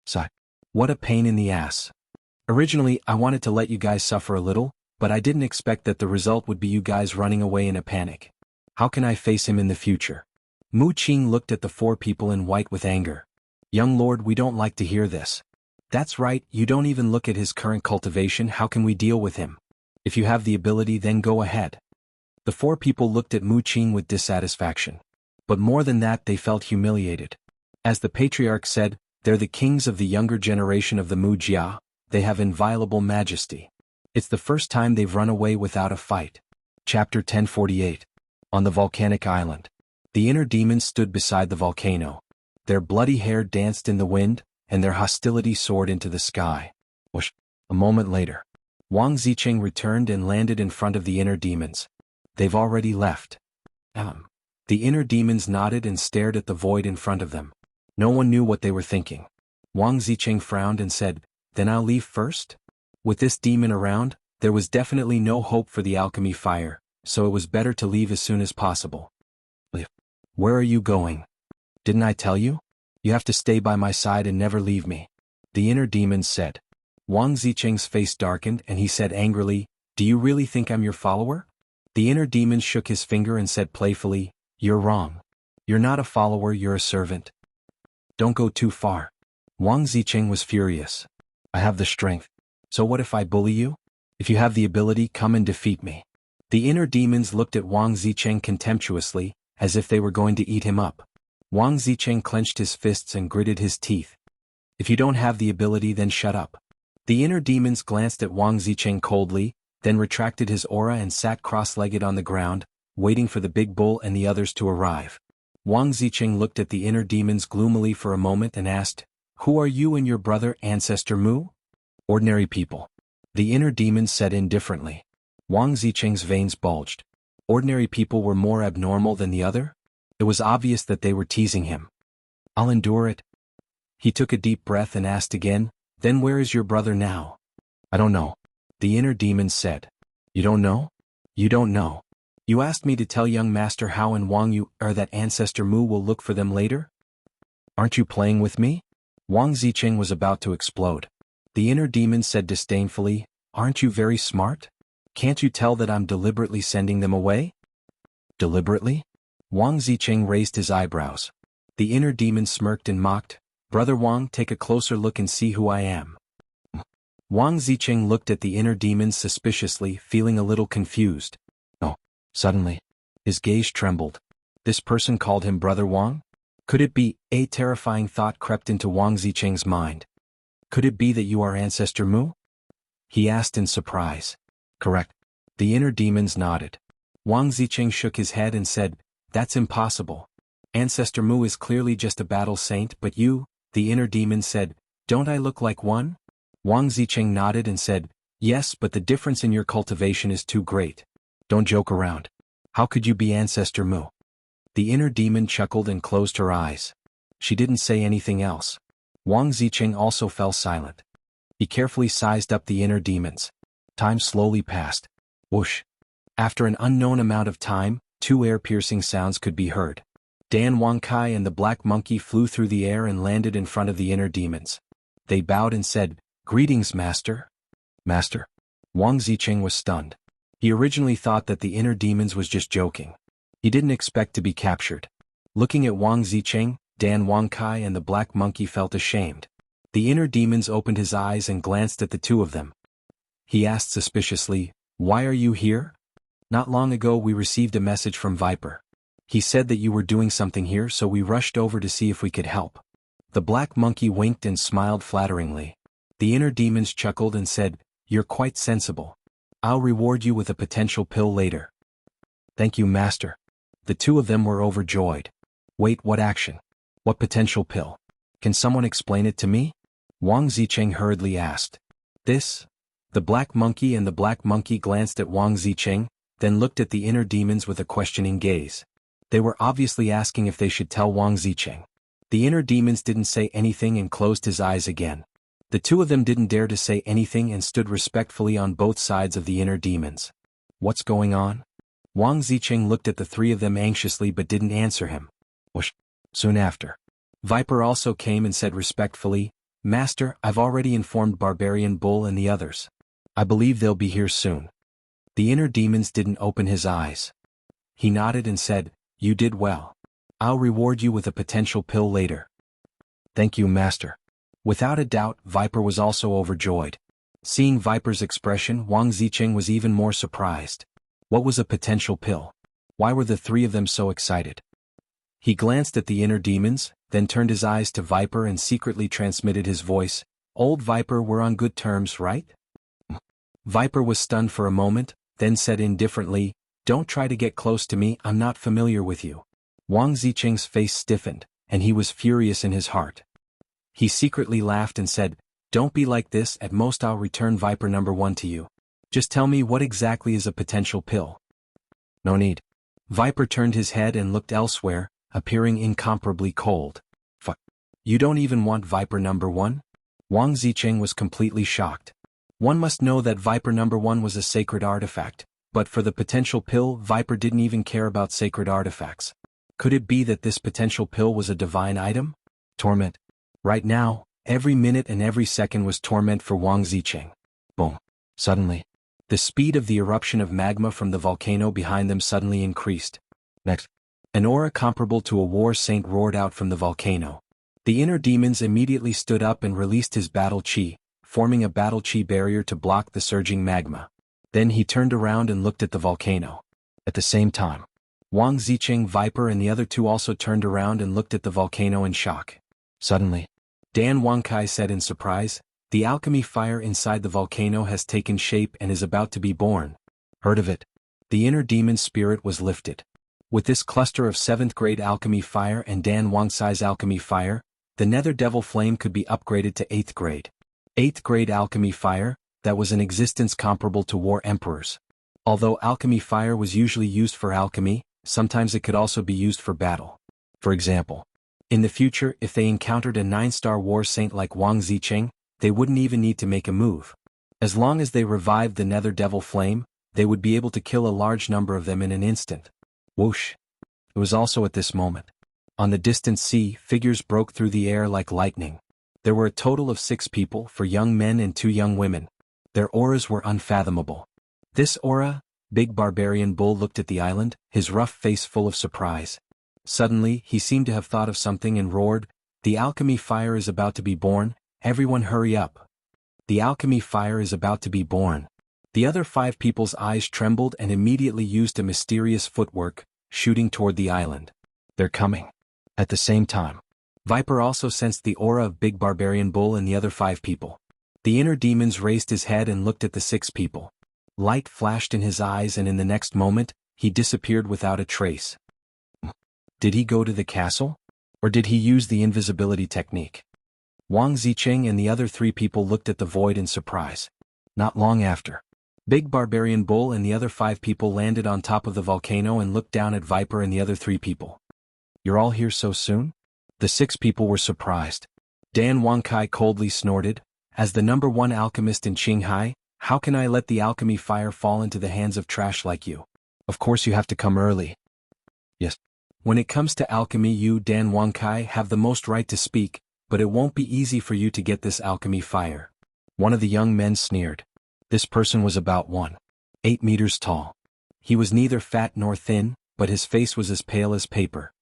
Sigh. What a pain in the ass. Originally, I wanted to let you guys suffer a little, but I didn't expect that the result would be you guys running away in a panic. How can I face him in the future? Mu Qing looked at the four people in white with anger. Young lord, we don't like to hear this. That's right, you don't even look at his current cultivation, how can we deal with him? If you have the ability, then go ahead. The four people looked at Mu Qing with dissatisfaction. But more than that, they felt humiliated. As the patriarch said, they're the kings of the younger generation of the Mujia, they have inviolable majesty. It's the first time they've run away without a fight. Chapter 1048. On the volcanic island. The inner demons stood beside the volcano. Their bloody hair danced in the wind, and their hostility soared into the sky. Whoosh. A moment later, Wang Zicheng returned and landed in front of the inner demons. They've already left. The inner demons nodded and stared at the void in front of them. No one knew what they were thinking. Wang Zicheng frowned and said, Then I'll leave first? With this demon around, there was definitely no hope for the alchemy fire, so it was better to leave as soon as possible. Where are you going? Didn't I tell you? You have to stay by my side and never leave me. The inner demons said. Wang Zicheng's face darkened and he said angrily, Do you really think I'm your follower? The inner demon shook his finger and said playfully, You're wrong. You're not a follower, you're a servant. Don't go too far. Wang Zicheng was furious. I have the strength. So what if I bully you? If you have the ability, come and defeat me. The inner demons looked at Wang Zicheng contemptuously, as if they were going to eat him up. Wang Zicheng clenched his fists and gritted his teeth. If you don't have the ability, then shut up. The inner demons glanced at Wang Zicheng coldly, then retracted his aura and sat cross-legged on the ground, waiting for the big bull and the others to arrive. Wang Zicheng looked at the inner demons gloomily for a moment and asked, Who are you and your brother, Ancestor Mu? Ordinary people. The inner demons said indifferently. Wang Zicheng's veins bulged. Ordinary people were more abnormal than the other? It was obvious that they were teasing him. I'll endure it. He took a deep breath and asked again, Then where is your brother now? I don't know. The inner demons said. You don't know? You don't know. You asked me to tell young master how and Wang you that Ancestor Mu will look for them later? Aren't you playing with me? Wang Zicheng was about to explode. The inner demons said disdainfully, Aren't you very smart? Can't you tell that I'm deliberately sending them away? Deliberately? Wang Zicheng raised his eyebrows. The inner demon smirked and mocked, Brother Wang, take a closer look and see who I am. Wang Zicheng looked at the inner demons suspiciously, feeling a little confused. Oh, suddenly, his gaze trembled. This person called him Brother Wang? Could it be? A terrifying thought crept into Wang Zicheng's mind. Could it be that you are Ancestor Mu? He asked in surprise. Correct. The inner demons nodded. Wang Zicheng shook his head and said, That's impossible. Ancestor Mu is clearly just a battle saint, but you, the inner demon said, Don't I look like one? Wang Zicheng nodded and said, Yes, but the difference in your cultivation is too great. Don't joke around. How could you be Ancestor Mu? The inner demon chuckled and closed her eyes. She didn't say anything else. Wang Zicheng also fell silent. He carefully sized up the inner demons. Time slowly passed. Whoosh. After an unknown amount of time, two air-piercing sounds could be heard. Dan Wangkai and the black monkey flew through the air and landed in front of the inner demons. They bowed and said, Greetings, Master. Master? Wang Zicheng was stunned. He originally thought that the inner demons was just joking. He didn't expect to be captured. Looking at Wang Zicheng, Dan Wangkai and the black monkey felt ashamed. The inner demons opened his eyes and glanced at the two of them. He asked suspiciously, Why are you here? Not long ago we received a message from Viper. He said that you were doing something here, so we rushed over to see if we could help. The black monkey winked and smiled flatteringly. The inner demons chuckled and said, You're quite sensible. I'll reward you with a potential pill later. Thank you, Master. The two of them were overjoyed. Wait, what action? What potential pill? Can someone explain it to me? Wang Zicheng hurriedly asked. This? The black monkey and the black monkey glanced at Wang Zicheng, then looked at the inner demons with a questioning gaze. They were obviously asking if they should tell Wang Zicheng. The inner demons didn't say anything and closed his eyes again. The two of them didn't dare to say anything and stood respectfully on both sides of the inner demons. What's going on? Wang Zicheng looked at the three of them anxiously but didn't answer him. Whoosh. Soon after, Viper also came and said respectfully, Master, I've already informed Barbarian Bull and the others. I believe they'll be here soon. The inner demons didn't open his eyes. He nodded and said, You did well. I'll reward you with a potential pill later. Thank you, Master. Without a doubt, Viper was also overjoyed. Seeing Viper's expression, Wang Zicheng was even more surprised. What was a potential pill? Why were the three of them so excited? He glanced at the inner demons, then turned his eyes to Viper and secretly transmitted his voice, Old Viper, we're on good terms, right? Viper was stunned for a moment, then said indifferently, Don't try to get close to me, I'm not familiar with you. Wang Zicheng's face stiffened, and he was furious in his heart. He secretly laughed and said, Don't be like this, at most I'll return Viper number 1 to you. Just tell me what exactly is a potential pill. No need. Viper turned his head and looked elsewhere, appearing incomparably cold. Fuck. You don't even want Viper number 1? Wang Zicheng was completely shocked. One must know that Viper number 1 was a sacred artifact, but for the potential pill, Viper didn't even care about sacred artifacts. Could it be that this potential pill was a divine item? Torment. Right now, every minute and every second was torment for Wang Zicheng. Boom. Suddenly, the speed of the eruption of magma from the volcano behind them suddenly increased. Next, an aura comparable to a war saint roared out from the volcano. The inner demons immediately stood up and released his battle chi, forming a battle chi barrier to block the surging magma. Then he turned around and looked at the volcano. At the same time, Wang Zicheng, Viper and the other two also turned around and looked at the volcano in shock. Suddenly, Dan Wangkai said in surprise, The alchemy fire inside the volcano has taken shape and is about to be born. Heard of it? The inner demon's spirit was lifted. With this cluster of 7th grade alchemy fire and Dan Wangkai's alchemy fire, the nether devil flame could be upgraded to 8th grade. 8th grade alchemy fire, that was an existence comparable to war emperors. Although alchemy fire was usually used for alchemy, sometimes it could also be used for battle. For example, in the future, if they encountered a 9-star war saint like Wang Zicheng, they wouldn't even need to make a move. As long as they revived the nether devil flame, they would be able to kill a large number of them in an instant. Whoosh! It was also at this moment. On the distant sea, figures broke through the air like lightning. There were a total of 6 people, 4 young men and 2 young women. Their auras were unfathomable. This aura, Big Barbarian Bull looked at the island, his rough face full of surprise. Suddenly, he seemed to have thought of something and roared, The alchemy fire is about to be born, everyone hurry up. The alchemy fire is about to be born. The other 5 people's eyes trembled and immediately used a mysterious footwork, shooting toward the island. They're coming. At the same time, Viper also sensed the aura of Big Barbarian Bull and the other 5 people. The inner demons raised his head and looked at the 6 people. Light flashed in his eyes and in the next moment, he disappeared without a trace. Did he go to the castle? Or did he use the invisibility technique? Wang Zicheng and the other 3 people looked at the void in surprise. Not long after, Big Barbarian Bull and the other 5 people landed on top of the volcano and looked down at Viper and the other 3 people. You're all here so soon? The 6 people were surprised. Dan Wangkai coldly snorted, As the number 1 alchemist in Qinghai, how can I let the alchemy fire fall into the hands of trash like you? Of course you have to come early. Yes. When it comes to alchemy, you, Dan Wangkai, have the most right to speak, but it won't be easy for you to get this alchemy fire. One of the young men sneered. This person was about 1.8 meters tall. He was neither fat nor thin, but his face was as pale as paper.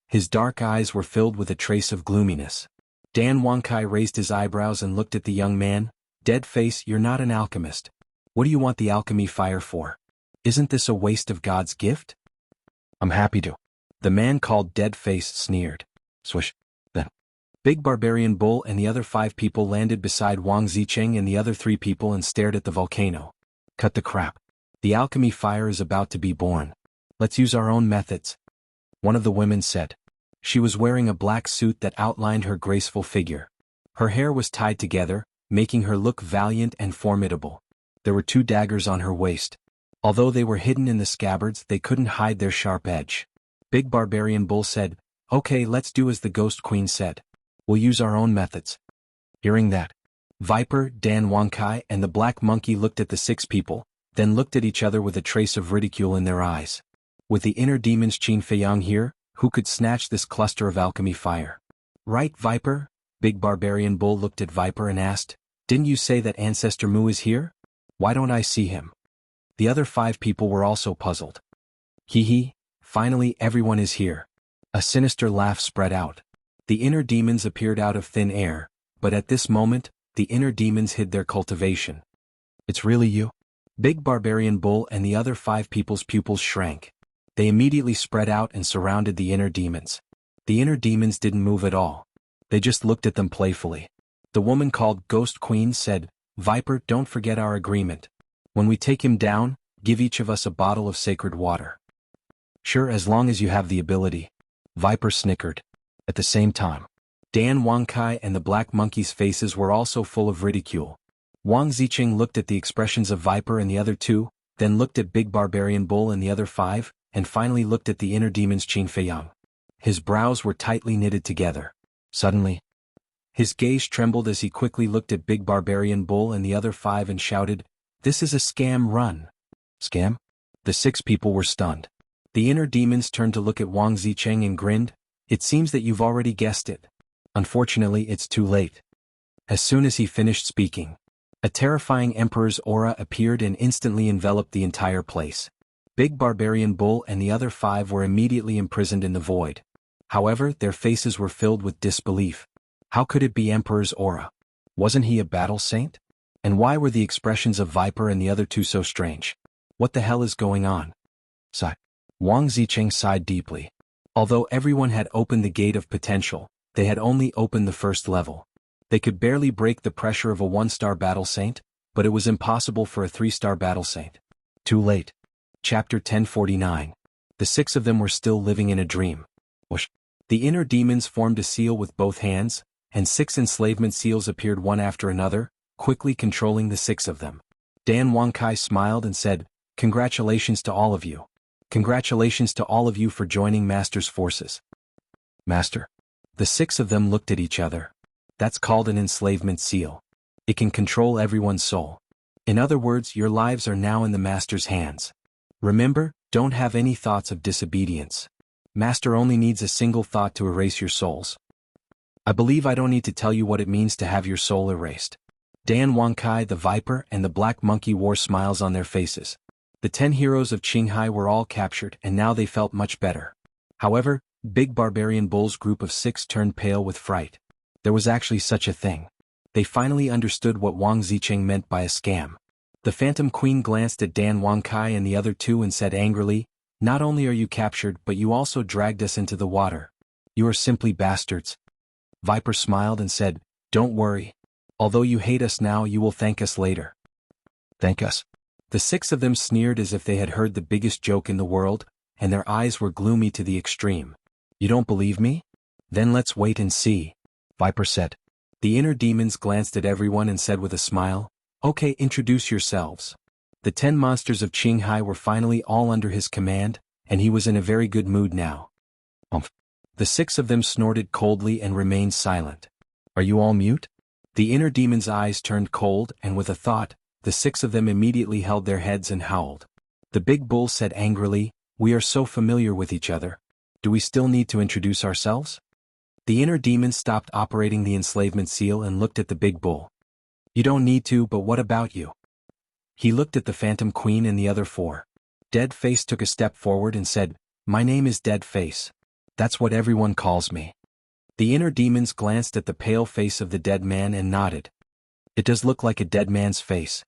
His dark eyes were filled with a trace of gloominess. Dan Wangkai raised his eyebrows and looked at the young man. Dead face, you're not an alchemist. What do you want the alchemy fire for? Isn't this a waste of God's gift? I'm happy to. The man called Dead Face sneered. Swish. Then, Big Barbarian Bull and the other 5 people landed beside Wang Zicheng and the other 3 people and stared at the volcano. Cut the crap. The alchemy fire is about to be born. Let's use our own methods. One of the women said. She was wearing a black suit that outlined her graceful figure. Her hair was tied together, making her look valiant and formidable. There were 2 daggers on her waist. Although they were hidden in the scabbards, they couldn't hide their sharp edge. Big Barbarian Bull said, Okay, let's do as the Ghost Queen said. We'll use our own methods. Hearing that, Viper, Dan Wangkai, and the Black Monkey looked at the 6 people, then looked at each other with a trace of ridicule in their eyes. With the inner demons Qin Feiyang here, who could snatch this cluster of alchemy fire? Right, Viper? Big Barbarian Bull looked at Viper and asked, didn't you say that Ancestor Mu is here? Why don't I see him? The other 5 people were also puzzled. Hee, finally everyone is here. A sinister laugh spread out. The inner demons appeared out of thin air, but at this moment, the inner demons hid their cultivation. It's really you? Big Barbarian Bull and the other 5 people's pupils shrank. They immediately spread out and surrounded the inner demons. The inner demons didn't move at all. They just looked at them playfully. The woman called Ghost Queen said, Viper, don't forget our agreement. When we take him down, give each of us a bottle of sacred water. Sure, as long as you have the ability. Viper snickered. At the same time, Dan Wangkai and the Black Monkey's faces were also full of ridicule. Wang Ziqing looked at the expressions of Viper and the other 2, then looked at Big Barbarian Bull and the other 5, and finally looked at the inner demons Qin Feiyang. His brows were tightly knitted together. Suddenly, his gaze trembled as he quickly looked at Big Barbarian Bull and the other 5 and shouted, this is a scam run. Scam? The 6 people were stunned. The inner demons turned to look at Wang Ziqing and grinned, it seems that you've already guessed it. Unfortunately, it's too late. As soon as he finished speaking, a terrifying Emperor's aura appeared and instantly enveloped the entire place. Big Barbarian Bull and the other 5 were immediately imprisoned in the void. However, their faces were filled with disbelief. How could it be Emperor's aura? Wasn't he a battle saint? And why were the expressions of Viper and the other 2 so strange? What the hell is going on? Sigh. Wang Ziqing sighed deeply. Although everyone had opened the gate of potential, they had only opened the first level. They could barely break the pressure of a 1-star battle saint, but it was impossible for a 3-star battle saint. Too late. Chapter 1049. The 6 of them were still living in a dream. Whoosh. The inner demons formed a seal with both hands, and 6 enslavement seals appeared one after another, quickly controlling the 6 of them. Dan Wangkai smiled and said, congratulations to all of you. Congratulations to all of you for joining Master's forces. Master. The 6 of them looked at each other. That's called an enslavement seal. It can control everyone's soul. In other words, your lives are now in the Master's hands. Remember, don't have any thoughts of disobedience. Master only needs a single thought to erase your souls. I believe I don't need to tell you what it means to have your soul erased. Dan Wangkai, the Viper, and the Black Monkey wore smiles on their faces. The 10 heroes of Qinghai were all captured and now they felt much better. However, Big Barbarian Bull's group of 6 turned pale with fright. There was actually such a thing. They finally understood what Wang Ziqing meant by a scam. The Phantom Queen glanced at Dan Wangkai and the other 2 and said angrily, not only are you captured but you also dragged us into the water. You are simply bastards. Viper smiled and said, don't worry. Although you hate us now, you will thank us later. Thank us? The 6 of them sneered as if they had heard the biggest joke in the world, and their eyes were gloomy to the extreme. You don't believe me? Then let's wait and see, Viper said. The inner demons glanced at everyone and said with a smile, okay, introduce yourselves. The 10 monsters of Qinghai were finally all under his command, and he was in a very good mood now. The 6 of them snorted coldly and remained silent. Are you all mute? The inner demon's eyes turned cold and with a thought, the 6 of them immediately held their heads and howled. The big bull said angrily, we are so familiar with each other. Do we still need to introduce ourselves? The inner demon stopped operating the enslavement seal and looked at the big bull. You don't need to, but what about you? He looked at the Phantom Queen and the other 4. Dead Face took a step forward and said, my name is Dead Face. That's what everyone calls me. The inner demons glanced at the pale face of the dead man and nodded. It does look like a dead man's face.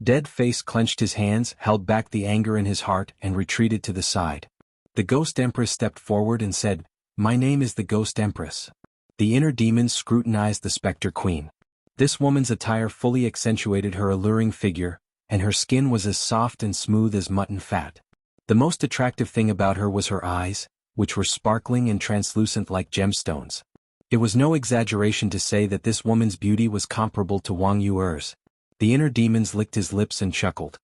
Dead Face clenched his hands, held back the anger in his heart and retreated to the side. The Ghost Empress stepped forward and said, my name is the Ghost Empress. The inner demons scrutinized the Spectre Queen. This woman's attire fully accentuated her alluring figure, and her skin was as soft and smooth as mutton fat. The most attractive thing about her was her eyes, which were sparkling and translucent like gemstones. It was no exaggeration to say that this woman's beauty was comparable to Wang Yuer's. The inner demons licked his lips and chuckled.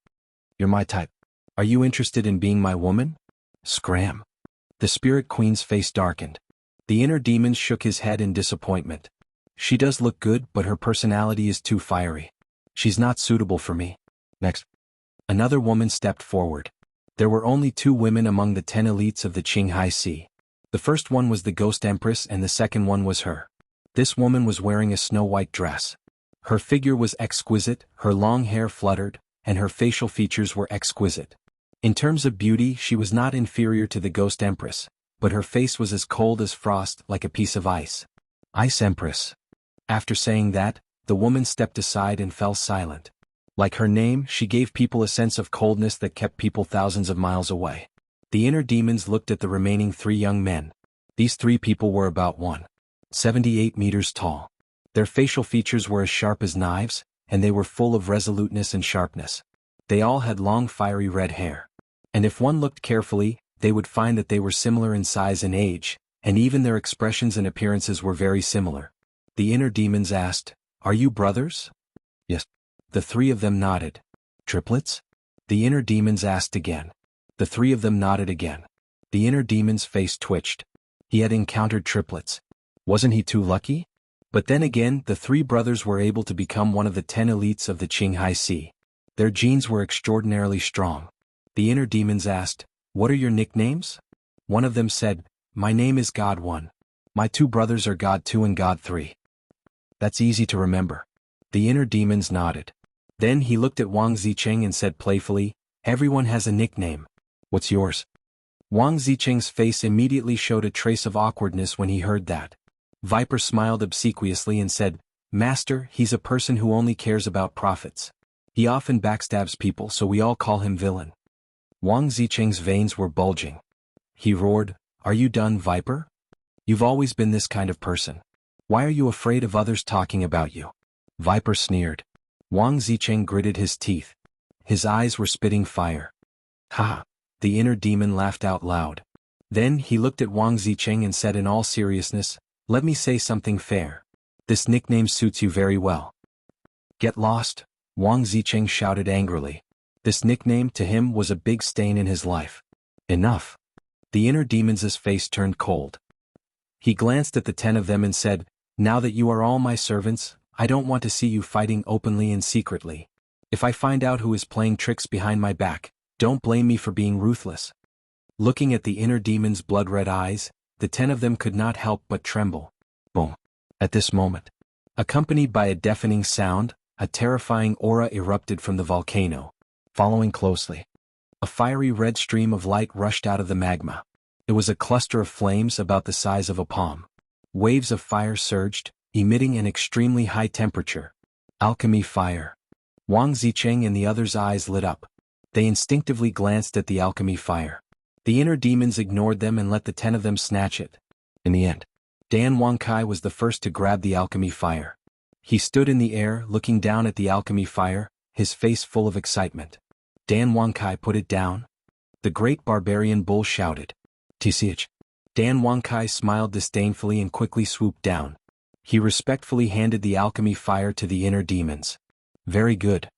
You're my type. Are you interested in being my woman? Scram. The Spirit Queen's face darkened. The inner demon shook his head in disappointment. She does look good, but her personality is too fiery. She's not suitable for me. Next. Another woman stepped forward. There were only 2 women among the 10 elites of the Qinghai Sea. The first one was the Ghost Empress and the second one was her. This woman was wearing a snow-white dress. Her figure was exquisite, her long hair fluttered, and her facial features were exquisite. In terms of beauty, she was not inferior to the Ghost Empress, but her face was as cold as frost, like a piece of ice. Ice Empress. After saying that, the woman stepped aside and fell silent. Like her name, she gave people a sense of coldness that kept people thousands of miles away. The inner demons looked at the remaining 3 young men. These 3 people were about 1.78 meters tall. Their facial features were as sharp as knives, and they were full of resoluteness and sharpness. They all had long fiery red hair. And if one looked carefully, they would find that they were similar in size and age, and even their expressions and appearances were very similar. The inner demons asked, "Are you brothers?" "Yes." The 3 of them nodded. "Triplets?" The inner demons asked again. The 3 of them nodded again. The inner demon's face twitched. He had encountered triplets. Wasn't he too lucky? But then again, the 3 brothers were able to become one of the 10 elites of the Qinghai Sea. Their genes were extraordinarily strong. The inner demons asked, "What are your nicknames?" One of them said, "My name is God 1. My 2 brothers are God 2 and God 3. That's easy to remember." The inner demons nodded. Then he looked at Wang Zicheng and said playfully, "Everyone has a nickname. What's yours?" Wang Zicheng's face immediately showed a trace of awkwardness when he heard that. Viper smiled obsequiously and said, "Master, he's a person who only cares about profits. He often backstabs people, so we all call him villain." Wang Zicheng's veins were bulging. He roared, "Are you done, Viper? You've always been this kind of person. Why are you afraid of others talking about you?" Viper sneered. Wang Zicheng gritted his teeth. His eyes were spitting fire. "Ha!" The inner demon laughed out loud. Then he looked at Wang Zicheng and said in all seriousness, "Let me say something fair. This nickname suits you very well." "Get lost!" Wang Zicheng shouted angrily. This nickname to him was a big stain in his life. "Enough." The inner demon's face turned cold. He glanced at the 10 of them and said, "Now that you are all my servants, I don't want to see you fighting openly and secretly. If I find out who is playing tricks behind my back, don't blame me for being ruthless." Looking at the inner demon's blood-red eyes, the 10 of them could not help but tremble. Boom. At this moment, accompanied by a deafening sound, a terrifying aura erupted from the volcano. Following closely, a fiery red stream of light rushed out of the magma. It was a cluster of flames about the size of a palm. Waves of fire surged, emitting an extremely high temperature. Alchemy fire. Wang Zicheng and the others' eyes lit up. They instinctively glanced at the alchemy fire. The inner demons ignored them and let the 10 of them snatch it. In the end, Dan Wangkai was the first to grab the alchemy fire. He stood in the air, looking down at the alchemy fire, his face full of excitement. Dan Wangkai put it down. The great barbarian bull shouted, "TCH." Dan Wangkai smiled disdainfully and quickly swooped down. He respectfully handed the alchemy fire to the inner demons. "Very good."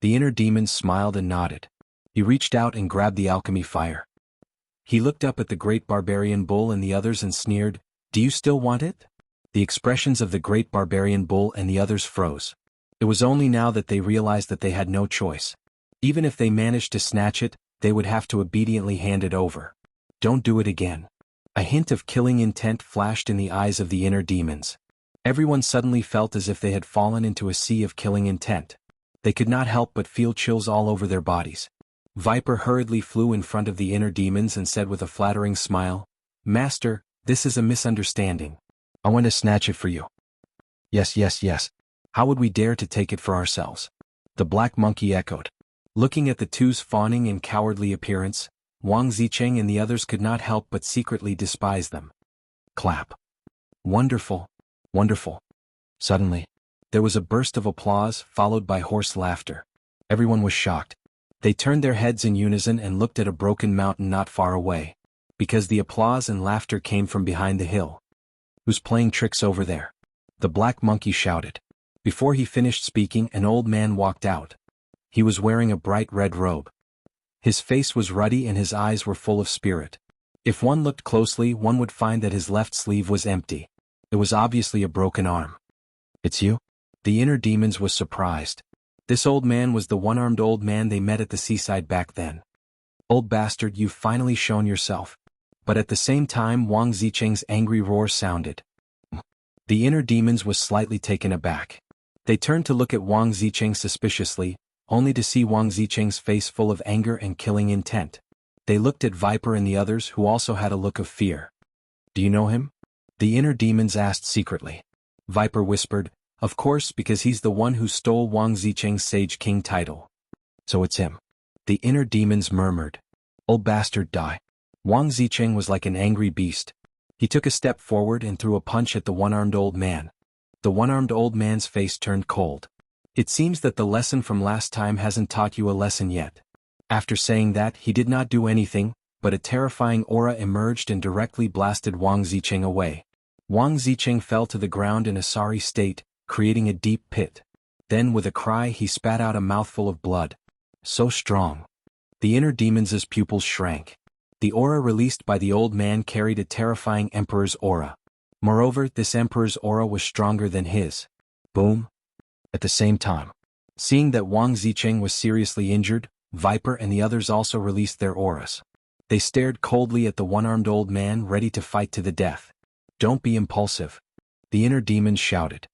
The inner demons smiled and nodded. He reached out and grabbed the alchemy fire. He looked up at the great barbarian bull and the others and sneered, "Do you still want it?" The expressions of the great barbarian bull and the others froze. It was only now that they realized that they had no choice. Even if they managed to snatch it, they would have to obediently hand it over. "Don't do it again." A hint of killing intent flashed in the eyes of the inner demons. Everyone suddenly felt as if they had fallen into a sea of killing intent. They could not help but feel chills all over their bodies. Viper hurriedly flew in front of the inner demons and said with a flattering smile, "Master, this is a misunderstanding. I want to snatch it for you." Yes, yes, yes. How would we dare to take it for ourselves?" The black monkey echoed. Looking at the two's fawning and cowardly appearance, Wang Zicheng and the others could not help but secretly despise them. Clap. "Wonderful. Wonderful." Suddenly, there was a burst of applause followed by hoarse laughter. Everyone was shocked. They turned their heads in unison and looked at a broken mountain not far away, because the applause and laughter came from behind the hill. "Who's playing tricks over there?" the black monkey shouted. Before he finished speaking, an old man walked out. He was wearing a bright red robe. His face was ruddy and his eyes were full of spirit. If one looked closely, one would find that his left sleeve was empty. It was obviously a broken arm. It's you? The inner demons was surprised. This old man was the one-armed old man they met at the seaside back then. Old bastard, you've finally shown yourself. But at the same time Wang Zicheng's angry roar sounded. The inner demons was slightly taken aback. They turned to look at Wang Zicheng suspiciously, only to see Wang Zicheng's face full of anger and killing intent. They looked at Viper and the others who also had a look of fear. Do you know him? The inner demons asked secretly. Viper whispered, of course, because he's the one who stole Wang Zicheng's Sage King title. So it's him. The inner demons murmured. Old bastard, die. Wang Zicheng was like an angry beast. He took a step forward and threw a punch at the one-armed old man. The one-armed old man's face turned cold. It seems that the lesson from last time hasn't taught you a lesson yet. After saying that, he did not do anything, but a terrifying aura emerged and directly blasted Wang Zicheng away. Wang Zicheng fell to the ground in a sorry state, creating a deep pit. Then with a cry he spat out a mouthful of blood. So strong. The inner demons' pupils shrank. The aura released by the old man carried a terrifying emperor's aura. Moreover, this emperor's aura was stronger than his. Boom. At the same time. Seeing that Wang Zicheng was seriously injured, Viper and the others also released their auras. They stared coldly at the one-armed old man ready to fight to the death. Don't be impulsive. The inner demon shouted.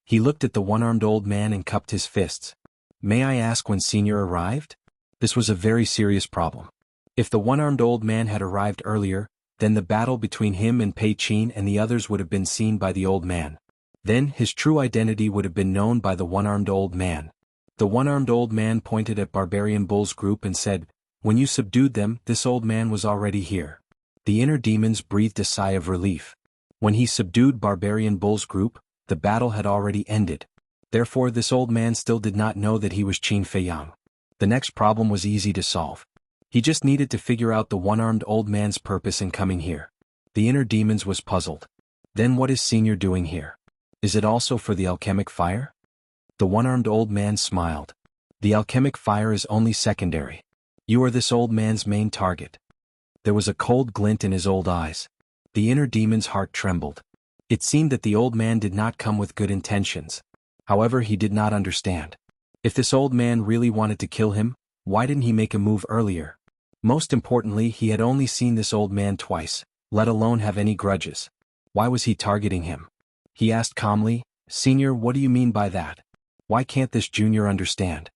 He looked at the one-armed old man and cupped his fists. May I ask when Senior arrived? This was a very serious problem. If the one-armed old man had arrived earlier, then the battle between him and Pei Qin and the others would have been seen by the old man. Then his true identity would have been known by the one-armed old man. The one-armed old man pointed at Barbarian Bull's group and said, when you subdued them, this old man was already here. The inner demons breathed a sigh of relief. When he subdued Barbarian Bull's group, the battle had already ended. Therefore this old man still did not know that he was Qin Feiyang. The next problem was easy to solve. He just needed to figure out the one-armed old man's purpose in coming here. The inner demons was puzzled. Then what is Senior doing here? Is it also for the alchemic fire? The one-armed old man smiled. The alchemic fire is only secondary. You are this old man's main target. There was a cold glint in his old eyes. The inner demon's heart trembled. It seemed that the old man did not come with good intentions. However, he did not understand. If this old man really wanted to kill him, why didn't he make a move earlier? Most importantly, he had only seen this old man twice, let alone have any grudges. Why was he targeting him? He asked calmly, Senior, what do you mean by that? Why can't this junior understand?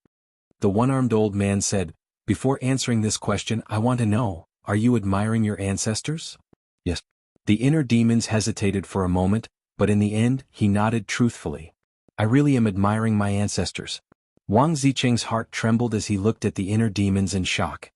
The one-armed old man said, before answering this question, I want to know, are you admiring your ancestors? Yes. The inner demons hesitated for a moment, but in the end, he nodded truthfully. I really am admiring my ancestors. Wang Zicheng's heart trembled as he looked at the inner demons in shock.